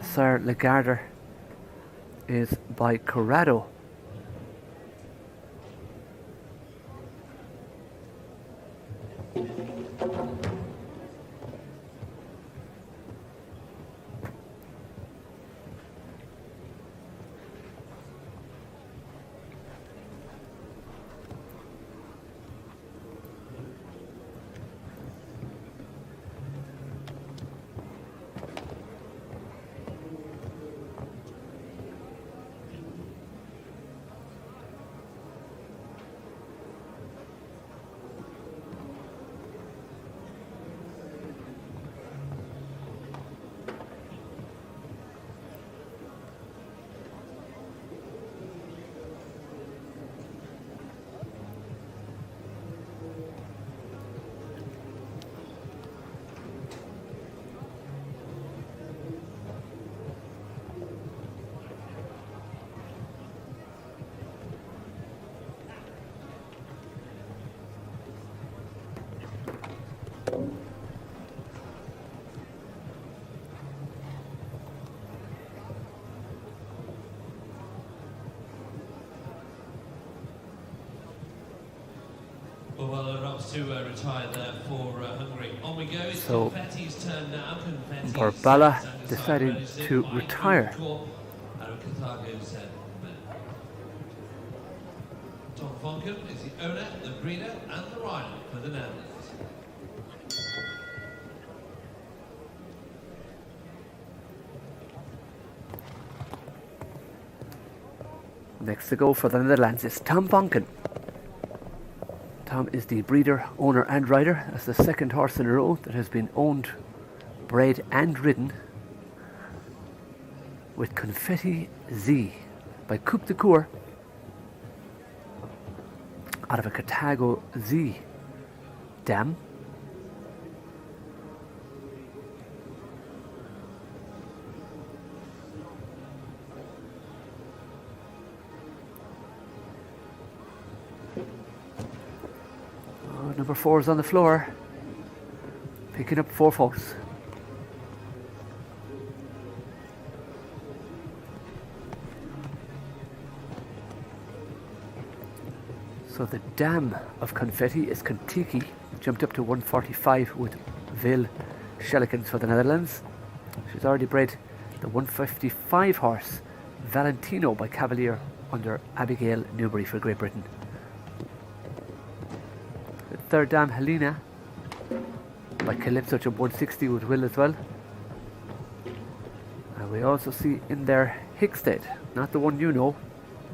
Sir Lagarder is by Corrado. Well, Rob's to retire there for Hungary. On we go. It's So, Confetti's turn now. Confetti's Barbala Zangersheide decided runs in to by retire. Tom Vonken is the owner, the breeder, and the rider for the Netherlands. Next to go for the Netherlands is Tom Vonken. Tom is the breeder, owner and rider. That's the second horse in a row that has been owned, bred and ridden with Confetti Z by Coupe de Cour out of a Cartago Z dam. Number 4 is on the floor, picking up 4 folks. So the dam of Confetti is Contiki, jumped up to 145 with Vil Schellekens for the Netherlands. She's already bred the 155 horse Valentino by Cavalier under Abigail Newbury for Great Britain. Third dam, Helena by Calypso, jump 160 with Will as well. And we also see in there Hickstead, not the one you know,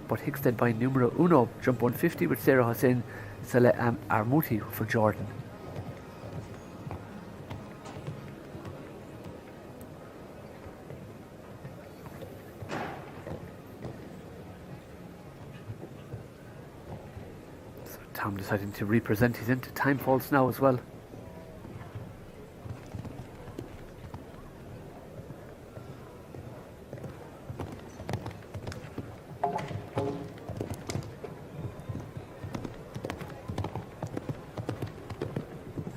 but Hickstead by Numero Uno, jump 150 with Sarah Hossein Saleh Armouti for Jordan. Tom deciding to represent his into time falls now as well.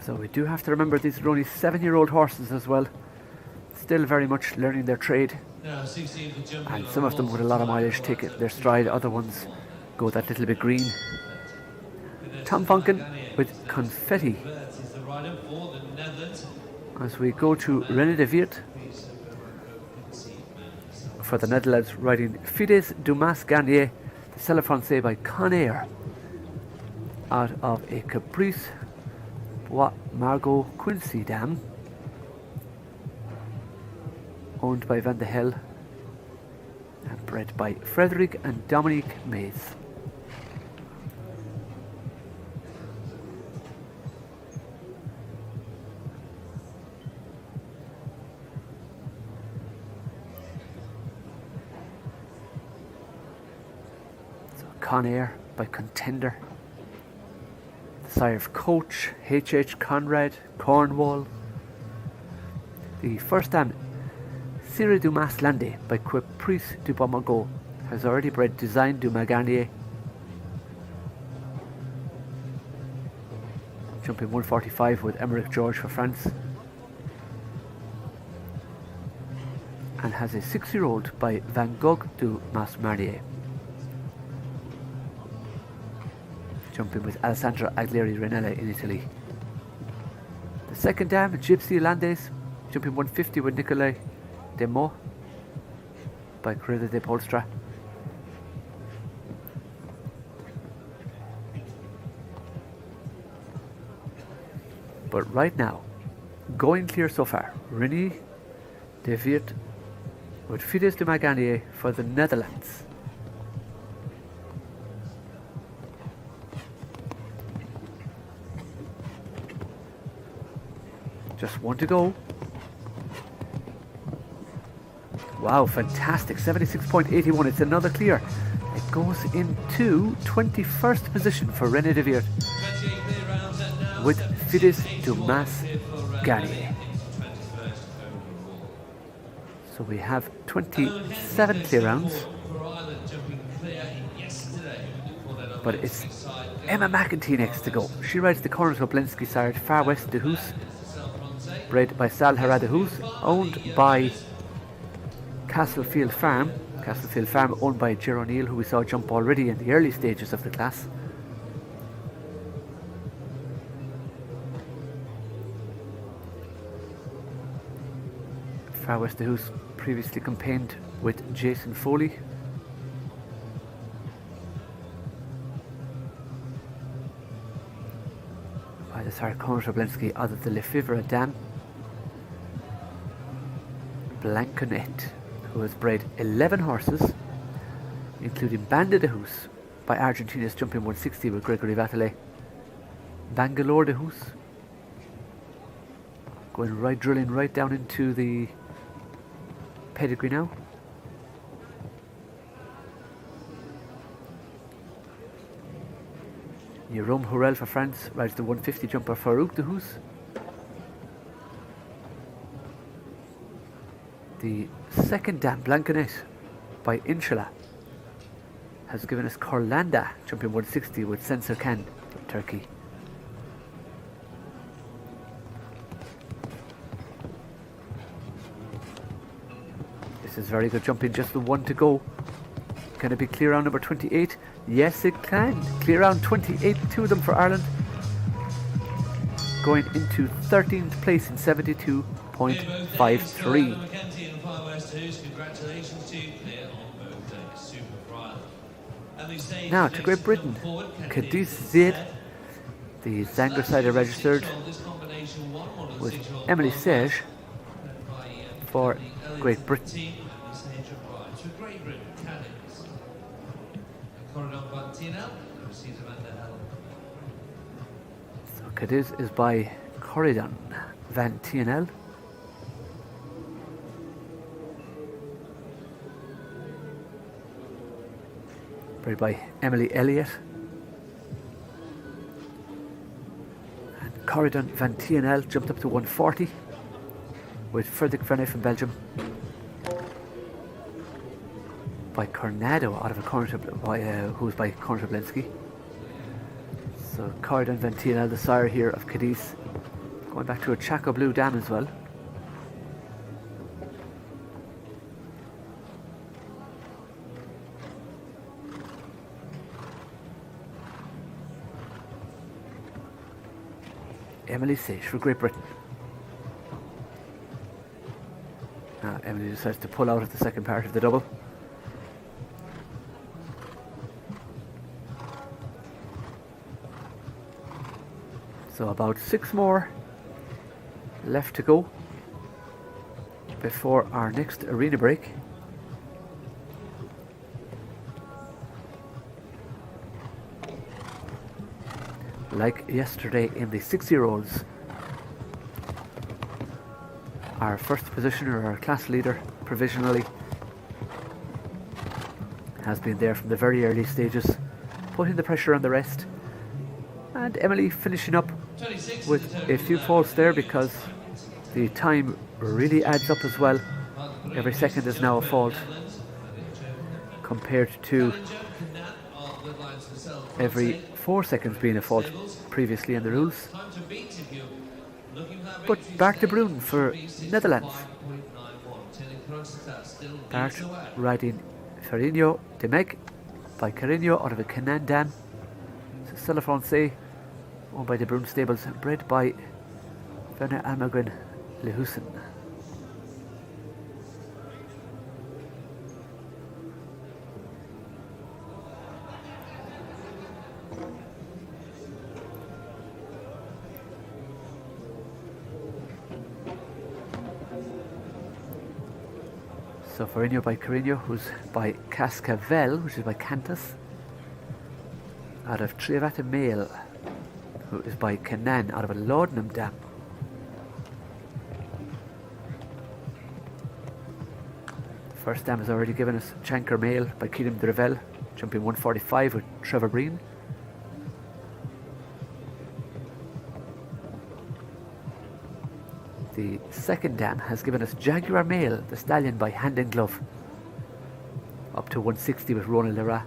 So we do have to remember these are only 7-year-old horses as well, still very much learning their trade, and some of them with a lot of mileage take their stride, other ones go that little bit green. Tom Vonken with Confetti. As we go to René de Weert for the Netherlands, riding Fides Dumas Garnier, the Selle Francais by Conair, out of a Caprice Bois Margot Quincy dam, owned by Van de Hel and bred by Frederick and Dominique Mays. Conair by Contender, the sire of Coach, H.H. Conrad, Cornwall. The first dam, Sire du Mas Lande by Caprice du Bois Margot, has already bred Design du Magarnier, jumping 145 with Emerick George for France. And has a 6-year-old by Van Gogh du Mas Marnier. Jumping with Alessandra Aglieri Renella in Italy. The second dam, Gypsy Landes, jumping 150 with Nicolai Desmots by Corrida de Polstra. But right now, going clear so far, René de Weert with Fides de Maganier for the Netherlands. Just one to go. Wow, fantastic. 76.81. It's another clear. It goes into 21st position for René de Weert with Fides de Maganier. So we have 27 clear rounds. But it's Emma McEntee next to go. She rides the Corners Oblensky sire Far West de Hoos, bred by Sal Hara de Hoos, owned by Castlefield Farm. Castlefield Farm owned by Ger O'Neill, who we saw jump already in the early stages of the class. Far West de Hoos previously campaigned with Jason Foley. By the sire Conor Oblensky out of the Lefevre Dam. Blanconet, who has bred 11 horses, including Banda de Hoos by Argentina's jumping 160 with Gregory Vatalet. Bangalore de Hoos, going right, drilling right down into the pedigree now. Jérôme Horel for France rides the 150 jumper Farouk de Hoos. The second dam, Blanconet, by Inshallah, has given us Corlanda jumping 160 with Sensor Khan from Turkey. This is very good jumping, just the one to go. Can it be clear round number 28? Yes, it can. Clear round 28, two of them for Ireland. Going into 13th place in 72.53. Now to Great Britain, Cadiz Zaid, the Zangersheide registered, with Emily Sage for Great Britain. So Cadiz is by Corridon Van Tienel. Bred by Emily Elliott. And Corridon Van Tienel jumped up to 140 with Frederick Vernet from Belgium. By Cornado out of a corner who's by Conor Oblensky. So Corridon Van Tienel, the sire here of Cadiz, going back to a Chaco Blue dam as well. Emily Sage for Great Britain. Now Emily decides to pull out of the second part of the double. So about 6 more left to go before our next arena break. Like yesterday in the 6-year-olds, our first positioner, our class leader provisionally, has been there from the very early stages, putting the pressure on the rest. And Emily finishing up with a few faults there because the time really adds up as well. Every second is now a fault compared to grid lines themselves. every 4 seconds being a fault previously in the rules. Time to beat if you're looking for that But victory Bart de today. Bruin for 3:65.91. Netherlands. Tilly Kroonstad still Bart leads away. riding Ferrigno de Meg by Carigno out of a Canaan dam. C'est le Francais, owned by the Bruin Stables, bred by Werner Almagren Le Hussen. So Ferrigno by Carigno, who's by Cascavel, which is by Cantus, out of Triavata Mail, who is by Canaan, out of a Laudanum dam. The first dam has already given us Chanker Mail by Keelan de Revel, jumping 145 with Trevor Breen. The second dam has given us Jaguar Mail, the stallion by Hand and Glove, up to 160 with Ronald Lera.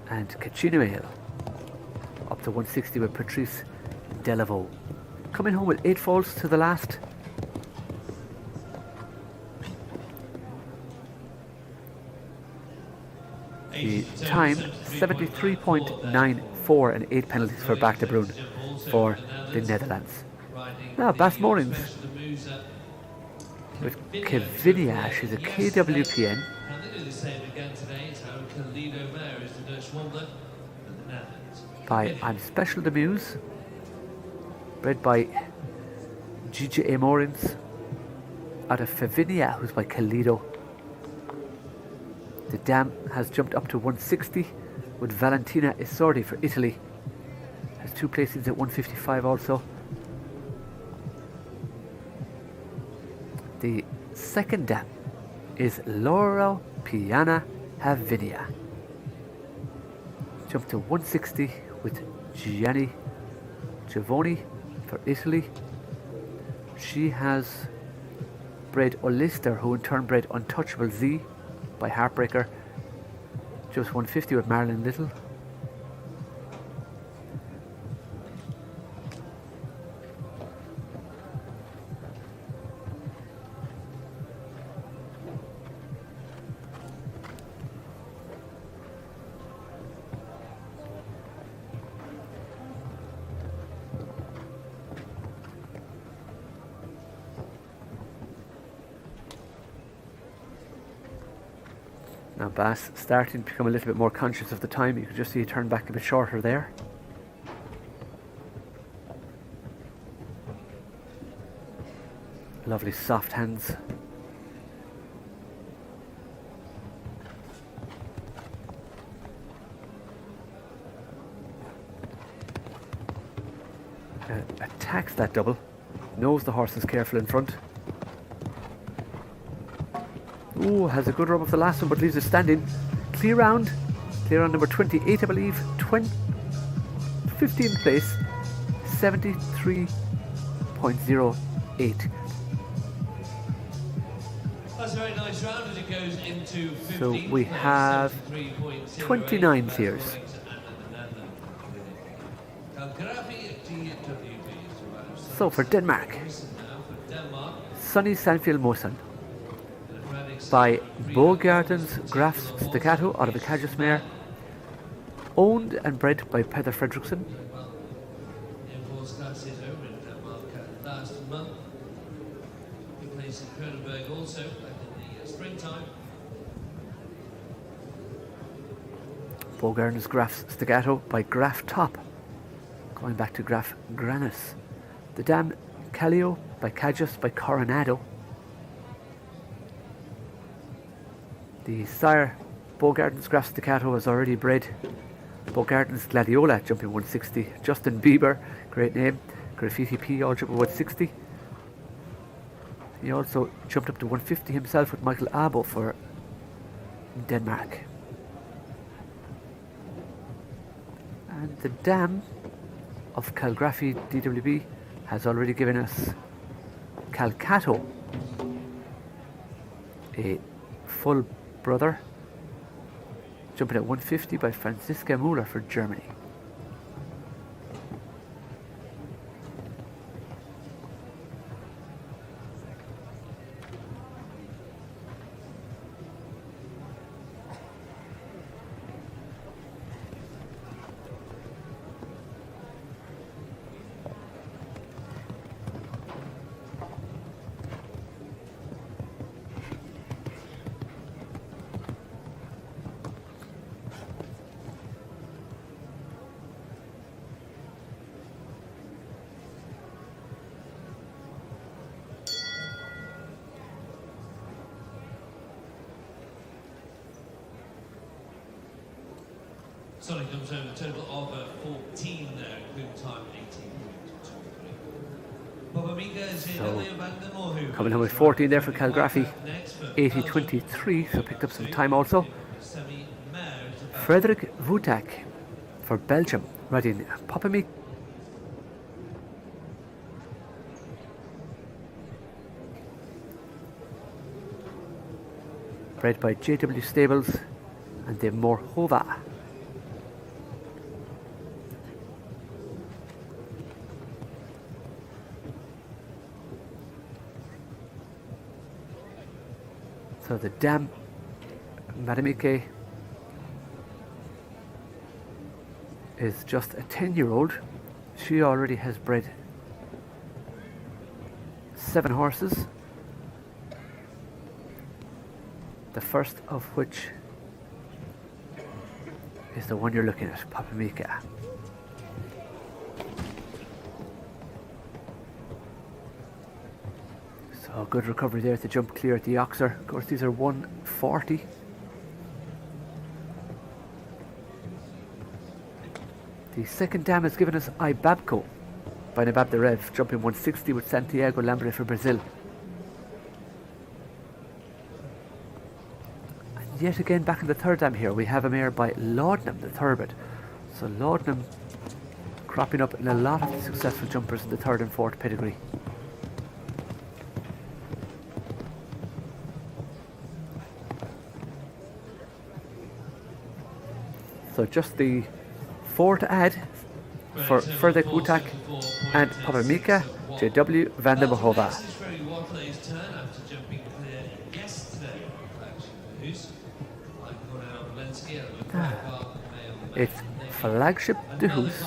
And Kachina Mail, up to 160 with Patrice Delavaux. Coming home with 8 faults to the last. The time 73.94 and 8 penalties for Bart de Bruin for the Netherlands. Now Bas Morings with Kevinia, she's a KWPN. By I'm Special the Muse, bred by GJ Morins, out of Fevinia, who's by Calido. The dam has jumped up to 160 with Valentina Isordi for Italy. Has 2 placings at 155 also. The second dam is Laura Piana Havinia. Jumped to 160 with Gianni Giovoni for Italy. She has bred Olister, who in turn bred Untouchable Z by Heartbreaker. Just 150 with Marilyn Little. Now Bass starting to become a little bit more conscious of the time. You can just see he turned back a bit shorter there. Lovely soft hands. Attacks that double. Knows the horse is careful in front. Ooh, has a good rub of the last one, but leaves it standing. Clear round number 28, I believe. 15th place, 73.08. That's a very nice round as it goes into 15th. So we have 29 tiers. So for Denmark, Sunny Sanfield Mosen by Bogarden's Graf's Staccato out of the Cajas Mare, owned and bred by Peter Fredriksson. Bogarden's Graf's Staccato by Graf Top, going back to Graf Granus. The dam Callio by Cajas by Coronado. The sire Bogarden's Graf Staccato was already bred. Bogarden's Gladiola jumping 160. Justin Bieber, great name. Graffiti P all jumping 160. He also jumped up to 150 himself with Michael Abo for Denmark. And the dam of Calgraphy DWB has already given us Calcato, a full brother. Jumping at 150 by Franziska Müller for Germany. Sonny comes home a total of 14 there, including time 18.23. Popamika is in Leo Van der Moorhoek. Coming home with 14 there for Calgraphy. 80.23, so picked up some time also. Frederik Vutak for Belgium, riding Popamika. Bred by JW Stables and De Morhova. So the dam, Madamike, is just a 10-year-old. She already has bred 7 horses. The first of which is the one you're looking at, Popamika. So good recovery there to jump clear at the Oxer. Of course, these are 140. The second dam has given us Ibabco by Nabab the Rev, jumping 160 with Santiago Lambre for Brazil. And yet again, back in the third dam here, we have a mare by Laudanum, the Thurbid. So Laudanum cropping up in a lot of the successful jumpers in the third and fourth pedigree. So just the 4 to add for Frederik Vutak and Popamika, JW Van der Mohova. It's Flagship de Hoos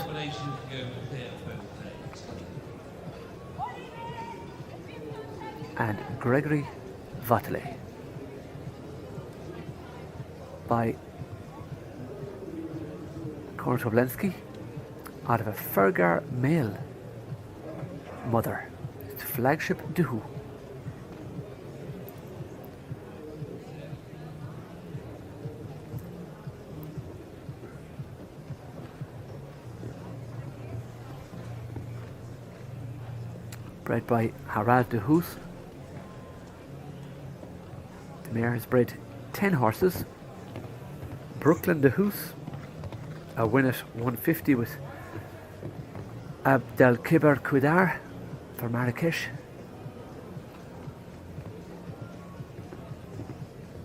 and Gregory Vatele by Kortoblenski out of a Fergar male mother. It's Flagship Duhu. Bred by Harald de Hoos. The mare has bred 10 horses. Brooklyn de Hoos, a win at 150 with Abdelkiber Quidar for Marrakesh.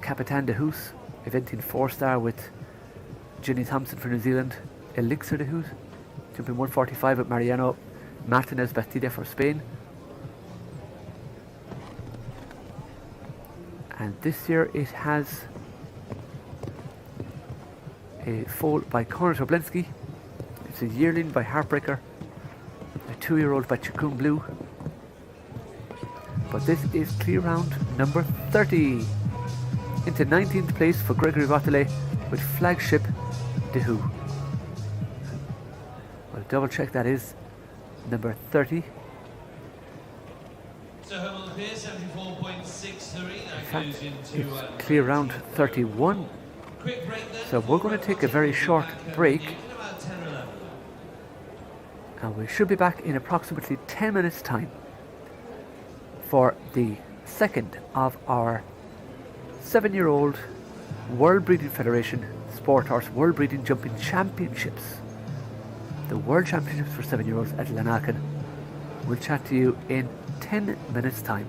Capitan de Hoos, eventing 4-star with Ginny Thompson for New Zealand. Elixir de Hoos, jumping 145 with Mariano Martinez Bastida for Spain. And this year it has a foal by Conor Toblensky. It's a yearling by Heartbreaker, a 2-year-old by Chacun Blue. But this is clear round number 30. Into 19th place for Gregory Vatele with Flagship de Hoos. I'll double check that is number 30. So home on the pier, 74.63. That goes into clear round 31. quick break then. So we're going to take a very short break. About 10 or 11. And we should be back in approximately 10 minutes time for the second of our 7-year-old World Breeding Federation Sport Horse World Breeding Jumping Championships. The World Championships for 7-year-olds at Lanaken. We'll chat to you in 10 minutes time.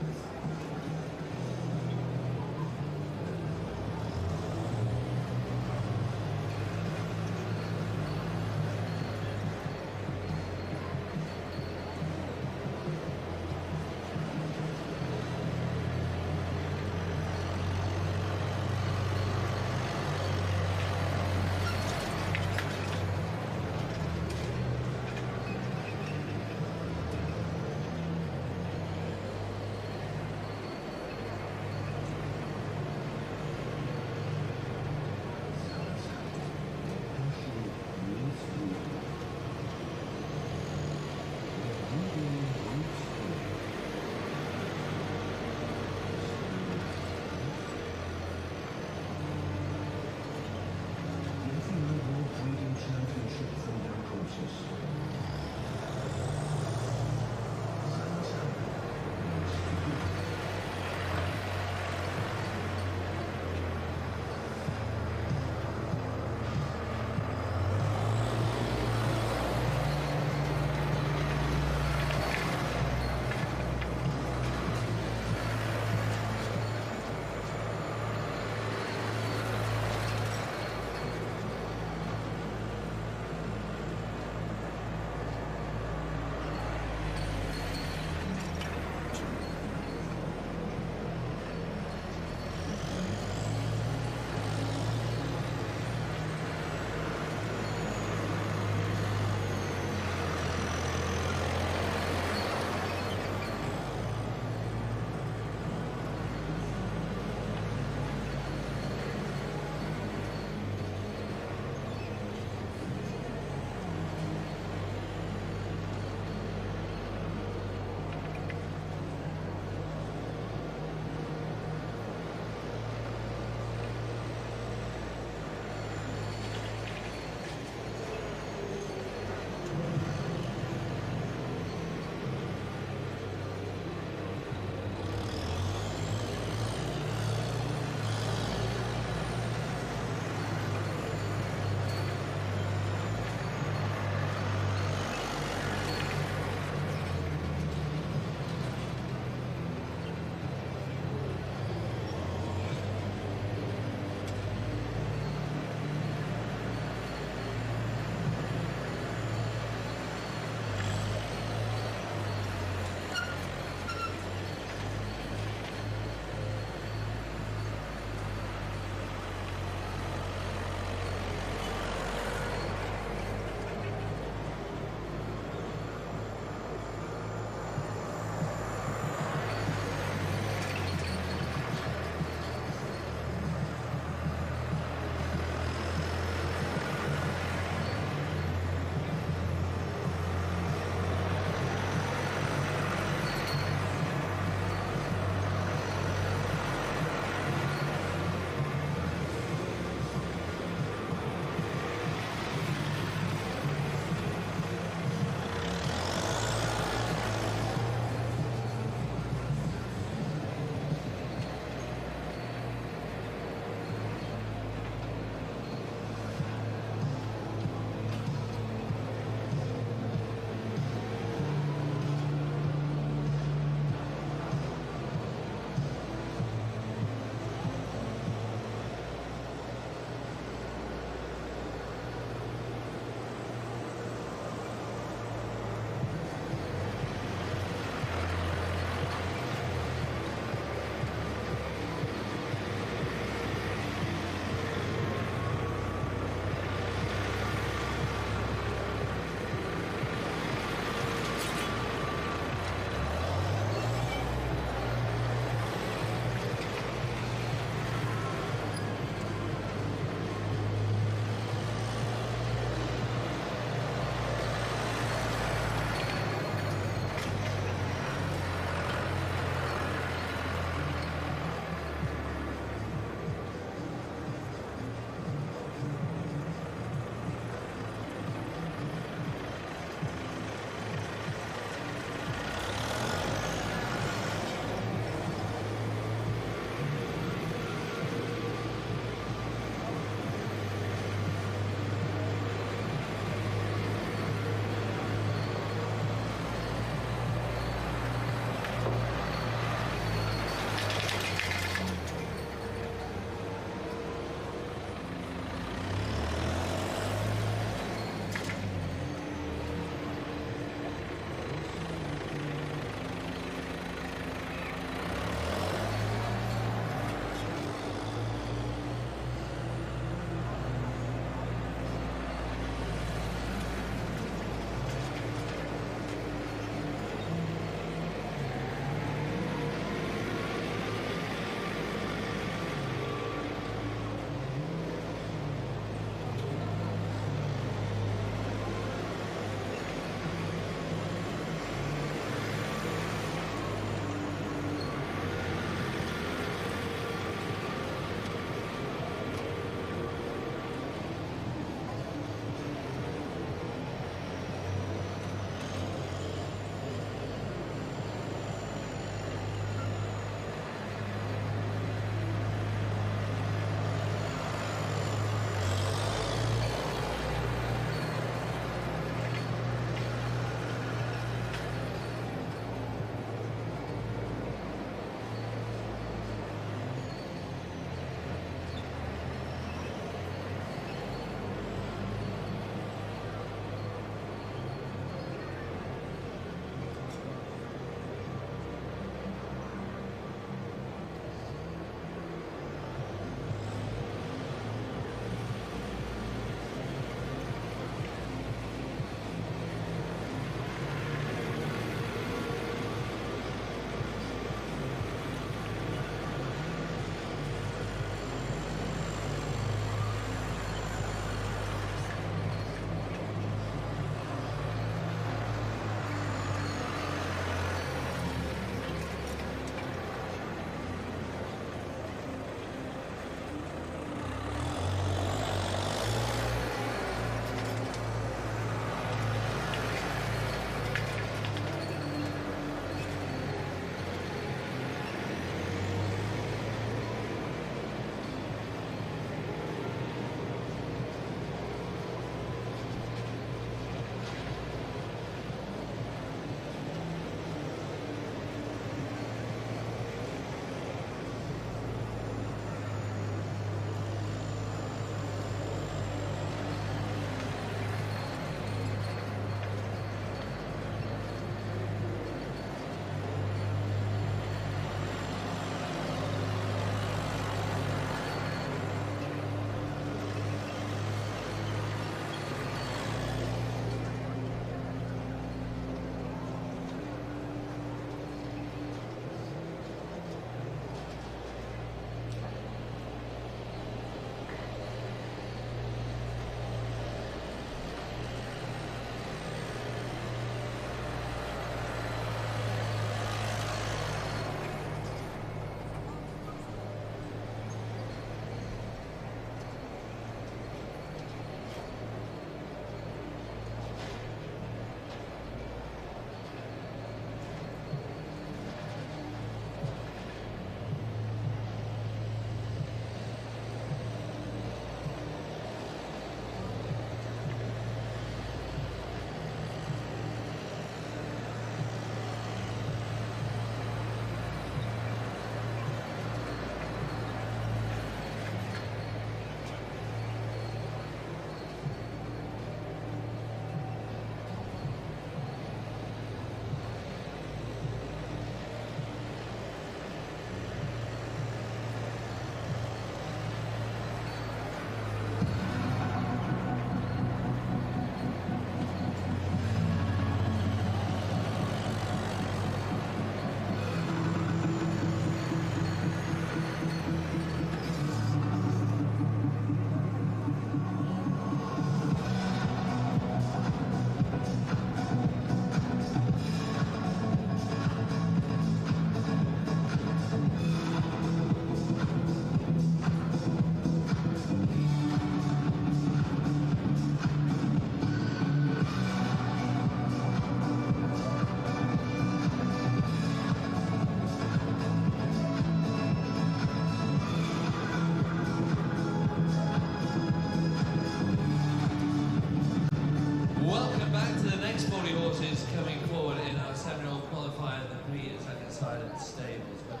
stables. But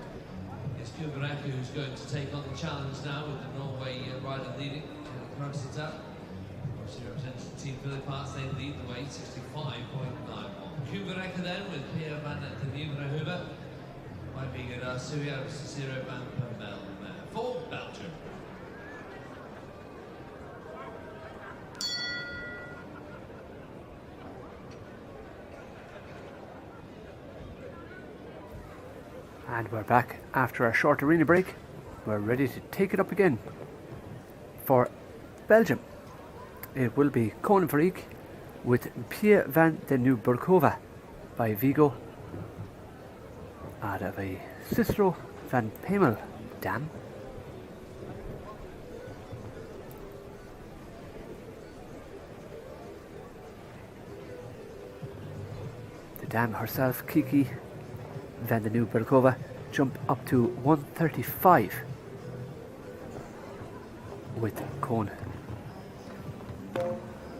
it's Kubarek who's going to take on the challenge now with the Norway rider leading. Crosses up. She represents the team for the parts. They lead the way, 65.91. Kubarek then with Pierre van den Nieuwenhuber. Might be good. Surya 0 van Permel for Belgium. And we're back after our short arena break. We're ready to take it up again for Belgium. It will be Qualifier with Pia van den Nieuwburgova by Vigo out of a Cicero van Pemel dam. The dam herself, Kiki van den Nieuwburgova, jump up to 135 with Cone.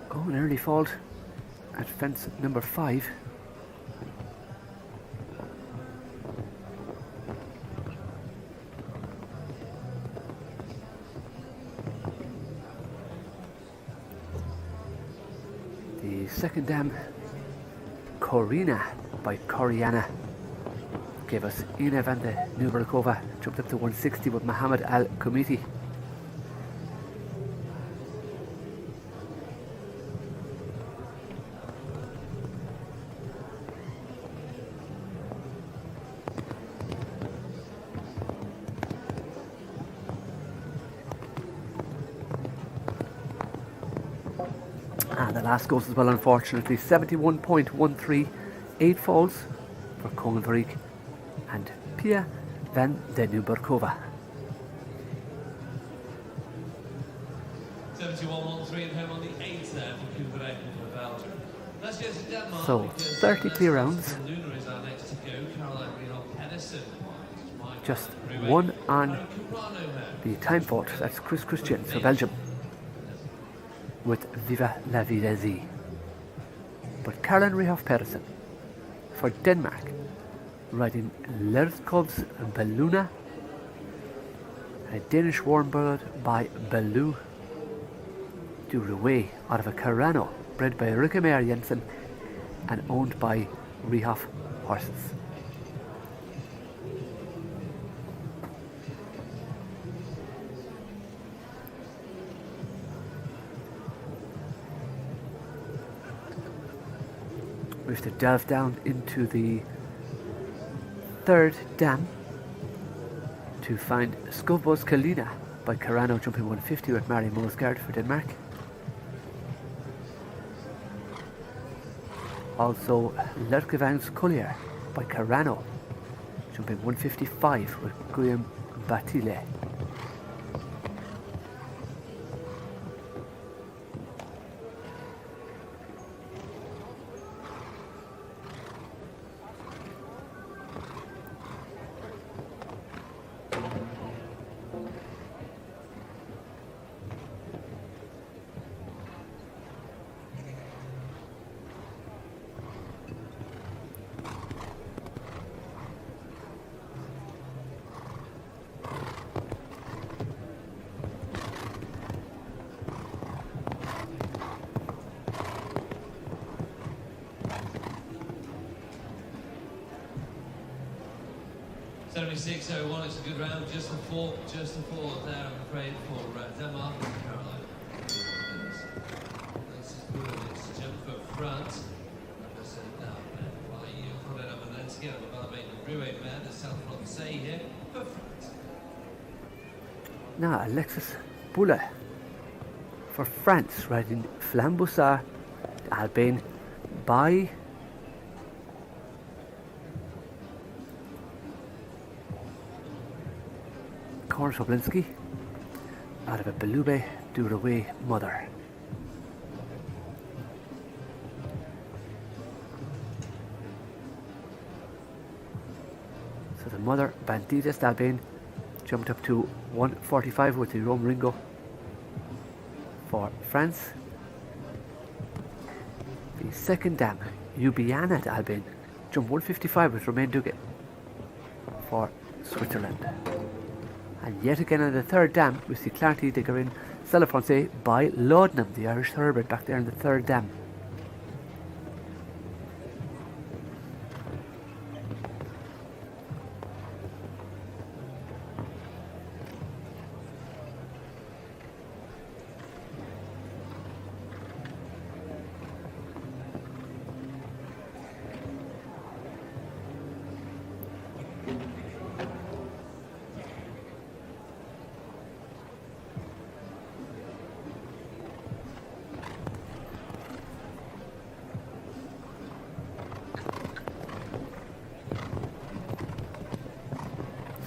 Cone early fault at fence number 5. The second dam, Corina by Coriana, gave us Ina van den Nieuwburgova, jumped up to 160 with Mohammed Al Kumiti. And the last goes as well, unfortunately. 71.13, 8 falls for Kogenverik and Pia van den Nieuwburgova. 71.13 and home on the 8th there for Kubarek for Belgium. Let's go to Denmark. So 30 clear rounds. Luna is our next to go. Caroline Pedersen. Just one on the time fault. That's Chris Christian for Belgium with Viva la Vidésie. But Caroline Riehoff Pedersen for Denmark, riding Lerkovs Belluna, a Danish warmbird by Bellu, Durouet out of a Carano, bred by Rikke Meyer Jensen and owned by Riehoff Horses. We have to delve down into the third dam to find Skovbos Kalina by Carano, jumping 150 with Mari Mosgaard for Denmark. Also Lerkevans Collier by Carano, jumping 155 with Guillaume Batile. It's a good round, just a four there, I'm afraid, for Denmark and Caroline. This is good, it's jump for France. And then together with Balmain and Rouet, man, the South Francais here for France. Now Alexis Boule for France, riding Flamboussard Albane by Korsoblinski out of a Belube Durouet mother. So the mother, Bandidas Albane, jumped up to 145 with the Rome Ringo for France. The second dam, Ljubljana Albane, jumped 155 with Romain Duguet for Switzerland. And yet again on the third dam, we see Clarity Digger in C'est le Français by Laudanum, the Irish thoroughbred, back there in the third dam.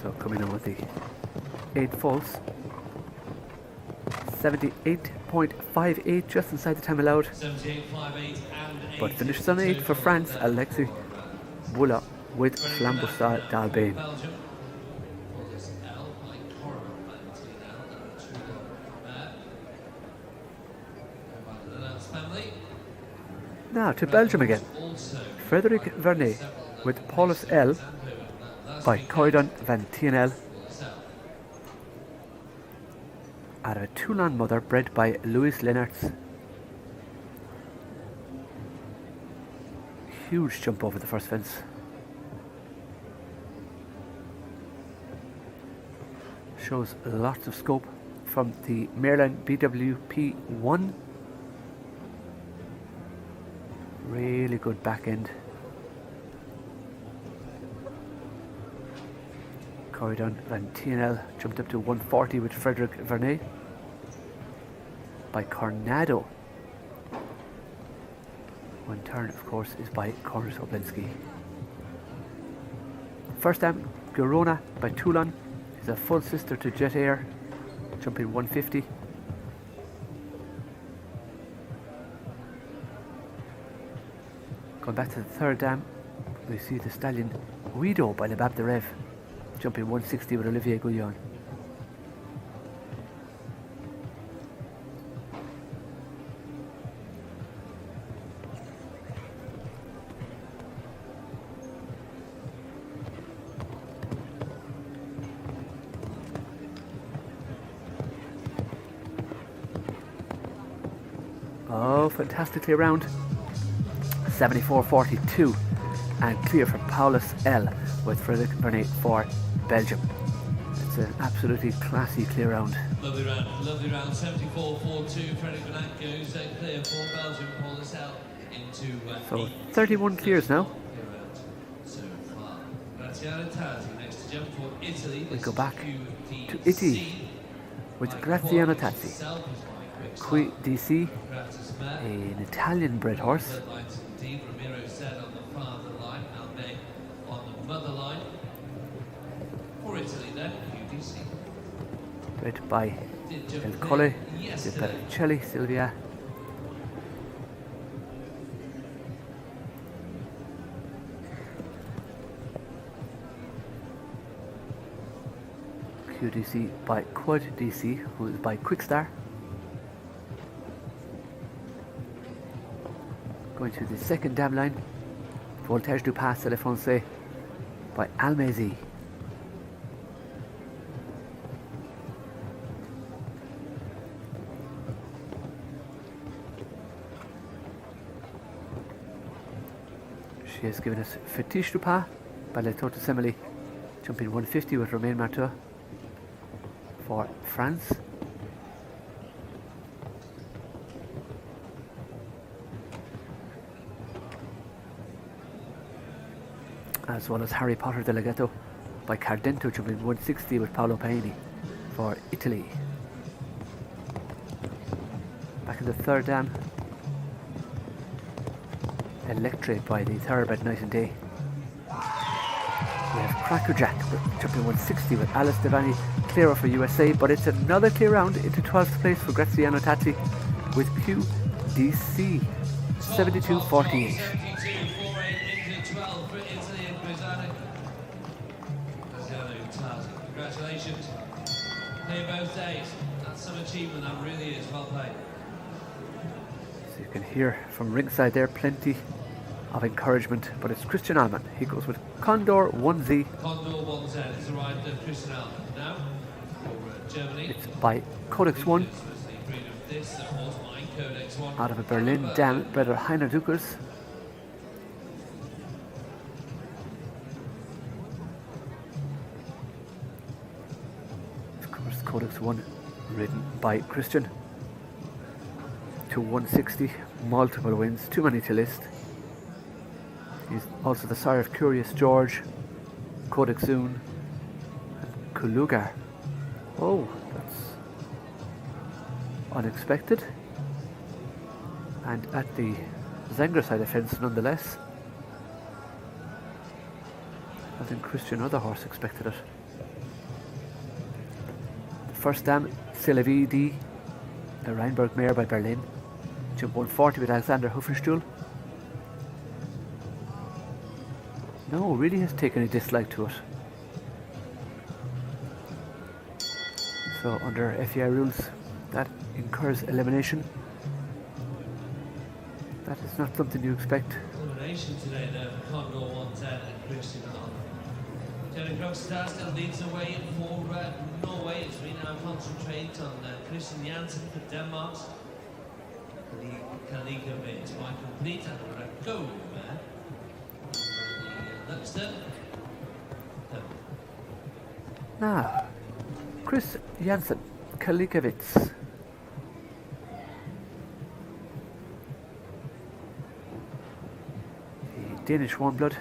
So coming in with the 8 false, 78.58, just inside the time allowed. 78.58 and But finishes on 8 for France, Alexis Woula with Flambeau d'Albane. Belgium. Now to Belgium again. Frederic Vernet with Paulus L by Corydon van Tienel, out of a Toulon mother bred by Louis Lenartz. Huge jump over the first fence. Shows lots of scope from the Maryland BWP1. Really good back end. Corydon van Tienel jumped up to 140 with Frederic Vernet by Cornado. One turn, of course, is by Cornus Oblinski. First time, Girona by Toulon is a full sister to Jet Air, jumping 150. Going back to the third dam, we see the stallion Guido by Lebab de Rev, jumping 160 with Olivier Gouillon. Oh, fantastically around. 74.42 and clear for Paulus L with Frederic Vernet for Belgium. It's an absolutely classy clear round. Lovely round, 74.42. Frederic Vernet goes clear for Belgium. Paulus L into so 31 clears now. So far, Graziano Tazzi next to jump for Italy. We go back to Italy with Graziano Tazzi. Qui DC, an Italian bred horse. Ramiro said on the father line, Alme on the mother line. For Italy then, UDC. Bred by El Colle, De Bercelli, Silvia. QDC by Quad DC, who is by Quickstar. Going to the second dam line, Voltage du Pas Le Français by Almezi. She has given us Fetiche du Pas by Le Tote Semeli, jumping 150 with Romain Marteau for France. As well as Harry Potter Delegato by Cardento, jumping 160 with Paolo Paini for Italy. Back in the third dam, Electre by the thoroughbred Night and Day. We have Crackerjack jumping 160 with Alice Devani, clearer for USA, but it's another clear round into 12th place for Graziano Tazzi with QDC 72.48. Congratulations. Clear both days. That's some achievement, that really is. Well played. So you can hear from ringside there plenty of encouragement, but it's Christian Alman. He goes with Condor 1Z. Condor 1Z has arrived at Christian Alman. Now, for Germany. It's by Codex 1. Out of a Berlin dam, brother Heiner Dukers. Of course, Codex 1 ridden by Christian. To 160, multiple wins, too many to list. He's also the sire of Curious George, Codex Zune, and Kulugar. Oh, that's unexpected. And at the Zangersheide fence nonetheless. I think Christian other horse expected it. The first dam, Celavidi, the Rheinberg mare by Berlin. Jump 140 with Alexander Hufenstuhl. No, really has taken a dislike to it. So under FEI rules, that incurs elimination. That is not something you expect. Elimination today there for Condor 110 and Christian Alman. Jerry Krogstad still leads away for Norway as we now concentrate on Christian Jansen for Denmark. Kalikovic by complete and a go man. Luxton. Now, Chris Jansen, Kalikovic. The Danish warm blood.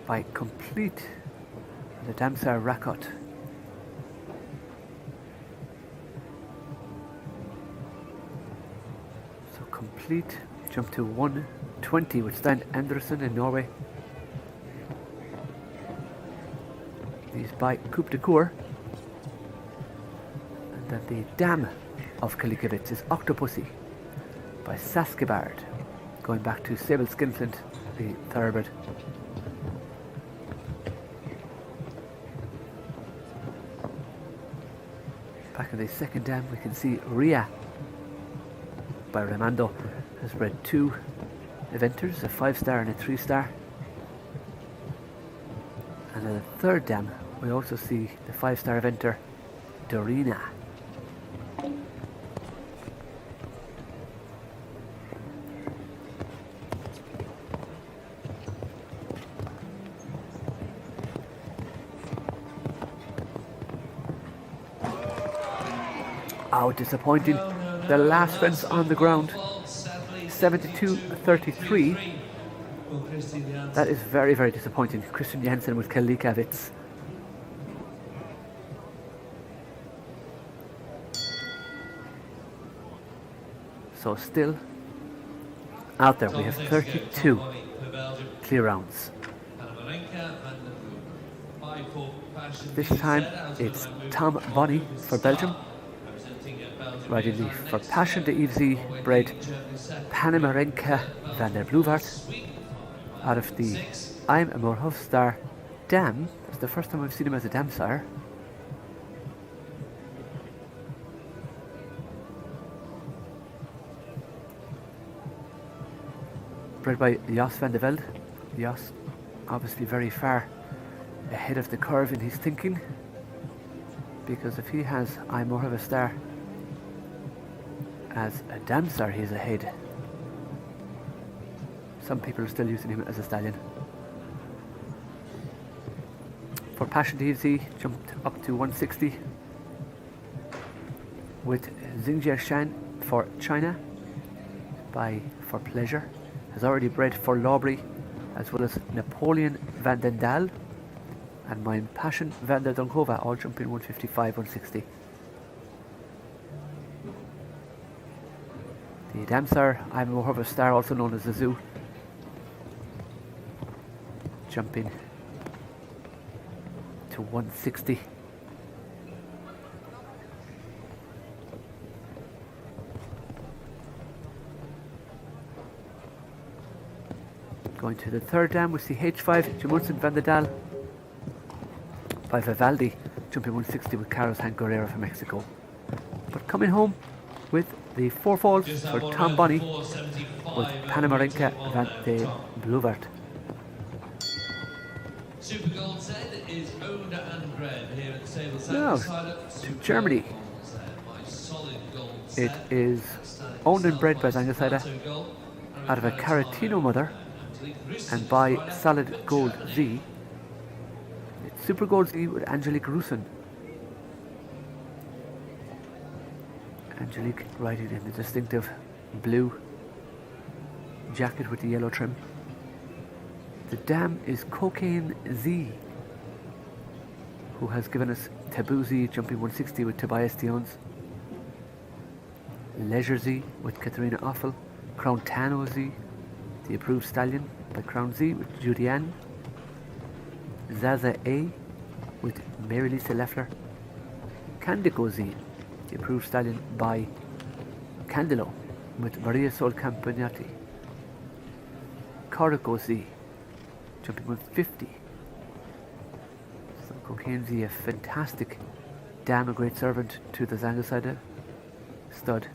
By complete the Damsar Rakot. So complete jump to 120 with Stein Andersen in Norway. These by Coupe de Cour. And then the dam of Kalikovic is Octopussy by Saskibard, going back to Sable Skinflint, the thoroughbred. Back in the second dam we can see Ria by Remando has bred 2 eventers, a 5-star and a 3-star. And in the third dam we also see the 5-star eventer Dorina. Oh, disappointing. The last fence on the ground. 72-33. That is very, very disappointing. Christian Jansen with Kalikovic. So still out there we have 32 clear rounds. This time it's Tom Bonney for Belgium. Riding the for Passion de Yves bred Panamarenka van der Bluvart out of the I'm a Morhof Star dam. It's the first time I've seen him as a dam sire. Bred by Jos van de Velde. Jos obviously very far ahead of the curve in his thinking, because if he has I'm more of a star as a dam sire, he is ahead. Some people are still using him as a stallion. For Passion de Yves, jumped up to 160 with Zangersheide for China by For Pleasure. Has already bred for Lawbury, as well as Napoleon van den Daal and Mein Passion van der Donkova, all jumping 155, 160. The Damsar, I'm more of a star, also known as the Zoo, jumping to 160. Going to the third dam, we see H5, Jamunsen van der Daal by Vivaldi, jumping 160 with Carlos Hank Guerrero from Mexico. But coming home, with the 4 falls Just for that one Tom round, Bonney 475 with Panamarenka van de Bluvert. Super Gold set is owned and bred here at the Sable Now, Zangersheide. to Germany. Gold set, my solid gold It set. is owned and bred by Zangersheide out of a Caratino mother and by Solid Gold Z. It's Super Gold Z with Angelique Rüsen. Angelique riding in the distinctive blue jacket with the yellow trim. The dam is Cocaine Z, who has given us Taboo Z jumping 160 with Tobias Dion's, Leisure Z with Katharina Offel, Crown Tano Z, the Approved Stallion by Crown Z with Julianne, Zaza A with Mary Lisa Leffler, Candico Z, the Approved Stallion by Candelo with Maria Sol Campagnati, Corico Z jumping 150. So Cocaine Z, a fantastic dam, a great servant to the Zangersheide stud.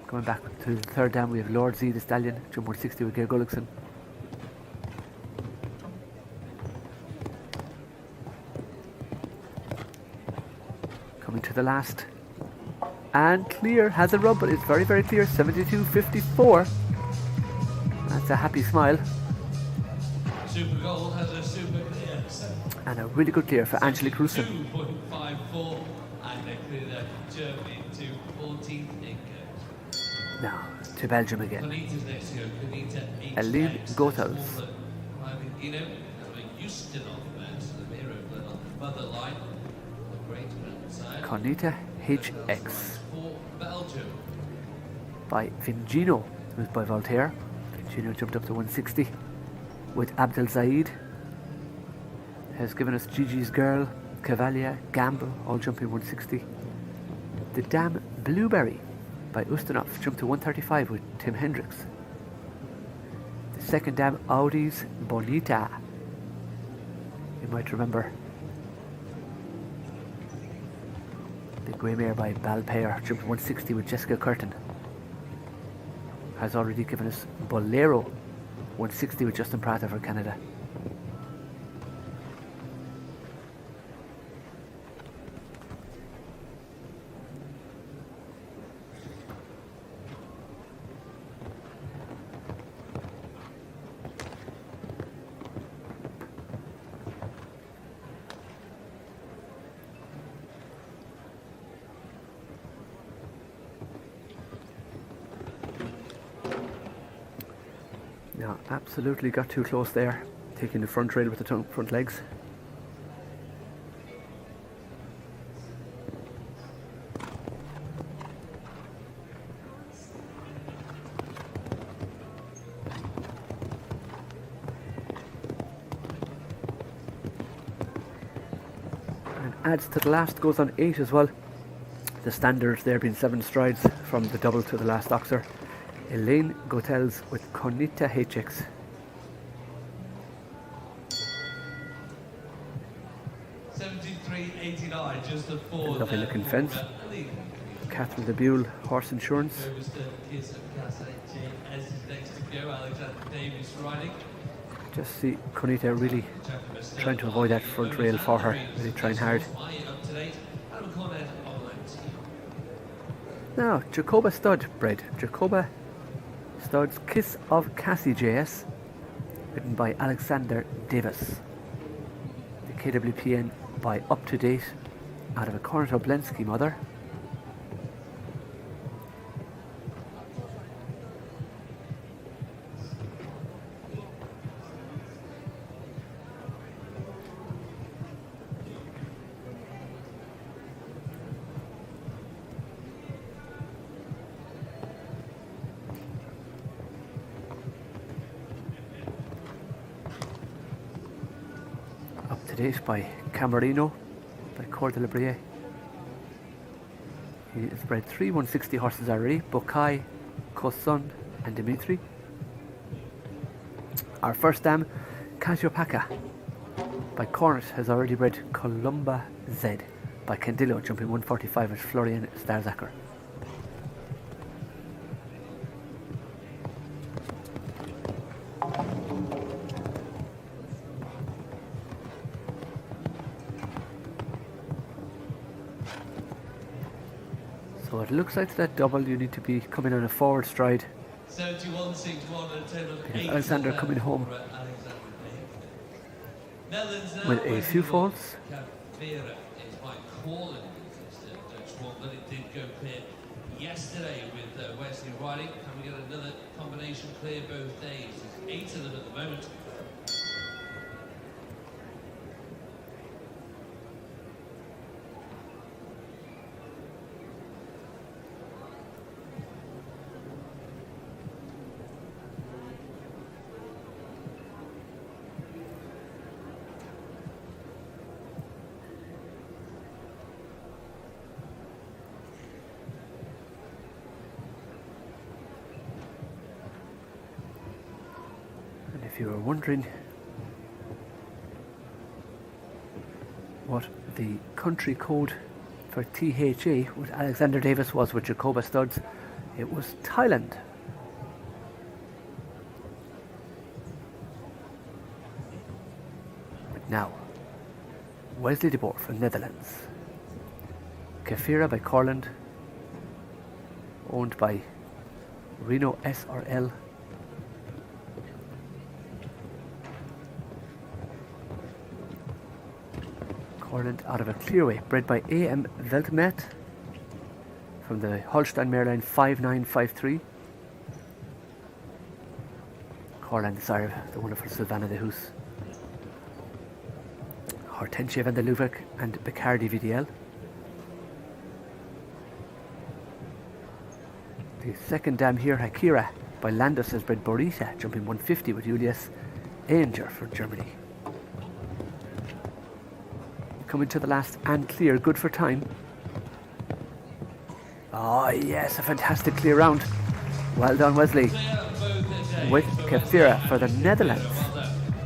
Going back to the third dam, we have Lord Z, the Stallion, jump 160 with Geir Gullikson. Coming to the last. And clear, has a rub, but it's very, very clear. 72.54. That's a happy smile. Super Gold has a super clear. And a really good clear for Angelique Rüsen. 2.54, and they clear that Germany to 14th in goes. Now, to Belgium again. Juanita's next to go. Juanita Aline HX. Gotels. You know, a Houston off match, the hero blood on the mother line. A great one side. Conita HX For Belgium. by Vingino, who's by Voltaire. Vingino jumped up to 160 with Abdel Zaid. Has given us Gigi's Girl, Cavalier, Gamble, all jumping 160. The Dam Blueberry by Ustinov jumped to 135 with Tim Hendricks. The second dam, Audi's Bonita. You might remember the Grey Mare by Balpayer, jumped 160 with Jessica Curtin. Has already given us Bolero 160 with Justin Prata for Canada. Now, absolutely got too close there, taking the front rail with the front legs. And adds to the last, goes on 8 as well. The standard there being 7 strides from the double to the last oxer. Elaine Gotels with Conita HX. $73.89, just a 4. Lovely looking fence. Catherine the Buell Horse Insurance. Just see Conita really trying to avoid that front rail for her, really trying hard. Now, Jacoba Stud bred. Jacoba Stud's Kiss of Cassie JS, written by Alexander Davis. The KWPN by Up to Date, out of a Kornat Oblensky mother. Up to Date by Camerino, by Cor de la Brie. He has bred 3 160 horses already, Bokai, Koson and Dimitri. Our first dam, Casiopaka, by Cornet has already bred Columba Z by Candillo, jumping 145 at Florian Starzacker. So it looks like that double you need to be coming on a forward stride. 71-61 and a total of Because 8 Alexander coming home with a few faults. Vera is by calling the Dutch one, but it did go clear yesterday with Wesley Riley. Can we get another combination clear both days? There's 8 of them at the moment. If you were wondering what the country code for THA with Alexander Davis was with Jacoba Studs, it was Thailand. Now, Wesley de Boer from Netherlands. Kefira by Corland, owned by Reno SRL. Corland out of a clearway, bred by A.M. Weltmet from the Holstein Mareline 5953. Corland the sire of the wonderful Sylvana de Hoos. Hortensia van der Luwek and Bacardi VDL. The second dam here, Hakira by Landus, has bred Borita, jumping 150 with Julius Ainger from Germany. Coming to the last and clear, good for time. Oh yes, a fantastic clear round. Well done, Wesley. With Kefira for the Netherlands.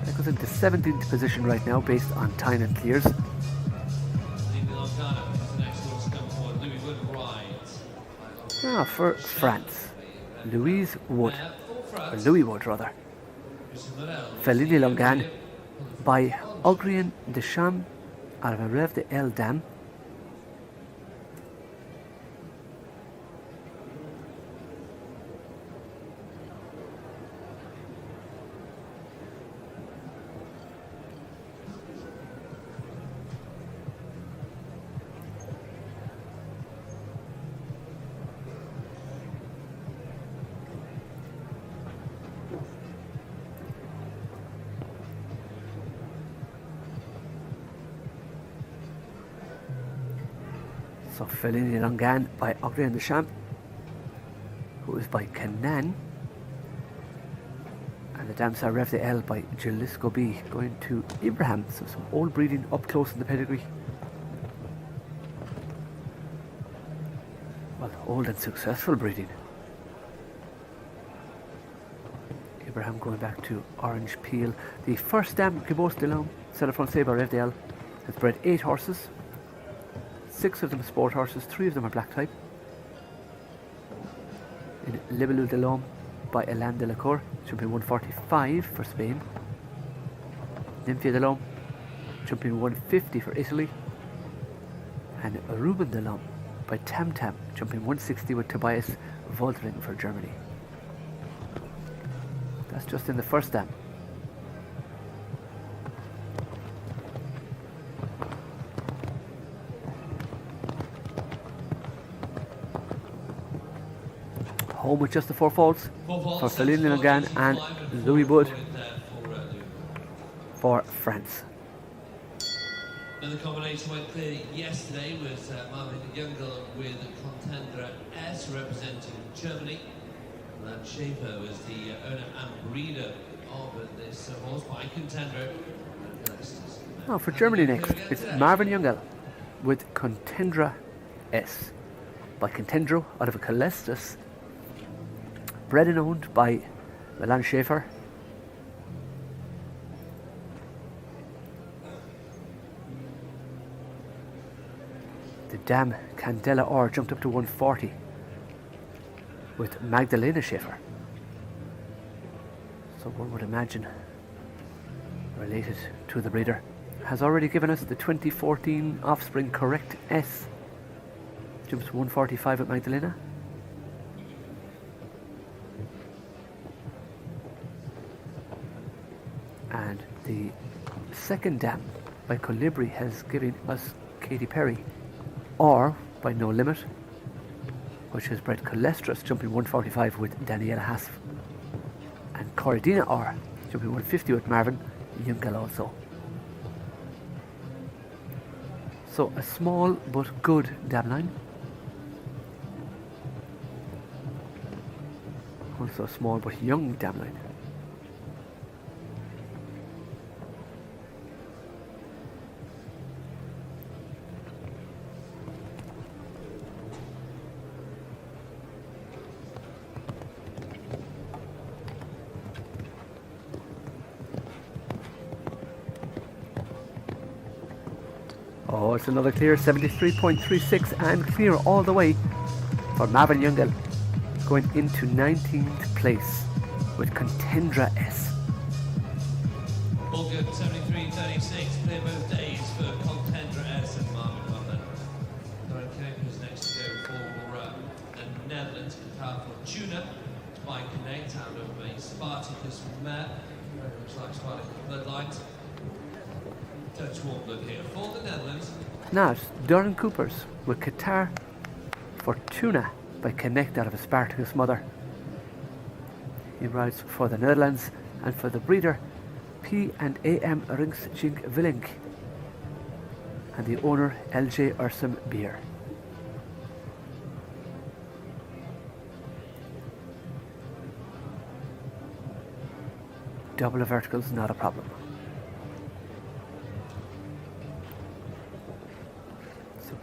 That goes into 17th position right now based on time and clears. Ah, for France. Louis Wood rather. Fellini Longan by Augrian Deschamps out of a Rev de El Dam. So Fellini Longan by Augrian Deschamps, who is by Canan, and the Damsar Rev de El by Jalisco B, going to Ibrahim. So some old breeding up close in the pedigree. Well, old and successful breeding. Ibrahim going back to Orange Peel. The first dam, Gibos de Lom, Cedar Francais by Rev de El, has bred 8 horses. 6 of them are sport horses, 3 of them are black type. In Libelou de l'Homme by Elan de la Cour, jumping 145 for Spain. Nymphia de l'Homme, jumping 150 for Italy. And Ruben de l'Homme by Tam Tam, jumping 160 with Tobias Voldring for Germany. That's just in the first dam. Home with just the 4 faults for Fellini Longan and Louis Wood for France. Another combination went clear yesterday with Marvin Jungel with Contendra S representing Germany. Lance Schaefer was the owner and breeder of this horse by Contendra. Now for Germany next, it's Marvin Jungel with Contendra S by Contendro out of a Calestis, bred and owned by Lance Schaefer. Dam Candela Or jumped up to 140 with Magdalena Schäfer. So one would imagine related to the breeder. Has already given us the 2014 offspring Correct S. Jumps 145 at Magdalena. And the second dam by Colibri has given us Katy Perry, or by No Limit, which has bred Cholesterus jumping 145 with Daniela Hasf. And Corradina or jumping 150 with Marvin Junkel also. So a small but good dam line. Also a small but young dam line. Oh, it's another clear, 73.36 and clear all the way for Marvin Jungel, going into 19th place with Contendra S. All good, 73.36, clear both days for Contendra S and Marvin Jungel. Okay, who's next to go for the Netherlands, Qatar Fortuna by Connect out of a Spartacus mare, very much like Spartacus bloodlines. Touch warm blood here for the Netherlands. Now it's Doran Coopers with Qatar Fortuna by Connect out of a Spartacus mother. He rides for the Netherlands, and for the breeder P and AM Ringsjink Willink and the owner LJ Ursum Beer. Double of verticals, not a problem.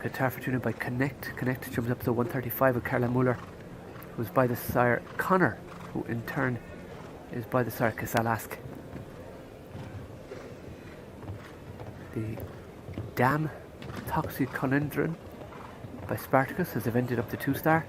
Qatar Fortuna by Connect. Connect jumps up to 135 with Carla Muller, who's by the sire Connor, who in turn is by the sire Kasalask. The Dam Toxicolendron by Spartacus has evented up to 2-star.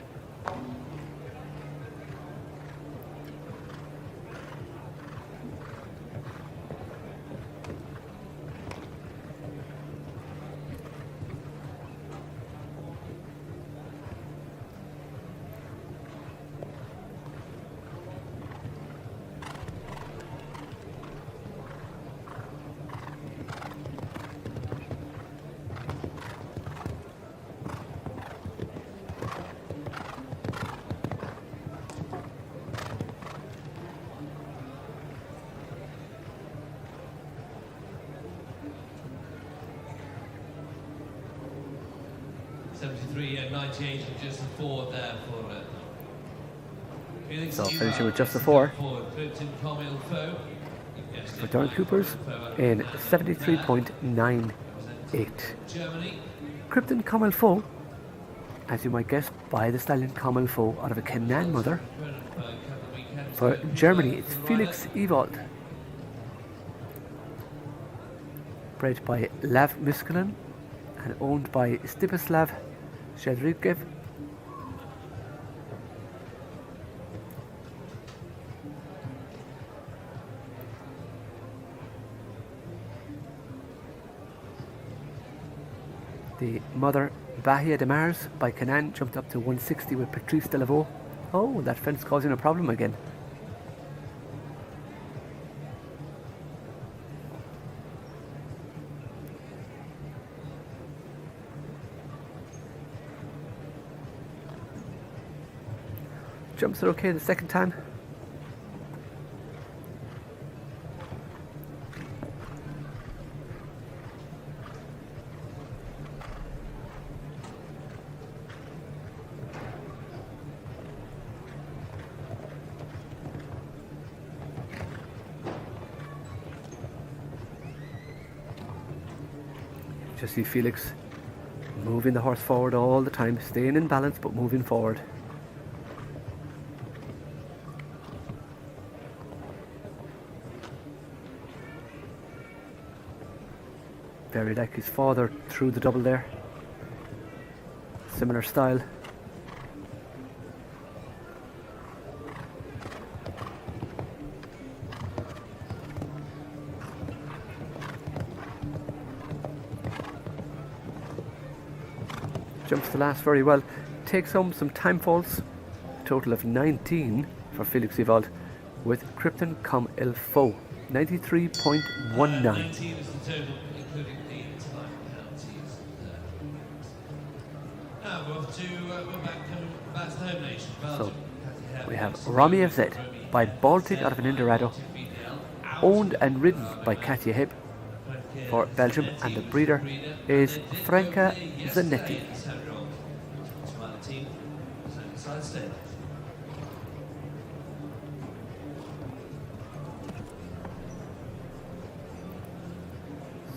And 98 and just the 4 there for so finishing with just the 4 for Doran Coopers in 73.98. Krypton Comilfo, as you might guess, by the stallion Comilfo out of a Canaan mother. For Germany, it's Felix Ewald, bred by Lav Muskelin and owned by Stipislav Shadrikev. The mother Bahia de Mars by Canaan jumped up to 160 with Patrice Delavaux. Oh, that fence causing a problem again. Jumps are okay the second time. Just see Felix moving the horse forward all the time, staying in balance but moving forward. Very like his father through the double there. similar style. Jumps the last very well. Takes home some time falls. Total of 19 for Felix Ewald with Krypton Com Il Faut. 93.19. 19 is the total, including the time penalties. Now we're off to, we're back to the home nation, Belgium. We have Romy FZ by Baltic out of an Indorado, owned and ridden by Katja Hip for Belgium, and the breeder is Franca Zanetti.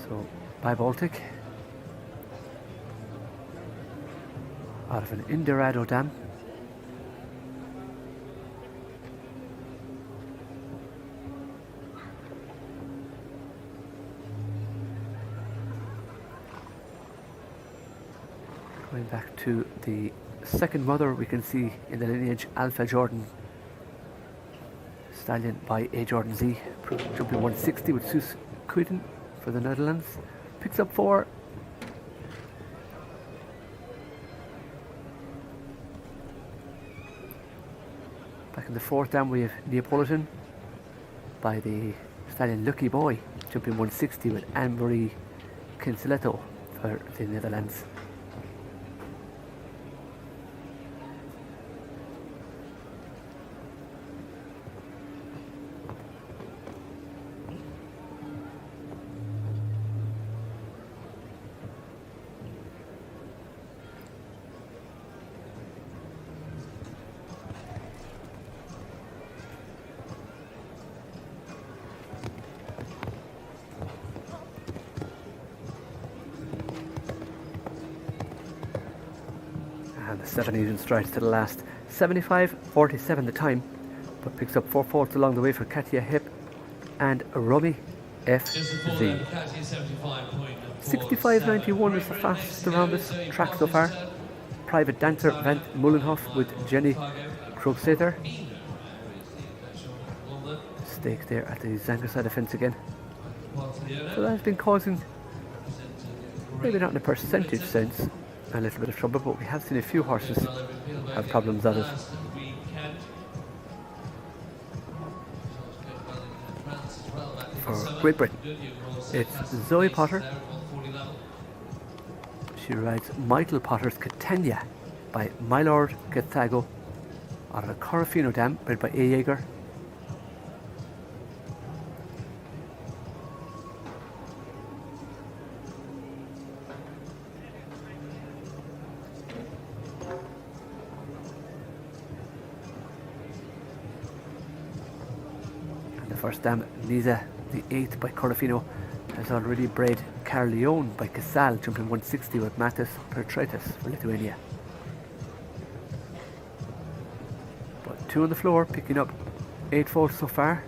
So, by Baltic out of an Indorado dam. Going back to the second mother, we can see in the lineage Alpha Jordan stallion by A Jordan Z, jumping 160 with Soos Kuiten for the Netherlands. Picks up 4. Back in the fourth dam we have Neapolitan by the stallion Lucky Boy, jumping 160 with Anne-Marie Kinseletto for the Netherlands. And the 7 Asian strides to the last. 75.47 the time, but picks up 4 faults along the way for Katja Hip and Romy FZ. 65.91 is the fastest around this track so far. Private Dancer Van Mullenhof with Jenny Krogseter. Stake there at the Zangersheide fence again. So that's been causing, maybe not in a percentage sense, a little bit of trouble, but we have seen a few horses have problems at it. For Great Britain, it's Zoe Potter. She rides Michael Potter's Catania by My Lord Gathago out of a Corofino dam, bred by A. Yeager. First dam, Nisa, the 8th by Corofino, has already bred Carleone by Casal, jumping 160 with Matis Pertretis for Lithuania. But 2 on the floor, picking up 8 faults so far.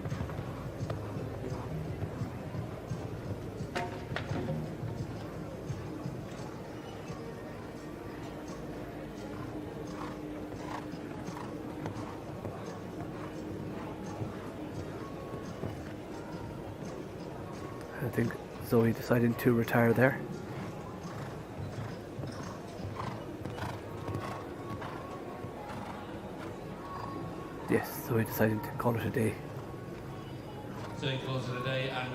I think Zoe deciding to retire there. Yes, Zoe deciding to call it a day. Zoe calls it a day and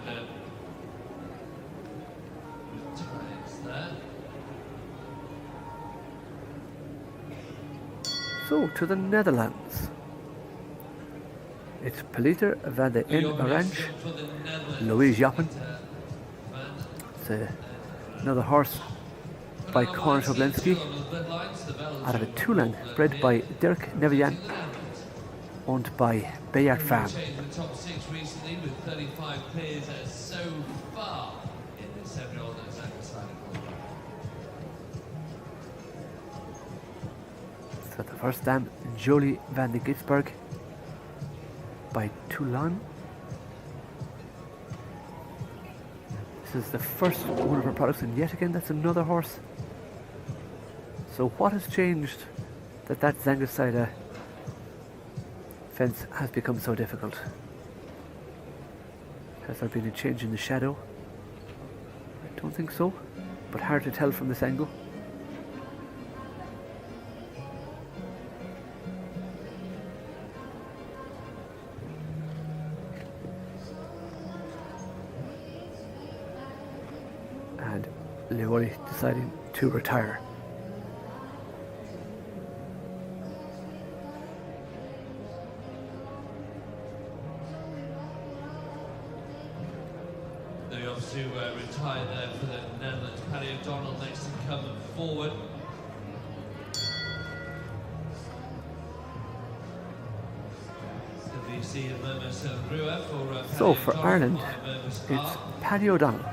retires there. So, to the Netherlands. It's Peliter van de In Orange, Louise Jappen. It's another horse by Conor Toblinski out of a Tulan, bred by Dirk Nevian, owned by Bayard Farm. The top 6 recently with 35 clears so far in the 7-year-old Zangersheide. So the first dam, Jolie van de Gitsberg by Toulon. This is the first one of her products, and yet again that's another horse So what has changed that Zangersheide fence has become so difficult? Has there been a change in the shadow? I don't think so, but hard to tell from this angle. And Leori deciding to retire. They obviously retired there for the Netherlands. Paddy O'Donnell next to come forward. So for Ireland, it's Paddy O'Donnell.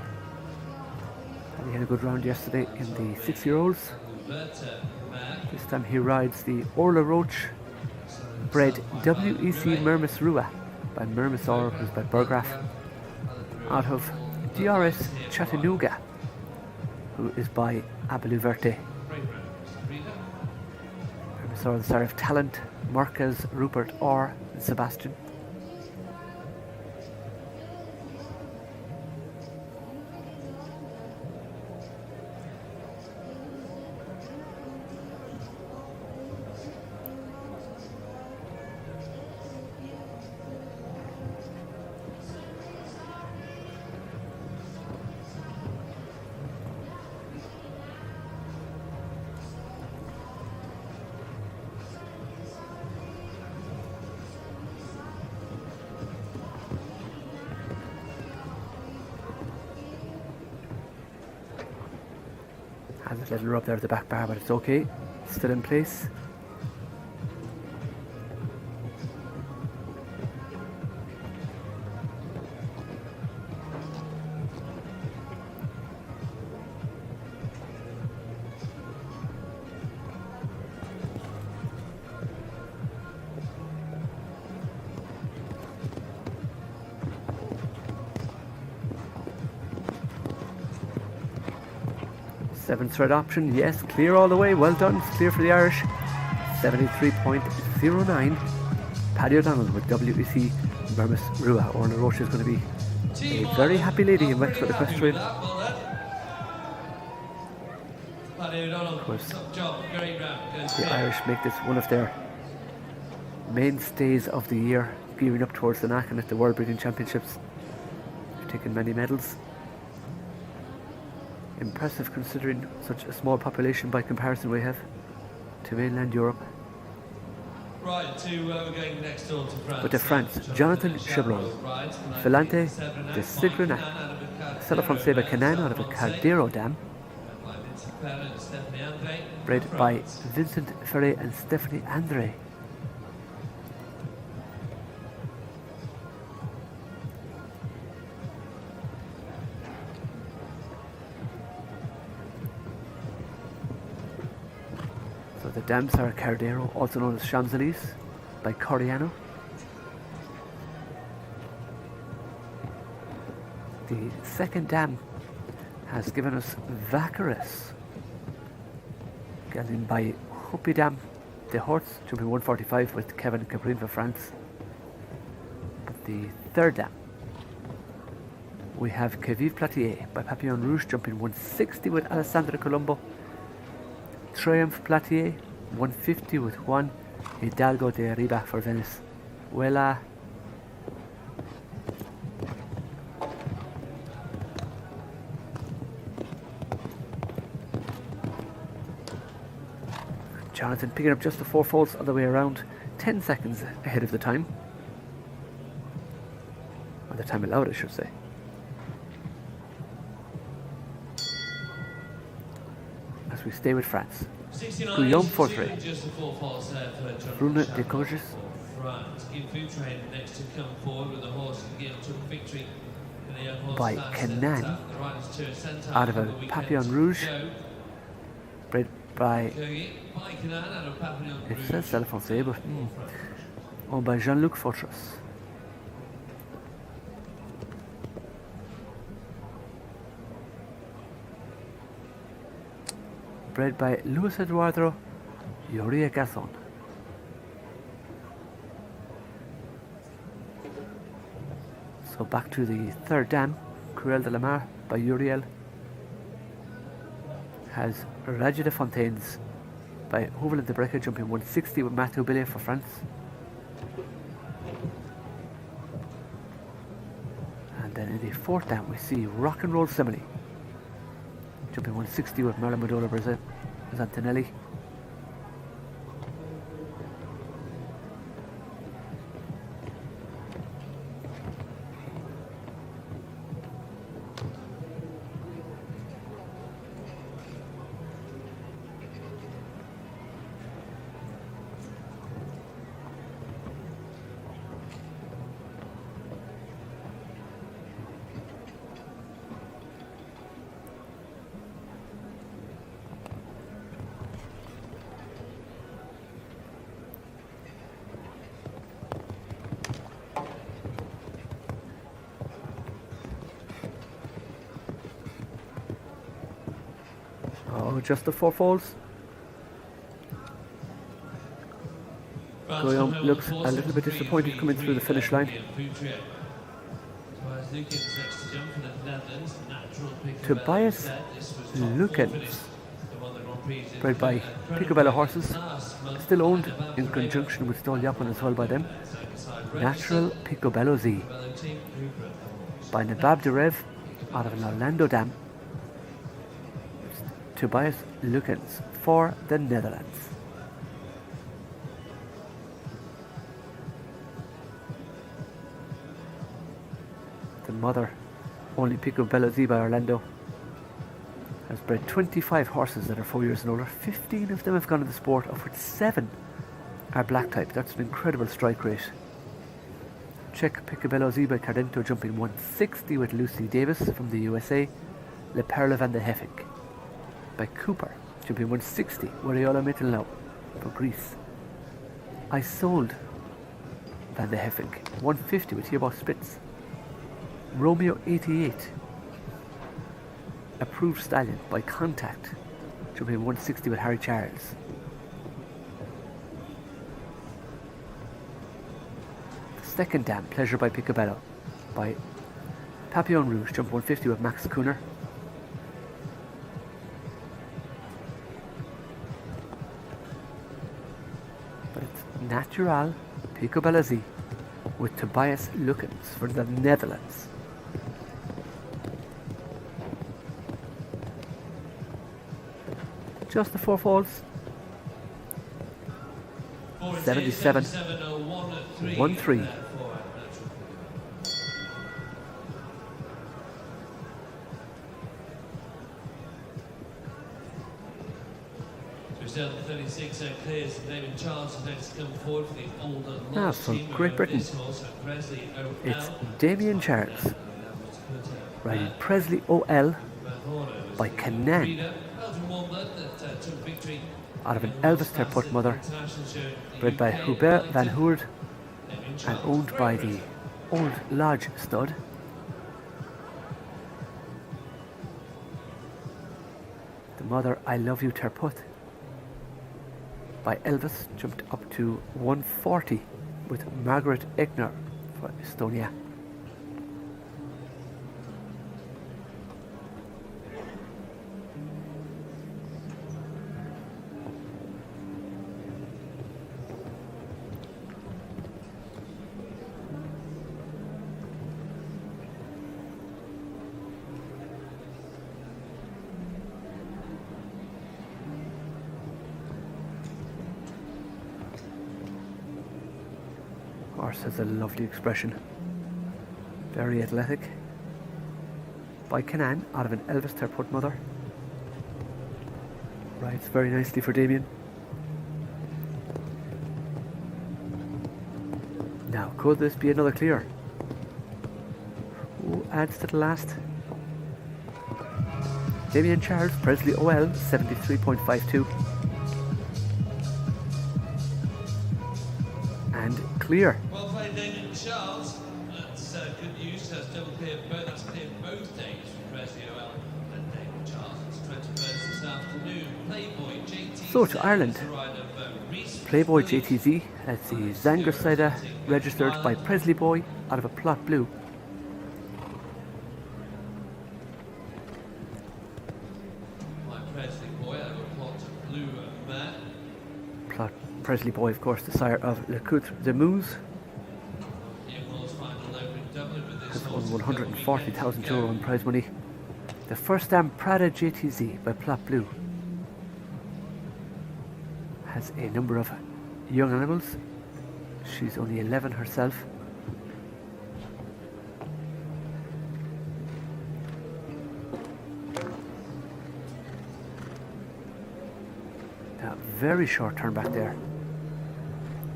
Paddy had a good round yesterday in the 6-year-olds. This time he rides the Orla Roach bred WEC Mermis Rua by Mermis Or, who's by Burgraff, out of DRS Chattanooga, who is by Abalu Verte. Mermis Or, the sire of Talent, Marquez, Rupert Orr, and Sebastian. Has a little rub there at the back bar, but it's okay. Still in place. Seventh thread option, yes, clear all the way, well done, it's clear for the Irish. 73.09. Paddy O'Donnell with WEC Mermis Rua. Orla Roche is going to be a very happy lady in Wexford Equestrian. Of course, the Irish make this one of their mainstays of the year, gearing up towards the Lanaken at the World Breeding Championships. They've taken many medals. Impressive considering such a small population by comparison we have to mainland Europe. Right, we're going next door to France. But to France, Jonathan Cheblon, Filante de Sigranac, Sella Canan out of a Cardero dam, bred by Vincent Ferret and Stephanie Andre. The dams are Cardero, also known as Champs-Élysées, by Coriano. The second dam has given us Vacarus, gelding by Hoppy Dam, the horse, jumping 145 with Kevin Caprin for France. But the third dam, we have Que Vive Platier by Papillon Rouge, jumping 160 with Alessandra Colombo. Triumph Platier, 150 with Juan Hidalgo de Arriba for Venice. Voila. Jonathan picking up just the 4 faults all the way around, 10 seconds ahead of the time. Or the time allowed, I should say. As we stay with France. Guillaume Fortray, Bruna de Coges, by Canan, out of a Papillon Rouge, bred by, it says Celle Français, but owned by Jean-Luc Fortros. bred by Luis Eduardo Uria Gasson. So back to the third dam, Cruel de la Mar by Uriel. Has Raja de Fontaines by Houvel de Breca, jumping 160 with Mathieu Billet for France. And then in the fourth dam we see Rock and Roll Simile, jumping 160 with Marla Madola Zantinelli. Oh, just the four falls. Guillaume looks a little bit disappointed coming through the finish line. Tobias Lukens, bred by Picobello horses, still owned in conjunction with Stol Japan as well by them. Natural Picobello Z by Nabab Derev out of an Orlando dam. Tobias Lukens for the Netherlands. The mother, only Picobello Z by Orlando, has bred 25 horses that are 4 years and older. 15 of them have gone in the sport, of which 7 are black type. That's an incredible strike rate. Check Picobello Z by Cardento, jumping 160 with Lucy Davis from the USA. Le Perle van de Heffink by Cooper, jumping 160 with Riola Mittelnau for Greece. I sold Van de Heffink 150 with Thibaut Spitz. Romeo 88, Approved Stallion by Contact, jumping 160 with Harry Charles. The second dam, Pleasure by Picobello by Papillon Rouge, jumping 150 with Max Kuhner. But it's Natural Picobello Z with Tobias Lukens for the Netherlands. Just the four falls. 77.13. Still 36 clears. David Charles is next to come forward for the older from Great Britain. It's Damien Charles riding Presley OL by Canaan out of an Elvis Terput mother, bred by Hubert van Hoord and owned by the Old Lodge stud. The mother, I Love You Terput by Elvis, jumped up to 140 with Margaret Egner for Estonia. Horse has a lovely expression, very athletic. By Canaan out of an Elvis Terput mother. Rides very nicely for Damien. Now, could this be another clear? Who adds to the last? Damien Charles, Presley OL, 73.52. And clear. Well played, Damien Charles. That's good news. That's double clear. That's clear both days from Presley OL and Damien Charles. So to Ireland, Playboy JTZ as the Zangersheide, registered by Presley Boy out of a plot blue. Plot Presley Boy, of course, the sire of Lanaken de Moose. Has won €140,000 in prize money. The first dam Prada JTZ by Plot Blue has a number of young animals. She's only 11 herself. That very short turn back there.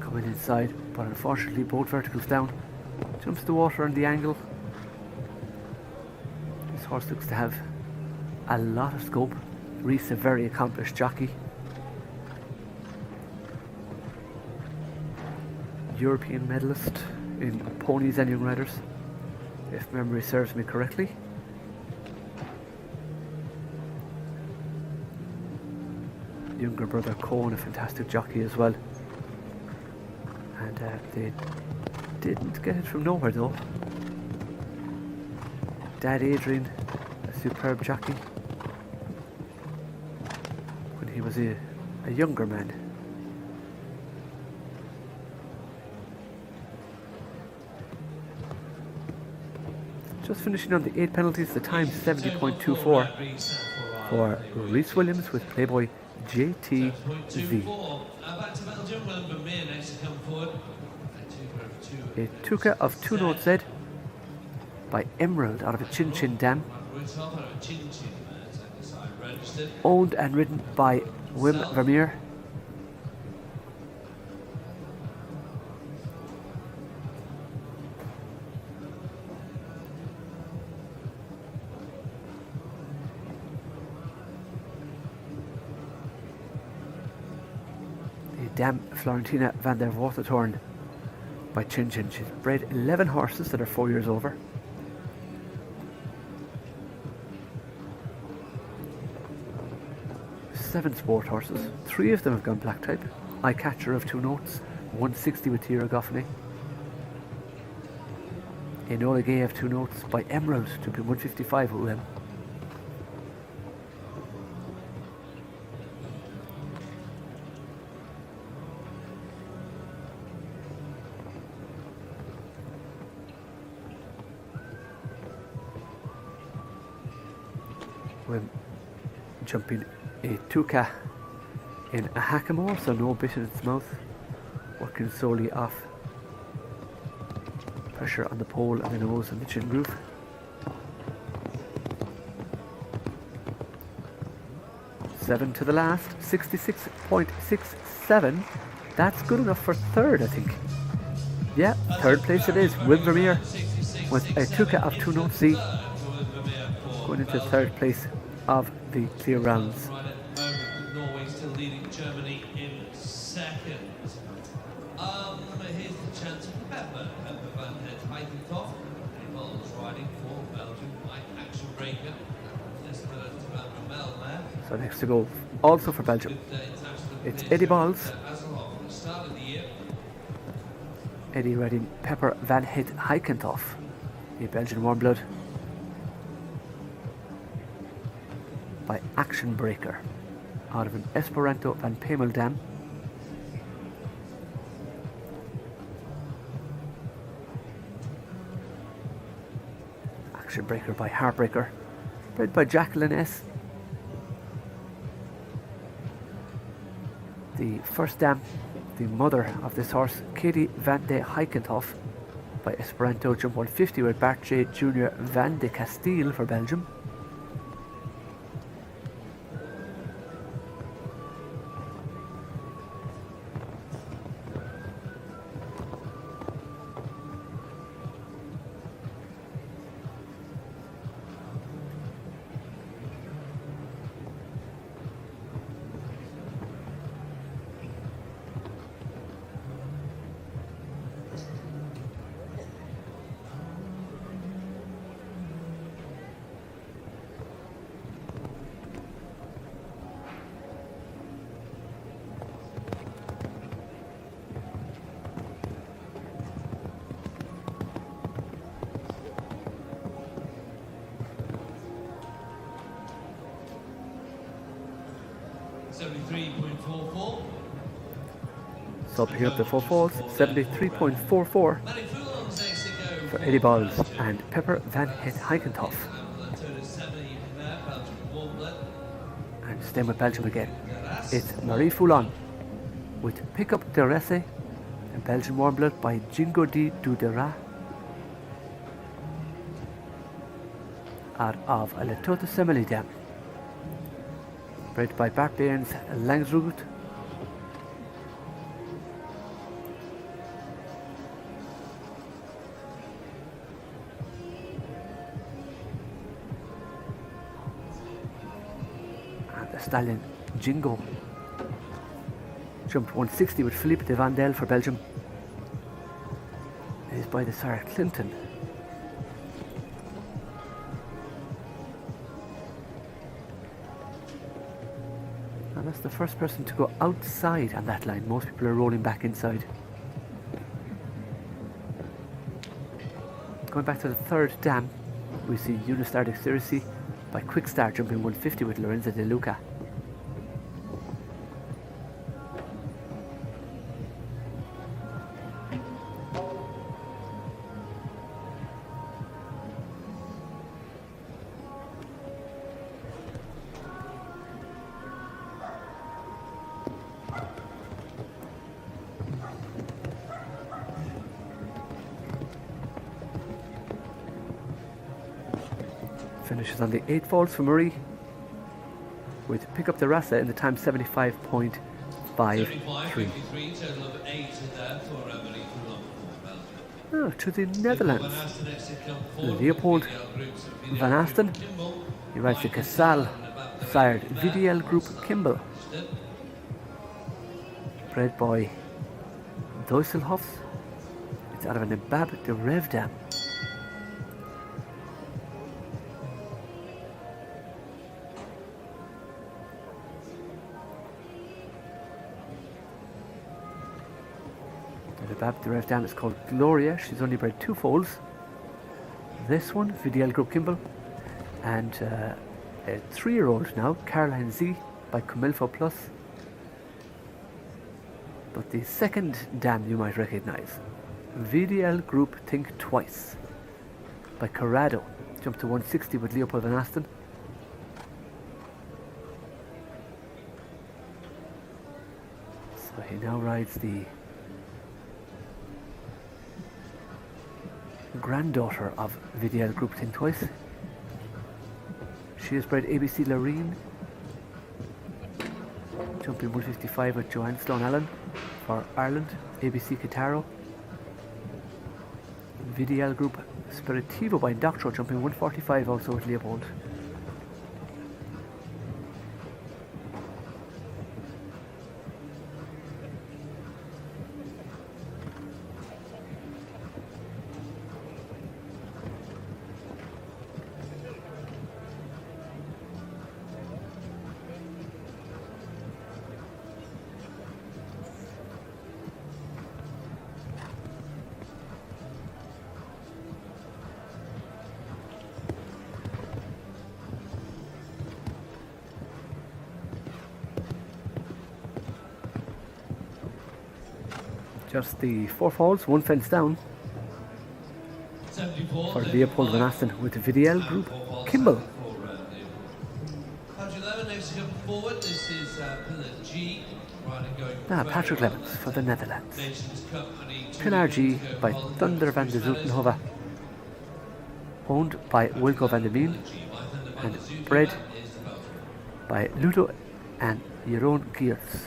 Coming inside, but unfortunately both verticals down. Jumps the water on the angle. This horse looks to have a lot of scope. Reese, a very accomplished jockey. European medalist in ponies and young riders, if memory serves me correctly. Younger brother Cohen, a fantastic jockey as well. And they didn't get it from nowhere though. Dad Adrian, a superb jockey when he was a younger man. Just finishing on the 8 penalties, the time 70.24 for Rhys Williams with Playboy JTZ. Back to Belgium, Vermeer next to come forward. A Tuca of 2 notes Z by Emerald out of a Chin Chin dam. Owned and ridden by Wim Vermeer. Dam Florentina van der Watertoren by Chin Chin. She's bred 11 horses that are 4 years over. Seven sport horses. 3 of them have gone black type. Eye Catcher of 2 notes, 160 with Tira Goffney. Enola Gay of 2 notes by Emerald to be 155 with him. Jumping a Tuca in a hackamore, so no bit in its mouth, working solely off pressure on the pole and the nose and the chin groove. Seven to the last, 66.67. That's good enough for third, I think. Yeah, third place it is. Wim Vermeer with a Tuca of 2 notes Z, going into third place of the clear rounds. Norway still leading Germany in second. Here's the chance for Pepper van het Heikentoff. Involves riding for Belgium by Action Breaker. So next to go, also for Belgium, it's Eddie Balls. Eddie riding Pepper van het Heikentoff, a Belgian warm blood, by Action Breaker out of an Esperanto Van Pemel dam. Action Breaker by Heartbreaker, bred by Jacqueline S. The first dam, the mother of this horse, Katie van de Heikentoff by Esperanto, jump 150 with Bart J. Jr. van de Castile for Belgium. So picking up the 4 falls, 73.44 Many furlongs next to go for Eddie Balls and Pepper Van Het Heikentoff. And staying with Belgium again, it's Marie Foulon with Pick Up de Resse and Belgian Warm Blood by Jingo di Dudera out of Le Tote Semeli Dam, bred by Bart Bairns Langsrud. And the stallion Jingo jumped 160 with Philippe de Vandel for Belgium. It is by the Sarah Clinton. And that's the first person to go outside on that line. Most people are rolling back inside. Going back to the third dam, we see Unistar Dexterity by Quickstar jumping 150 with Lorenzo De Luca. Finishes on the 8 falls for Murray with Pick Up the Rasa in the time 75.53. To the Netherlands, Leopold Van Asten. He rides the Casal sired VDL Group Kimball, bred by Deuselhofs. It's out of an Ebab de Rev Dam. The Bab de Rev Dam is called Gloria. She's only bred 2 foals. This one, VDL Group Kimball, and a 3-year-old now, Caroline Z by Comilfo Plus. But the second dam you might recognise, VDL Group Think Twice by Corrado, jumped to 160 with Leopold Van Asten. So he now rides the granddaughter of VDL Group Think Twice. She is bred ABC Loreen, jumping 155 with Joanne Sloan Allen for Ireland. ABC Kitaro. VDL Group Spiritivo by Doctro, jumping 145 also with Leopold. Just the 4 falls, 1 fence down for Leopold Van Asten with the VDL Group Kimball. Patrick Levens for the Netherlands. Pinar G by Thunder van de Zoetenhove, owned by Wilco van der Meen and bred by Ludo and Jeroen Geerts.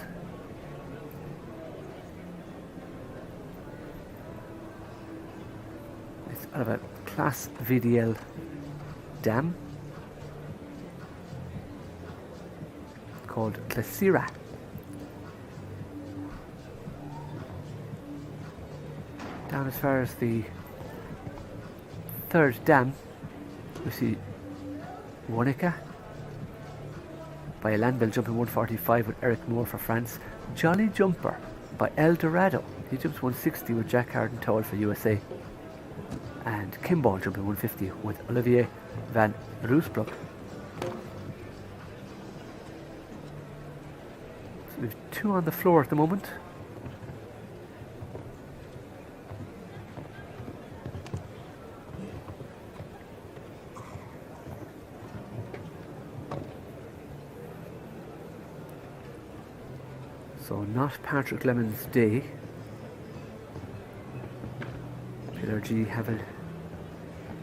Out of a Class VDL dam called Clasira. Down as far as the 3rd dam, we see Wonica by Landville jumping 145 with Eric Moore for France. Jolly Jumper by El Dorado. He jumps 160 with Jack Harden Towel for USA. And Kimball jumping 150 with Olivier van Roosbroek. So we have 2 on the floor at the moment. So not Patrick Lemon's day. Pillar G having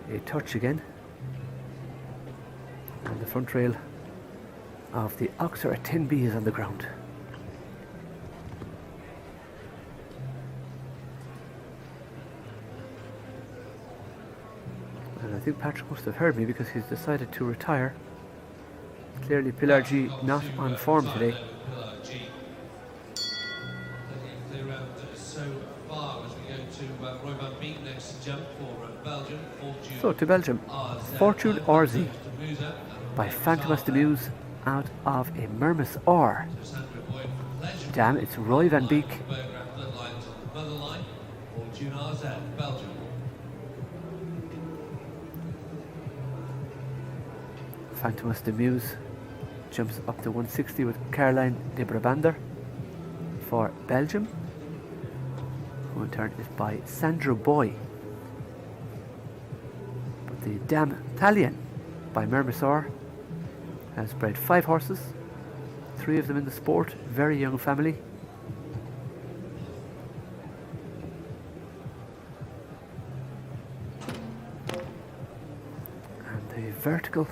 a touch again. And the front rail of the Oxer at 10B is on the ground. And I think Patrick must have heard me because he's decided to retire. Clearly Pillar G not on form today. So to Belgium, Fortune RZ by Fantomas de Muse out of a Mermis R. Damn, it's Roy van Beek. Fantomas de Muse jumps up to 160 with Caroline de Brabander for Belgium. Who in turn is by Sandro Boy. But the Dame Italian by Mermisor has bred 5 horses, 3 of them in the sport, very young family. And the vertical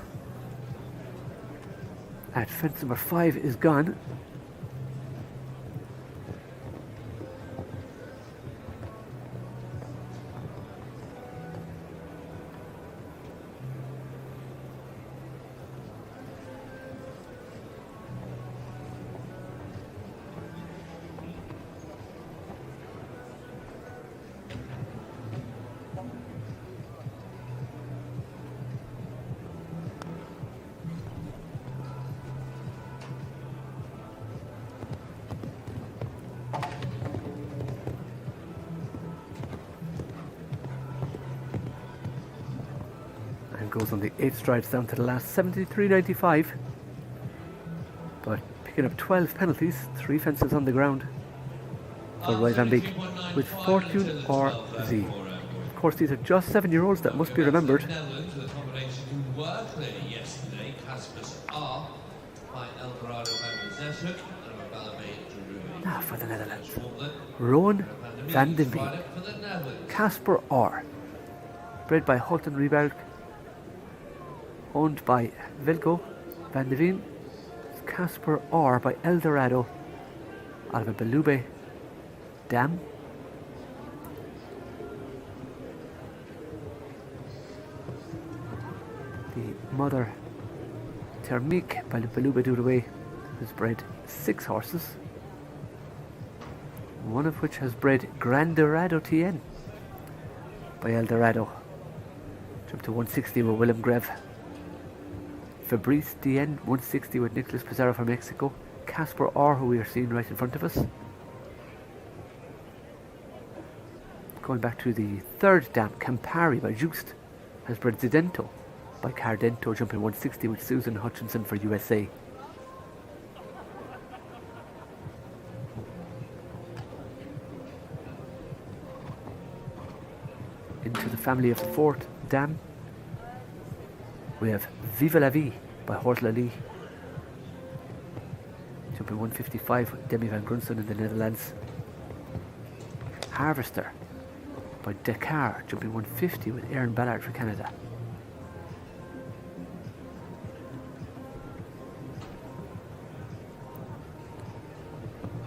at fence number 5 is gone. Goes on the 8 strides down to the last 73.95, but picking up 12 penalties, 3 fences on the ground for Roy van Beek with Fortune RZ. Of course, these are just 7-year-olds, that must be remembered. Now for the Netherlands, Rowan van den Beek, Casper R, bred by Holton Reberg, owned by Vilko van de Veen. Casper R by Eldorado out of a Belube Dam. The mother Thermique by the Belube Dudaway has bred 6 horses, one of which has bred Grandorado TN by Eldorado. Jumped to 160 with Willem Greve. Fabrice DN 160 with Nicolas Pizarro from Mexico. Casper R, who we are seeing right in front of us. Going back to the 3rd dam, Campari by Just has bred Zidento by Cardento, jumping 160 with Susan Hutchinson for USA. Into the family of the 4th dam, we have Viva la Vie by Hort Lally, jumping 155 with Demi van Grunsen in the Netherlands. Harvester by Dakar, jumping 150 with Aaron Ballard for Canada.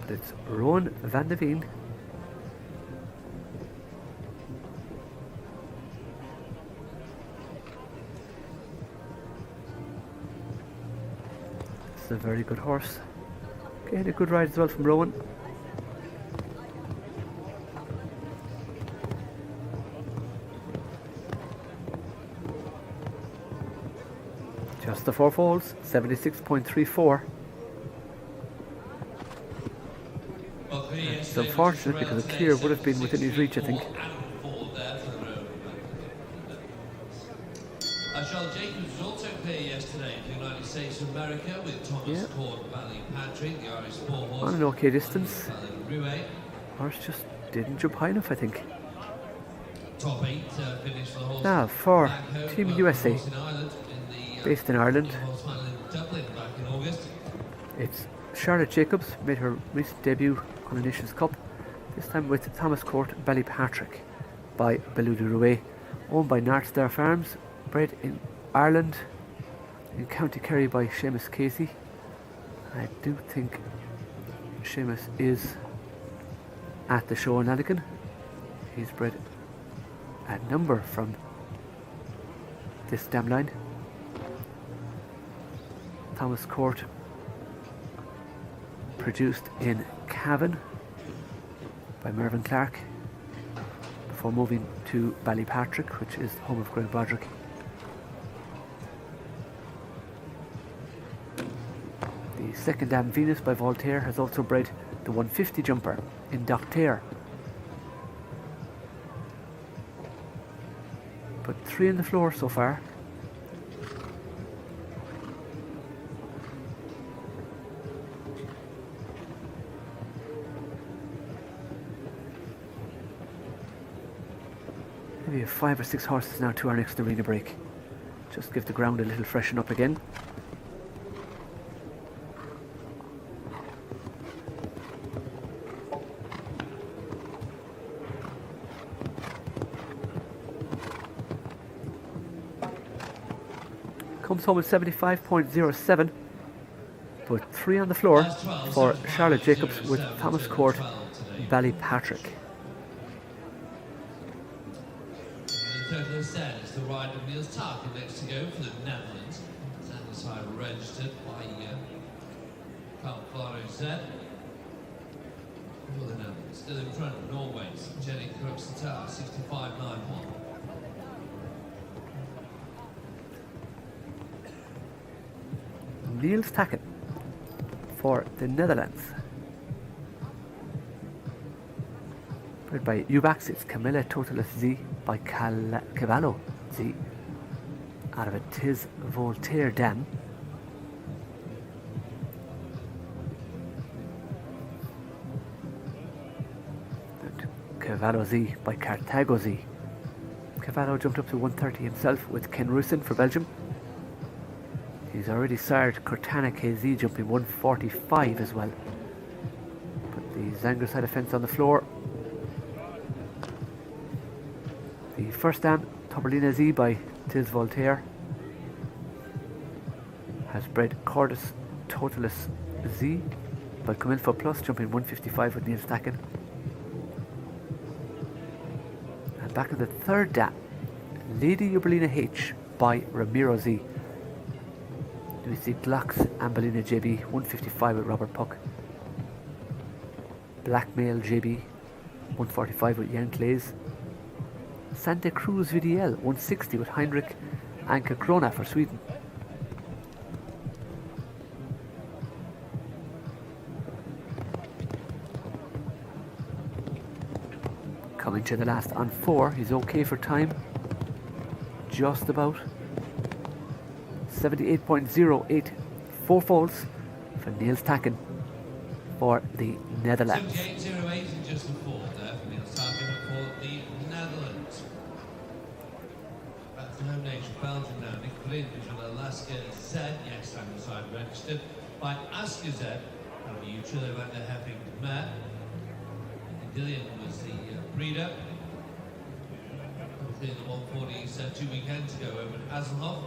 But it's Rowan van de Veen a very good horse. Again, a good ride as well from Rowan. Just the 4 foals, 76.34. It's unfortunate because a clear would have been within his reach, I think. Jacobs was also clear yesterday for the United States of America with Thomas Court Valley Patrick, the Irish 4 horse. On an okay distance. Horse just didn't jump high enough, I think. Top 8 finish for the horse. Now for Team USA, based in Ireland. It's Charlotte Jacobs made her recent debut on the Nations Cup, this time with Thomas Court Ballypatrick by Beluda Rouet, owned by North Star Farms, bred in Ireland, in County Kerry by Seamus Casey. I do think Seamus is at the show in Lanaken. He's bred a number from this dam line. Thomas Court produced in Cavan by Mervyn Clark before moving to Ballypatrick, which is the home of Greg Broderick. The second dam, Venus by Voltaire, has also bred the 150 jumper in Doctaire. But 3 on the floor so far. Maybe 5 or 6 horses now to our next arena break. Just give the ground a little freshen up again. Comes home at 75.07, but 3 on the floor for Charlotte Jacobs with Thomas Court Ballypatrick. The total is set as the rider Niels Tarkin next to go for the Netherlands. Zangersheide registered by Qualifier Z. For the Netherlands, still in front of Norway's Angelique Rüsen 65.91. Niels Tarkin for the Netherlands. Bred by Ubax, it's Camilla Totalis Z by Cavallo Z out of a Tis Voltaire dam. And Cavallo Z by Carthago Z. Cavallo jumped up to 130 himself with Ken Rüsen for Belgium. He's already sired Cortana KZ jumping 145 as well. But the Zangersheide fence on the floor. The first dam, Toberlina Z by Tis Voltaire, has bred Cordis Totalis Z by Comilfo Plus jumping 155 with Niels Tarkin. And back in the third dam, Lady Uberlina H by Ramiro Z. We see Glocks Amberlina JB 155 with Robert Puck. Blackmail JB 145 with Jan Clays. Santa Cruz VDL 160 with Heinrich Anke Krona for Sweden. Coming to the last on 4, he's okay for time. Just about. 78.08, 4 folds for Niels Tarkin for the Netherlands. 78.08 and just the 4 there for Niels Tarkin for the Netherlands. Back to home nation, Belgium now. Nick Flynn with Alaska Z, yes, Zangersheide registered by Asker Z. That'll be Utrilla van der Heffing mare. Dillian was the breeder. I think the 140 said 2 weekends ago over at Hazelhoff.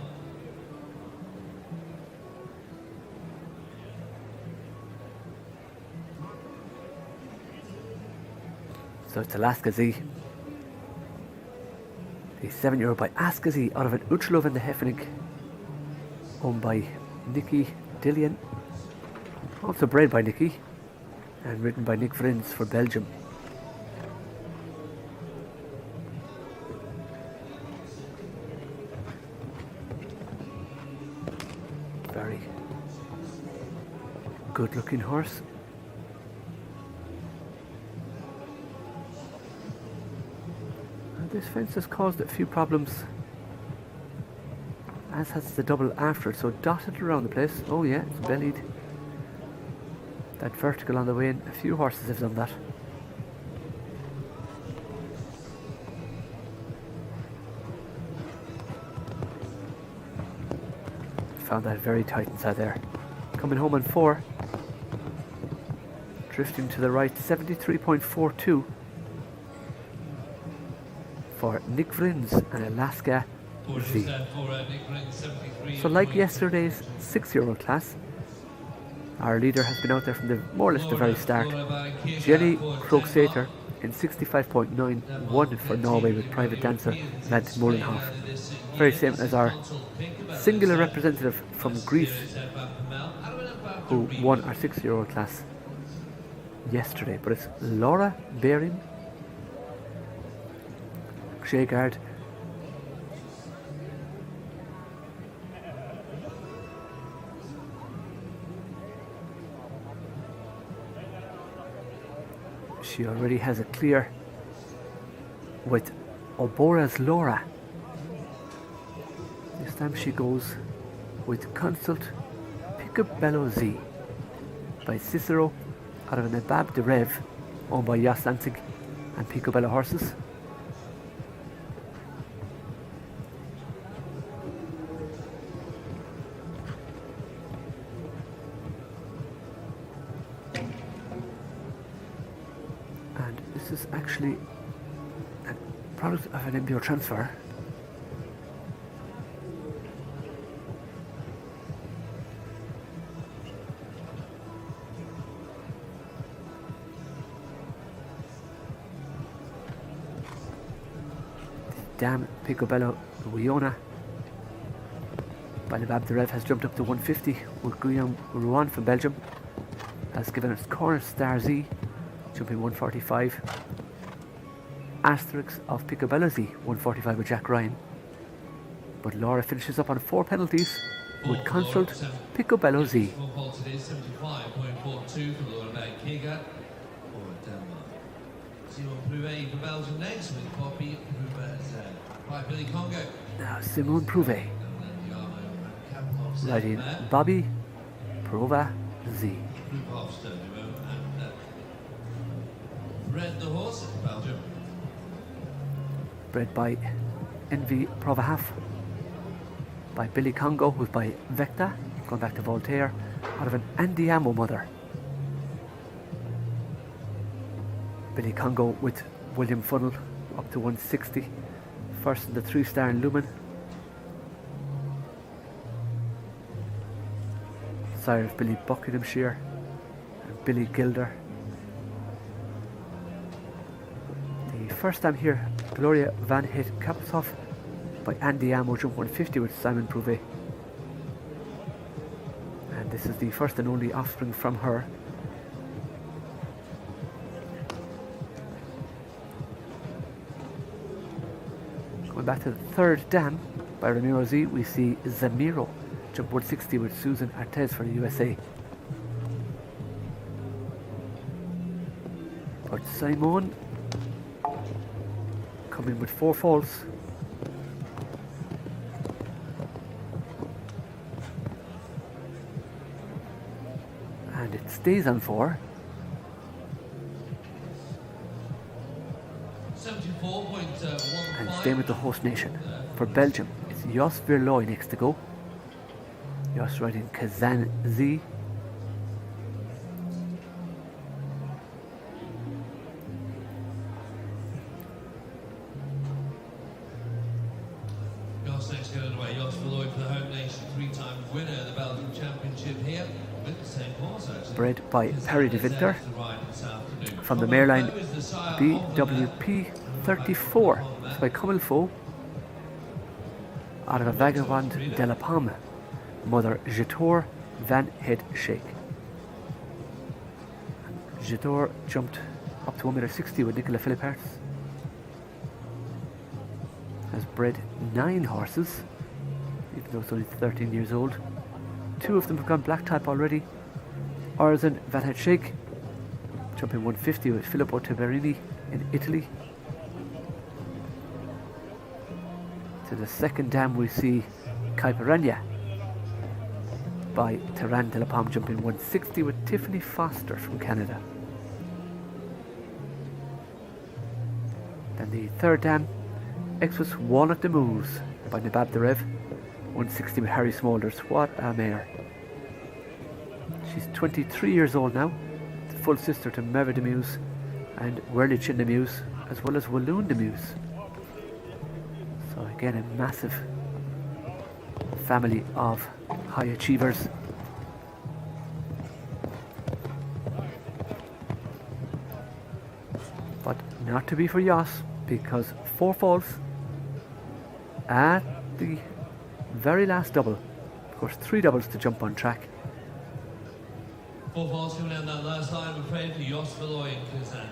So it's Alaska Z. The 7-year-old by Aska Z out of an Utrilla van der Heffing, owned by Nicky Dillian. Also bred by Nicky and ridden by Nick Vrins for Belgium. Very good looking horse. This fence has caused a few problems, as has the double after it, so dotted around the place. Oh yeah, it's bellied. That vertical on the way in, a few horses have done that. Found that very tight inside there. Coming home on 4, Drifting to the right, 73.42 for Nick Vrins and Alaska Z. So like yesterday's 6-year-old class, our leader has been out there from the more or less the very start. Jenny Krogsater in 65.91 for Norway with private dancer Vant Molenhof. Very same as our singular representative from Greece who won our 6-year-old class yesterday. But it's Laura Behring, Shagard, she already has a clear with Obora's Laura. This time she goes with Consult Picobello Z by Cicero out of an Abab de Rev owned by Jas Danzig and Picobello horses. And this is actually a product of an MBO transfer. Dam Picobello Wiona by Abab de Rev has jumped up to 150 with Guillaume Rouen from Belgium. Has given us Corner Star Z, jumping 145. Asterix of Picobello Z, 145 with Jack Ryan. But Laura finishes up on 4 penalties with Consult Picobello Z. Simon for Belgium next with Bobby by Billy Congo. Now Simon Prouvé riding Bobby Prova Z. Red the horse of Belgium. Bred by Envy Provahaf by Billy Congo, who's by Vecta, going back to Voltaire, out of an Andiamo mother. Billy Congo with William Funnel up to 160. First in the 3-star in Lumen. Sire of Billy Buckinghamshire and Billy Gilder. The first time here, Gloria Van Hit Kapshoff by Andy Amo, jump 150 with Simon Prouvé. And this is the first and only offspring from her. Going back to the 3rd dam by Ramiro Z, we see Zamiro jump 160 with Susan Artez for the USA. But Simon coming with 4 faults. And it stays on 4. 74.15. And staying with the host nation. For Belgium, it's Jos Verlooy next to go. Jos riding Kazan Z. Jos next going away. Jos Verlooy for the home nation, 3-time winner of the Belgian Championship here with the same horse actually. Bred by Perry de Winter from the mareline BWP 34. It's by Comilfo out of a Vagabond de la Pomme, mother Jetor Van Het Sheikh. Jetor jumped up to 1.60 m with Nicola Philipparts. Has bred 9 horses, even though it's only 13 years old. 2 of them have gone black type already. Orzan Van Het Sheikh jumping 150 with Filippo Tiberini in Italy. To the 2nd dam we see Caipiranha by Terran de la Pomme jumping 160 with Tiffany Foster from Canada. Then the 3rd dam, Exus Walnut de Moose by Nabab de Rev, 160 with Harry Smolders. What a mare. She's 23 years old now, full sister to Merwe de Meuse and Werlichin de Meuse, as well as Walloon de Meuse. So again, a massive family of high achievers. But not to be for Jos, because 4 falls at the very last double. Of course, 3 doubles to jump on track. 4 falls coming down that last line, I'm afraid, for Jos Verlooy and Kazan.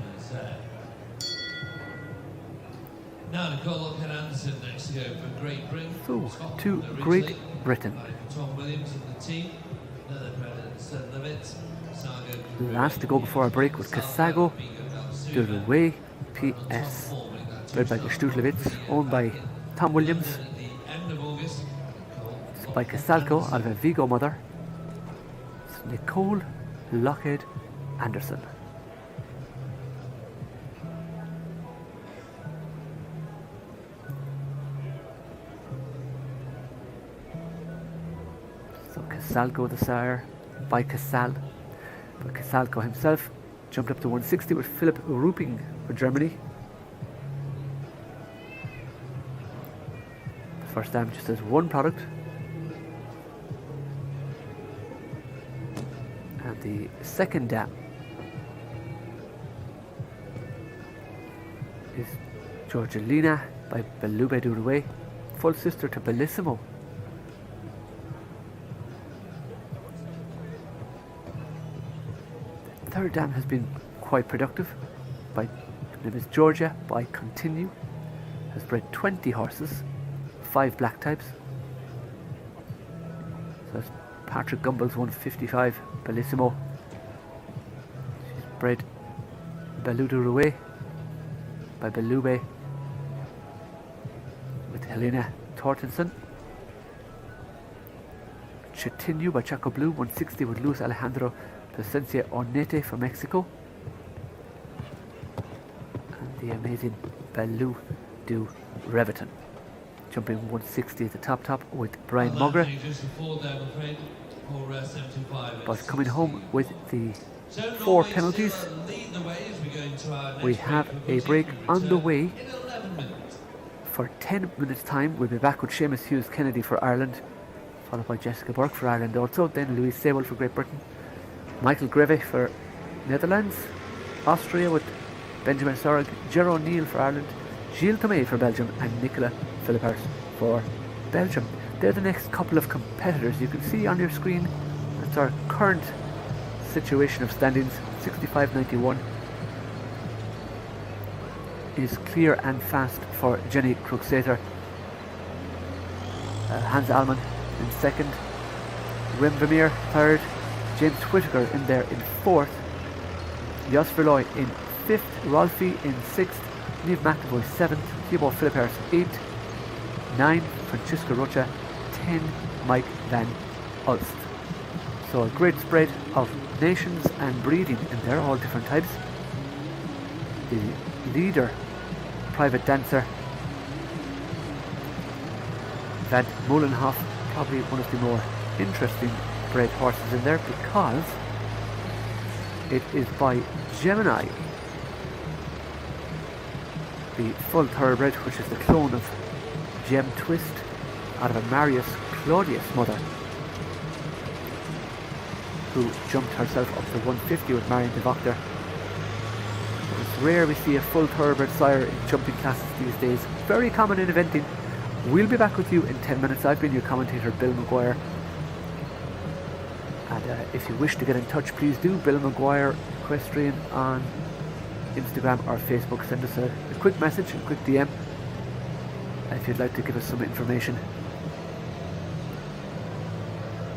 Now Nicole Anderson next to go for Great Britain. So, to Great Britain. Tom Williams and the team. Another Limit. Last to go before our break was Casago de Rouet PS, bred by Gestutlewitz, owned by Tom Williams. It's by Casalco out of a Vigo mother. It's Nicole Lockheed Anderson. So Casalco the sire by Casal, but Casalco himself jumped up to 160 with Philipp Rupping for Germany. The first dam just has 1 product, and the second dam is Georgelina by Belube Durouet, full sister to Bellissimo. The third dam has been quite productive. By name is Georgia by Continue, has bred 20 horses, 5 black types. So that's Patrick Gumbel's 155 Bellissimo. She's bred Belou de Rouet by Belube with Helena Tortenson. Chatinho by Chaco Blue, 160 with Luis Alejandro Plasencia Ornete from Mexico. And the amazing Belou du Reverton, jumping 160 at the top with Brian Mugra. But coming home with the 4 penalties, we have a break on the way for 10 minutes time. We'll be back with Seamus Hughes Kennedy for Ireland, followed by Jessica Burke for Ireland also, then Louise Sable for Great Britain, Michael Greve for Netherlands, Austria with Benjamin Sorg, Ger O'Neill for Ireland, Gilles Tomei for Belgium, and Nicola Philippers for Belgium. They're the next couple of competitors. You can see on your screen that's our current situation of standings. 65.91 is clear and fast for Jenny Kruxater. Hans Alman in second, Wim Vermeer third, James Whittaker in there in fourth, Jos Verlooy in fifth, Rolfie in sixth, Niamh McAvoy seventh, Thibaut Philippers 8th, 9 Francisco Rocha, 10 Mike Van Ulst. So a great spread of nations and breeding, and they're all different types. The leader, private dancer Van Molenhof, probably one of the more interesting bred horses in there, because it is by Gemini, the full thoroughbred, which is the clone of Gem Twist out of a Marius Claudius mother, who jumped herself up to 150 with Marion de Voctor. It's rare we see a full thoroughbred sire in jumping classes these days. Very common in eventing. We'll be back with you in 10 minutes. I've been your commentator, Bill Maguire. And if you wish to get in touch, please do. Bill Maguire Equestrian on Instagram or Facebook. Send us a quick message, a quick DM, if you'd like to give us some information.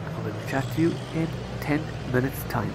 And we'll chat to you in 10 minutes time.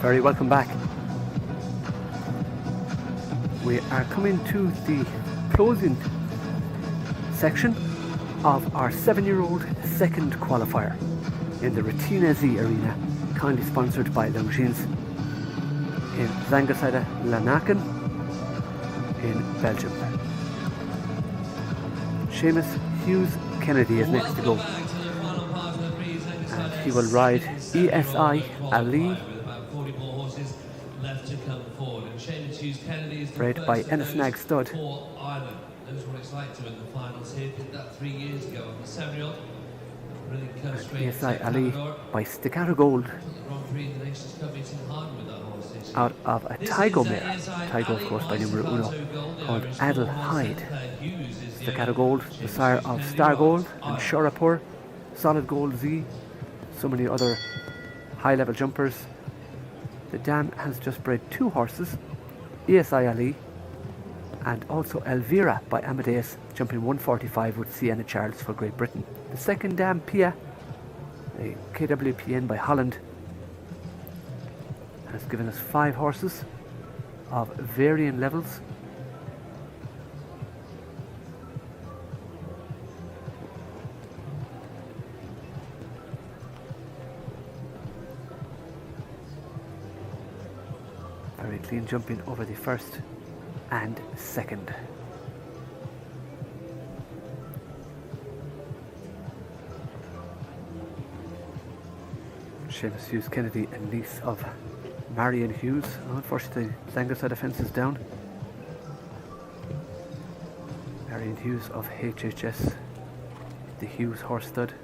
very welcome back. We are coming to the closing section of our 7-year-old second qualifier in the Retina Z Arena, kindly sponsored by Longines in Zangersheide, Lanaken in Belgium. Seamus Hughes Kennedy is next to go, and he will ride ESI Ali, bred by Ennisnag Stud. Knows what it's like to win the finals here. Did that 3 years ago on the 7-year-old. Really comes straight. ESI Ali by Staccato Gold. Out of a Tygo mare. Tygo, of course, by numero uno, called Adelheid. Staccato Gold, the sire of Star Gold and Shorapur, Solid Gold Z, so many other high-level jumpers. The dam has just bred 2 horses, ESI Ali and also Elvira by Amadeus, jumping 145 with Sienna Charles for Great Britain. The second dam, Pia, a KWPN by Holland, has given us 5 horses of varying levels. Very clean jumping over the first and second. Seamus Hughes Kennedy, a niece of Marion Hughes. Unfortunately, Zangersheide fence is down. Marion Hughes of HHS, the Hughes horse stud.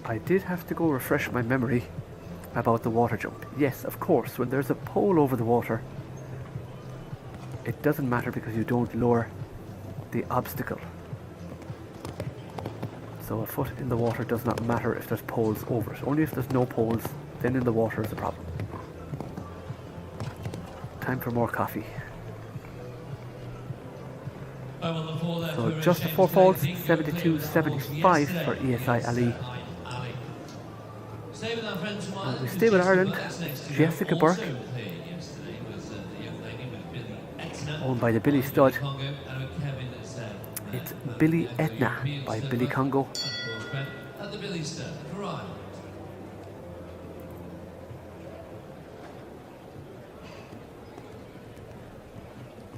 I did have to go refresh my memory about the water jump. Yes, of course, when there's a pole over the water, it doesn't matter because you don't lower the obstacle. So a foot in the water does not matter if there's poles over it. Only if there's no poles, then in the water is a problem. Time for more coffee. So just the 4 falls, 72.75 for ESI Ali. We stay with Ireland. Jessica Burke, owned by the Billy Stud. It's Billy Etna by Billy Congo.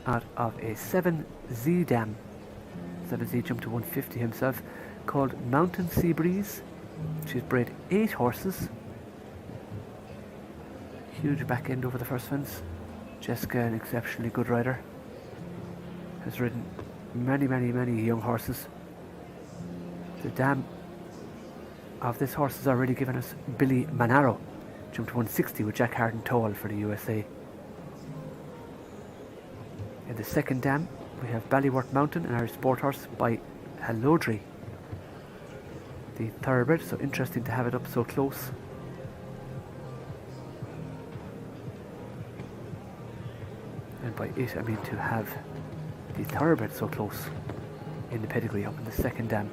Out of a 7Z dam, 7Z jumped to 150 himself, called Mountain Sea Breeze. She's bred 8 horses. Huge back end over the first fence. Jessica, an exceptionally good rider, has ridden many young horses. The dam of this horse has already given us Billy Manaro, jumped 160 with Jack Harden Toll for the USA. In the second dam, we have Ballyworth Mountain, an Irish sport horse by Halodri, the thoroughbred, so interesting to have it up so close. And by it I mean to have the thoroughbred so close in the pedigree up in the second dam.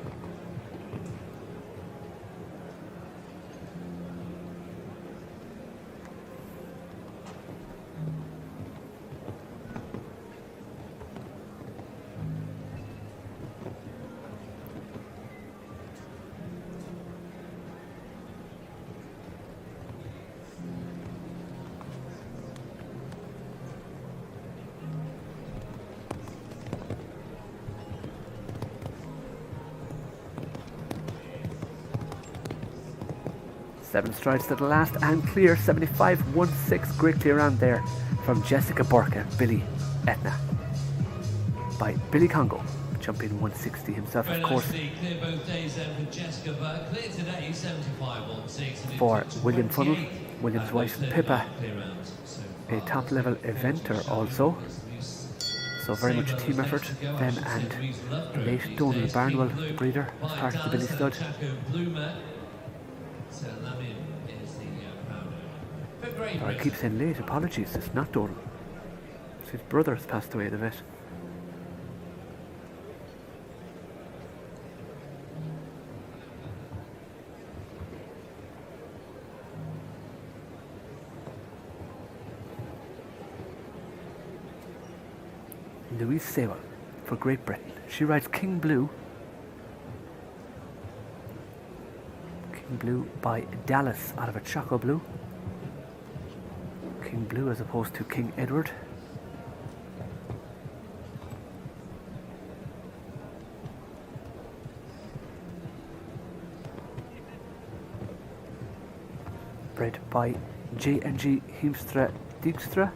Seven strides to the last and clear, 75.16, great clear round there from Jessica Burke and Billy Etna by Billy Congo, jumping 160 himself, of course. Clear both days then for Jessica Burke. Clear today, 75.16. For William Funnell, William's wife Pippa, a top level eventer also. So very much a team effort, them and late Donald Barnwell, the breeder, as part of the Billy Stud. I keep saying late, apologies, it's not Donald. His brother has passed away, the vet. Louise Sewell for Great Britain. She rides King Blue. King Blue by Dallas out of a Choco Blue. King Blue as opposed to King Edward. Bred by J&G Heemstra Dijkstra.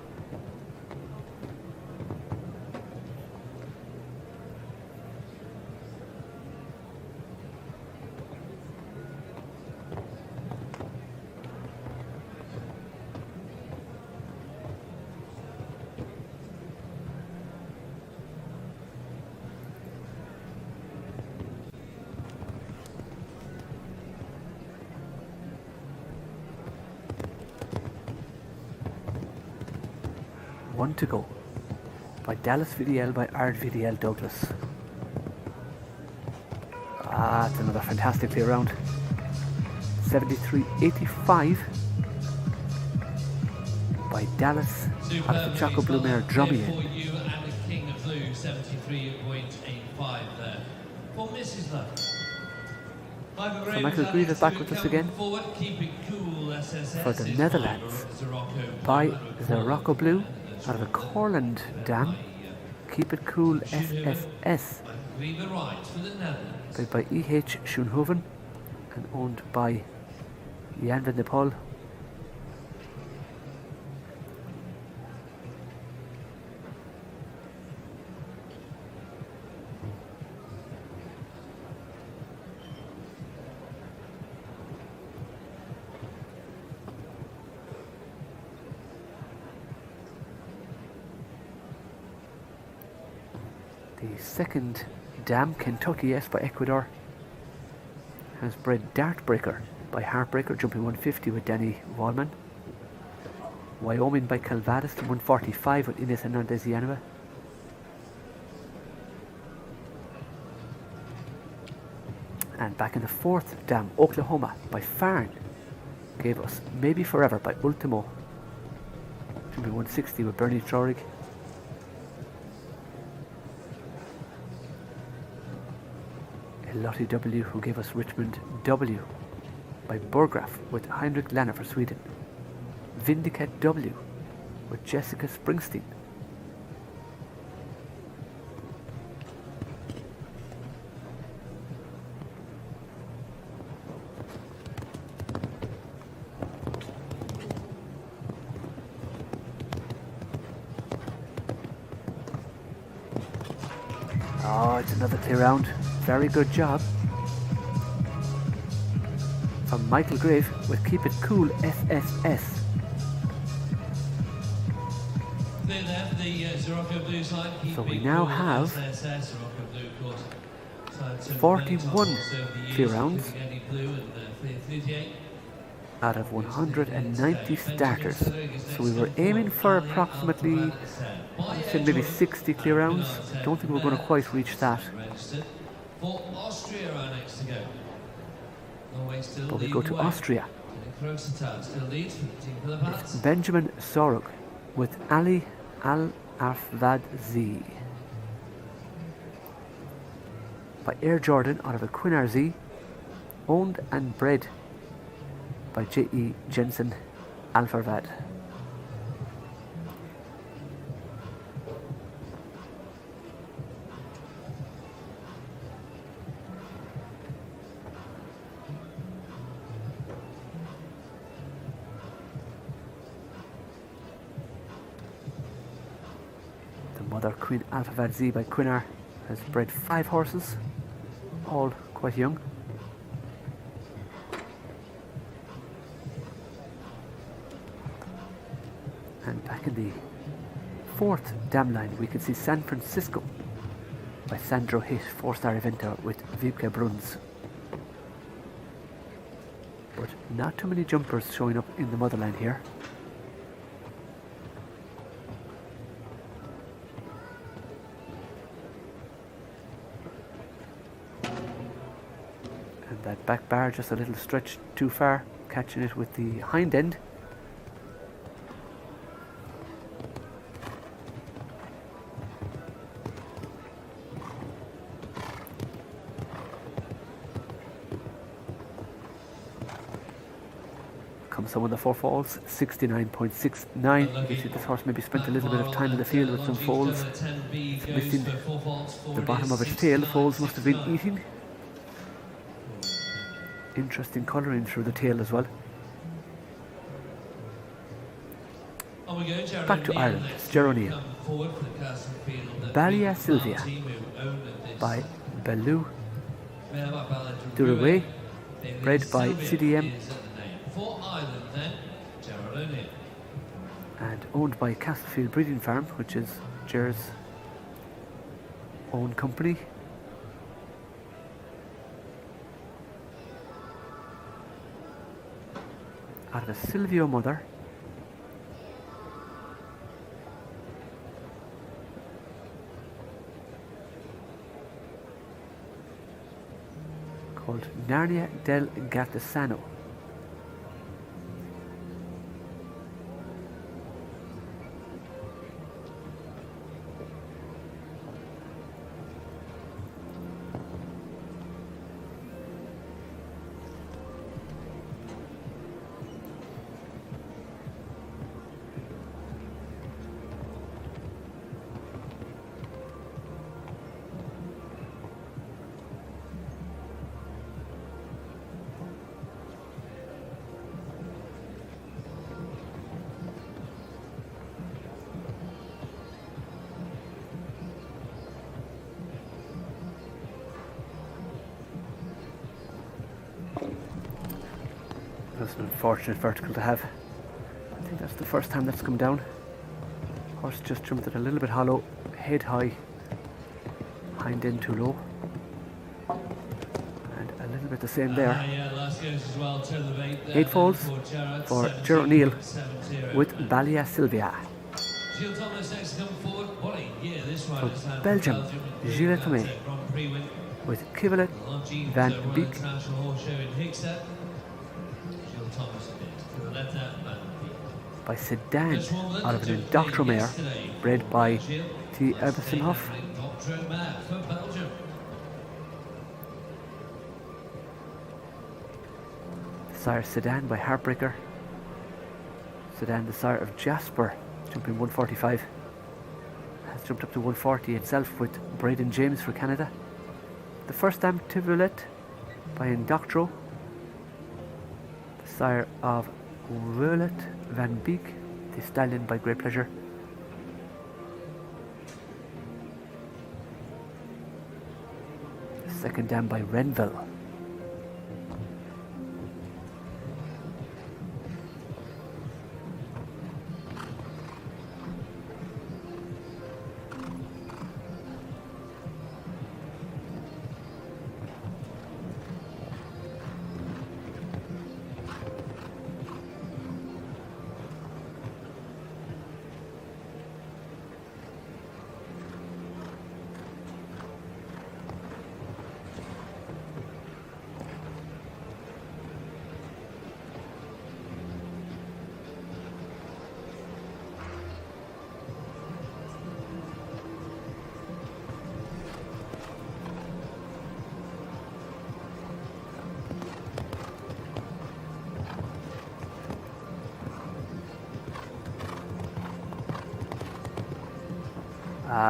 One to go by Dallas VDL by Ard VDL Douglas. It's another fantastically around 73.85 by Dallas out of the Choco Blue mare Drummy. For you and the King of Blue, 73.85 there. For Mrs. Love. So Michael Greave is back with us again for the Netherlands by the Rocco Blue out of a Corland dam. Keep It Cool SSS by E.H. Schoenhoven and owned by Jan van de Poel. The second dam, Kentucky S by Ecuador, has bred Dartbreaker by Heartbreaker, jumping 150 with Danny Wallman. Wyoming by Calvados to 145 with Ines Hernandez Yanova. And back in the fourth dam, Oklahoma by Farn gave us Maybe Forever by Ultimo, jumping 160 with Bernie Trorig. Lottie W, who gave us Richmond W by Burgraf with Heinrich Lanner for Sweden. Vindicate W with Jessica Springsteen. Oh, it's another clear round. Very good job from Michael Grave with Keep It Cool SSS. So we now have 41 clear rounds out of 190 starters. So we were aiming for approximately, I'd say maybe 60 clear rounds. Don't think we're going to quite reach that. For Austria are next to go. But we go to Austria. It's Benjamin Sorug with Ali Al-Arfvad Z by Air Jordan out of a Quinn RZ, owned and bred by J.E. Jensen Alfarvad. Mother Queen Alphabet Z by Quinnar has bred 5 horses, all quite young. And back in the fourth dam line, we can see San Francisco by Sandro Hit, 4-star eventer with Vibke Bruns. But not too many jumpers showing up in the motherline here. And that back bar just a little stretch too far, catching it with the hind end. Some of the 4 falls, 69.69. You can see this horse maybe spent a little bit of time in the field with some foals, missing the bottom of its tail. The foals must have been eating. Interesting colouring through the tail as well. Back to Ireland, it's Ger O'Neill. Balia Sylvia by Bellew Duraway, bred by CDM. For Ireland then, Gerald O'Neill. And owned by Castlefield Breeding Farm, which is Ger's own company. Out of a Silvio mother. Called Narnia del Gattisano. That's an unfortunate vertical to have. I think that's the first time that's come down. Horse just jumped it a little bit hollow, head high, hind end too low. And a little bit the same there. 8 falls for Ger O'Neill with Balia Sylvia. For Belgium, Gilles Tomé with Kivelet Van Beek. By Sedan out of an Indoctro mare bred by T. Ebersenhoff. Sire Sedan by Heartbreaker. Sedan, the sire of Jasper, jumping 145. Has jumped up to 140 itself with Braden James for Canada. The first dam Tivulet by Indoctro. The sire of Violet Van Beek, the stallion by Great Pleasure. The second dam by Renville.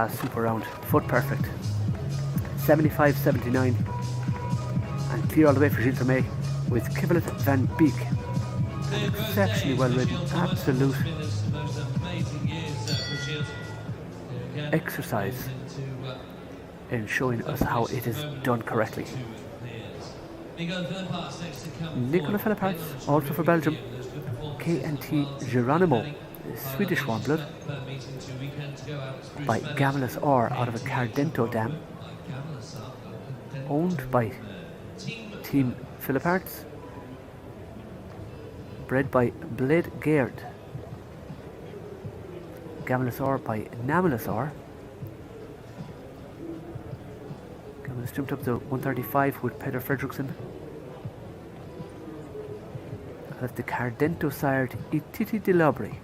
Super round, foot perfect. 75-79 and clear all the way for Gilles Tomé with Kivelet Van Beek. Exceptionally well ridden, absolute exercise in showing us how it is done correctly. Nicola Philipparts, also for Belgium. KNT Geronimo, Swedish warm blood. by Gamelus Or out of a Cardento dam, owned by Team Philip Arts, bred by Blade Gaird. Gamelus Or by Namelus Or. Gamelus jumped up to 135 with Peter Fredrickson. Out of the Cardento sired Ititi de Lobry,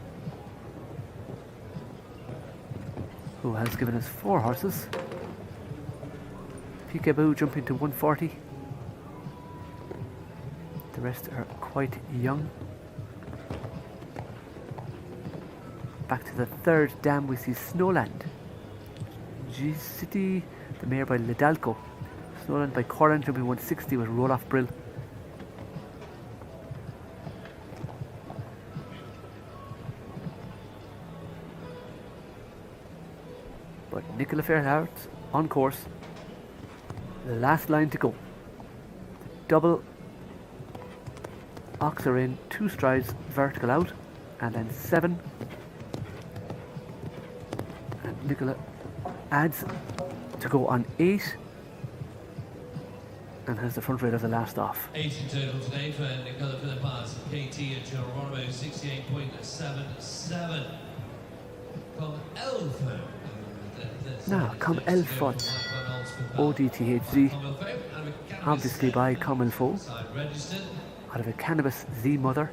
who has given us 4 horses. Peekaboo jumping to 140. The rest are quite young. Back to the third dam, we see Snowland. G-City, the mare by Lidalco. Snowland by Corran jumping 160 with Roll Off Brill. But Nicola Fairheart on course. The last line to go. The double ox are in, 2 strides vertical out, and then 7. And Nicola adds to go on 8 and has the front rail as the last off. 8 in total today for Nicola Philippas, KT at Geronimo 68.77. Come Elfo. Now, Come Elfot, ODTHZ, obviously by Come Elfo, out of a Cannabis Z Mother,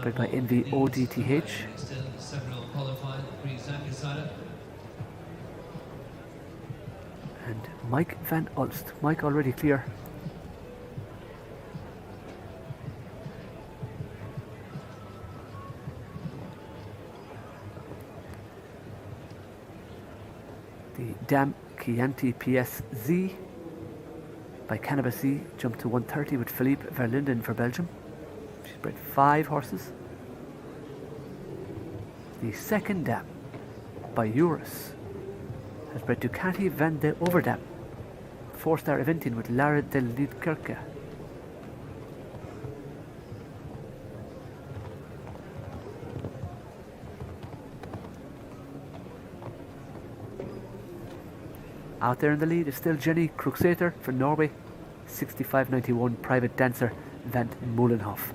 bred by Envy ODTH. And Mike Van Ulst. Mike already clear. The Dam Chianti PSZ by Cannabis Z jumped to 130 with Philippe Verlinden for Belgium. She's bred 5 horses. The second dam by Eurus has bred Ducati Van de Overdam, 4-star eventing with Lara del Lidkerke. Out there in the lead is still Jenny Kruxater for Norway, 65.91 private dancer Van Molenhof.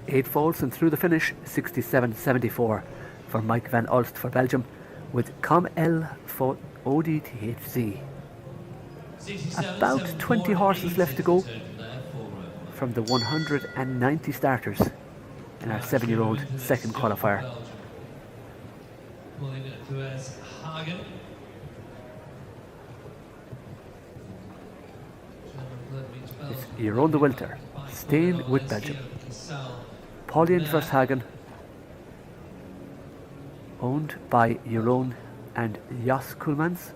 Eight folds and through the finish, 67.74 for Mike Van Ulst for Belgium, with Com L for ODTHZ. About 20 horses left to go from the 190 starters in our 7-year-old second qualifier. It's Jeroen de Wilter, staying with Belgium. Pauline Vershagen, owned by Jeroen and Jos Koolmans.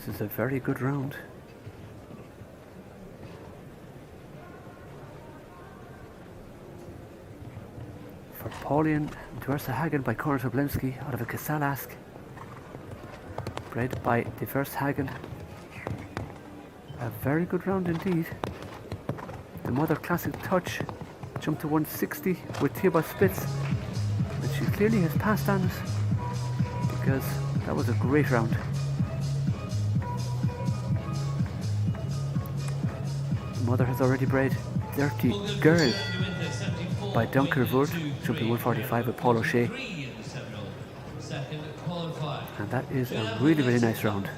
This is a very good round. For Pauline Dversahagen by Conor Toblensky out of a Kasalask, bred by Dversahagen. A very good round indeed. The Mother Classic Touch jumped to 160 with Thibaut Spitz, and she clearly has passed on it. because that was a great round. Mother has already bred Dirty Girl by Dunker Voort, jumping 145 with Paul O'Shea. And that is a really, really nice round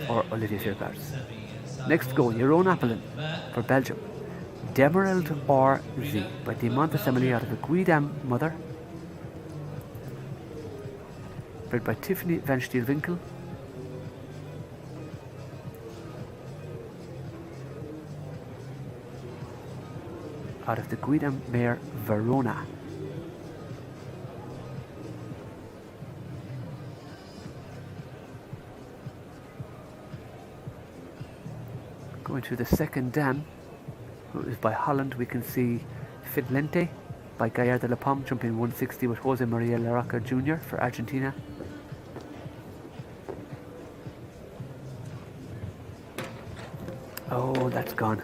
for Olivia Philippers. Next go, your own Appelin for Belgium. Demerald RZ by Demont Assembly out of the Guidam Mother. Bred by Tiffany Van Stielwinkel. Out of the Guidam Mare Verona. Going to the second dam, it is by Holland. We can see Fidlente by Gaillard de la Pomme jumping 160 with Jose Maria Larraca Jr. for Argentina. Oh, that's gone.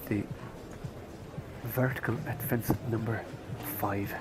The vertical at fence number 5.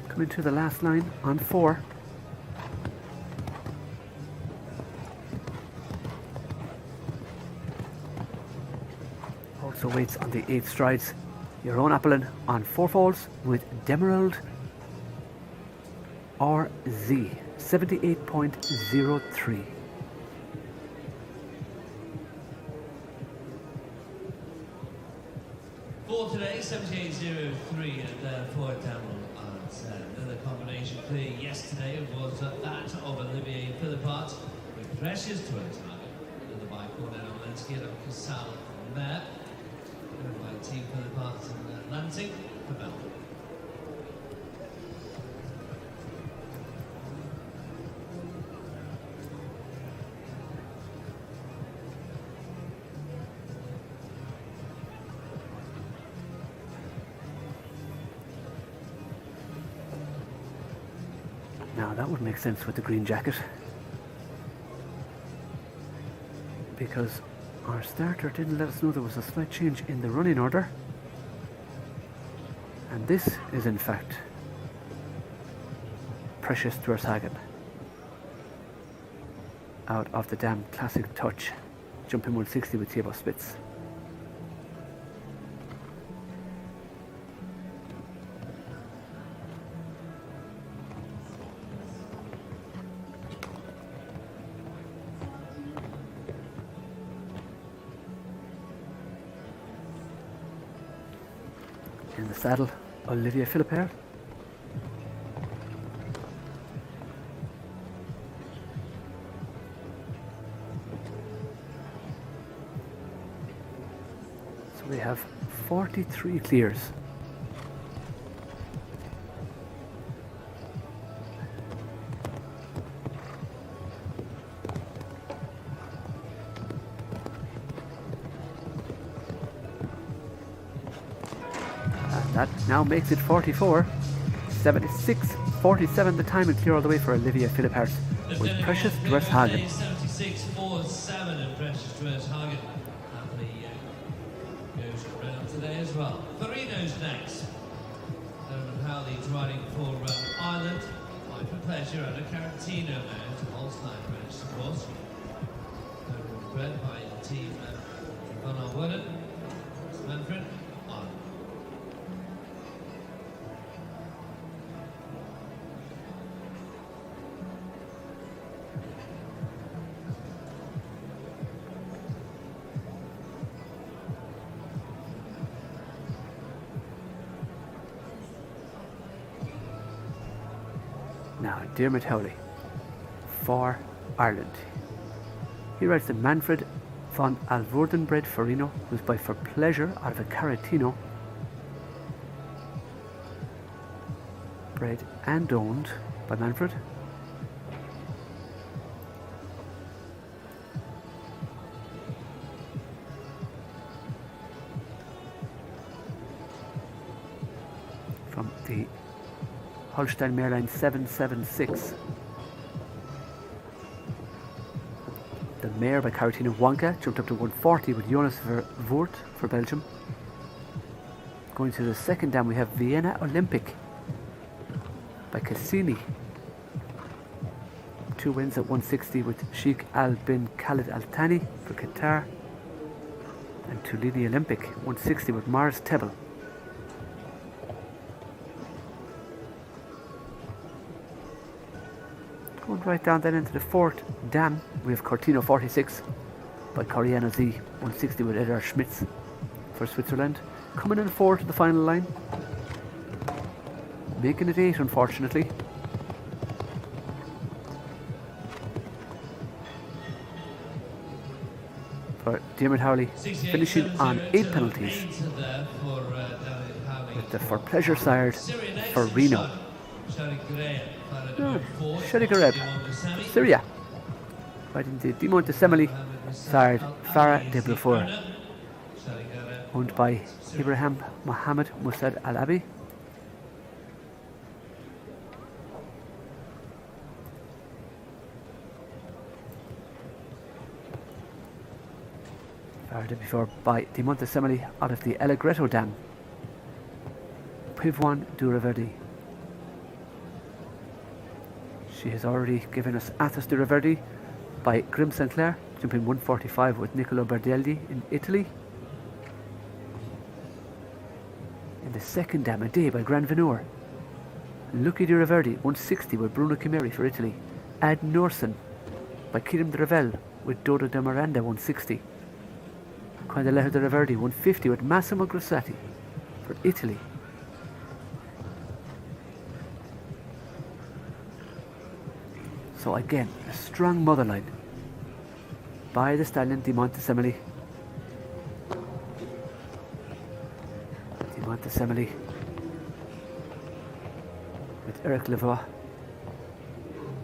Coming to the last line on 4. Also waits on the 8 strides. Your own Appelin on 4 foals with Demerald RZ 78.03. For today, 78.03 and for Demerald. The combination clear yesterday was that of Olivier Philippart with Precious to her target. Another by Cornell Lensky and Casal Mare. Driven by Team Philippart and Lansing for Belgium. Now that would make sense with the green jacket, because our starter didn't let us know there was a slight change in the running order, and this is in fact Precious Dwershagen out of the Dam Classic Touch, jumping 160 with Thibaut Spitz. In the saddle, Olivia Philippert. So we have 43 clears. That now makes it 44, 76, 47 the time and clear all the way for Olivia Philippert with Precious Dwershagen. 76.47 and Precious Dwershagen happily goes around today as well. Farino's next. Aaron Howley's riding for Ireland. Mine for Pleasure and a Carantino mount, Holstein British of course. Bred by the team Van Alwillen, Manfred. Now, Dermot Howley for Ireland. He rides the Manfred von Alvordenbred Farino, who's by For Pleasure out of a Caratino. bred and owned by Manfred. From the Holstein Mareline 776. The mare by Caratina Wonka jumped up to 140 with Jonas Voort for Belgium. Going to the second dam, we have Vienna Olympic by Cassini. 2 wins at 160 with Sheikh Al Bin Khalid Al Thani for Qatar. And Tulini Olympic 160 with Mars Tebel. Going right down then into the fourth dam, we have Cortino 46 by Coriano Z 160 with Edgar Schmitz for Switzerland. Coming in 4 to the final line. Making it 8, unfortunately. For Diarmuid Howley, finishing on 8 penalties. With the For Pleasure sired for Reno. Shadi Gareb, Syria. Right into Dimon de Semele, sired Farah de Blafour. Owned by Ibrahim Mohammed Musad Al Abi. Farah de Blafour by Dimon de Semele out of the El Agreto Dam. Pivwan du Reverdi. She has already given us Athos de Reverdi by Grim Sinclair, jumping 145 with Niccolo Bardelli in Italy. In the second dam, A Day by Grand Veneur. Lucky de Reverdi 160 with Bruno Chimeri for Italy. Ad Norsen by Kirim de Revel with Dodo de Miranda 160. Quandalejo de Reverdi 150 with Massimo Grossati for Italy. So again, a strong motherline by the stallion Dimon de Semele. Dimon de Semele with Eric Lavoie,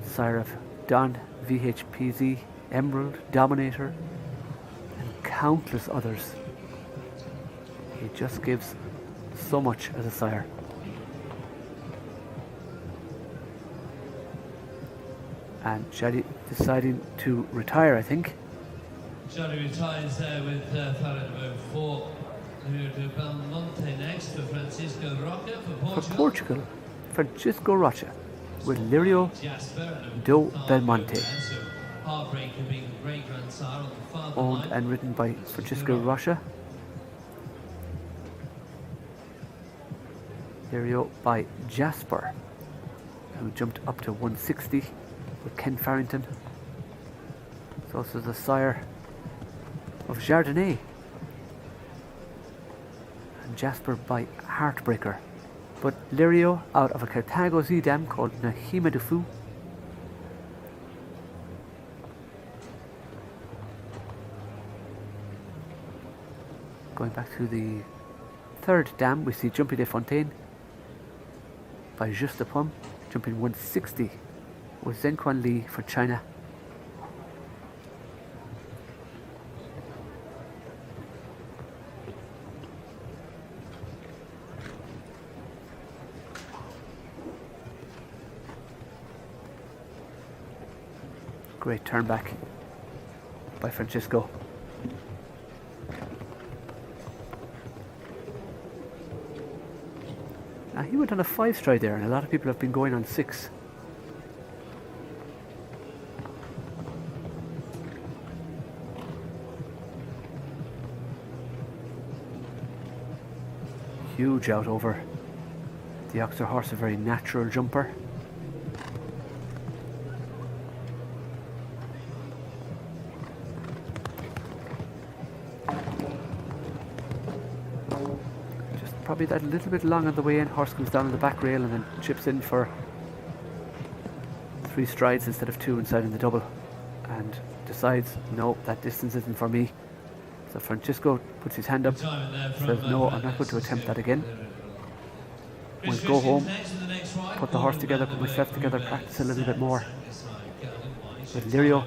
sire of Don, VHPZ, Emerald, Dominator, and countless others. He just gives so much as a sire. And Shadi deciding to retire, I think. Shadi retires there with Farah de Beaufort. We'll do Belmonte next for Francisco Rocha for Portugal. For Portugal, Francisco Rocha with Lirio do Belmonte. Owned and written by Francisco Rocha. Lirio by Jasper, who jumped up to 160. With Ken Farrington. It's also the sire of Jardinay. And Jasper by Heartbreaker. But Lirio out of a Carthago Z dam called Nahima Dufu. Going back to the third dam, we see Jumpy de Fontaine by Juste Pomme, jumping 160. With Zhenquan Li for China. Great turn back by Francisco. Now he went on a 5 stride there, and a lot of people have been going on 6. Huge out over. The Oxford horse, a very natural jumper. Just probably that little bit long on the way in. Horse comes down on the back rail and then chips in for 3 strides instead of 2 inside in the double, and decides, no, that distance isn't for me. So Francisco puts his hand up, says, no, I'm not going to attempt that again. We'll go home, put the horse together, put myself together, practice a little bit more with Lirio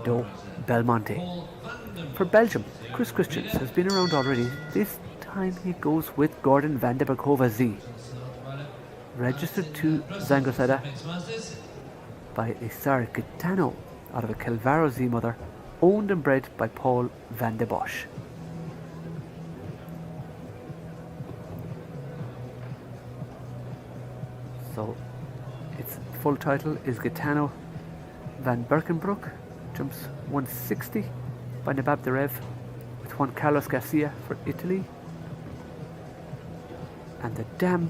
do Belmonte. For Belgium, Chris Christians has been around already. This time he goes with Gordon van der Berghove Z. Registered to Zangersheide by a Sar Gitano out of a Calvaro Z mother, owned and bred by Paul van der Bosch. So its full title is Gitano van Berkenbroek, jumps 160 by Nabab Derev with Juan Carlos Garcia for Italy. And the dam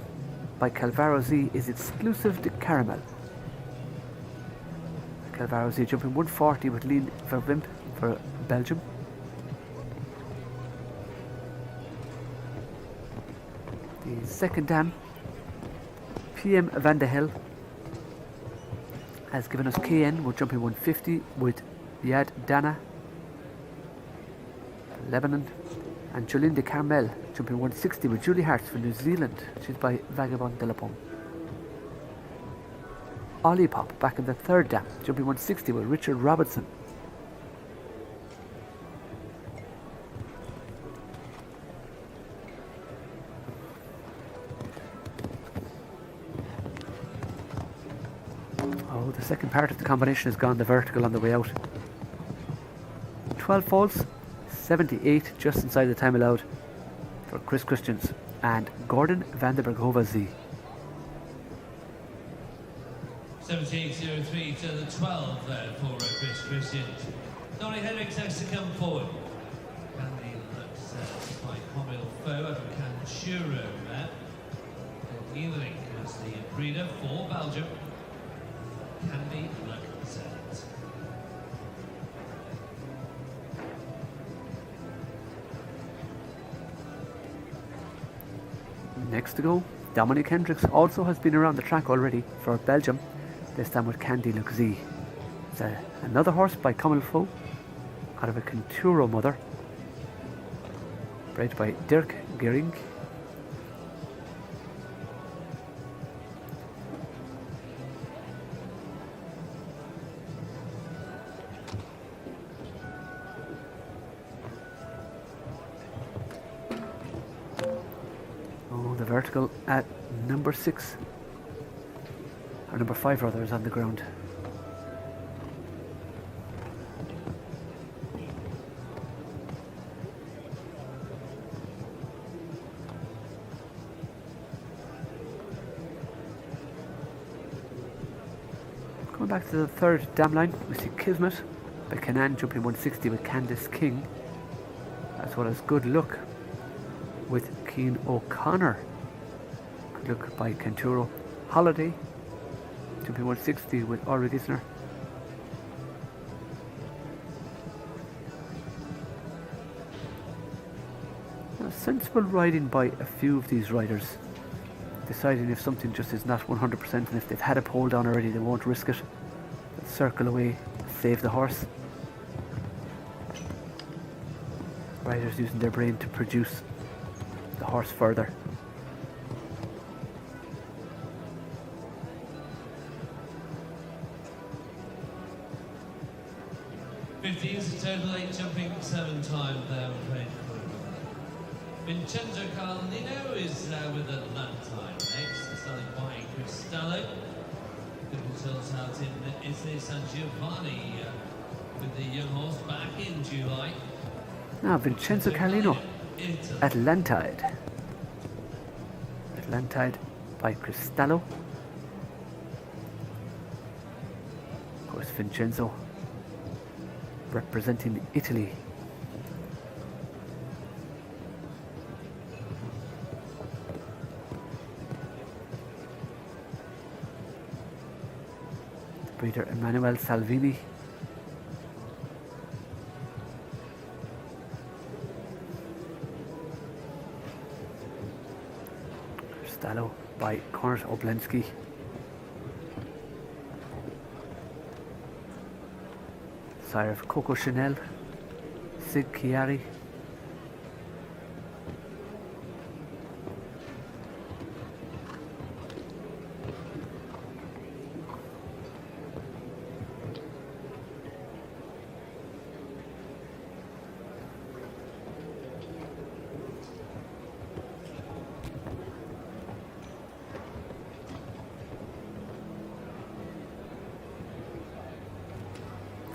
by Calvaro Z is exclusive to Caramel. Calvaro Z jumping 140 with Lean Verwimp for Belgium. The second dam, PM Van de Hel, has given us KN. We're jumping 150 with Yad Dana, Lebanon, and Jolene de Carmel jumping 160 with Julie Hartz for New Zealand. She's by Vagabond de la Pomme. Olipop back in the third dam, jumping 160 with Richard Robertson. Oh, the second part of the combination has gone the vertical on the way out. 12 falls, 78 just inside the time allowed for Chris Christians and Gordon van der Berghove Z. 78.03 to the 12 there for Chris Christians. Donny Hendricks has to come forward. Candy looks by Comil Foe out of Canchuro there. Ealing as the breeder for Belgium. Candy looks set. Next to go, Dominic Hendricks also has been around the track already for Belgium, this time with Candy Look Z. It's another horse by Comil Foe out of a Conturo mother, bred by Dirk Gering. Vertical at number 6, or number 5 rather, is on the ground. Going back to the third dam line, we see Kismet by Canan jumping 160 with Candice King, as well as Good Luck with Keen O'Connor. Good Luck by Canturo. Holiday jumping 160 with Ulrich Isner. Sensible riding by a few of these riders, deciding if something just is not 100%, and if they've had a pole down already they won't risk it. They'll circle away, save the horse. Riders using their brain to produce the horse further. Is a total 8 jumping 7 times there, I'm afraid. Vincenzo Carlino is with Atlanta next, starting by Cristallo. Good results out in Italy. San Giovanni with the young horse back in July. Now Vincenzo Carlino, Atlantide. Atlantide by Cristallo. Of course, Vincenzo representing Italy. Breeder Emanuele Salvini. Cristallo by Konrad Oblensky. Sire of Coco Chanel, Sid Chiari.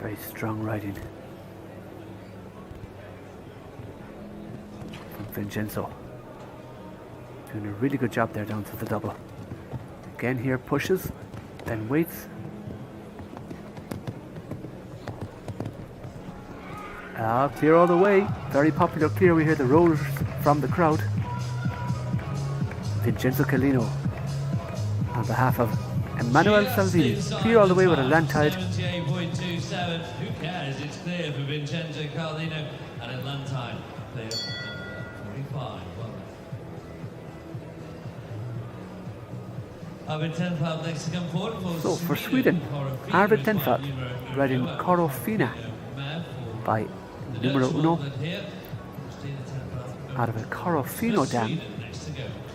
Very strong riding from Vincenzo. Doing a really good job there down to the double. Again here pushes, then waits. Clear all the way. Very popular clear. We hear the roars from the crowd. Vincenzo Collino on behalf of Emanuele Salvini. Clear all the way with a land tide. 78.27. Who cares? It's clear for Vincenzo Collino and a land tide. Clear. 45. Arvid Tenfeld next to come forward for So for Sweden, Arvid Tenfeld riding Corofina by numero uno out of a Corofino dam.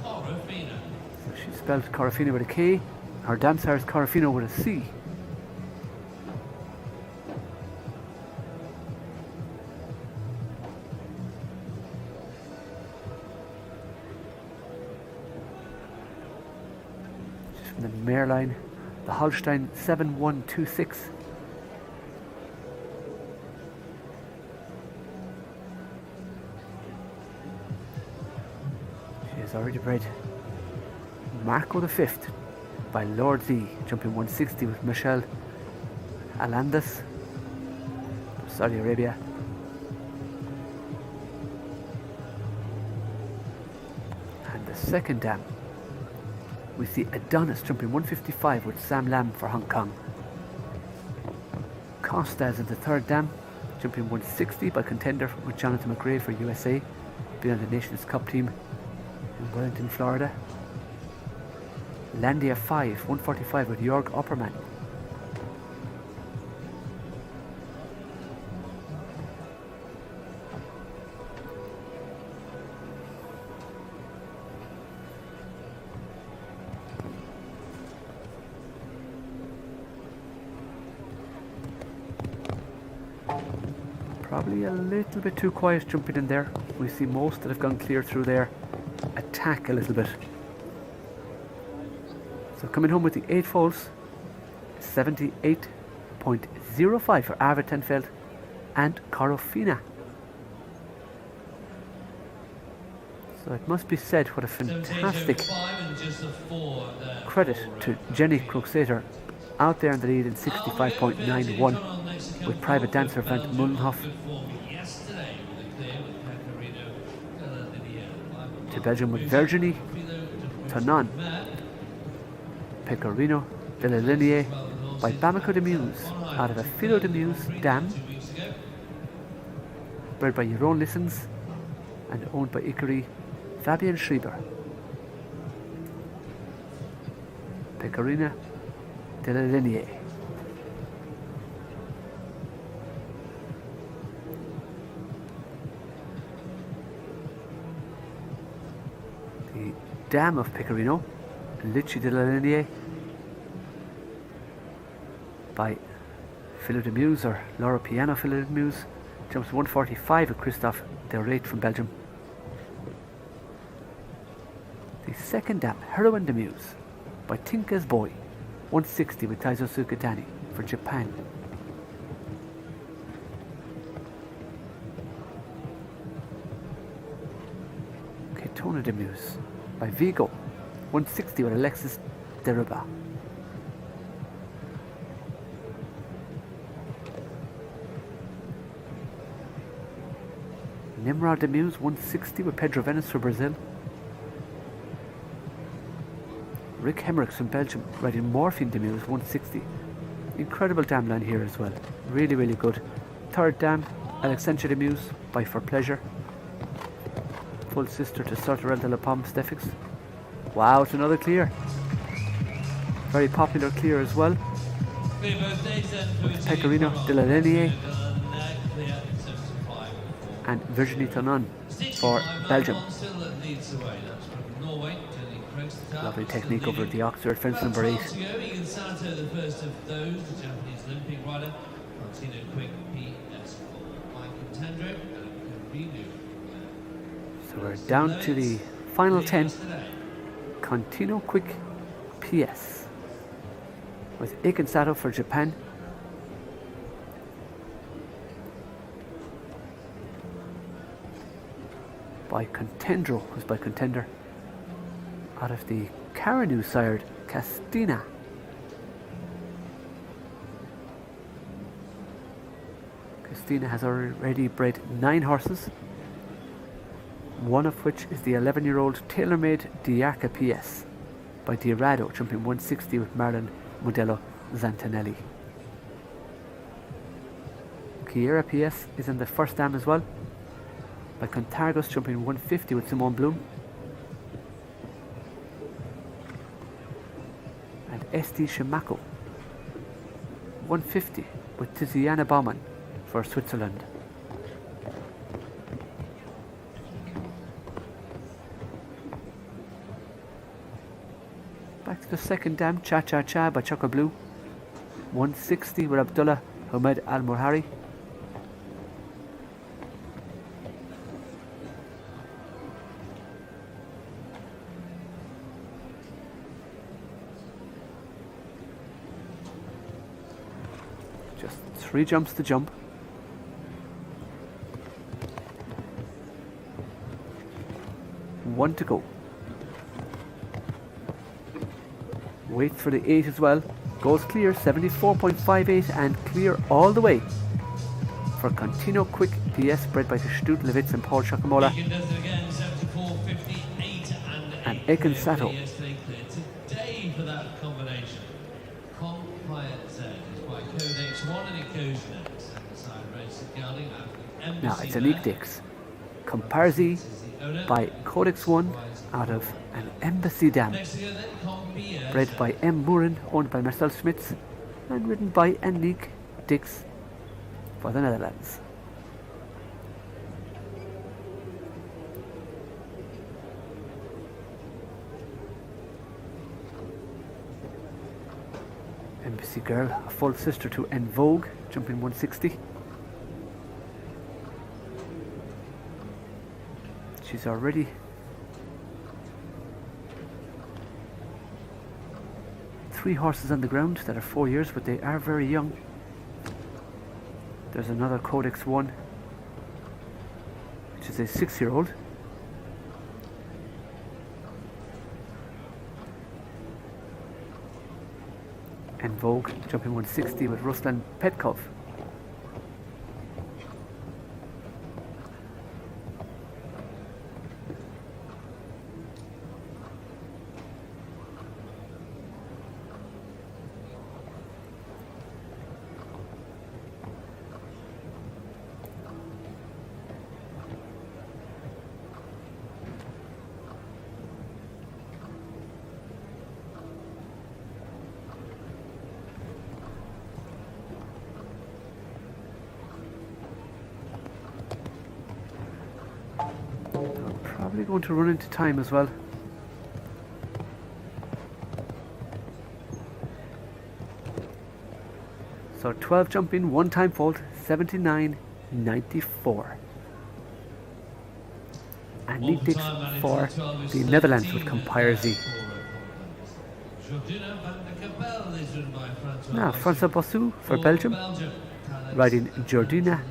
So she spelled Corofina with a K. Her dam sire is Corofino with a C. She's from the mare line, the Holstein 7126. Is already bred Marco the Fifth by Lord Z, jumping 160 with Michel Alandas, Saudi Arabia. And the second dam, we see Adonis jumping 155 with Sam Lam for Hong Kong. Costas in the third dam, jumping 160 by Contender with Jonathan McRae for USA, being on the Nations Cup team in Wellington, Florida. Landia 5, 145 with Jörg Opperman. Probably a little bit too quiet jumping in there. We see most that have gone clear through there attack a little bit. So coming home with the 8 foals, 78.05 for Arvid Tenfeld and Corofina. So it must be said what a fantastic credit to Jenny Kruxater out there in the lead in 65.91 with private dancer Van Mullenhoff. To Belgium with Virginie Tonon, Pecorino de la Linie by Bamako de Muse out of a Philo de Muse dam, bred by Jeroen Lissens and owned by Ikari Fabian Schreiber. Pecorina de la Linie. The dam of Pecorino, Lici de la Linie by Philo de Muse or Laura Piano Philo de Muse, jumps 145 with Christophe Derate from Belgium. The second dam, Heroine de Muse by Tinka's Boy, 160 with Taizo Sukatani for Japan. Ketona de Muse by Vigo, 160 with Alexis Deruba. Nimrod de Muse, 160 with Pedro Venice for Brazil. Rick Hemmericks from Belgium riding Morphine de Muse, 160. Incredible dam line here as well. Really, really good. Third dam, Alexandra de Muse by For Pleasure. Full sister to Sorterel de la Pomme Stefix. Wow, it's another clear. Very popular clear as well. With Pecorino de la Linie and Virginie Tonon for Belgium. Lovely technique over the Oxford fence number 8. So we're down to the final 10. Contino Quick PS with Iken Sato for Japan, by Contendro, who's by Contender, out of the Caranu sired Castina. Castina has already bred 9 horses, one of which is the 11-year-old tailor-made Diarca PS by Diarado, jumping 160 with Marlon Modello Zantanelli. Kiera PS is in the first dam as well, by Contargos, jumping 150 with Simone Bloom. And Esti Shimako, 150 with Tiziana Baumann for Switzerland. Back to the second dam, Cha Cha Cha by Choco Blue, 160 with Abdullah Hamed Al Murhari. Just 3 jumps to jump. One to go. Wait for the 8 as well. Goes clear, 74.58, and clear all the way for Contino Quick PS, bred by Gestut Levitz and Paul Chakamola. And Ekin Sato. Today for that combination. Qualifier Z is by Codex 1 and Ecosia. Zangersheide Racing Gelding. Now it's Unique Dix. Comparzi by Codex 1 out of an Embassy Dam, bred by M. Mooren, owned by Marcel Schmitz, and ridden by Unique Dix for the Netherlands. Embassy Girl, a full sister to En Vogue, jumping 160. She's already three horses on the ground that are 4 years, but they are very young. There's another Codex 1, which is a 6-year-old. En Vogue, jumping 160 with Ruslan Petkov. Probably going to run into time as well. So 12 jumping, 1 time fault, 79.94. And Nick Dix for the Netherlands with Compire Z. Now Francois Bossou for Belgium, riding Jordina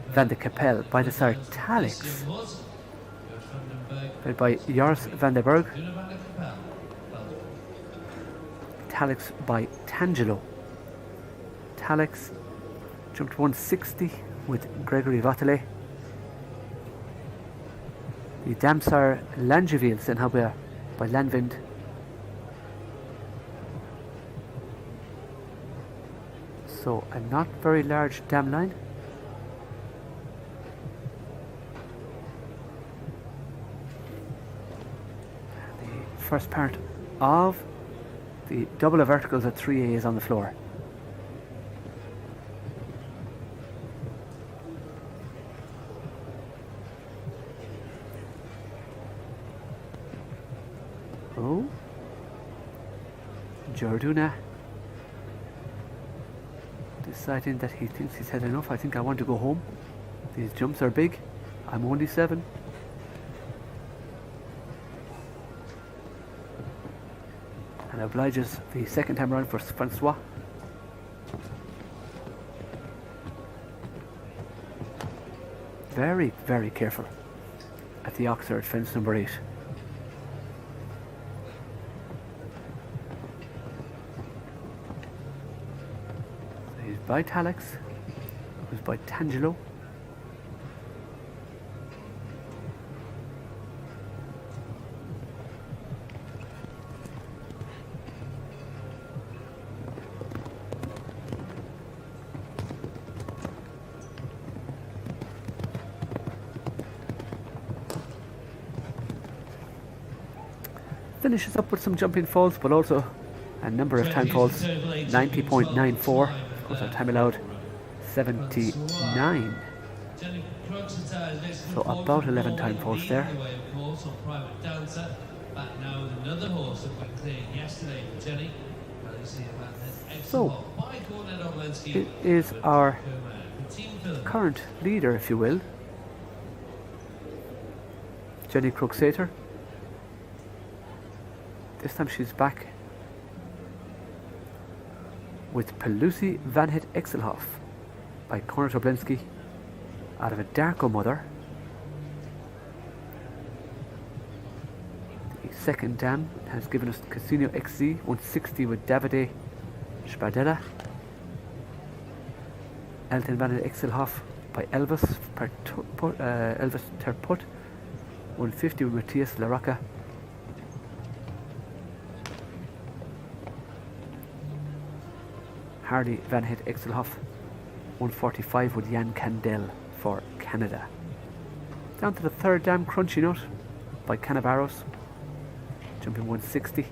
van de Capelle by the sire Talix, led by Joris van der Berg. Talix by Tangelo. Talix jumped 160 with Gregory Vatelet. The Damsar Langeville Senhaber by Landwind. So a not very large dam line. The first part of the double of verticals at 3A is on the floor. Oh, Jorduna deciding that he thinks he's had enough. I think I want to go home. These jumps are big. I'm only 7. And obliges the second time around for Francois. Very, very careful. at the Oxford fence number 8. So he's by Talix, who's by Tangelo. Finishes up with some jumping falls, but also a number of time falls. 90.94. Of course, our time allowed 79. So about 11 time falls there. So it is our current leader, if you will, Jenny Kruxater. This time she's back with Pelusi Van Het Exelhoff by Conor Toblinski out of a Darko Mother. The second dam has given us Casino XZ 160 with Davide Spadella. Elton Van Het Exelhoff by Elvis Terput 150 with Matthias Larocca. Harley Van Het Exelhoff 145 with Jan Candel for Canada. Down to the third dam, Crunchy Nut by Cannavaros, jumping 160.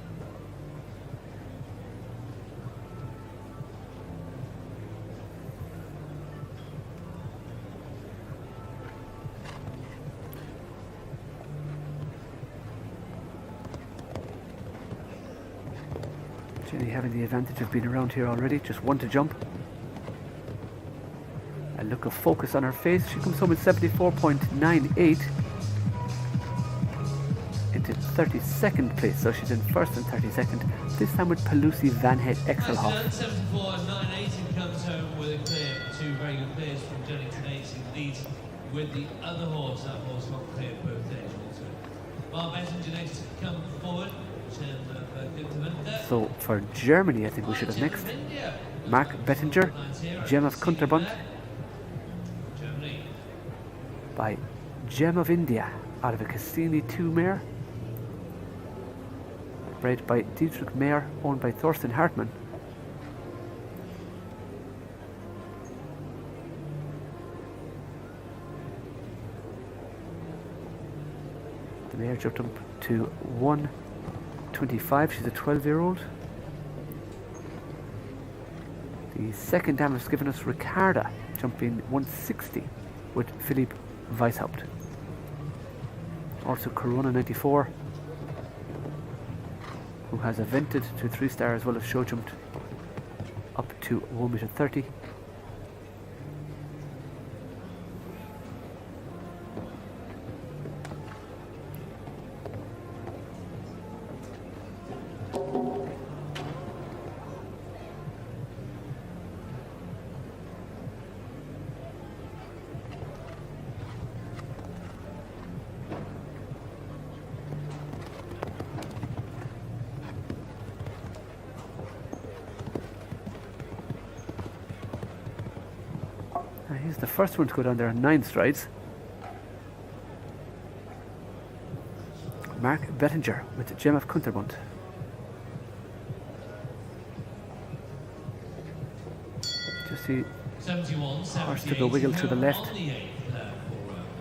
Jenny having the advantage of being around here already, just one to jump. A look of focus on her face. She comes home with 74.98 into 32nd place, so she's in first and 32nd. This time with Pelusi Van Het Exelhoff. 74.98 comes home with a clear. Two very good clears from Jenny today. She leads with the other horse. That horse got cleared both days also. Mark Bettinger next to come forward. So for Germany, I think we should have next Mark Bettinger, Gem of Kunterbund by Gem of India out of a Cassini 2 mare, bred by Dietrich Mayer, owned by Thorsten Hartmann. The mare jumped up to 125. She's a 12-year-old. The second dam has given us Ricarda, jumping 160 with Philippe Weishaupt. Also Corona 94, who has evented to 3-star as well as show jumped up to 1.30 m. He's the first one to go down there on 9 strides. Mark Bettinger with the Gem of Kunterbund. Just see horse took a wiggle to the left.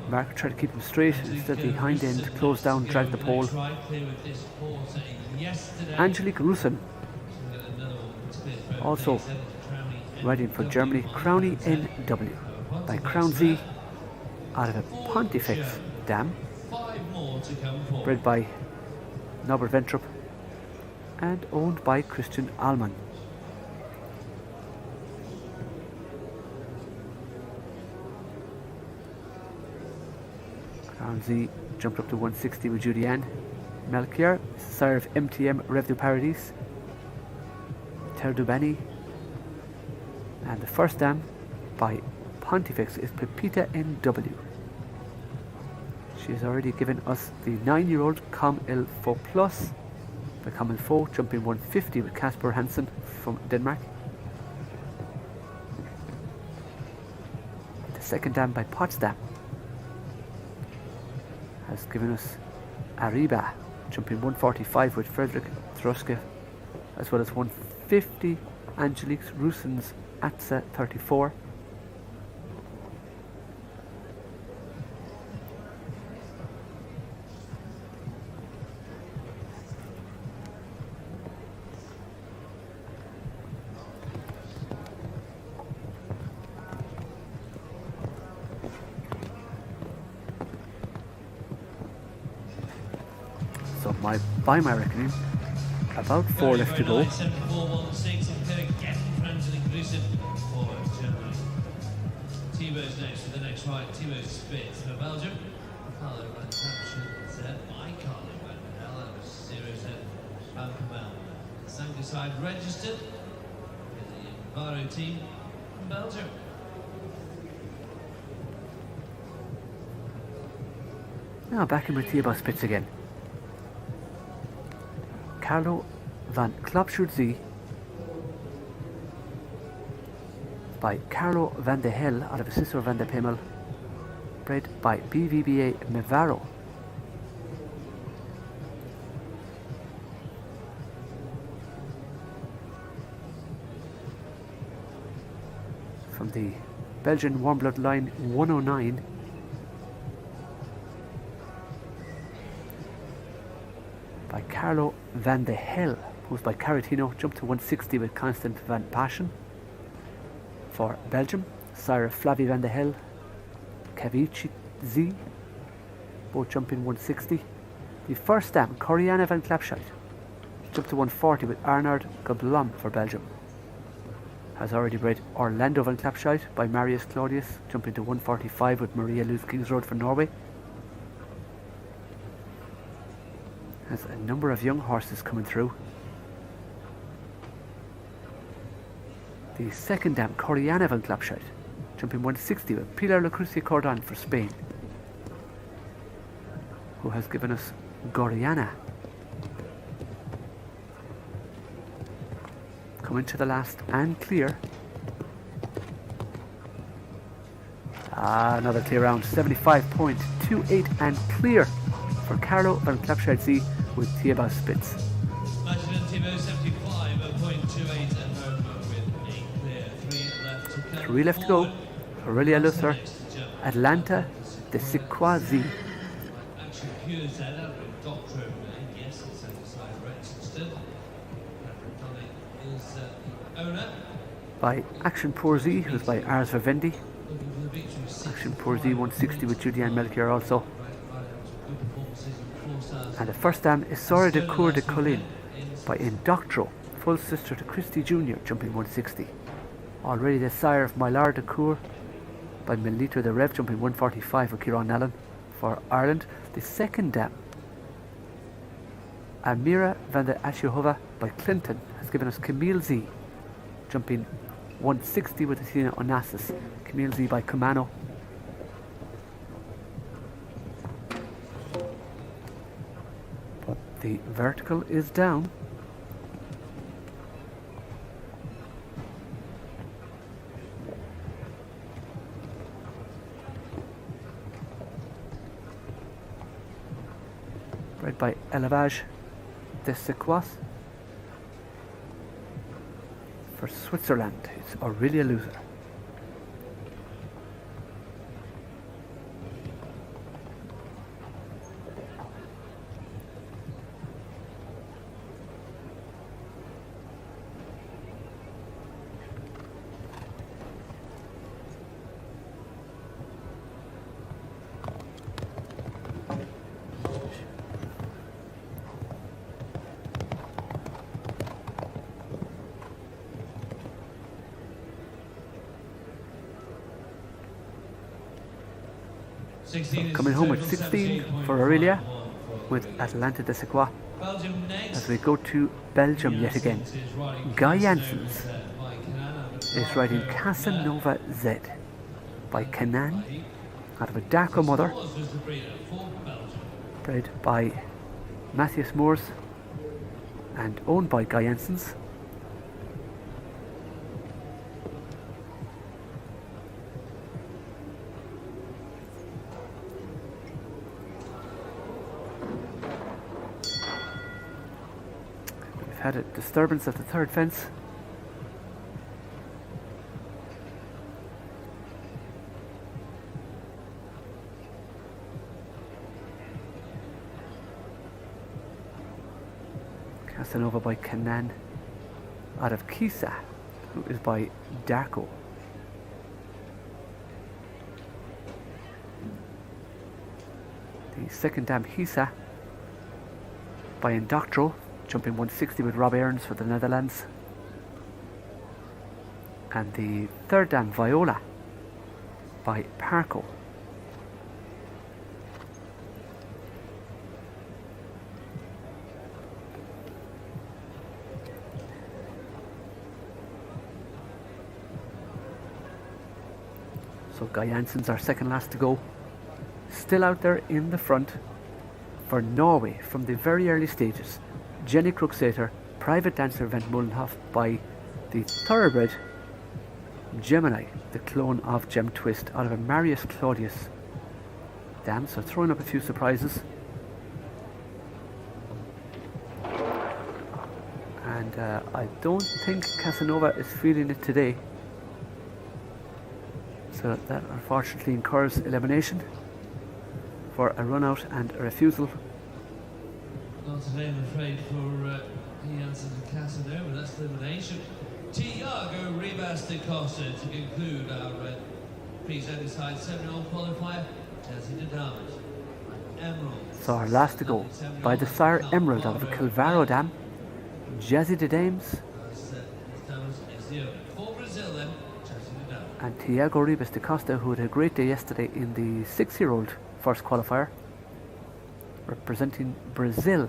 Mark tried to keep him straight, instead the hind end closed down, dragged the pole. Angelique Rüsen, also riding for Germany, Crowny NW by Crown Z out of a Pontifex dam, bred by Norbert Ventrup and owned by Christian Allman. Crown Z jumped up to 160 with Julianne Melchior, sire of MTM Rev du Paradis, Terre Dubani, and the first dam by Pontifex is Pepita NW. She has already given us the 9-year-old Com Il Faut Plus by Com Il Faut, jumping 150 with Kasper Hansen from Denmark. The second dam by Potsdam has given us Ariba, jumping 145 with Frederick Thruske, as well as 150 Angelique Rüsen's Atza 34. So by my reckoning, about 4 left to go. Thibaut's next with the next right. Thibaut spits for Belgium. Carlo Resumption Z by Carlo Van Hell. That was 0Z Van Kamel. Zangersheide registered with the Varo team from Belgium. Now back in with Thibaut Spitz again. Carlo van Klopschutzi by Carlo van de Hel out of Assessor van de Pemel, bred by BVBA Mevaro. From the Belgian warm blood line 109. By Carlo van de Hel, who's by Caratino, jumped to 160 with Constant van Passion. For Belgium, sire Flavie van de Hel, Kavici Z, both jumping 160. The first dam, Coriana van Klapscheid, jumped to 140 with Arnaud Goblom for Belgium. Has already bred Orlando van Klapscheid by Marius Claudius, jumping to 145 with Maria Luz Kingsroad for Norway. Has a number of young horses coming through. The second dam, Coriana van Klapscheid, jumping 160 with Pilar Lucrucia Cordon for Spain, who has given us Goriana. Coming to the last and clear. Another clear round, 75.28 and clear for Carlo van Klapscheid Z with Thibaut Spitz. Thibaut 75.28 and home with a clear. 3 left to go. Aurelia Luther, Atlanta de Sequoia Z. By Action Pour Z, who's by Ars Vivendi. Action Pour Z 160 with Julianne Melchior also. And the first dam is Sora de Cour de Colline by Indoctro, full sister to Christy Jr., jumping 160. Already the sire of Mylar de Cour by Melito de Rev, jumping 145 with Kieran Allen for Ireland. The second dam, Amira van der Ashihova by Clinton, has given us Camille Z, jumping 160 with Athena Onassis. Camille Z by Kumano. But the vertical is down. Bred by Elevage de Sequoia. For Switzerland, it's Aurelia Loser. Coming home at 16 for Aurelia with Atlanta de Sequoia. As we go to Belgium yet again, Guy Janssens is riding Casanova Z by Canan, out of a Darko mother, Scores was the breeder for Belgium. bred by Matthias Moors and owned by Guy Jensen's. We've had a disturbance at the third fence. Casanova by Kanan out of Kisa, who is by Darko. The second dam Hisa by Indoctro, jumping 160 with Rob Aarons for the Netherlands. And the third dam Viola by Parco. So Guy Jensen's our second last to go. Still out there in the front for Norway from the very early stages. Jenny Kruxater, Private Dancer Vent Mullenhof by the thoroughbred Gemini, the clone of Gem Twist, out of a Marius Claudius dam, so throwing up a few surprises. And I don't think Casanova is feeling it today. So that unfortunately incurs elimination for a run out and a refusal. Not today, I'm afraid, for Janssen and Casanova. That's elimination. Tiago Ribas de Costa to conclude our Prix Zangersheide 7-year-old qualifier. Jesse de Dames. Emerald. So our last to go by the sire Emerald out of a Calvaro dam. Jazzy de Dames. For Brazil then, Jesse de Dames. And Tiago Ribas de Costa, who had a great day yesterday in the 6-year-old first qualifier, representing Brazil.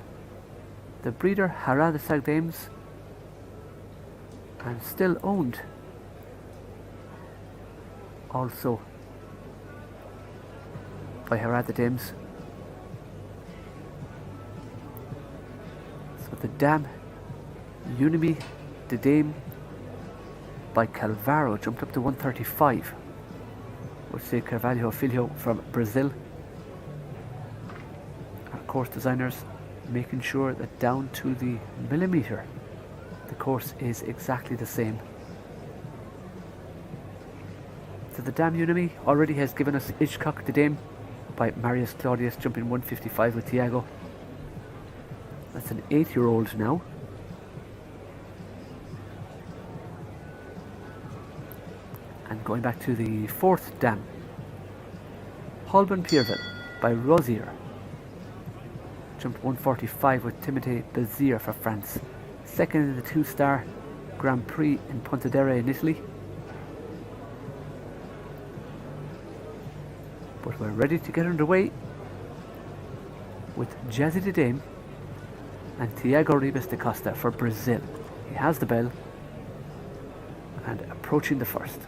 The breeder Harald de Sagdames, and still owned also by Harald de Dames. So the dam Unimi de Dame by Calvaro jumped up to 135. We'll say Carvalho Filho from Brazil. Our course designers making sure that down to the millimetre the course is exactly the same. So the dam Unimi already has given us Hitchcock de Dame by Marius Claudius, jumping 155 with Tiago. That's an 8-year-old now. And going back to the fourth dam, Holben Pierreville by Rosier, jumped 145 with Timothée Bézier for France. Second in the 2-star Grand Prix in Pontedera in Italy. But we're ready to get underway with Jazzy de Dame and Tiago Ribas de Costa for Brazil. He has the bell and approaching the first.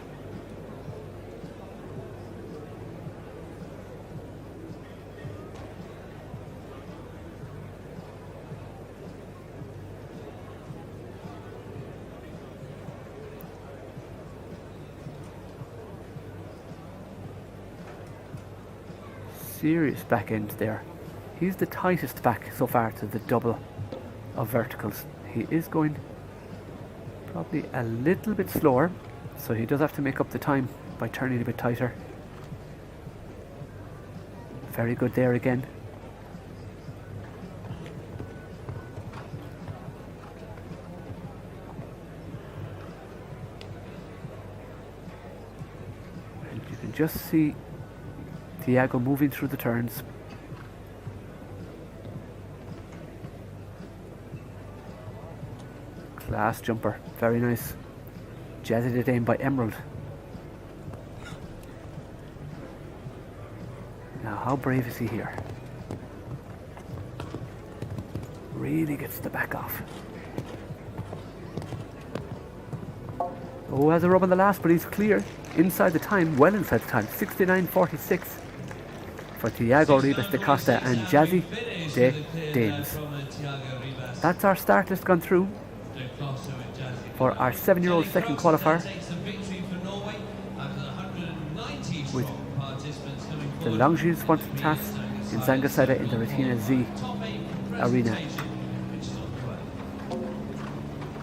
Serious back end there. He's the tightest back so far to the double of verticals. He is going probably a little bit slower, so he does have to make up the time by turning a bit tighter. Very good there again. And you can just see Tiago moving through the turns. Class jumper, very nice. Jazzy de Dame by Emerald. Now how brave is he here? Really gets the back off. Oh, has a rub on the last, but he's clear. Inside the time, well inside the time. 69.46. for Thiago Ribas da Costa and Jazzy de Dames. That's our start list gone through for our 7-year-old second qualifier, with the Longines sponsored class in Zangersheide in the Retina Z arena.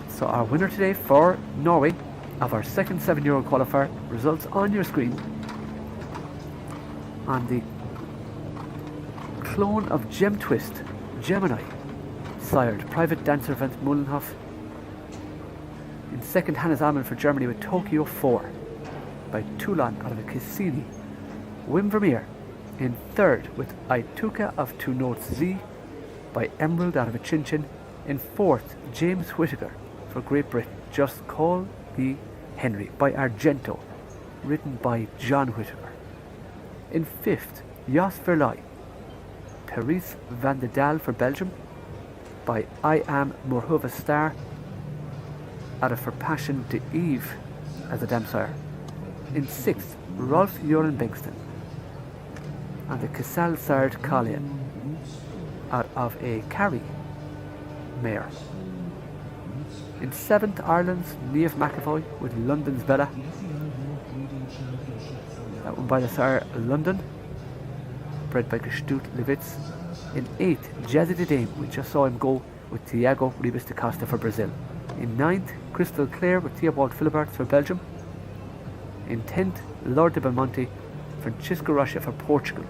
So our winner today for Norway of our second 7-year-old qualifier, results on your screen, on the clone of Gem Twist, Gemini, sired Private Dancer Van Mullenhof. In second, Hannes Amann for Germany with Tokyo 4 by Toulon out of a Cassini. Wim Vermeer in third with Aituka of Two Notes Z by Emerald out of a Chin Chin. In fourth, James Whittaker for Great Britain, Just Call Me Henry by Argento, written by John Whittaker. In fifth, Jos Verlai, Paris van de Daal for Belgium by I Am Morhova Star out of For Passion de Eve as a Damsire. In sixth, Rolf Joran Bengston and the Casal Sard Collian out of a Carry mare. In seventh, Ireland's Niamh McAvoy with London's Bella, that one by the sire London, bred by Gestut Levitz. In eighth, Jazzy de Dame, we just saw him go with Thiago Ribas da Costa for Brazil. In ninth, Crystal Clare with Theobald Philibert for Belgium. In 10th, Lord de Belmonte, Francisco Rocha for Portugal.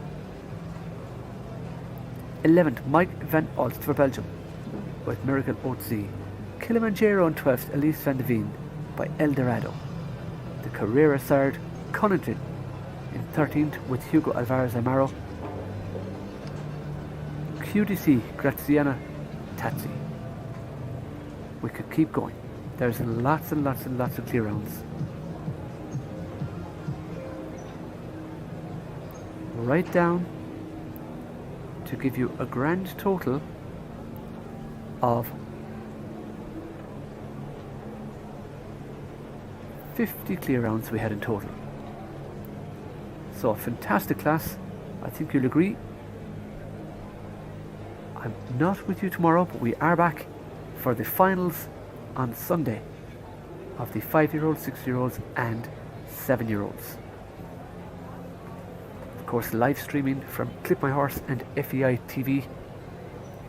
11th, Mike van Olst for Belgium with Miracle Oats Z. Kilimanjaro in 12th, Elise van de Veen by El Dorado. The Carrera sired Conington in 13th with Hugo Alvarez Amaro. QDC Graziana Tazzi. We could keep going. There's lots and lots and lots of clear rounds. Right down to give you a grand total of 50 clear rounds we had in total. So a fantastic class, I think you'll agree. I'm not with you tomorrow, but we are back for the finals on Sunday of the 5-year-olds, 6-year-olds and 7-year-olds. Of course, live streaming from Clip My Horse and FEI TV,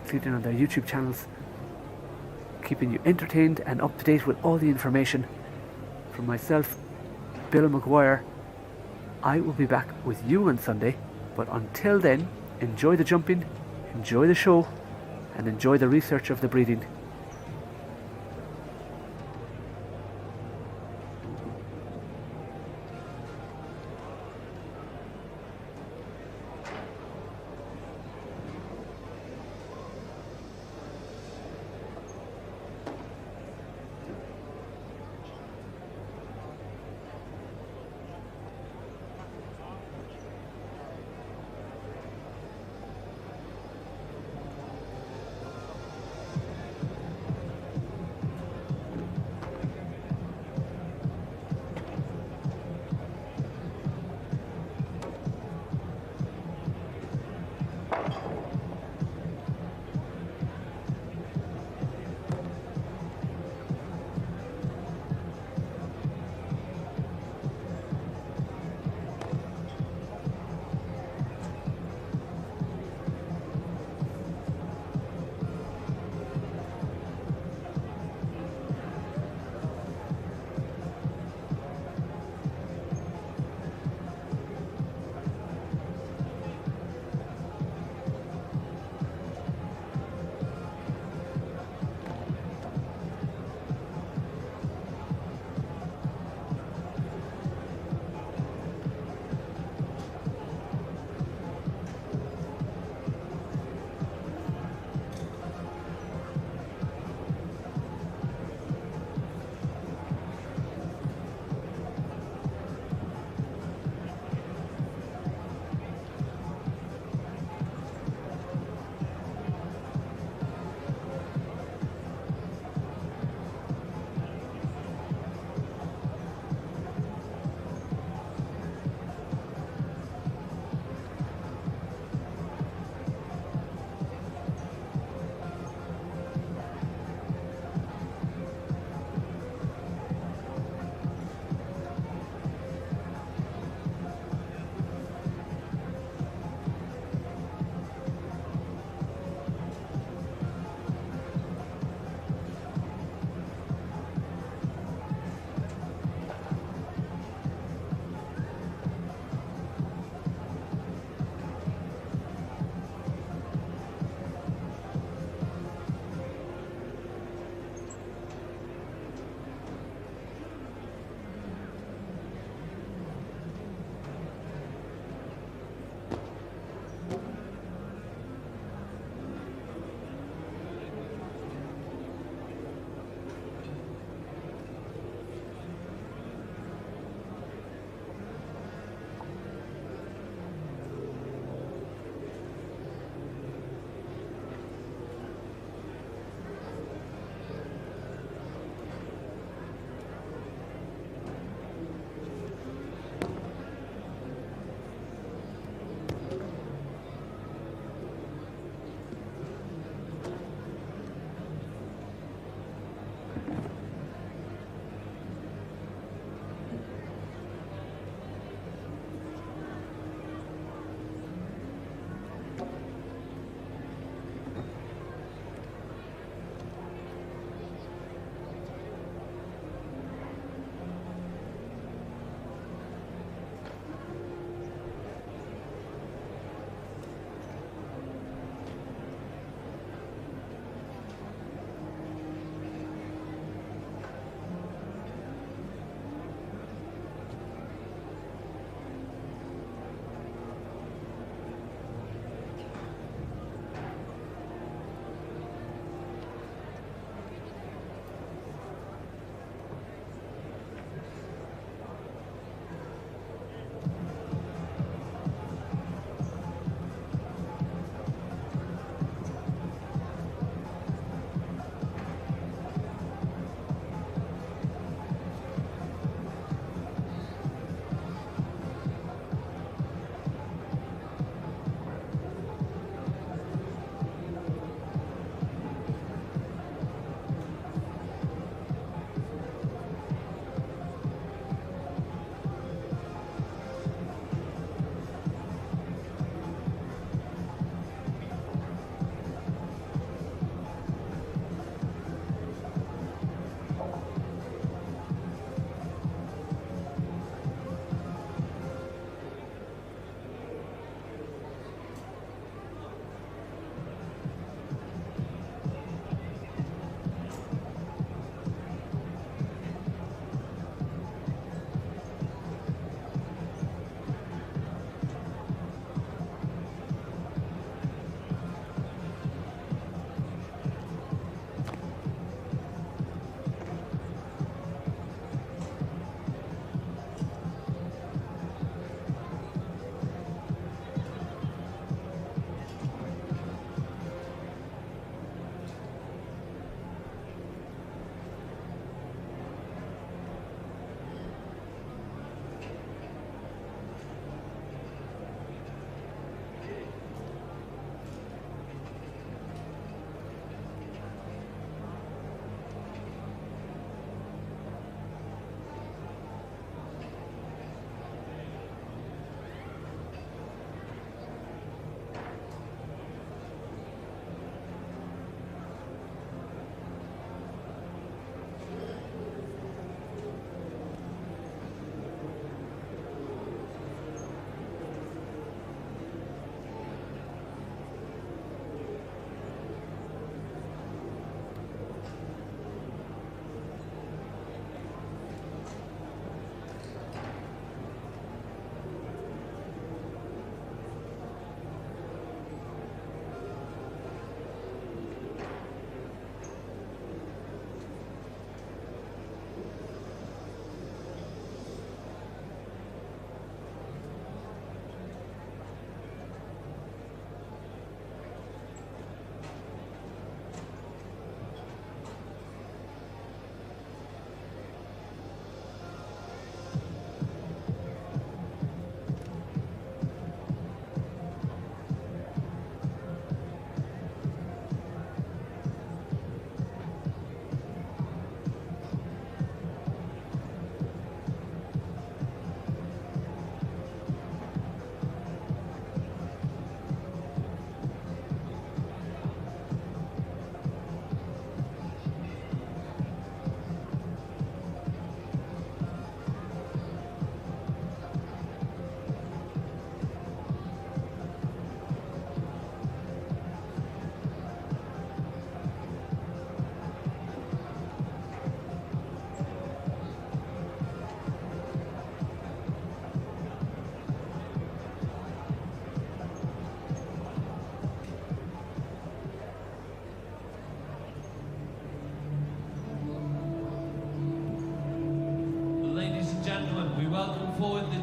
including on their YouTube channels, keeping you entertained and up to date with all the information. From myself, Bill McGuire, I will be back with you on Sunday, but until then, enjoy the jumping, enjoy the show, and enjoy the research of the breeding.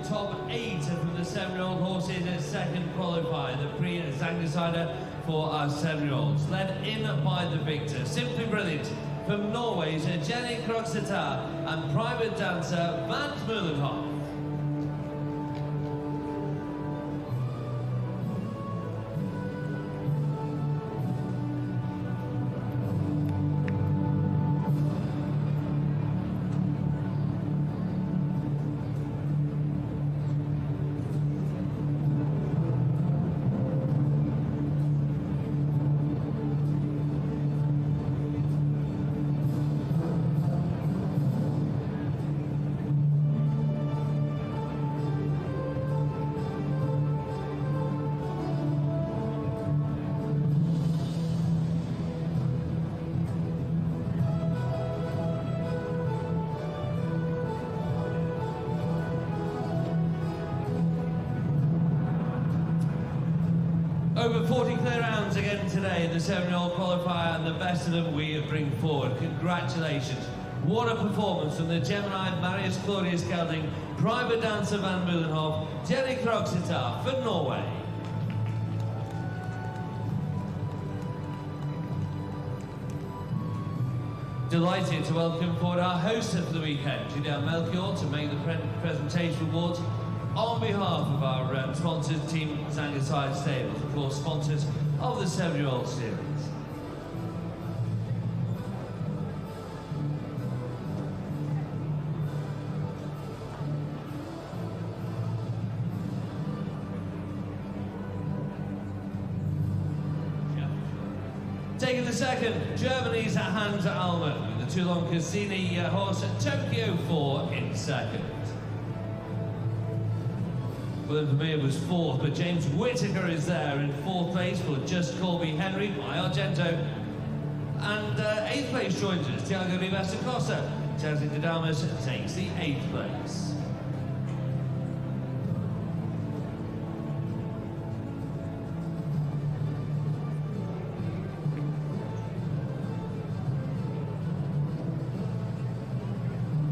top 8 from the 7-year-old horses at second qualifier, the Prix Zangersheide for our 7-year-olds, led in by the victor, Simply Brilliant, from Norway's Angelique Rüsen and private dancer Van Meulenhof. Over 40 clear rounds again today in the 7-year-old qualifier, and the best of them we bring forward. Congratulations. What a performance from the Gemini Marius Claudius Gelding, private dancer Van Meulenhof, Angelique Rüsen for Norway. Delighted to welcome forward our host of the weekend, Julian Melchior, to make the presentation awards on behalf of our sponsors, Team Zangersheide Stables, of course, sponsors of the 7-year-old series. Taking the second, Germany's Hans Alman, with the Toulon Cassini horse at Tokyo 4 in second. Well, for me it was 4th, but James Whittaker is there in 4th place for Just Call Me Henry by Argento. And 8th place joins us, Thiago Rivas da Costa. Chelsea de Damas takes the 8th place.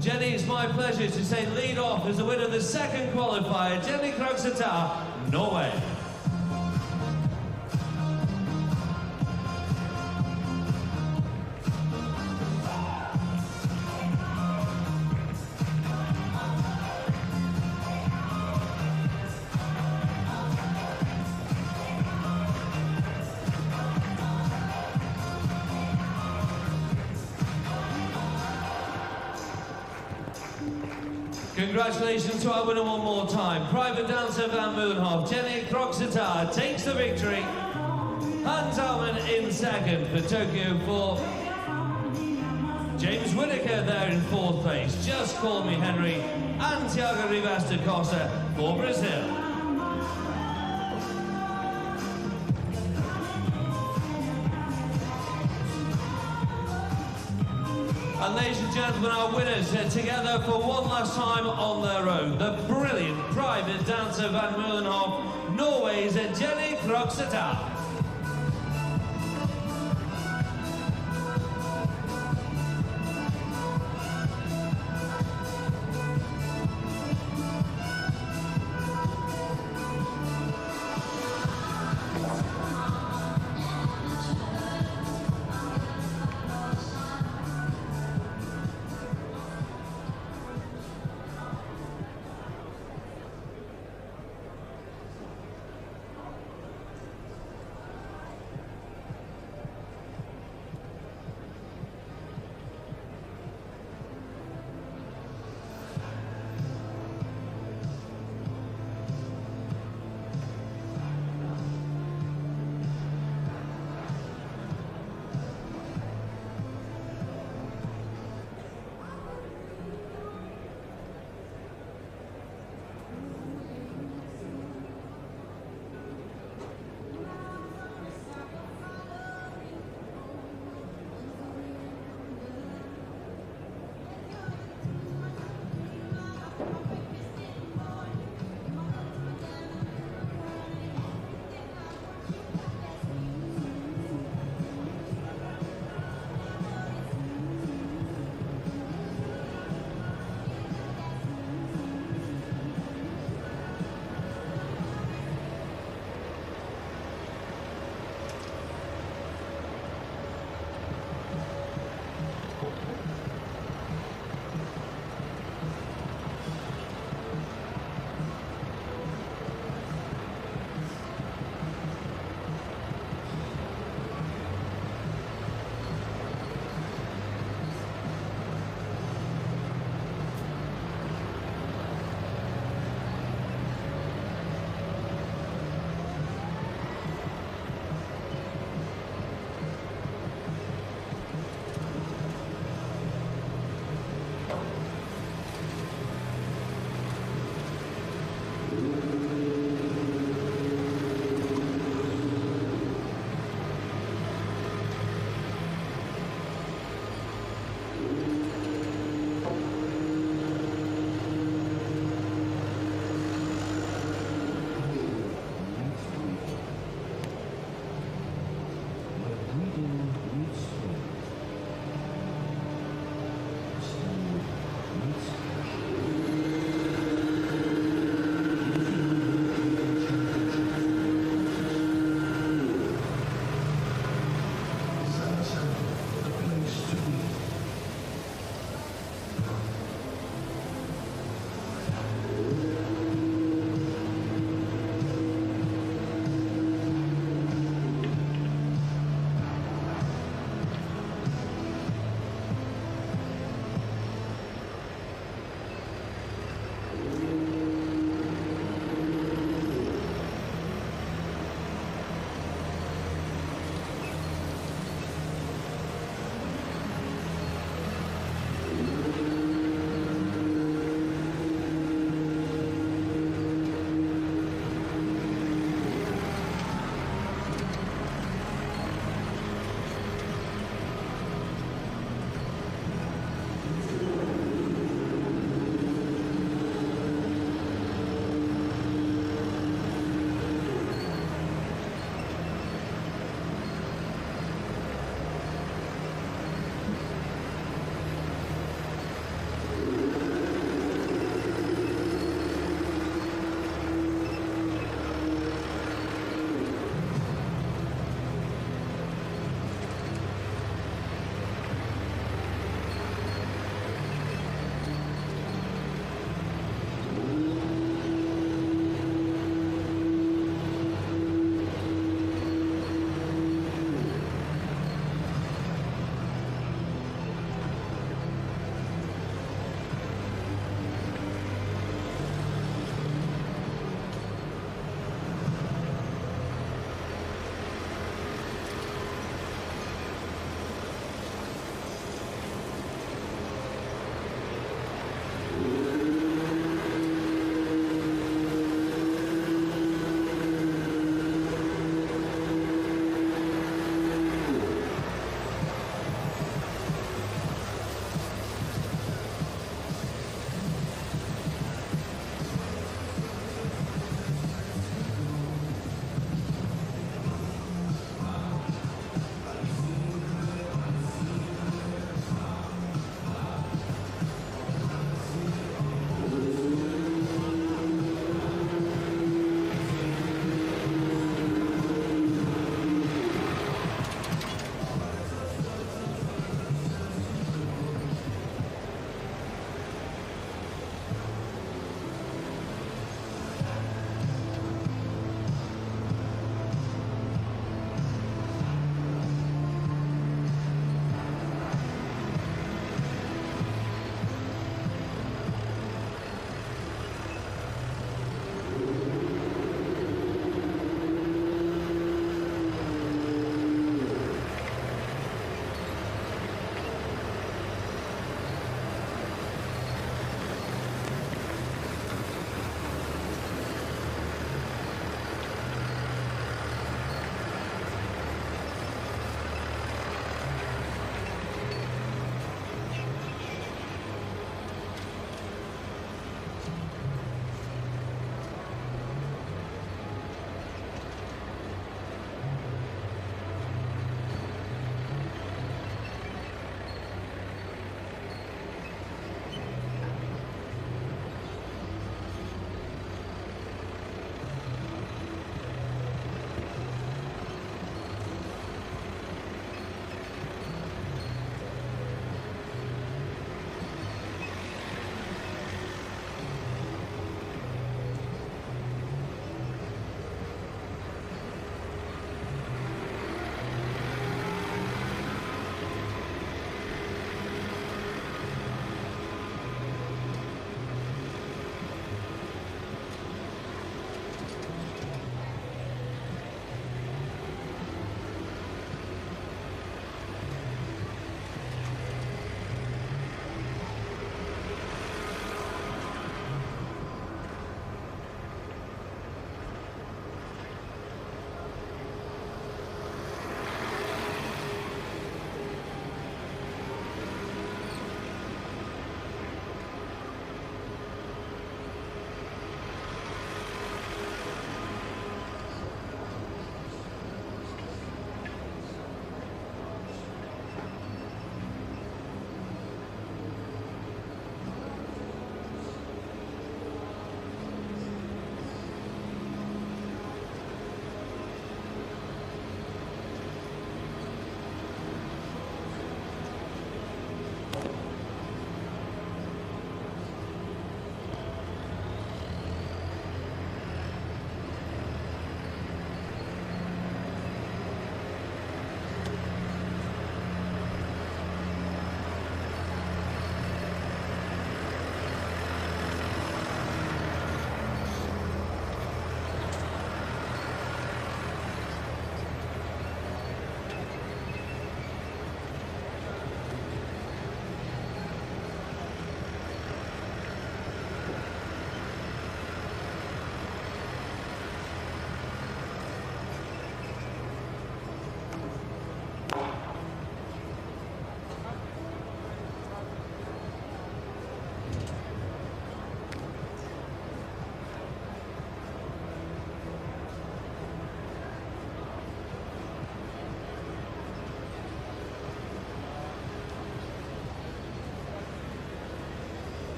Jenny, it's my pleasure to say lead off as the winner of the second qualifier, Angelique Rüsen, Norway. Congratulations to our winner one more time. Private dancer Van Meulenhof, Angelique Rüsen takes the victory. Hans Alman in second for Tokyo 4. James Whittaker there in 4th place. Just Call Me Henry. And Thiago Rivas da Costa for Brazil. And ladies and gentlemen, our winners are together for one last time on their own. The brilliant private dancer Van Meulenhof, Norway's Angelique Rüsen.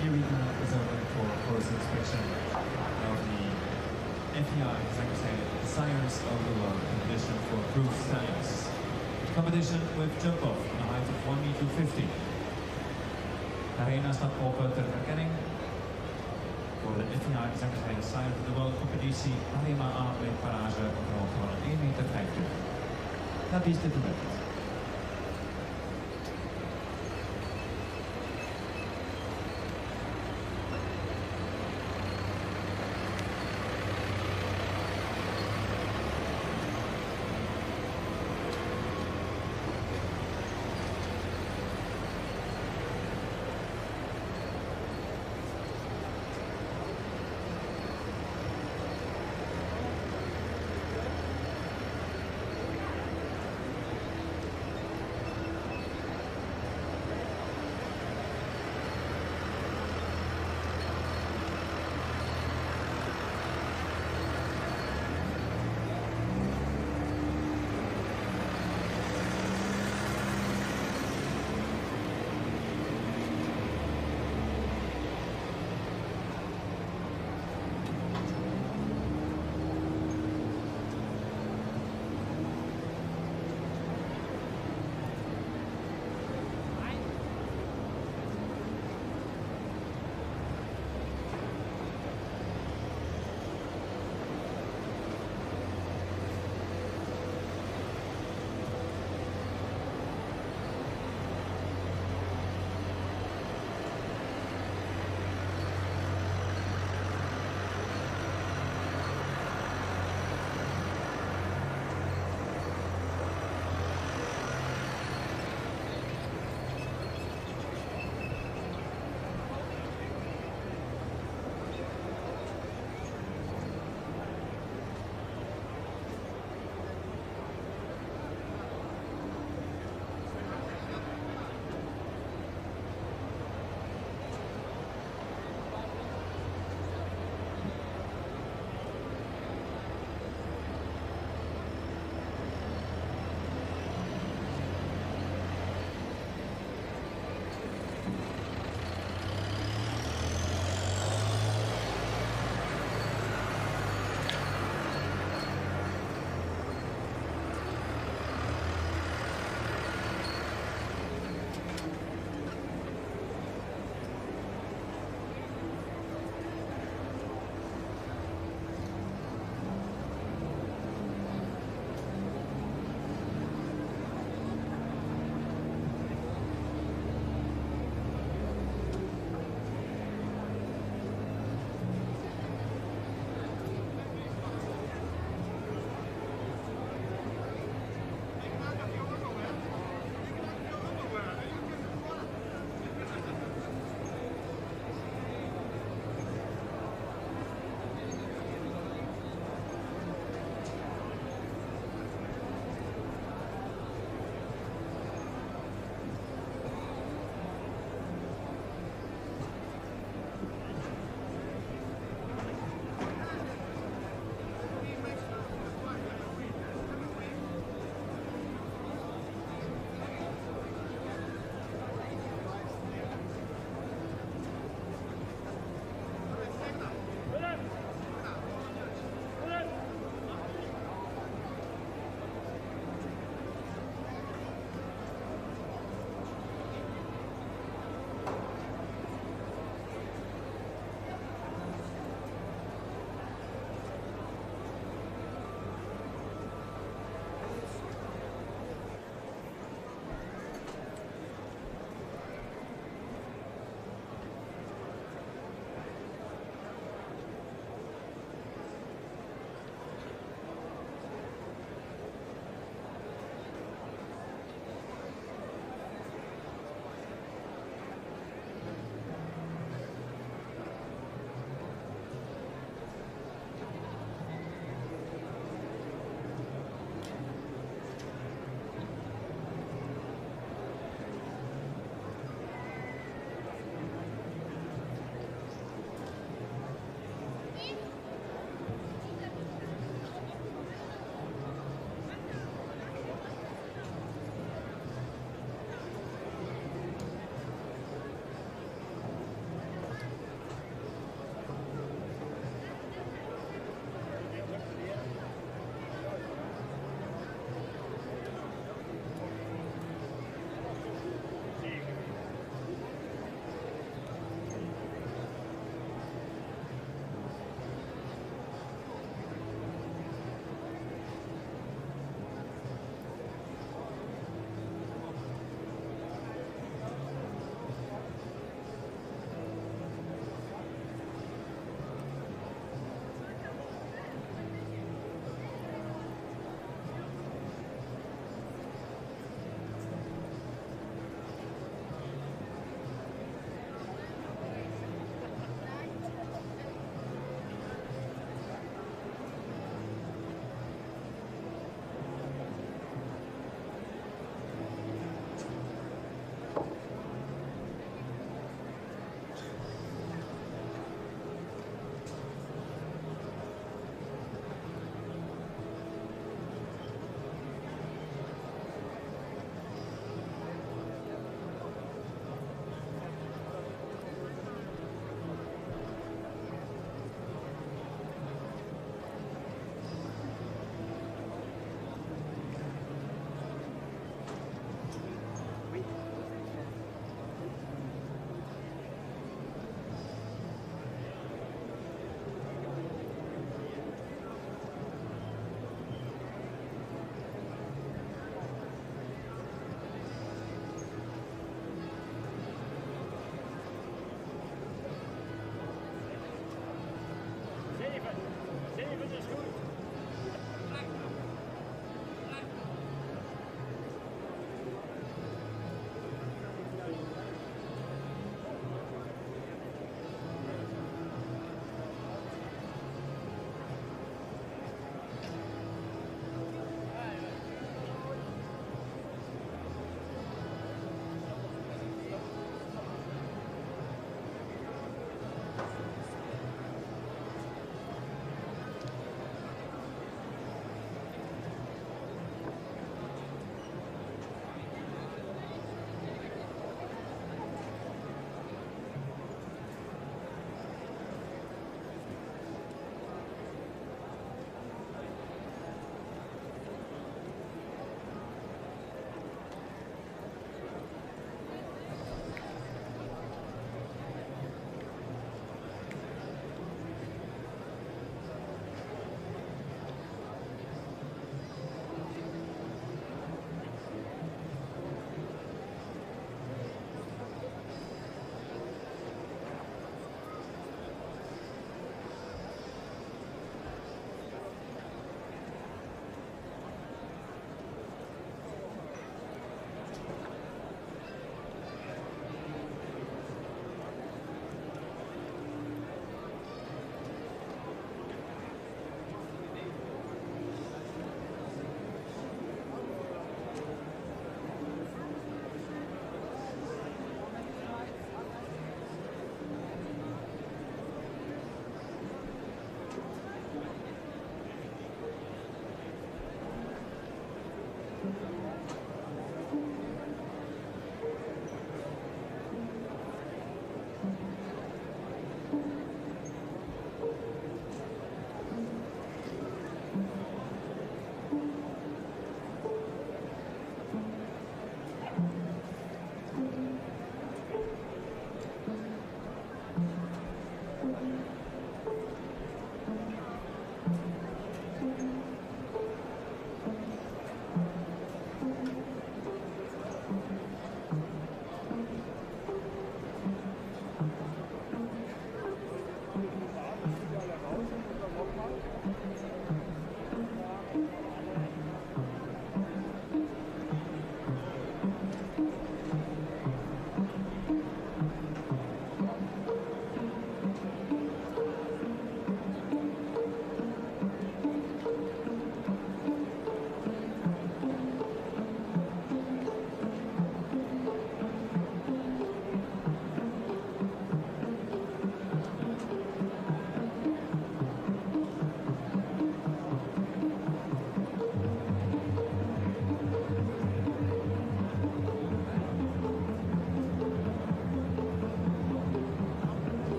Here we go is over for close inspection of the FEI Zangersheide Science of the World competition for proof science. Competition with jump off on a height of 1,50 meter. De arena staat open ter verkenning voor de FEI Zangersheide Science of the World competitie alleen maar aan met parage op een hoogte van 1,50 meter. Dat is dit moment.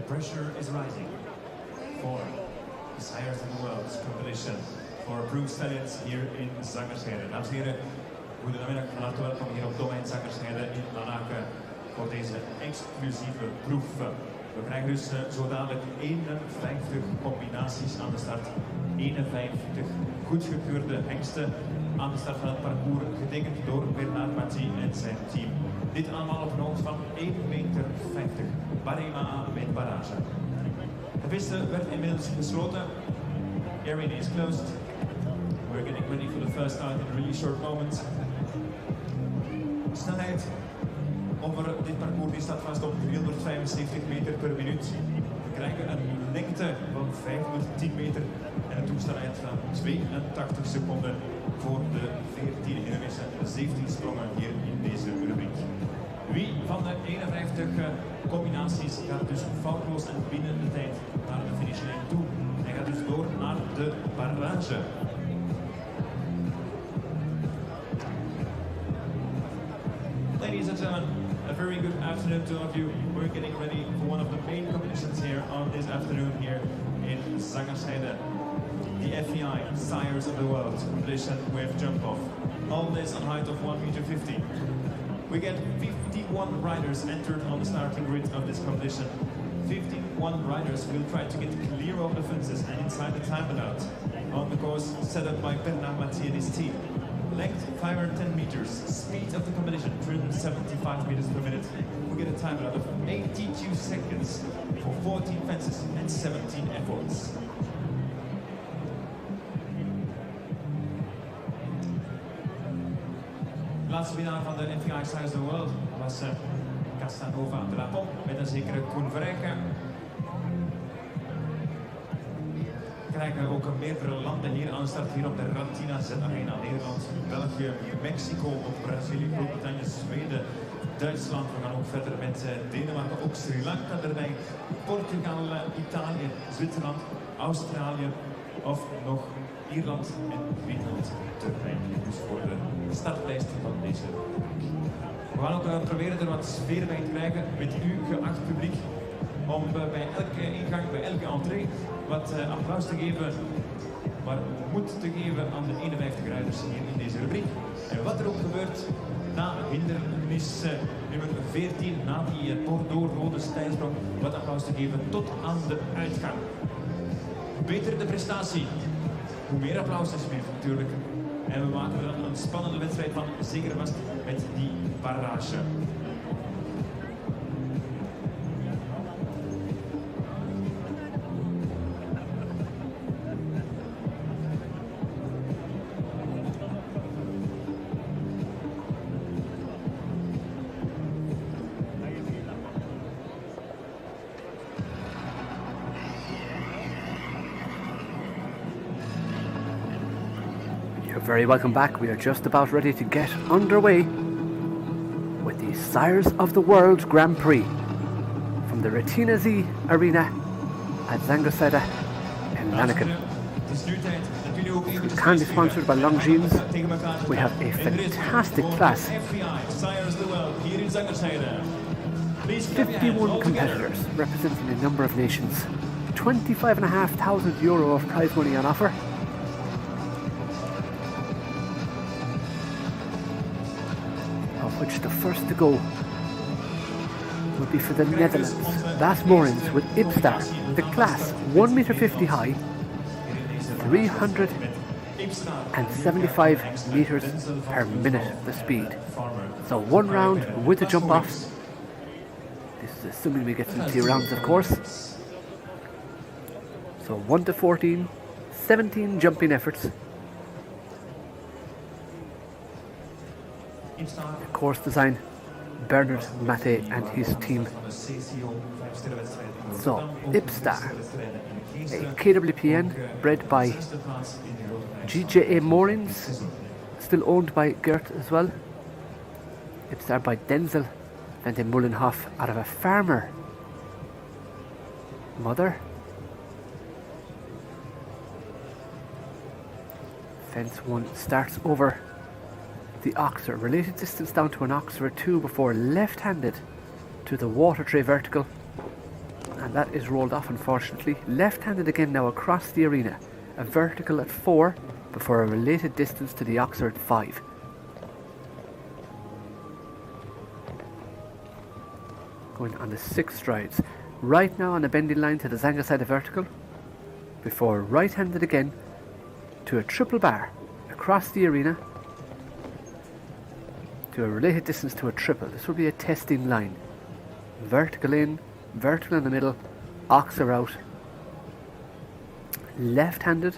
pressure is rising for the Sires of the World competition for approved stallions here in Zangersheide. Dames en heren, goedemiddag, van harte welkom hier op domein Zangersheide in Lanaken voor deze exclusieve proef. We krijgen dus zo dadelijk 51 combinaties aan de start. 51 goedgekeurde hengsten aan de start van het parcours, getekend door Bernard Mathieu en zijn team. Dit allemaal op een hoogte van 1,50 meter. Barema A met barrage. De piste werd inmiddels gesloten. Area is closed. We're getting ready for the first start in a really short moment. Snelheid over dit parcours die staat vast op 375 meter per minuut. We krijgen een lengte van 510 meter en een toesnelheid van 82 seconden voor de 14 hindernissen, de 17 sprongen hier in deze rubriek. Wie van de 51 combinaties gaat dus foutloos en binnen de tijd naar de finishlijn toe? Hij gaat dus door naar de barrage. Ladies and gentlemen, a very good afternoon to all of you. We're getting ready for one of the main competitions here on this afternoon here in Zangersheide. The FEI Sires of the World competition with jump off. All this on height of 1,50 meter. We get 51 riders entered on the starting grid of this competition. 51 riders will try to get clear of the fences and inside the time allowed on the course set up by Bernard Mathieu and his team. Length 510 meters, speed of the competition 375 meters per minute. We get a time allowed of 82 seconds for 14 fences and 17 efforts. De laatste winnaar van de FEI Sires of the World was Casanova de la Pompe met een zekere Koen Verrijken. We krijgen ook meerdere landen hier aan de start, hier op de Ratina Z-arena. Nederland, België, Mexico, Brazilië, Groot-Brittannië, Zweden, Duitsland. We gaan ook verder met Denemarken, ook Sri Lanka erbij, Portugal, Italië, Zwitserland, Australië of nog Ierland en Griekenland erbij. Dus voor de startlijst van deze. We gaan ook proberen er wat sfeer bij te krijgen met u, geacht publiek, om bij elke ingang, bij elke entree, wat applaus te geven, maar moed te geven aan de 51 rijders hier in deze rubriek. En wat er ook gebeurt na hindernis nummer 14, na die bordeaux-rode stijlsprong, wat applaus te geven tot aan de uitgang. Hoe beter de prestatie, hoe meer applaus alsjeblieft natuurlijk. En we maken er dan een spannende wedstrijd van, zeker vast met die barrage. You're very welcome back. We are just about ready to get underway with the Sires of the World Grand Prix from the Retinazzi Arena at Zangersheide in Lanaken. Kindly sponsored by Longines, we have a fantastic class. 51 competitors representing a number of nations. €25,500 of prize money on offer. Of which the first to go would be for the Netherlands. Last Morens with Ipstar, the class 1,50 meter high, 375 meters per minute the speed. So one round with a jump off. This is assuming we get some 2 rounds, of course. So 1 to 14, 17 jumping efforts. Course design, Bernard Mathieu and his team. So, Ipstar, a KWPN bred by GJA Morins, still owned by Gert as well. Ipstar by Denzel van den Mullenhof out of a farmer mother. Fence 1 starts over the oxer, related distance down to an oxer 2 before left-handed to the water tray vertical, And that is rolled off, unfortunately. Left-handed again now across the arena. A vertical at 4 before a related distance to the Oxer at 5. Going on the 6 strides. Right now on the bending line to the Zangersheide vertical. Before right-handed again to a triple bar across the arena. To a related distance to a triple. This will be a testing line. Vertical in, vertical in the middle, Oxer out. Left-handed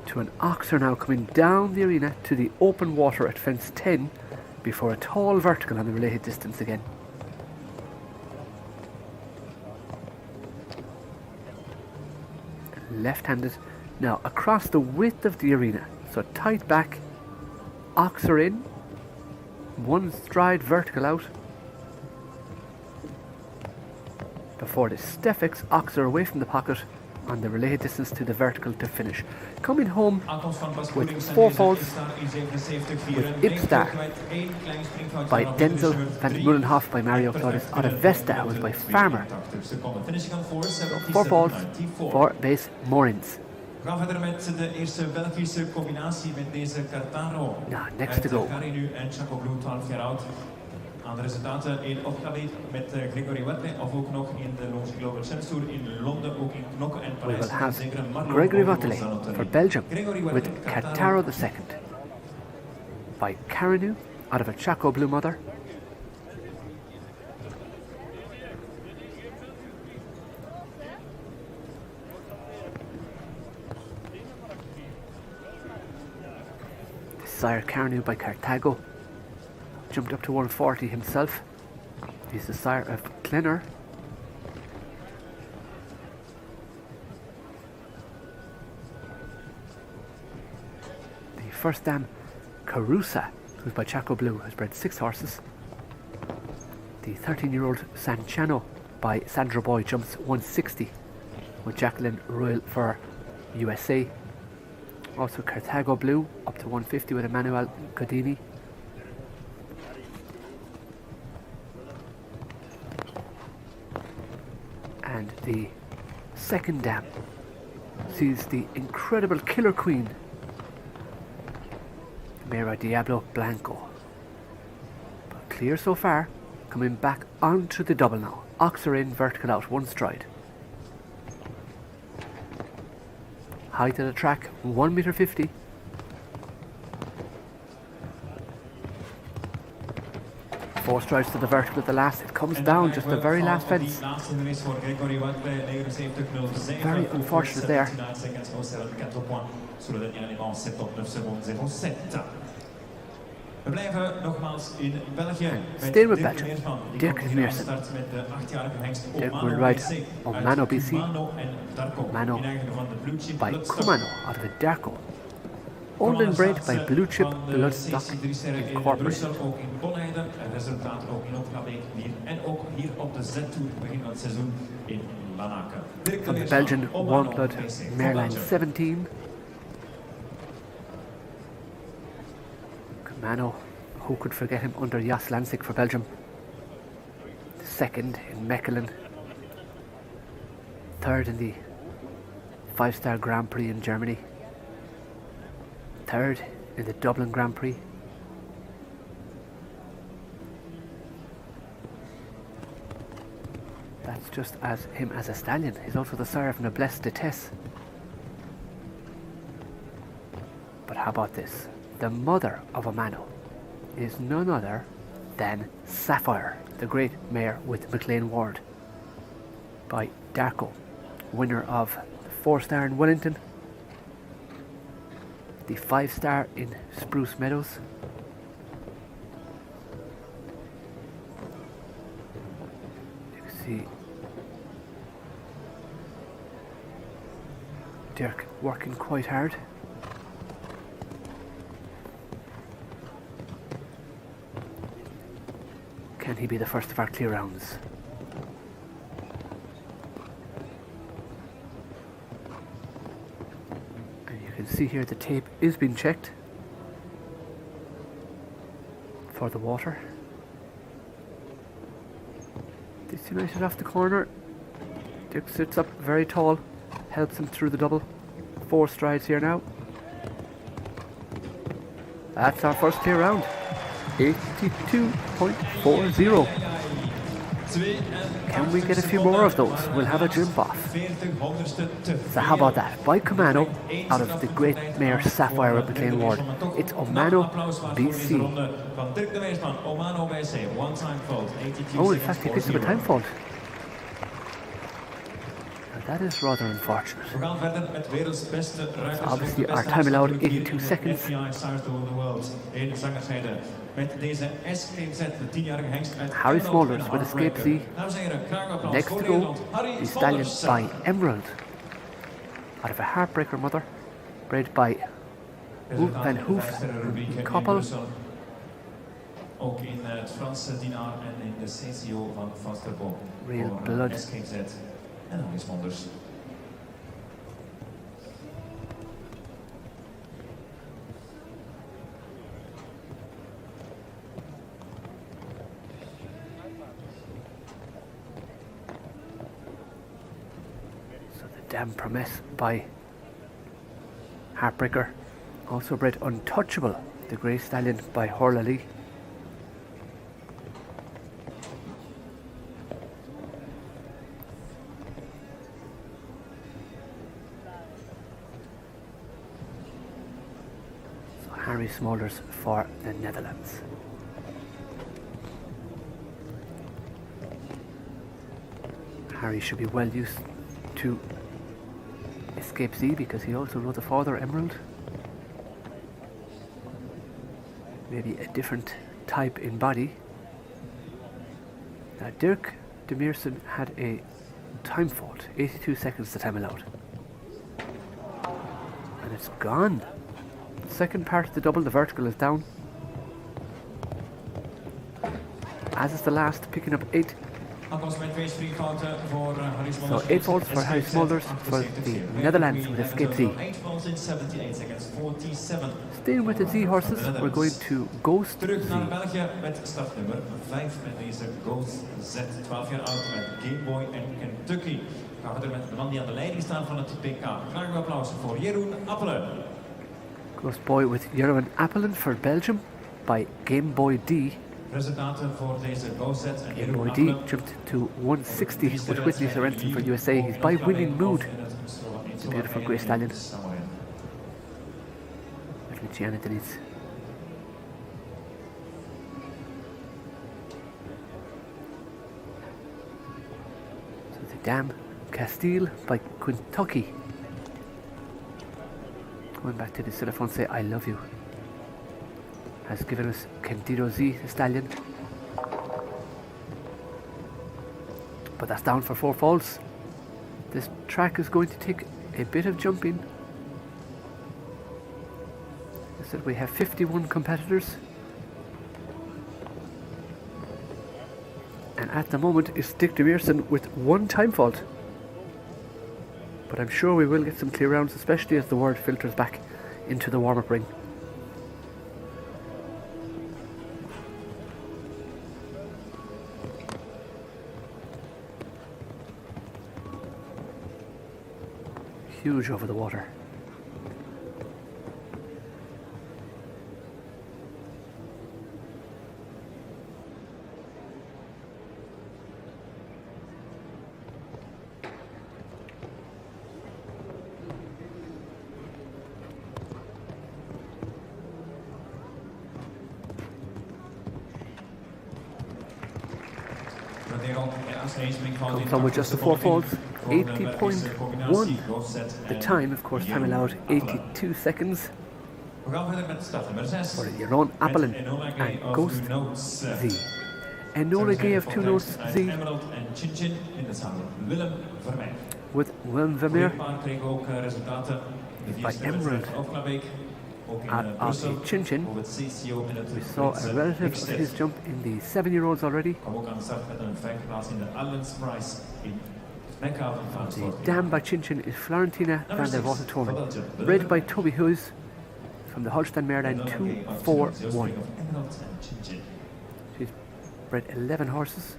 to an Oxer now coming down the arena to the open water at fence 10 before a tall vertical on the related distance again. Left-handed now across the width of the arena, so tight back, Oxer in, 1 stride vertical out before the Steffix Oxer away from the pocket on the related distance to the vertical to finish. Coming home with 4 falls with Ipstar by Denzel van Mullenhof by Mario Claudius out of Vesta, who was by Farmer. So 4 falls for base Morins. We gaan verder met de eerste Belgische combinatie met deze Cartaro. Ja, next to go. Carinu en Chaco Blue, 12 jaar oud. Aan de resultaten in opgeleid met Gregory Watley, of ook nog in de Longe Global Challenge Tour in Londen, ook in Knokke en Parijs. We will have Gregory Watley for Belgium with Cartaro II by Carinu out of a Chaco Blue mother. Sire Carnu by Carthago, jumped up to 140 himself. He's the sire of Glenor. The first dam, Carusa, who's by Chaco Blue, has bred 6 horses. The 13-year-old Sanchano by Sandra Boy jumps 160 with Jacqueline Royal for USA. Also Carthago Blue up to 150 with Emmanuel Godini. And the second dam sees the incredible Killer Queen, Mera Diablo Blanco. But clear so far, coming back onto the double now. Oxer in, vertical out, 1 stride. Height of the track, 1.50 meter. Four strides to the vertical at the last. It comes down just the very last fence. Very unfortunate there. We blijven nogmaals in België. Stay with Belgium. Dirk Meersen. Dirk will ride on Mano BC. Mano by Kumano out of a Darko. Owned and bred by Blue Chip Bloodstock Incorporated. Ook in Bonheide. En resultaten ook in Opgabeek hier. En ook hier op de Z-Tour begin van het seizoen in Lanaken. From the Belgian Warm Blood Mareline 17. Mano, who could forget him under Jas Lansik for Belgium. Second in Mechelen. Third in the 5-star Grand Prix in Germany. Third in the Dublin Grand Prix. That's just as him as a stallion. He's also the sire of Noblesse d'Étesse. But how about this? The mother of Amano is none other than Sapphire, the great mare with McLean Ward, by Darko, winner of the 4-star in Wellington, the 5-star in Spruce Meadows, you can see Dirk working quite hard. Can he be the first of our clear rounds? And you can see here the tape is being checked for the water. DC United off the corner. Dirk sits up very tall, helps him through the double. 4 strides here now. That's our first clear round. 82.40. Can we get a few more of those? We'll have a jump off. So how about that? By Comano, out of the Great Mare Sapphire at McLean Ward. It's Omano BC. Oh, in fact, he picks up a time fault. That is rather unfortunate. So obviously our time allowed 82 seconds. Harry Smulders with Escape Z. Next to go, the stallion by Emerald. Out of a Heartbreaker Mother, bred by Van Hoof Koppel. Ook in het Franse Dienaar en in de CCO van Vasterbom. Real blood. En dan is Wonders. So the Dam Promesse by Heartbreaker. Also bred Untouchable, the Grey Stallion by Horlally. Harry Smulders for the Netherlands. Harry should be well used to Escape Z because he also wrote the Father Emerald. Maybe a different type in body. Now Dirk de Meersen had a time fault, 82 seconds the time allowed. And it's gone. Second part of the double, the vertical is down. As is the last, picking up 8. So 8 faults for Harry Smulders for the Netherlands with Escape Z. Staying with the Z horses, we're going to Ghost Z. Terug naar België met startnummer 5 met deze Ghost Z. 12 jaar oud met Game Boy en Kentucky. We gaan verder met de man die aan de leiding staat van het PK. Graag een applaus voor Jeroen Appelen. Ghost Boy with Jeroen Appelen for Belgium by Game Boy D. Resultaten voor deze Ghost Z en Game Jeroen Boy Appelen. D jumped to 160 with Whitney Sorensen for USA. He's by Winning Mood. It's a beautiful grey stallion. With Luciana Denise. So the Dam Castile by Kentucky. Going back to the Celephone Say I Love You. Has given us Candido Z, the stallion. But that's down for 4 faults. This track is going to take a bit of jumping. I said we have 51 competitors. And at the moment it's Dick de Meersen with 1 time fault. But I'm sure we will get some clear rounds, especially as the word filters back into the warm-up ring. Huge over the water. Comes on with just the 4 faults, 80.1. The time, of course, time allowed 82 seconds. For Jeroen Appelen and Ghost Z. Enola Gay of 2 notes Z. With Willem Vermeer by Emerald. Out of a Chin Chin. We saw a relative of his jump in the 7-year-olds already. The Dam by Chin Chin is Florentina van der Watertoren, bred by Toby Hughes from the Holstein Mareline 241. She's bred 11 horses.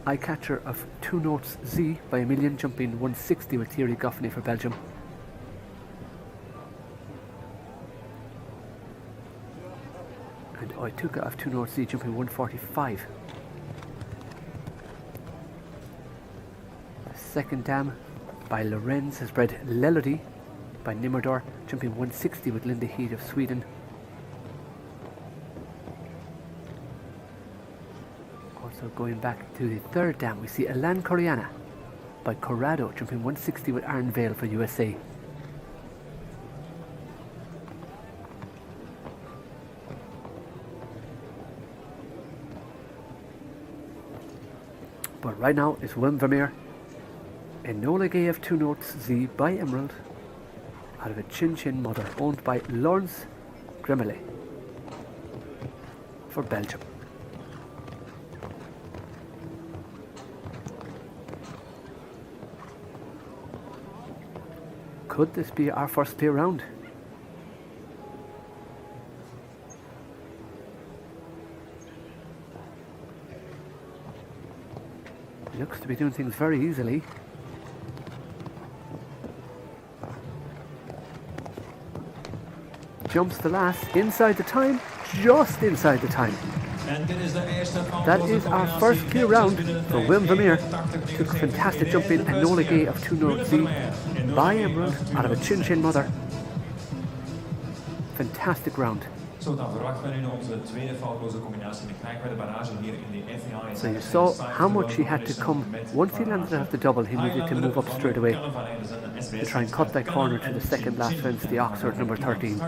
eye catcher of 2 Notes Z by a million, jumping 160 with Thierry Goffney for Belgium. And Oituka of 2 Notes Z jumping 145. The second dam by Lorenz has bred Lelody by Nimmerdor, jumping 160 with Linda Heed of Sweden. Also going back to the third dam, we see Elan Coriana by Corrado, jumping 160 with Aaron Vale for USA. But right now it's Willem Vermeer, Enola Gay of 2 Notes Z by Emerald, out of a Chin Chin mother, owned by Lawrence Gremele for Belgium. Could this be our first clear round? Looks to be doing things very easily. Jumps the last, inside the time, just inside the time. That is our first clear round for Willem Vermeer. Took a fantastic jump in, Enola Gay of 2 Notes Z by Emerald, out of a Chin Chin mother. Fantastic round. Zo, dan verwachten we nu onze tweede foutloze combinatie. Dan krijgen we de barrage hier in de FEI. So you saw how much he had to come. Once he landed at the double, he needed to move up straight away to try and cut that corner to the second last fence, the Oxford number 13.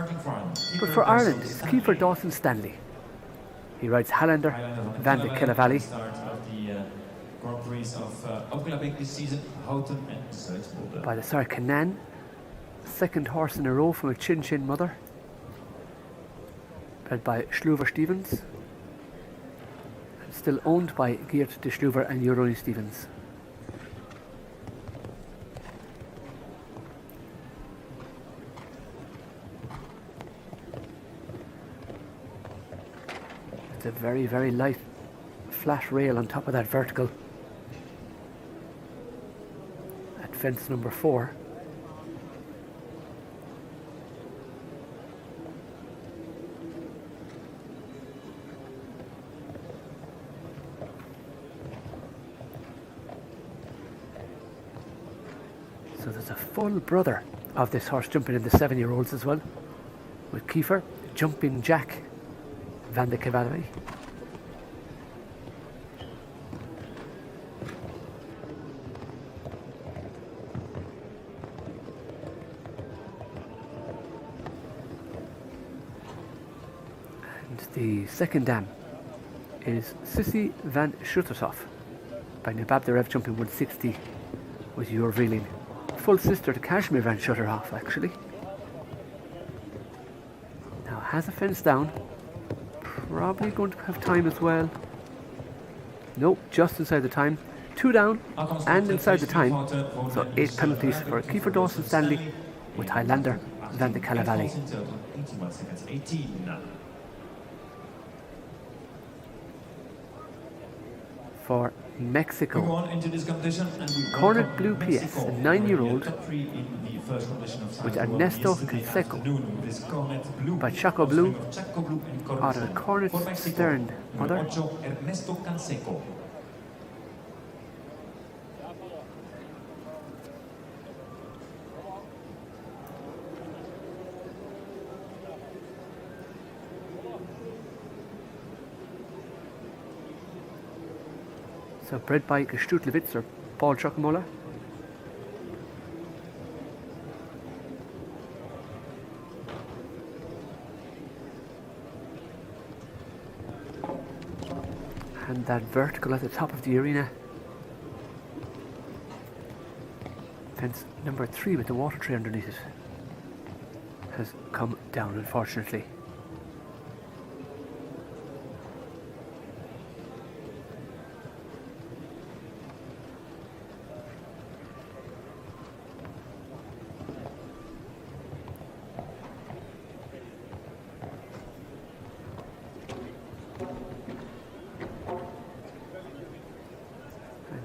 But for Ireland, it's Kiefer Dawson Stanley. He rides Highlander, Van de Kellavally. By the Sarkanan, second horse in a row from a Chin Chin mother, bred by Schluver Stevens, and still owned by Geert de Schluver and Joroni Stevens. It's a very, very light flat rail on top of that vertical at fence number 4. So there's a full brother of this horse jumping in the 7-year-olds as well, with Kiefer, Jumping Jack Van de Kellavally. And the second dam is Sissy van Schuttershoff by Nabab the Rev, jumping 160 with Your Reeling. Full sister to Kashmir van Schutterhoff, actually. Now has a fence down. Probably going to have time as well. Nope, just inside the time. 2 down and inside the time. So 8 penalties for Kiefer Dawson Stanley with Highlander Van de Kellavally. For Mexico, Cornet Blue PS, a 9-year-old with Ernesto Canseco by Chaco Blue, out of a Cornet Stern mother. So bred by Gestutlewitz or Paul Chocomola. And that vertical at the top of the arena. Fence number 3 with the water tree underneath it has come down, unfortunately.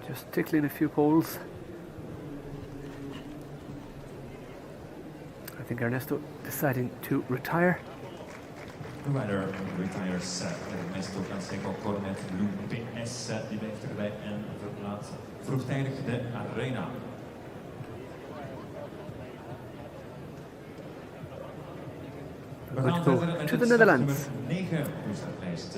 Just tickling a few poles. I think Ernesto deciding to retire. De rider retires. Ernesto Canseco Cornet Bloem PS. Die blijft erbij en verlaat vroegtijdig de arena. We gaan verder met to the Netherlands. 9 startlijst.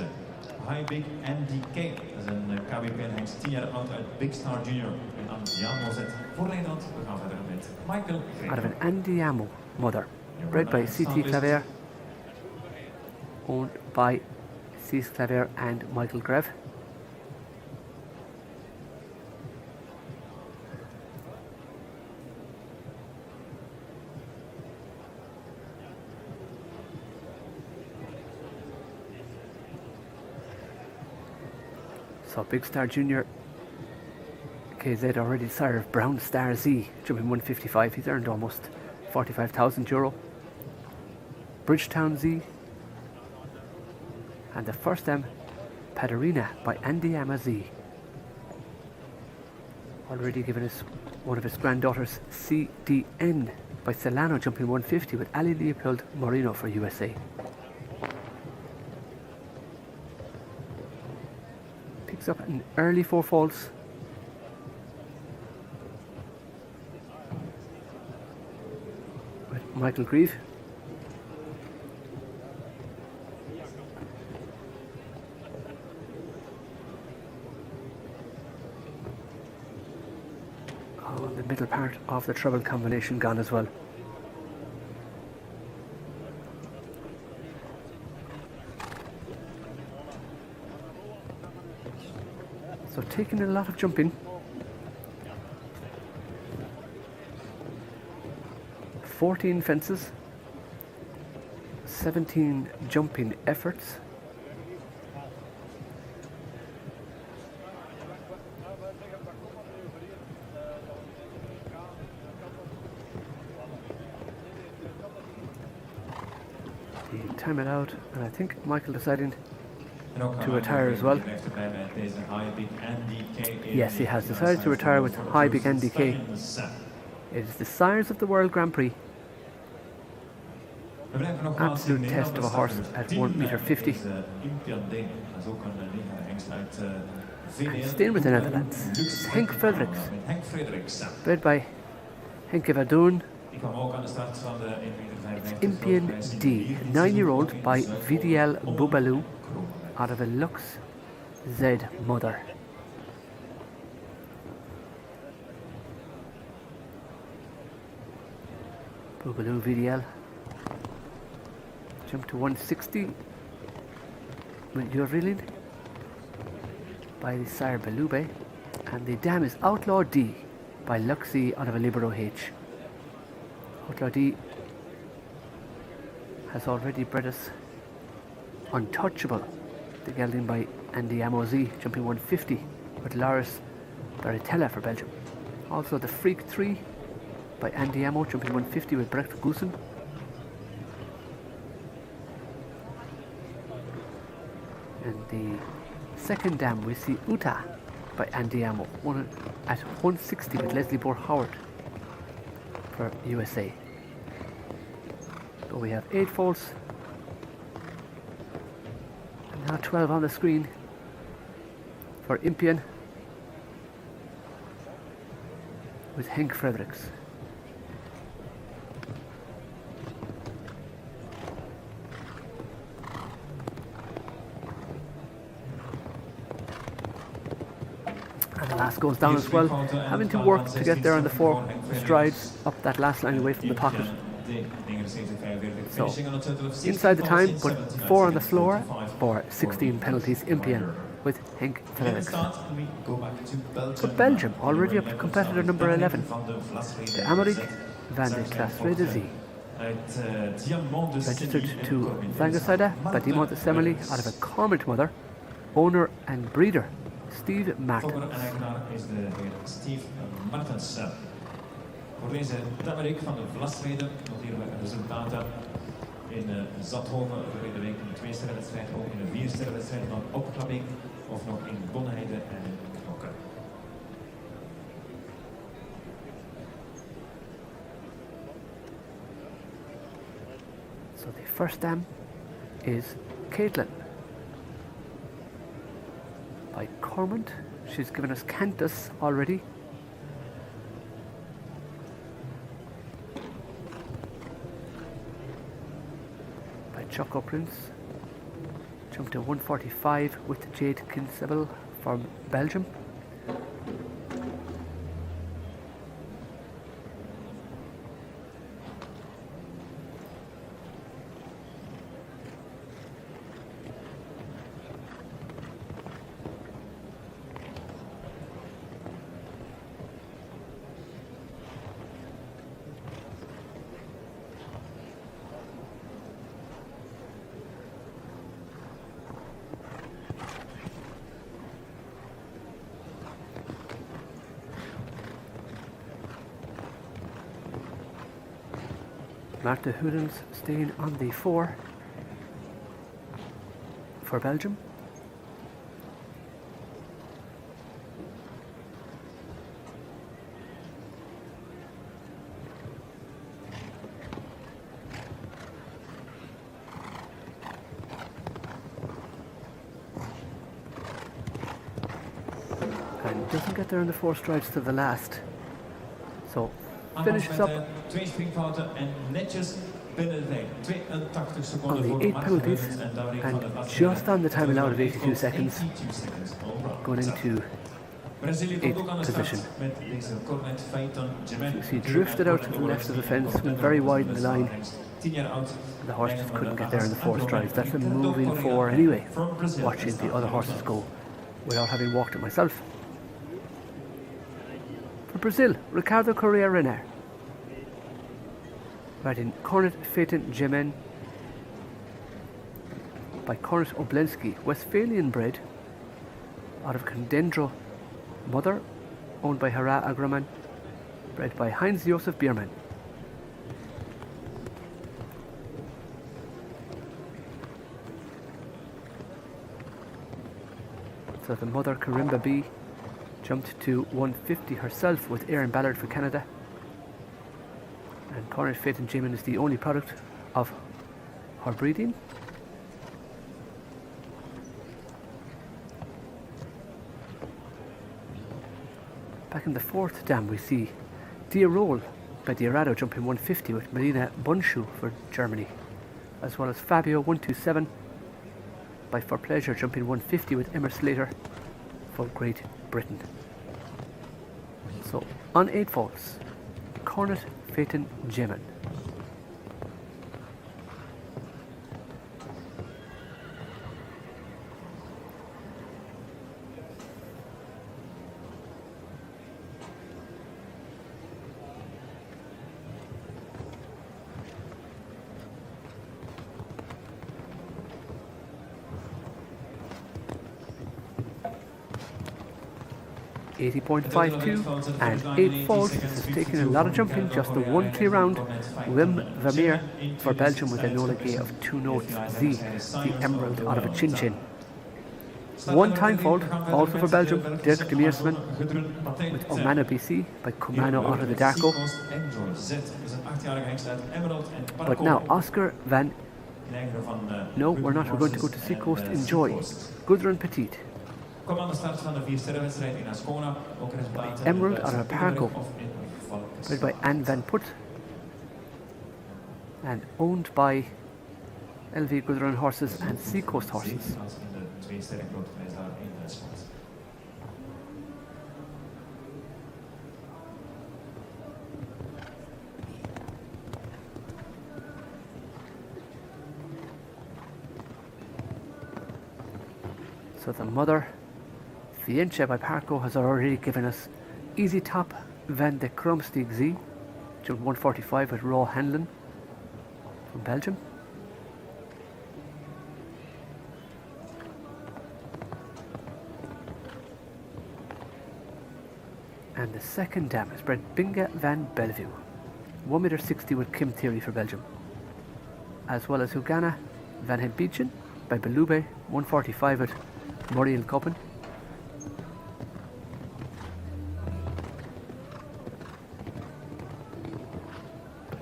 High Big NDK. Dat is een KBPN, hij is 10 jaar oud uit Big Star Junior. En dan Jan zet voor Nederland. We gaan verder met Michael Greven. Out of an Andiamo mother, bred by CT Claver, owned by Cees Claver and Michael Grev. So Big Star Junior KZ already sire of Brown Star Z, jumping 155. He's earned almost €45,000. Bridgetown Z, and the first M, Padarina by Andiamo Z. Already given us one of his granddaughters, CDN by Solano, jumping 150 with Ali Leopold Moreno for USA. Picks up an early 4 faults. With Michael Grieve. Oh, the middle part of the treble combination gone as well. So taking a lot of jumping. 14 fences, 17 jumping efforts. He time it out, and I think Michael deciding to retire as well. Yes, he has decided to retire with High Big NDK. It is the Sires of the World Grand Prix. Absolute test of a horse at 1.50 meters. And staying with the Netherlands, it's Henk Fredericks, bred by Henke Verdoen. It's Impian D, 9-year-old by VDL Boubalou, out of a Lux Z mother. Boubalou VDL. Jump to 160 with Urvilin by the sire Balube, and the dam is Outlaw D by Luxy out of a Libero H. Outlaw D has already bred us Untouchable, the gelding by Andiamo Z, jumping 150 with Lars Baritella for Belgium. Also the Freak 3 by Andiamo, jumping 150 with Brecht Goosen. And the second dam we see Uta by Andiamo, at 160 with Leslie Bohr Howard for USA. So we have 8 faults. And now 12 on the screen for Impian with Henk Fredericks. And the last goes down as well, having to work to get there on the 4 strides up that last line away from the pocket. So, inside the time, but 4 on the floor for 16 penalties. Impian with Henk Fredericks. But Belgium already up to competitor number 11, the Amerik van de Klasrede Z. Registered to Zangersheide by Dimond Assembly out of a Cormant mother, owner and breeder Steve Martens. Voor deze Amerik van de Vlasrede noteren we resultaten in Zathoven verleden week in de 2-sterrenwedstrijd, ook in de 4-sterrenwedstrijd van opklapping of nog in Bonheide en in Knokke. So the first dam is Caitlin by Cormant. She's given us Cantus already. By Choco Prince. Jumped to 145 with Jade Kinsable from Belgium. Marta Hudens staying on the 4 for Belgium. And doesn't get there in the 4 strides to the last. So finishes up Twee springfouten en netjes binnen de tijd. 82 seconden on the voor 8 Max penalties Verheuvens en Daureen and van der Plas. just on the time allowed of 82 seconds, 82 seconds. going into Brazilië komt ook aan de start position. met deze cornet Phaeton Gemen. You see drifted out to the left of the fence, went very wide in the line. 10 jaar oud. The horse just couldn't get there in the 4 strides. That's a moving 4 anyway, watching the other horses go without having walked it myself. For Brazil, Ricardo Correa Renner. Riding Cornet Phaeton Gemen by Cornet Oblensky, Westphalian bred, out of Condendro mother, owned by Hara Agraman, bred by Heinz Josef Biermann. So the mother, Karimba B, jumped to 150 herself with Aaron Ballard for Canada. And Cornet Phaeton Gemen is the only product of her breeding. Back in the 4th dam we see Dia Roll by Diarado jumping 150 with Marina Bunshu for Germany, as well as Fabio 127 by For Pleasure jumping 150 with Emma Slater for Great Britain. So on 8 faults, Cornet Phaeton Gemen. .52 and 8 faults. This is taking a lot of jumping, just the 1 clear round. Wim Vermeer for Belgium with a Nola Gay of 2 notes Z, the Emerald out of a Chin Chin. 1 time fault, also for Belgium, Dirk de Meersman with Omano BC by Kumano out of the Darko. But now Oscar van... No, we're not, we're going to go to Seacoast Enjoy. Gudrun Petit. Kom aan de start van de 4-sterrenwedstrijd in Ascona. Ook resultaten. Emerald out of Parco, bred by Anne Van Put and owned by LV Gudrun horses and Seacoast horses. So the mother, Vienche by Parco, has already given us Easy Top Van de Kromstig Z, jumped 145 with Raw Hanlon from Belgium. And the second dam is bred Binga van Bellevue, 1m60 with Kim Theory for Belgium, as well as Hugana van Hebbichen by Belube, 145 at Murray and Coppen.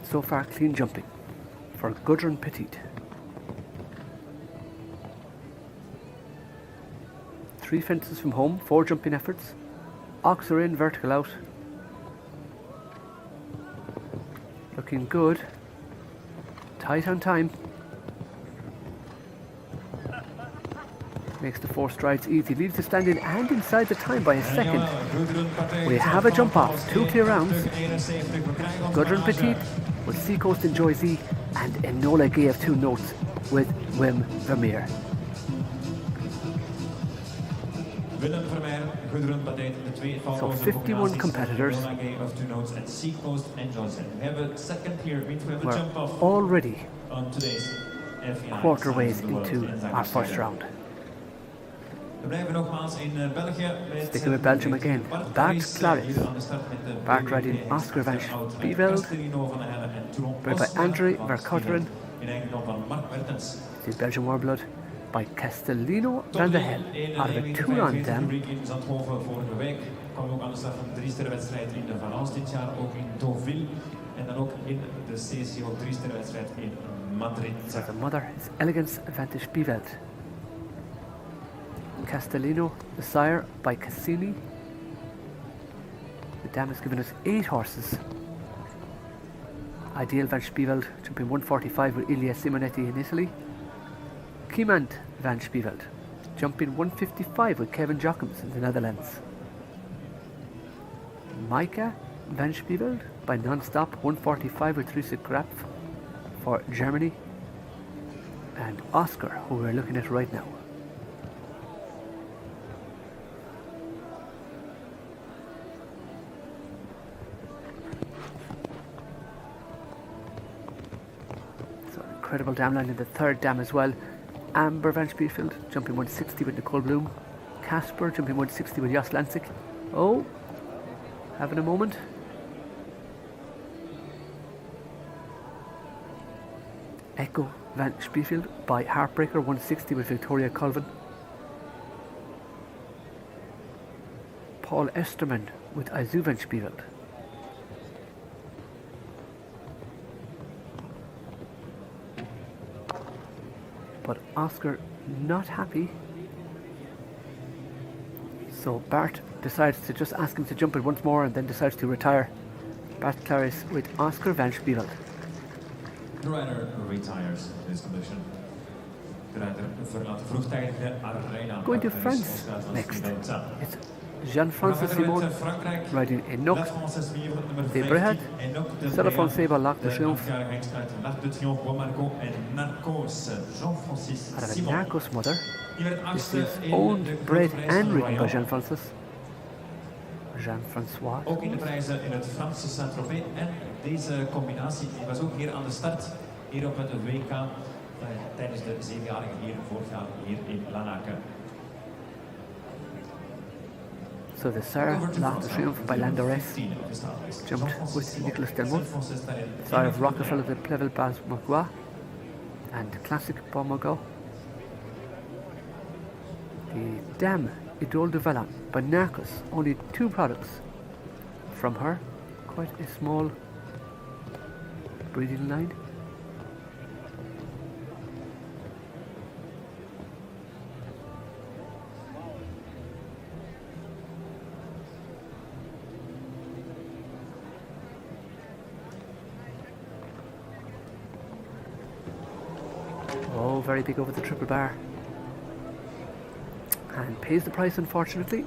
So far clean jumping for Gudrun Petit. 3 fences from home, 4 jumping efforts. Ox are in, vertical out. Looking good. Tight on time. Makes the 4 strides easy. Leaves the stand in and inside the time by a second. We have a jump off. 2 clear rounds. Gudrun Petit with Seacoast and Joy Z, and Enola Gay of 2 notes with Wim Vermeer. So 51 competitors. We're already quarterways into our first round. Sticking with Belgium again, Bart Claris. Bart riding Oscar van Spieveld, bred by André Verkotteren. The Belgian Warblood by Castellino van der Hel out of a 2-run dam. Kwam ook aan de start van de 3-sterrenwedstrijd in de Valence dit jaar, ook in Deauville en dan ook in de CCO 3-sterrenwedstrijd in Madrid. So the mother is Elegance van der Spieveld. Castellino, the sire by Cassini. The dam has given us 8 horses. Ideal van Spieveld jumping 145 with Ilya Simonetti in Italy. Kiemand van Spieveld jumping 155 with Kevin Jochems in the Netherlands. Maika van Spieveld by Non-Stop 145 with Teresa Graf for Germany. And Oscar, who we're looking at right now. Incredible dam line in the 3rd dam as well. Amber van Spieveld jumping 160 with Nicole Bloom. Casper jumping 160 with Jos Lansik. Oh, having a moment. Echo van Spieveld by Heartbreaker 160 with Victoria Colvin. Paul Esterman with Azu van Spieveld. But Oscar not happy, so Bart decides to just ask him to jump it once more and then decides to retire. Bart Claris with Oscar van Spieveld. The rider retires in this condition. De rider verlaat vroegtijdig de arena. Going to France next. It's Jean-Francis Simon riding Enoch de Brehat, Stella Fonseca Lac de Triomphe out of a Narcos mother. This is owned, bred and ridden by Jean-Francis. Jean-François. Ook in de prijzen in het Franse Saint-Tropez. En deze combinatie die was ook hier aan de start. Hier op het WK tijdens de 7-jarige hier vorig jaar hier in Lanaken. So the Sire Lac de Triomphe by Landores jumped with Nicolas Delmont, Sire of Rockefeller de Plevel Bas Magua and Classic Bomogo. The Dame Idole de Valon by Narcos, only 2 products from her, quite a small breeding line. Oh, very big over the triple bar. And pays the price, unfortunately.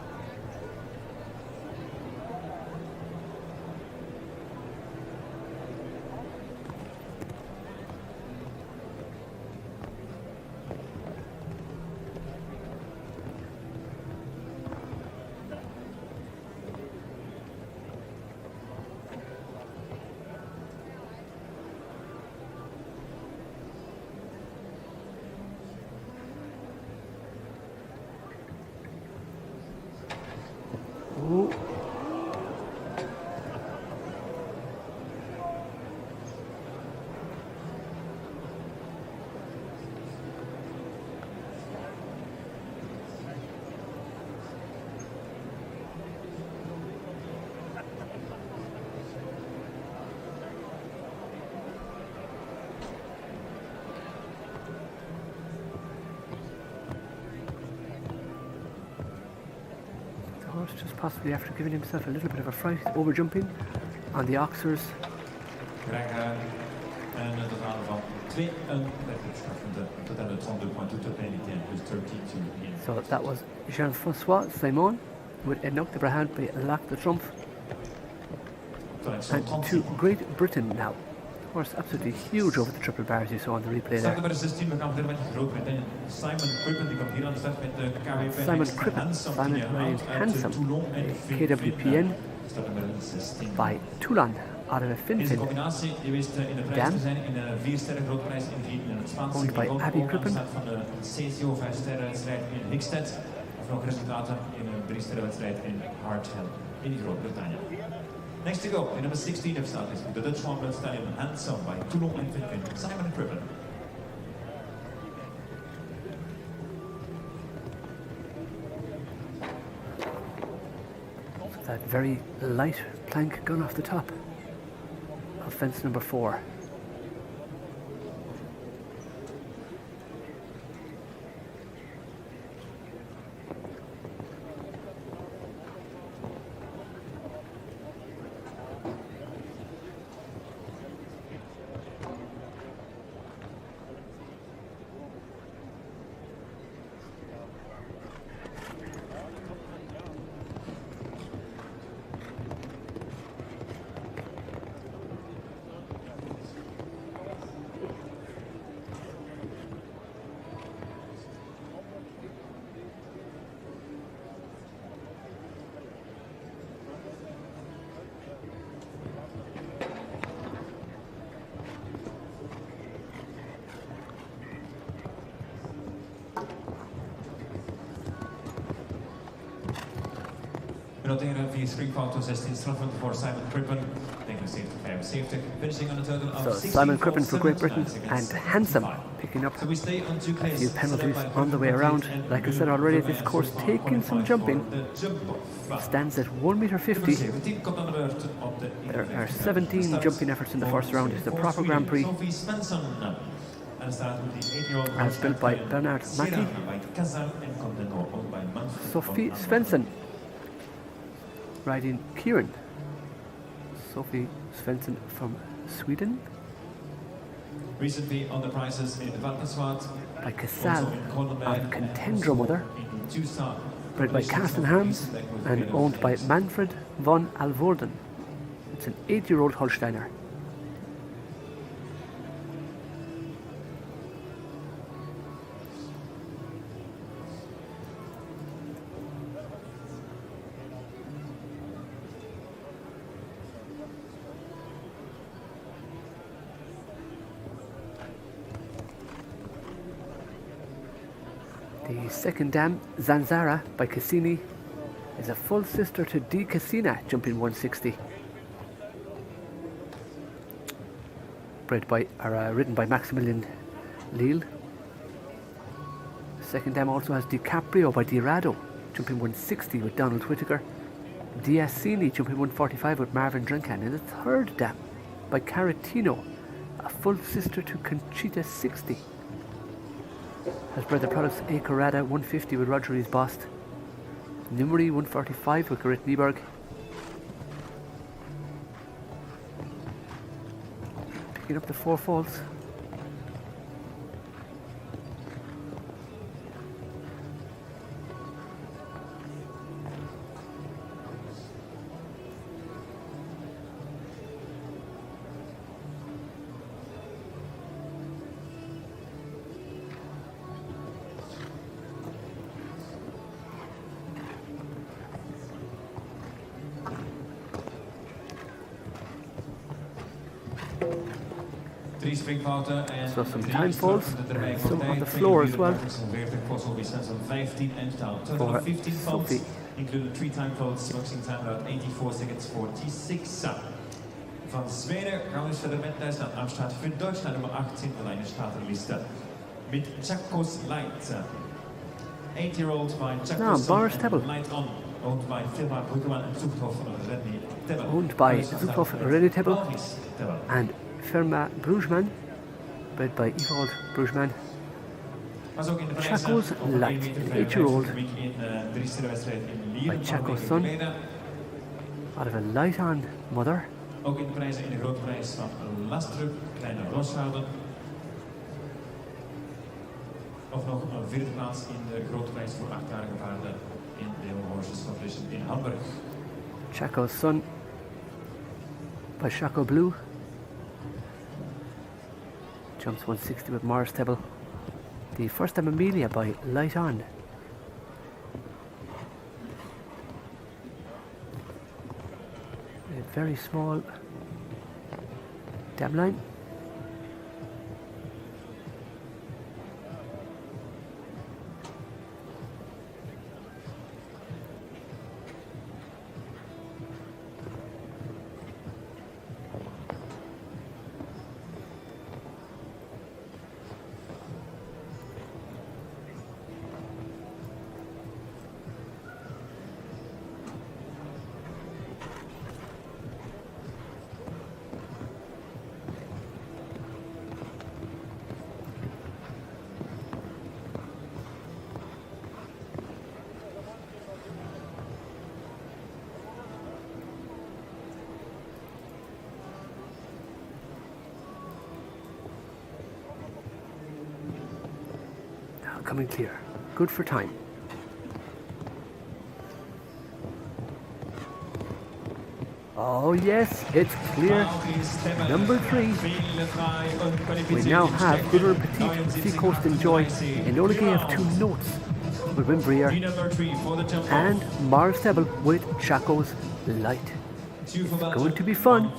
possibly after giving himself a little bit of a fright, over jumping on the Oxers. Krijgen een totaal van 32 strafpunten. Totaal uit 100 points to penalty, dus 32. So that was Jean-François Simon with Enoch de Brahant by Lac de Trump. And to Great Britain now. Of course, absolutely huge over the triple bars you saw on the replay there. Simon Crippen, Simon Ryan Handsome, KWPN by Toulon out of a Finfin. Dam, owned by Abby Crippen. Nog resultaten in een 3-sterrenwedstrijd in Harthill in Groot-Brittannië. Next to go, in number 16 of start is the Dutch Champion Stallion Handsome by Toulon and Finfin, Simon Crippen. That very light plank gun off the top of fence number 4. We noteren 4 springfouten, 16 strafpunten voor Simon Crippen, 79-75, finishing on a total of 16 Simon Crippen for Great Britain and Handsome picking up a few penalties on the way around. Like I said already, this course taking some jumping. Stands at 1.50 meters. There are 17 jumping efforts in the first round. It's the proper Grand Prix. As built by Bernard Mackey. Sophie Svensson riding Kieran. Sophie Svensson from Sweden. Recently on the prizes in Valkenswaard. By Casal of Contendro Mother. Bred by Carsten Harms and owned by Manfred von Alvorden. It's an 8-year-old Holsteiner. The second dam, Zanzara by Cassini, is a full sister to Di Cassina, jumping 160. Ridden by Maximilian Lille. The second dam also has DiCaprio by Di Rado, jumping 160 with Donald Whittaker. Diacini jumping 145 with Marvin Drenkan. And the third dam by Caratino, a full sister to Conchita 60. Has bred the products A. Corrada 150 with Roger Rees Bost. Numeri 145 with Gerrit Nieberg. Picking up the 4 faults. So some time falls, some on the floor as well. For Sophie. Including 3 time faults, boxing time about 84 seconds 46. Van Zweden gaan we dus verder met Duitsland. Am Start für Deutschland nummer 18 van de starterliste. Mit Chakos Light. 8-year-old by Chakos Light on. Owned by Firma Bruggemann and Zuchthof René Tebbel. Owned by Zuchthof René Tebbel and Firma Bruggemann, bred by Ewald Bruggemann. Was ook in de Chaco's Light, an 8-year-old by Chaco's son, out of a Light-on mother. Ook in de prijzen in de grote prijs van Lastrup, kleine Roshouden. Of nog een vierde plaats in de grote prijs voor 8-jarige paarden in de Horses Competition in Hamburg. Chaco's son by Chaco Blue. Jumps 160 with Morris Tebble. The first time Amelia by Light On. A very small dam line. Coming clear. Good for time. Oh yes, it's clear. Number 3. We now have Goodwin Petit, Seacoast Enjoy, Enola Gay of 2 notes with Wimbrier, and Mars Tebble with Chaco's Light. It's going to be fun.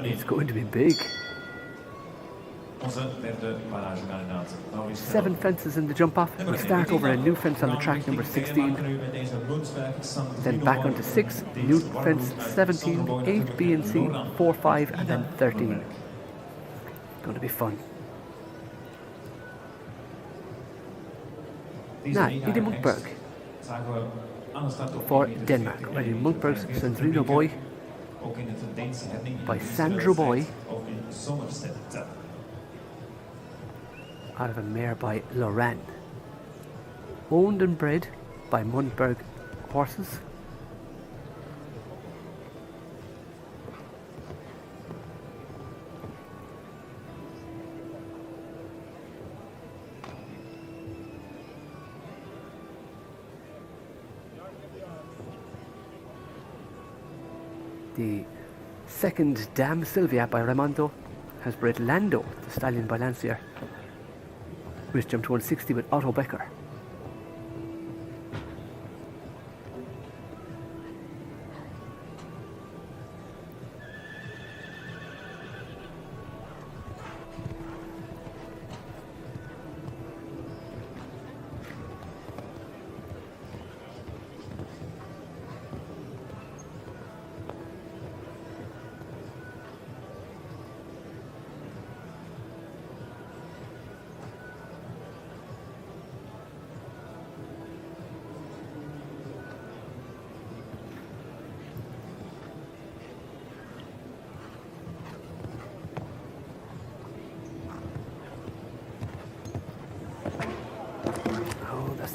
It's going to be big. 7 fences in the jump off. We start over a new fence on the track, number 16. Then back onto 6, new fence 17, 8 B and C, 4, 5, and then 13. Going to be fun. Now, Ida Munkberg for Denmark. Riding Munkberg's Sandrino Boy by Sandro Boy. Out of a mare by Lorraine. Owned and bred by Munkberg horses. The second Dame Sylvia by Raimondo has bred Lando, the stallion by Lancier, who has jumped 160 with Otto Becker.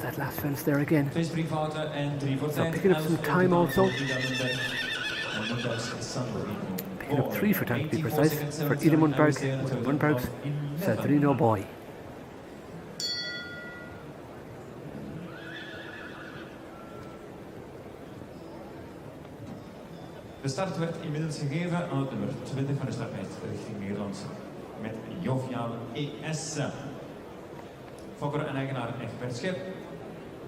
That last fence there again. So picking up some time also. Picking up 3 for time to be precise for Ida Munkberg with Munkberg's Sandrino Boy. De start werd inmiddels gegeven aan het nummer 20 van de startlijst richting Nederland met Joviaal ES. Fokker en eigenaar Egbert Schep.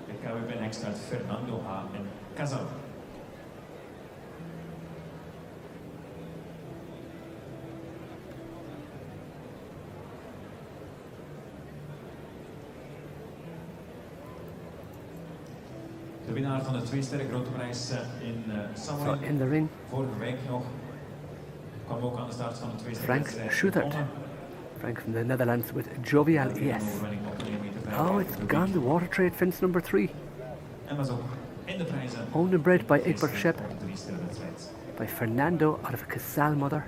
De KWB Next uit Fernando H. en Casal. De winnaar van de 2-sterren grote prijs in Samuel. In the ring. Vorige week nog. Kwam ook aan de start van de 2-sterren. Frank Schutert. Frank from the Netherlands with Jovial ES. Oh, it's gone the water trade fence number 3. Owned and bred by Egbert Schep. By Fernando out of a Casal mother.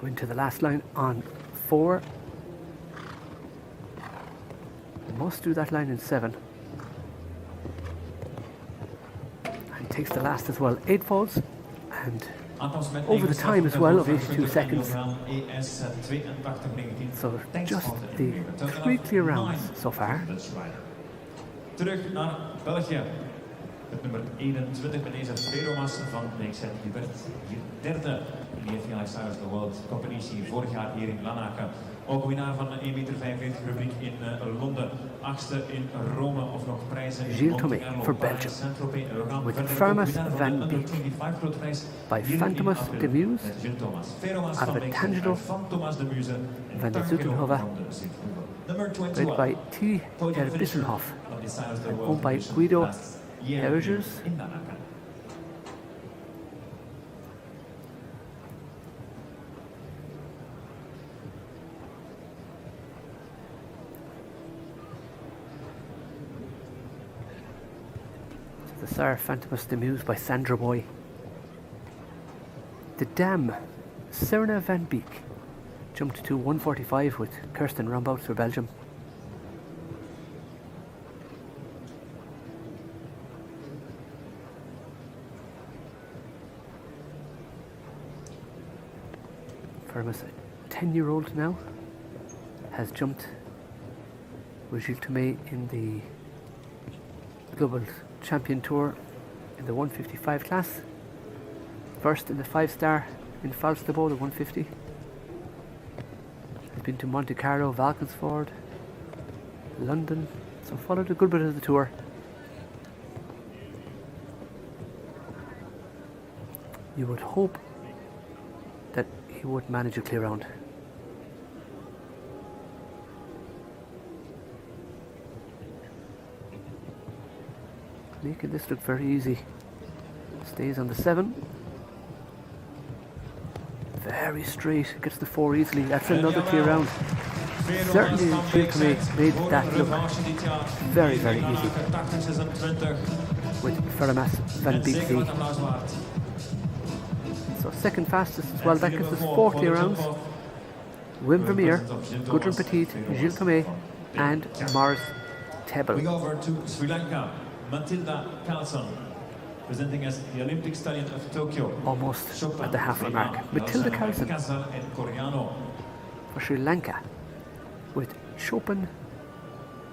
Coming to the last line on 4. Must do that line in 7. And takes the last as well. 8 falls. And over the time as well of 82 seconds. So just the 3 clear rounds so far. Terug naar België. Het nummer 21, meneer Veromas van Lanaken. Die werd hier derde in de FEI Stars of the World competitie vorig jaar hier in Lanaken. Ook winnaar van een 1,45 meter rubriek in Londen, 8e in Rome of nog prijzen in Gilles Tomé for Belgium, with Firmus van Beek by Fantomas de Muse out of a Tangelo van de Zutenhoven, led by T. Der Bissenhof and owned by Guido Hergers. The Sire Fantomas de Muse by Sandra Boy. The Dame, Serena van Beek, jumped to 145 with Kirsten Rombout for Belgium. Firmus, a 10-year-old now, has jumped with Gilles Tomé in the Global Champion Tour in the 155 class. First in the 5-star in Falsterbo, the 150. Has been to Monte Carlo, Valkensford, London, so followed a good bit of the tour. You would hope that he would manage a clear round. Making this look very easy. Stays on the 7. Very straight, gets the 4 easily. That's another clear round. Certainly Gilles Tomé made that look very, very easy with Firmus van Beek. So second fastest as well. That gives us 4 clear rounds. Wim Vermeer, Gudrun Petit, Gilles Tomé and Maurice Tebel. We go over to Sri Lanka. Matilda Carlson, presenting as the Olympic stallion of Tokyo. Almost at the halfway mark. Matilda Carlson for Sri Lanka with Chopin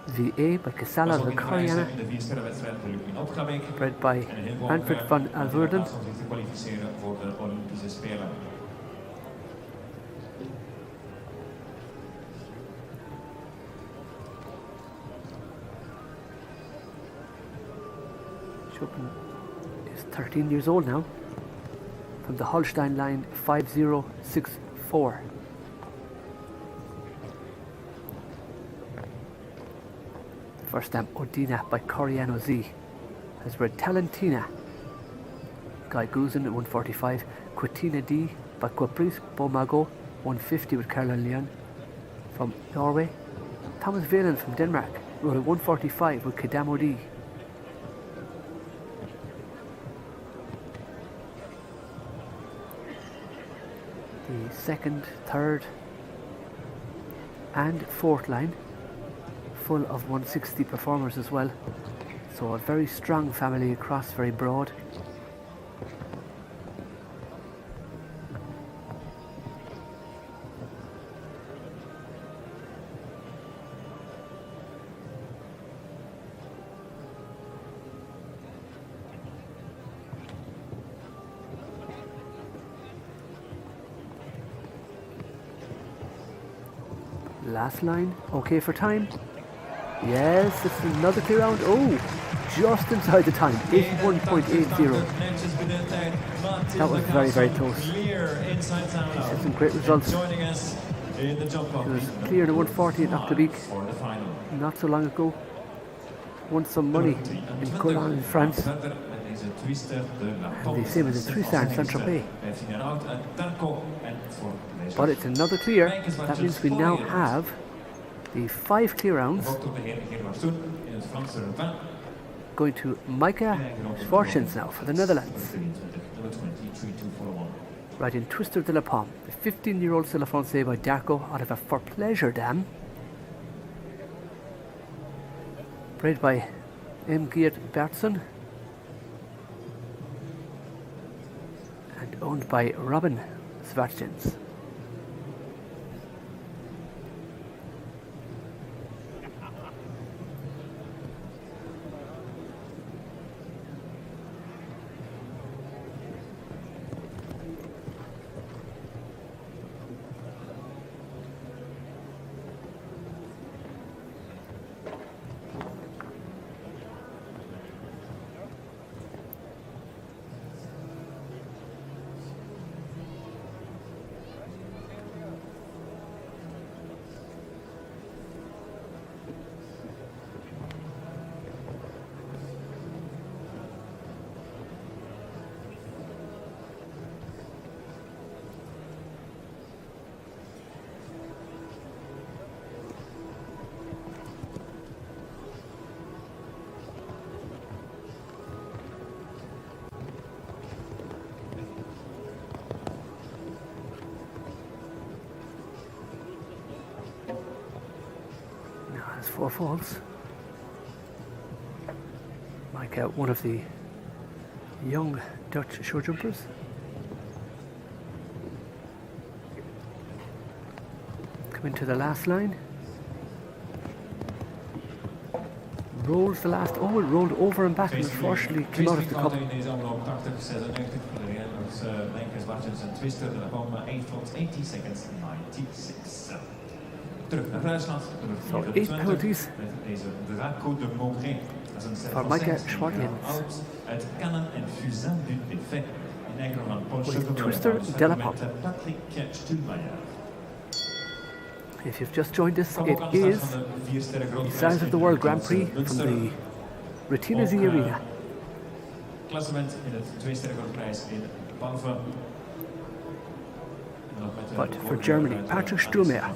VA by Casala de Coriana, bred by Manfred van Alverden. Chopin is 13 years old now, from the Holstein line 5064. First stamp Odina by Coriano Z has read Talentina, Guy Guzin at 145, Quatina D by Caprice Bomago 150 with Caroline Leon from Norway, Thomas Valen from Denmark wrote at 145 with Kedamo D. The second, third and fourth line full of 160 performers as well, so a very strong family across, very broad. Last line, okay for time. Yes, it's another clear round. Oh, just inside the time, 81.80. That was very, very close. He's had some great results. He was clear to 140 at Octobeek not so long ago. Won some money in Colan in France. And the same as the 3-star in Saint-Tropez. But it's another clear. That means we now have the 5 clear rounds going to Micah Schwartzens now for the Netherlands. riding Twister de la Pomme, the 15-year-old C'est la Francais by Darko out of a For Pleasure dam, bred by M. Geert Bertson and owned by Robin Svartjens. Four falls. Like one of the young Dutch short jumpers. Come into the last line. Rolls the last. Oh, it rolled over and back and unfortunately came out of the cup. So 8 penalties for Micah Schwartjens with Twister de la Pomme. If you've just joined us, it is the Stars of the World Grand Prix from the Retina Z Arena. But for Germany, Patrick Sturmeyer,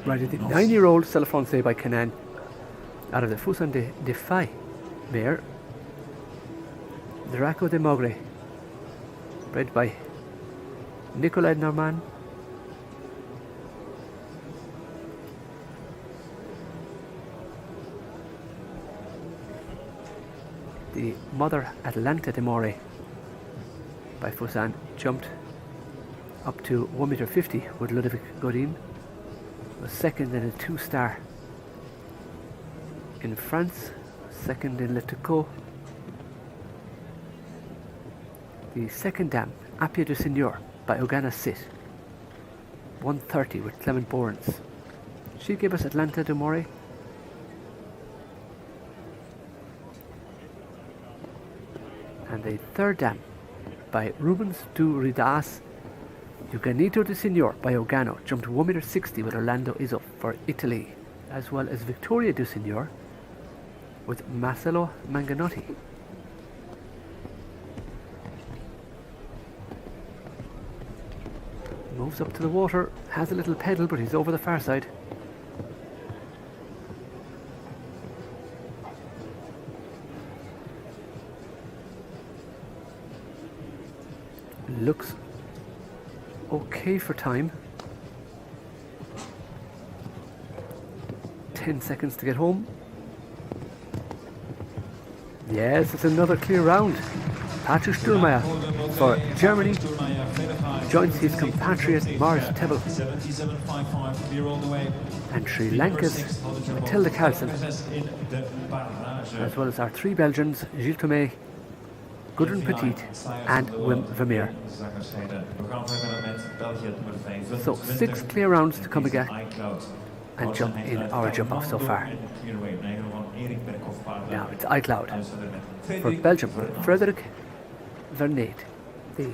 riding the 9-year-old C'est la Francais by Canan out of the Fusan de Fay mare, Draco de Mogre, bred by Nicolas Normand, the mother Atlanta de More by Fusan jumped up to 1.50 m with Ludovic Godin, was second in a 2-star in France, second in Le Tucot. The second dam, Appia du Seigneur by Ogana Sit, 1:30 with Clement Borens. She gave us Atlanta de More. And the third dam by Rubens du Ridas, Eugenito de Signor by Ogano jumped 1.60 m with Orlando Izzo for Italy, as well as Victoria du Signor with Marcelo Manganotti. Moves up to the water, has a little pedal, but he's over the far side. Looks okay for time. 10 seconds to get home. Yes, it's another clear round. Patrick Sturmeyer for Germany joins his compatriot Maurice Tebel and Sri Lanka's Matilda Carlson, as well as our 3 Belgians, Gilles Tomé, Gudrun Petit and Wim Vermeer. So 6 clear rounds to come again and jump in our jump off so far. Now it's iCloud for Belgium, Frederik Verneet, the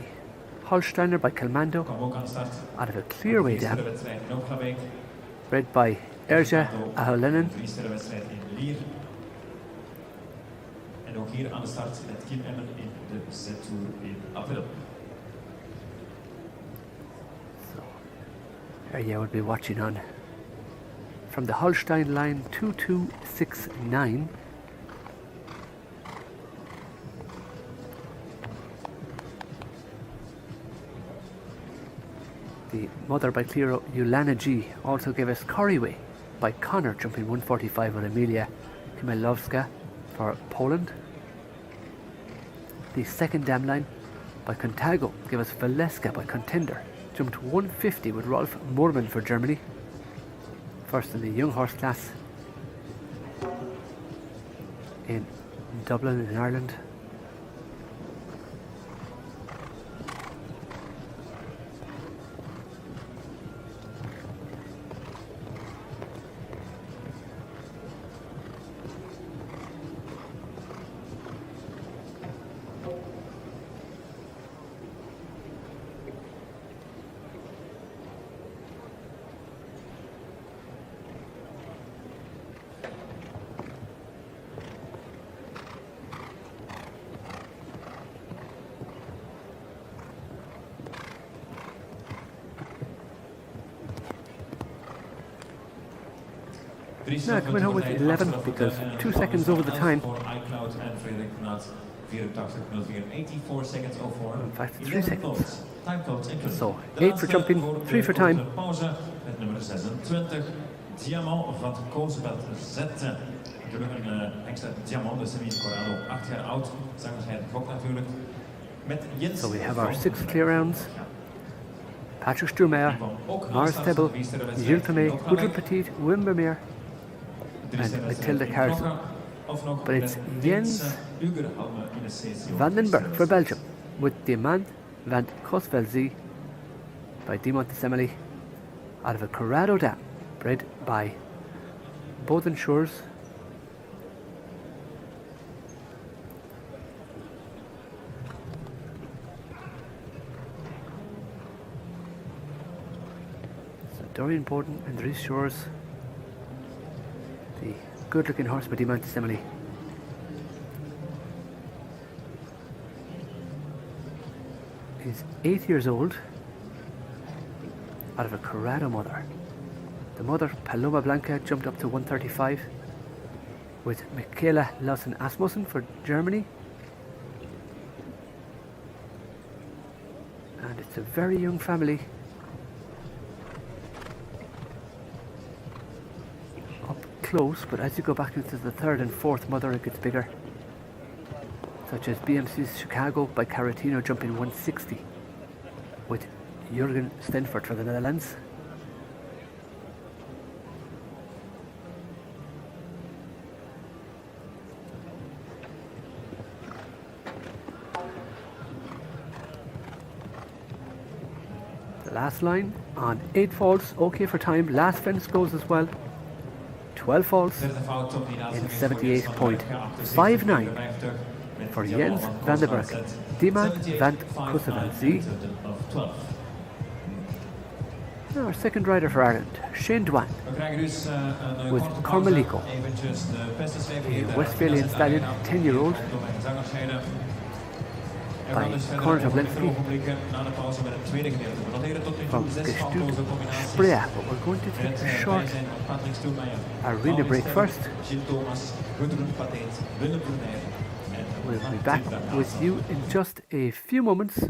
Holsteiner by Kelmando out of a clearway dam, bred by Erja Aholenen. En ook hier aan de start met Kim Emmen in de Z-Tour in april. So, here you would be watching on from the Holstein line 2269. The mother by Clero Ulana G also gave us Corriway by Connor, jumping 145 on Emilia Chmielowska for Poland. The second dam line by Contago gave us Valeska by Contender, jumped 150 with Rolf Moorman for Germany. First in the young horse class in Dublin in Ireland. Now coming home with 11 because 2 seconds over the time. In fact, 3 seconds. So 8 for jumping, 3 for time. Met nummer 26, Diamant van Koosbelt zetten. Natuurlijk een extra diamant, dus Semi Corrado, 8 jaar oud. Zangersheide gok natuurlijk. Met Jens. So we have our 6 clear rounds. Patrick Sturmeyer, Mars Tebel, Gilles Tomé, Gudrun Petit, Wim Vermeer, and Mathilde Carlson. But it's Jens van den Berg for Belgium with Diamant van Kosvelzi by Dimont Semele out of a Corrado dam bred by Boden Shores. So Dorian Boden and Dries Shores, the good looking horse by Dimont Semele. He's 8 years old, out of a Corrado mother. The mother, Paloma Blanca, jumped up to 135 with Michaela Lausen Asmussen for Germany. And it's a very young family. Up close, but as you go back into the third and fourth mother, it gets bigger. Such as BMC's Chicago by Caratino jumping 160 with Jurgen Stenford for the Netherlands. The last line on 8 faults, okay for time. Last fence goes as well. 12 faults in 78.59. For Jens van den Berg, Dimant van Kosvelzi. Our second rider for Ireland, Shane Dwan, with Cormalico, a Westphalian stallion, 10-year-old, by Conor Oblensky from Gestut Spree. But we're going to take a short arena break first. We'll be back with you in just a few moments.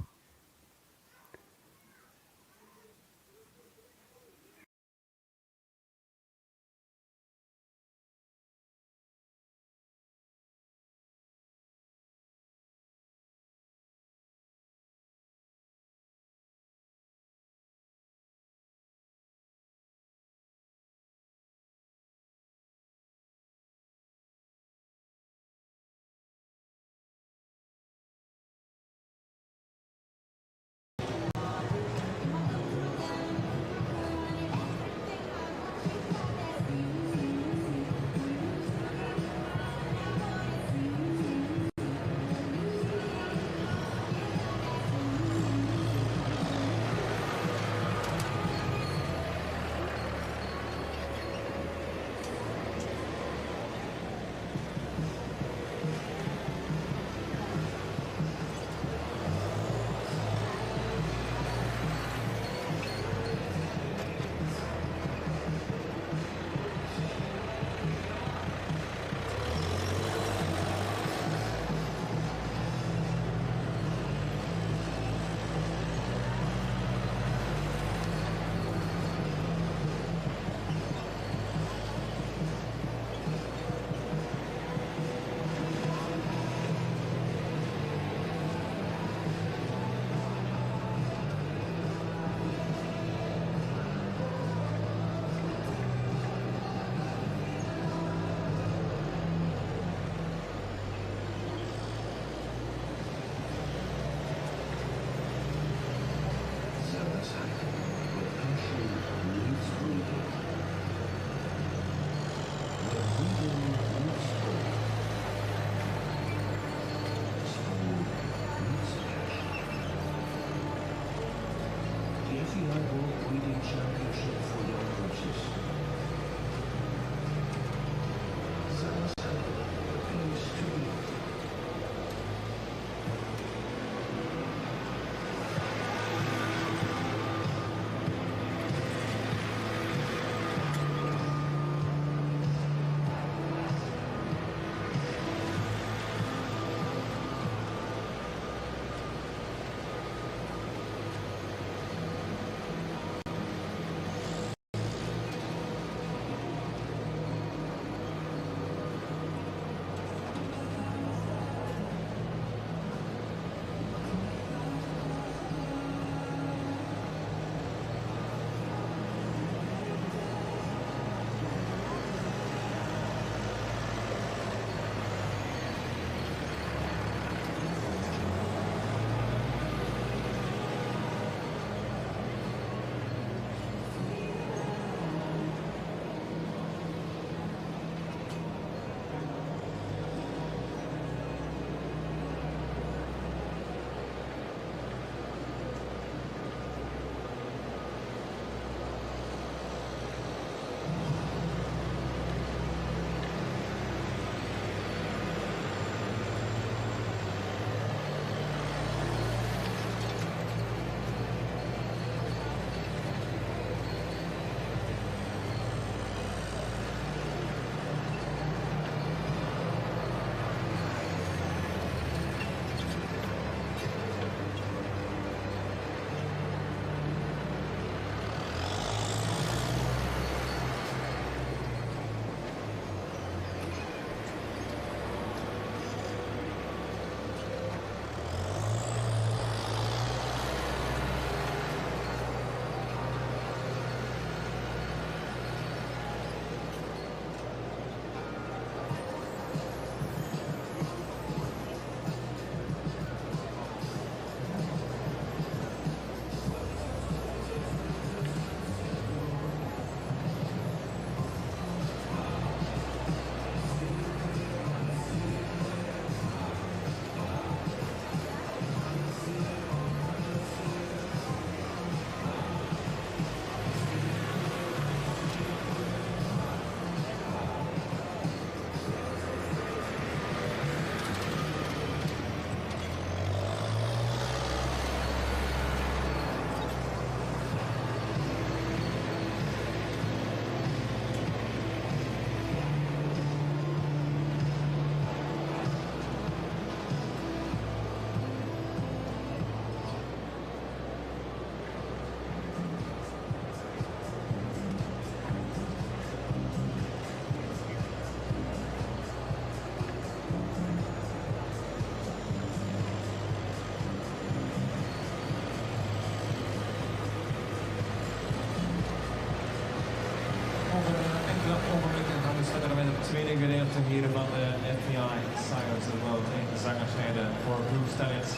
tweede gedeelte hier van de FEI Sires of the World in Zangersheide voor proefstellings.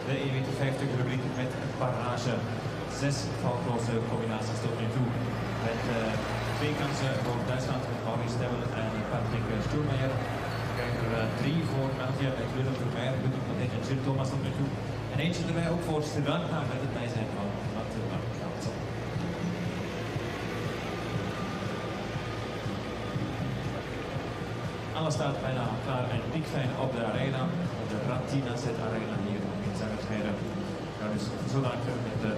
De E50 rubriek met een parage. 6 valloze combinaties tot nu toe. Met 2 kansen voor Duitsland met Maurice Stemmel en Patrick Stoermeijer. We krijgen er 3 voor België met Ludwig Vermeer, Ludwig van Dijk en Gilles Thomas tot nu toe. En eentje erbij ook voor Sri Lanka met het bijzijn van Matilda Jansen. Alles staat bijna klaar en piekfijn op de arena, op de Ratina Set Arena hier in Zangersheide. Nou, dus zo dadelijk met de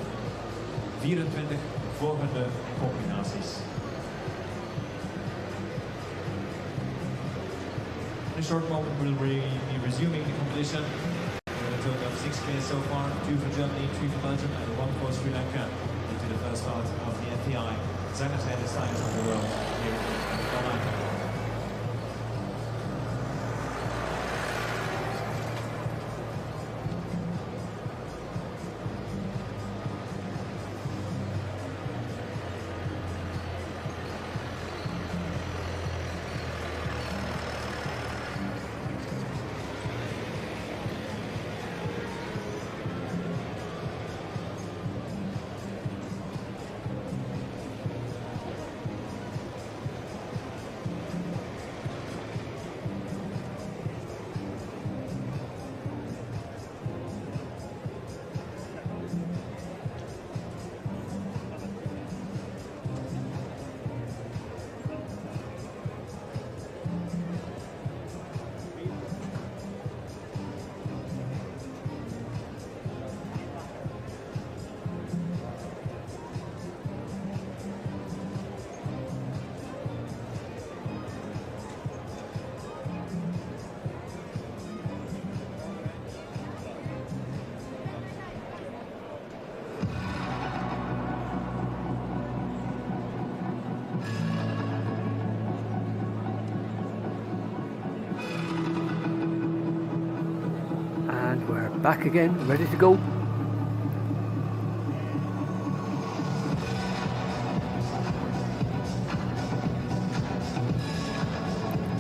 24 volgende combinaties. In a short moment we'll be resuming the competition. A total of 6 players so far, 2 for Germany, 3 for Belgium and 1 for Sri Lanka into the first part of the FEI Zangersheide Sires of the World here in Lanaken. Back again, ready to go.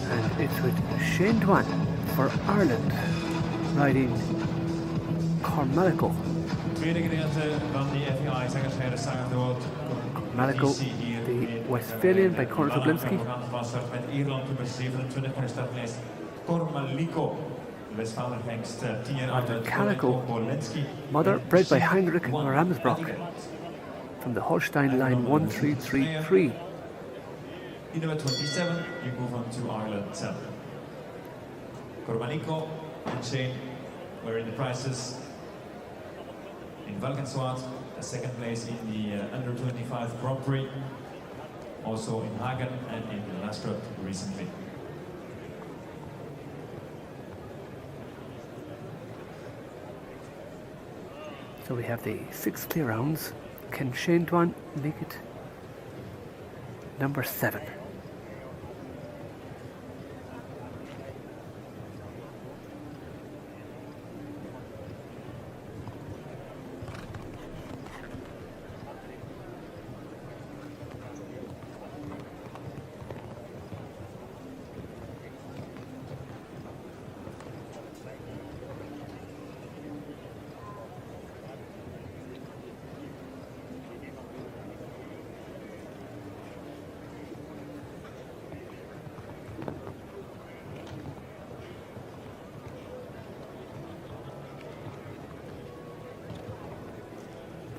And it's with Shane Dwan for Ireland, riding Cormalico. Tweede gedeelte van de FEI Zangersheide Sires of the World. Cormalico, the Westphalian by Conor Zablinski. We gaan van start met Ierland nummer 27 van de startlijst. Cormalico. Westfalen-hengst 10 jaar oud. Calico, mother bred by Heinrich Ramsbrock from the Holstein line 1333. In number 27, you move on to Ireland. Cormalico and Shane were in the prizes in Valkenswaard, a second place in the under 25 Grand Prix, also in Hagen and in Lastrup recently. So we have the 6 clear rounds. Can Shane Dwan make it number 7?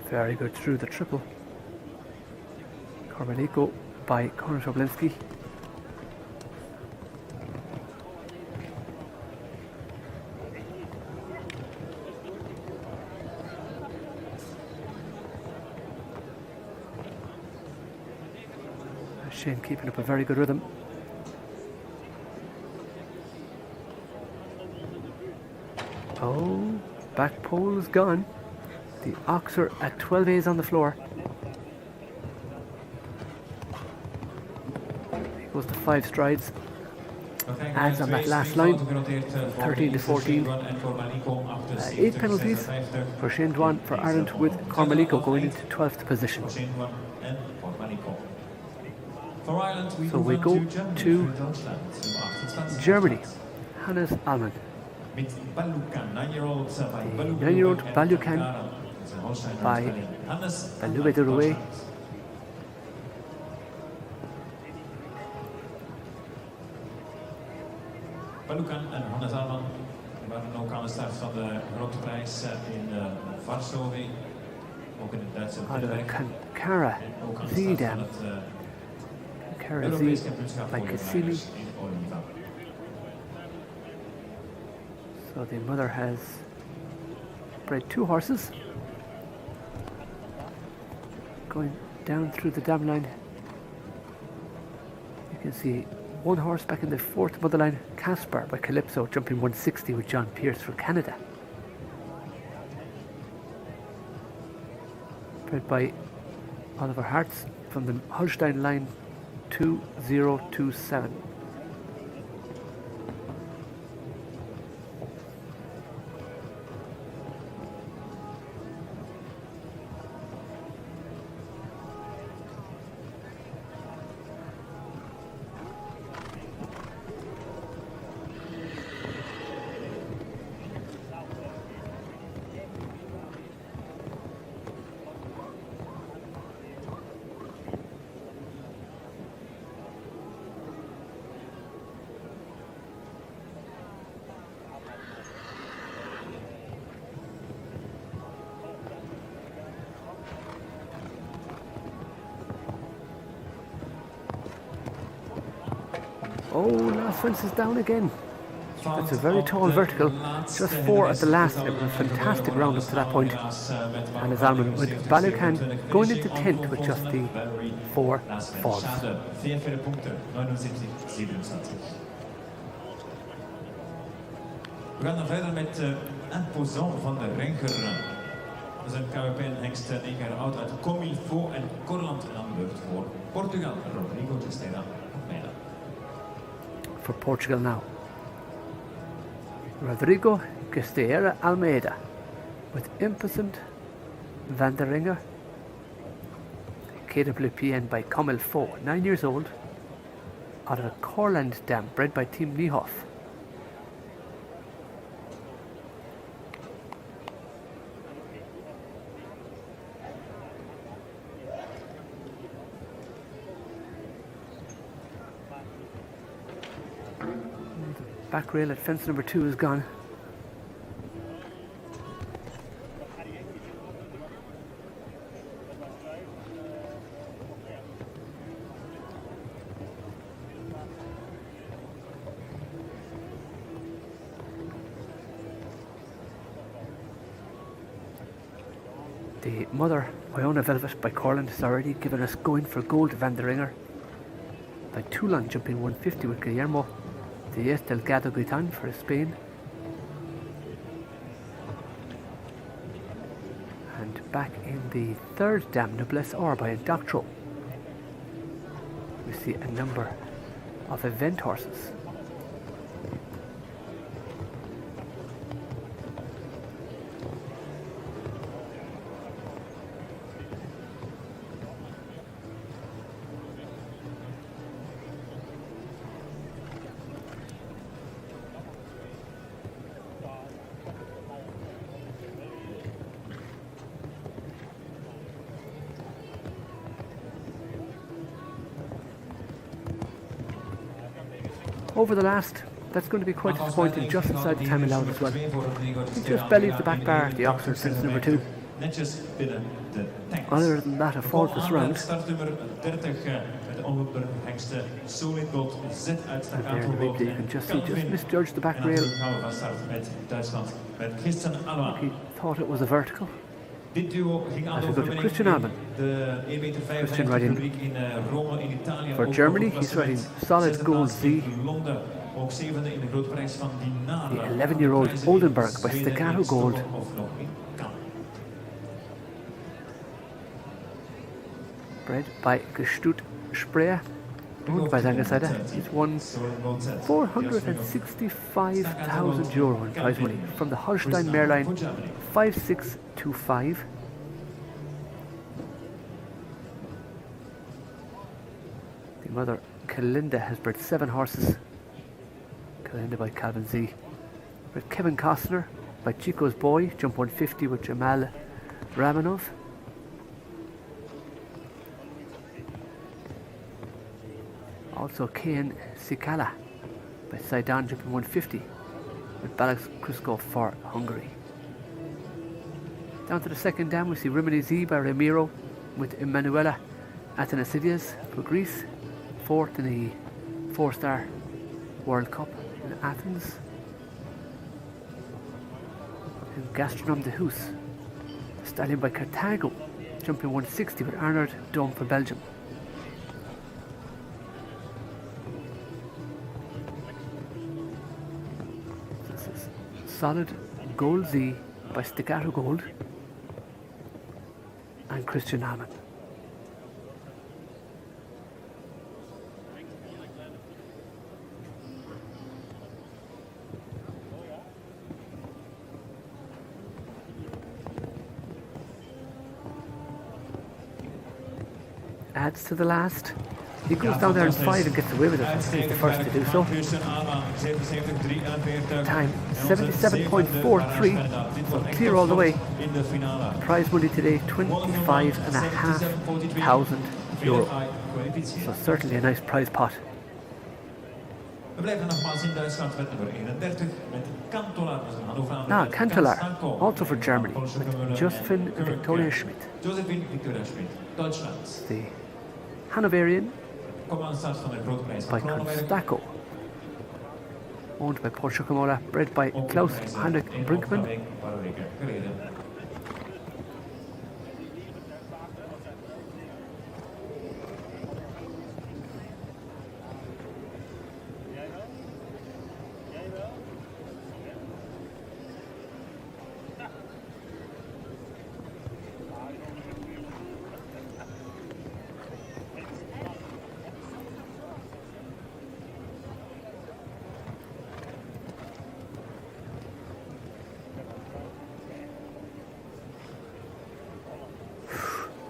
Very good through the triple. Cormalico by Conor Zablinski. Shane keeping up a very good rhythm. Oh, back pole is gone. The Oxer at 12A's on the floor. He goes to 5 strides. Adds on that last line, 13 to 14. 8 penalties for Shane Dwan for Ireland, with Cormalico going into 12th position. For Ireland, So we go to Germany. Hannes Alman. Mit Balukan, 9-year-old by Balukan. 9-year-old Balukan by Balube de Rouet. Balukan en Hannes Alman waren ook aan de start van de grote prijs in Varsovie. Ook in het Duitse Middenberg. Kara En ook aan de start Zidam. van het Kara Europees Z kampioenschap by voor Cassini. rijders in Oliva. So the mother has bred 2 horses. Going down through the dam line. You can see 1 horse back in the 4th mother line, Casper by Calypso, jumping 160 with John Pierce for Canada. Bred by Oliver Hartz from the Holstein line 2027. Oh, last fence is down again. That's a very tall vertical. Just 4 at the last. It was a fantastic round up to that point. And as Alman with Balukan going into 10th with just the 4 falls. We gaan dan verder met Imposant van de Renker. Dat is een KWP-hengst 9 jaar oud uit Comilfo en Corland en aan de beurt voor Portugal. Rodrigo Testera. For Portugal now. Rodrigo Castellera Almeida with Imposant van der Ringer. KWPN by Comilfo, 9 years old, out of a Corland dam bred by Team Niehoff. Back rail at fence number 2 is gone. The mother, Iona Velvet by Corland, has already given us going for gold Van der Ringer. By Toulon jumping 150 with Guillermo. Diez Delgado Guitan for Spain. And back in the 3rd dam, Noblesse Or by Doctro. We see a number of event horses. Over the last, that's going to be quite disappointing, just inside the time allowed as well. He just bellied the back bar at the Oxford fence number 2. Other than that, a faultless round. And there in the midday, you can just see, just misjudged the back rail. He thought it was a vertical. As we go to Christian Alban. Christian riding for Germany. He's riding solid gold Z. The 11-year-old Oldenburg by Staccato Gold. Bred by Gestut Spreer. Owned by Zangersheide. He's won €465,000 in prize money from the Holstein Mareline 5625. The mother Kalinda has bred 7 horses. Kalinda by Calvin Z. Bred Kevin Costner by Chico's Boy, jump 150 with Jamal Ramanov. Also Kane Sikala by Saidan, jumping 150 with Balax Crisco for Hungary. Down to the second dam we see Rimini Z by Ramiro with Emanuela Athanasides for Greece, 4th in the 4-star World Cup in Athens. And Gastronome de Hus, stallion by Carthago, jumping 160 with Arnold Dome for Belgium. This is Solid Gold Z by Staccato Gold and Christian Alman. Adds to the last. He goes down there in 5 and gets away with it. He's the first to do so. Time 77.43, so clear all the way. Prize money today €25,500. So certainly a nice prize pot. Now Cantolar, also for Germany, with Josephine Victoria Schmidt. The Hanoverian by Constaco, owned by Paul Schukamola, bred by Klaus Heinrich Brinkmann.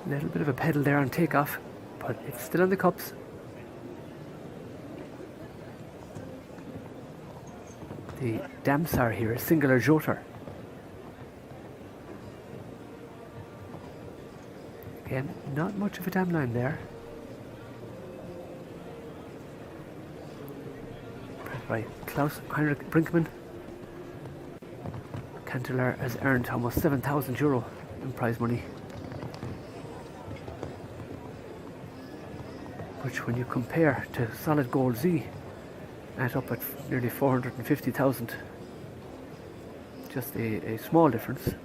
Little bit of a pedal there on takeoff, but it's still on the cups. The Damsar here, a singular Joter. Again, not much of a dam line there. Right, Klaus Heinrich Brinkmann. Cantolar has earned almost €7,000 in prize money, which when you compare to Solid Gold Z, add up at nearly 450,000. Just a small difference.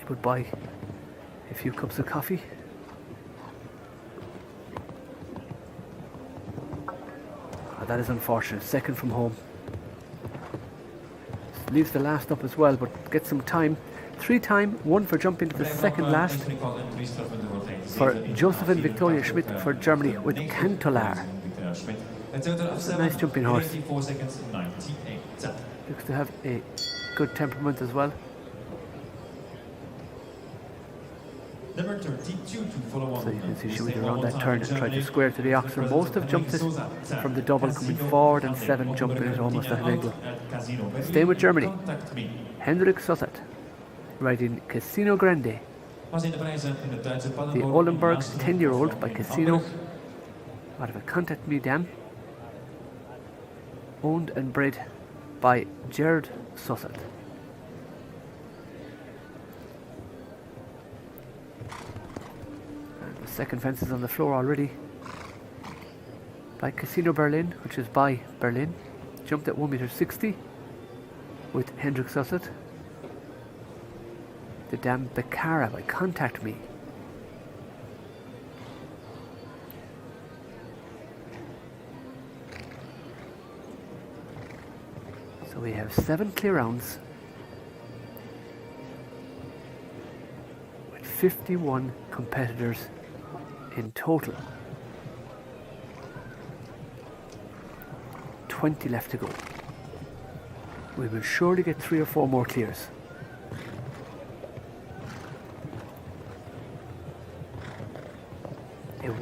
It would buy a few cups of coffee. Oh, that is unfortunate. Second from home. Leaves the last up as well, but gets some time. 3 time, 1 for jumping to the second last for Josephine Victoria Schmidt for Germany with Cantolar. That's a nice jumping horse. Looks to have a good temperament as well. Number 32 to follow on. So you can see she went around that turn and tried to square to the oxer. Most have jumped it from the double, coming forward, and 7 jumping it almost at an angle. Staying with Germany, Hendrik Sossat, riding Casino Grande. The Oldenburg 10-year-old by Casino, out of a Contact Me dam, owned and bred by Gerard Sossat. Second fence is on the floor already by Casino Berlin, which is by Berlin. Jumped at 1.60 m with Hendrik Sossat. The dam Becara by Contact Me. So we have 7 clear rounds with 51 competitors in total. 20 left to go. We will surely get 3 or 4 more clears.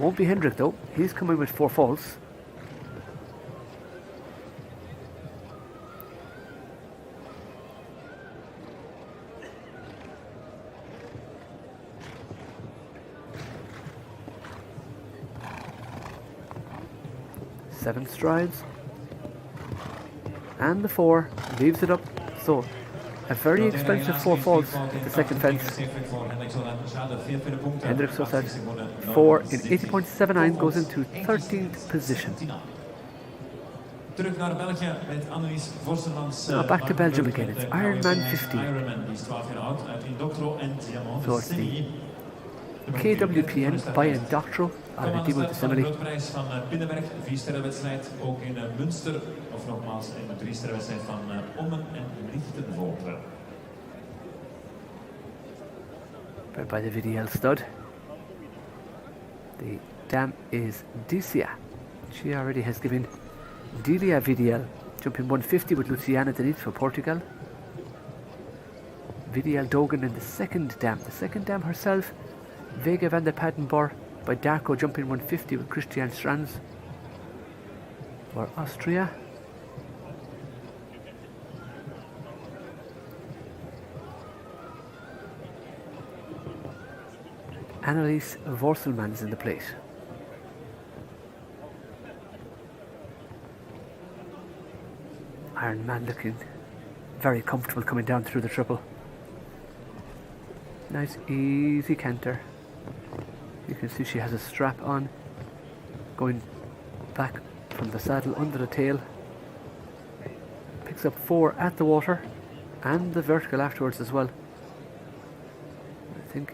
won't be Hendrik though. He's coming with 4 faults. Seven strides. And the 4 leaves it up. So a very expensive 4 faults at the second fence. Hendrik Sossat 4 in 80.79 goes into 13th position. Now back to Belgium again. It's Ironman 50. So it's the KWPN by Doctro aan de Dimo Assembly. Prijs van Pinnenberg, 4-sterrenwedstrijd. Ook in Münster, of nogmaals in de 3-sterrenwedstrijd van Ommen en Lichtenvoorde. By the VDL stud. The dam is Dicia. She already has given Delia VDL, jumping 150 with Luciana Denise for Portugal. VDL Dogan in the second dam. The second dam herself, Vega van der Paddenborg by Darko, jumping 150 with Christian Strands for Austria. Annelies Vorselmans in the plate. Iron Man looking very comfortable coming down through the triple. Nice easy canter. You can see she has a strap on, going back from the saddle under the tail. Picks up 4 at the water and the vertical afterwards as well. I think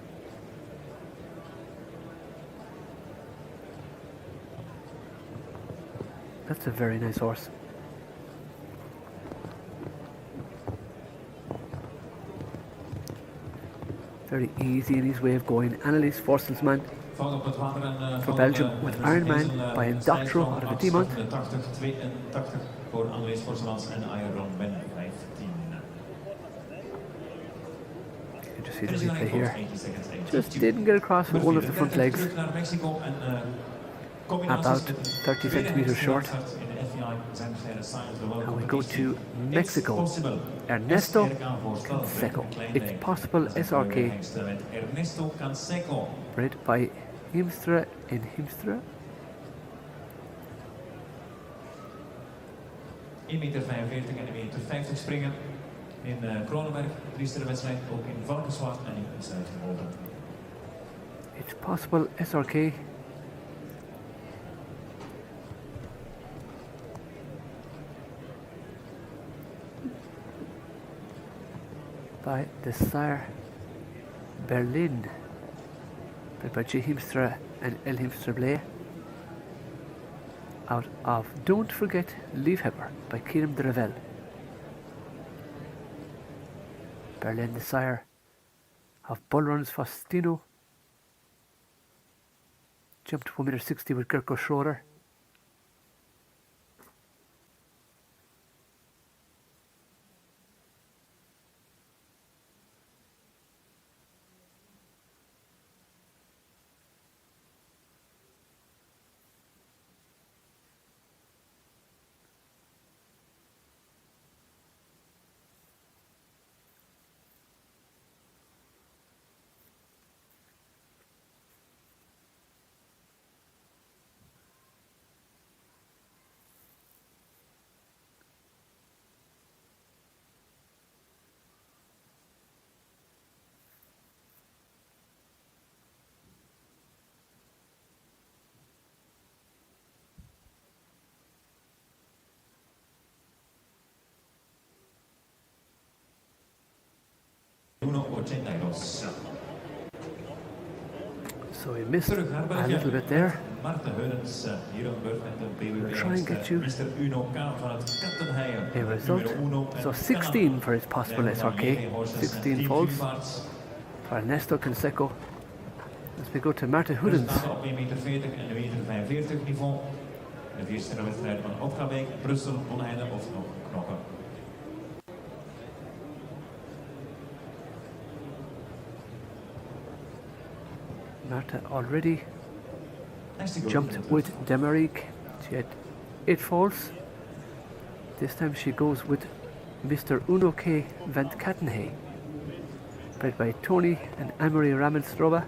that's a very nice horse. Very easy in his way of going. Annelies Vorstelsman for Belgium with Ironman by Doctro out of a Demont. Voor Annelies Vorstelsmans en Ironman 15. You just see the replay here. Just didn't get across with one of the front legs. About 30 centimeters short. And we go to Mexico. Ernesto Canseco. It's possible SRK. Bred by Himstra in Himstra. 1,45 meter en 1,50 meter springen in Kronenberg, 3-sterrenwedstrijd, ook in Valkenswaard en in Zuid-Europa. It's possible SRK. By the Sire Berlin, bred by J. Himstra and L. Himstra Blay. Out of Don't Forget Leafhepper by Kieran de Revel. Berlin, the sire of Bullrun's Faustino. Jumped 1.60 m with Gerko Schroeder. So we missed a little bit there. We'll try and get you a result. So 16 for his possible SRK, 16 folds for Ernesto Canseco. As we go to Marta Hoedens. Op 1,40 meter en 1,45 meter niveau. De 4-sterrenwedstrijd van Opgabeek, Brussel, Onheide of nog Knokken. Marta already jumped with Demarique. She had 8 falls. This time she goes with Mr. Unoke van Kattenhay, played by Tony and Amory Ramanstrova.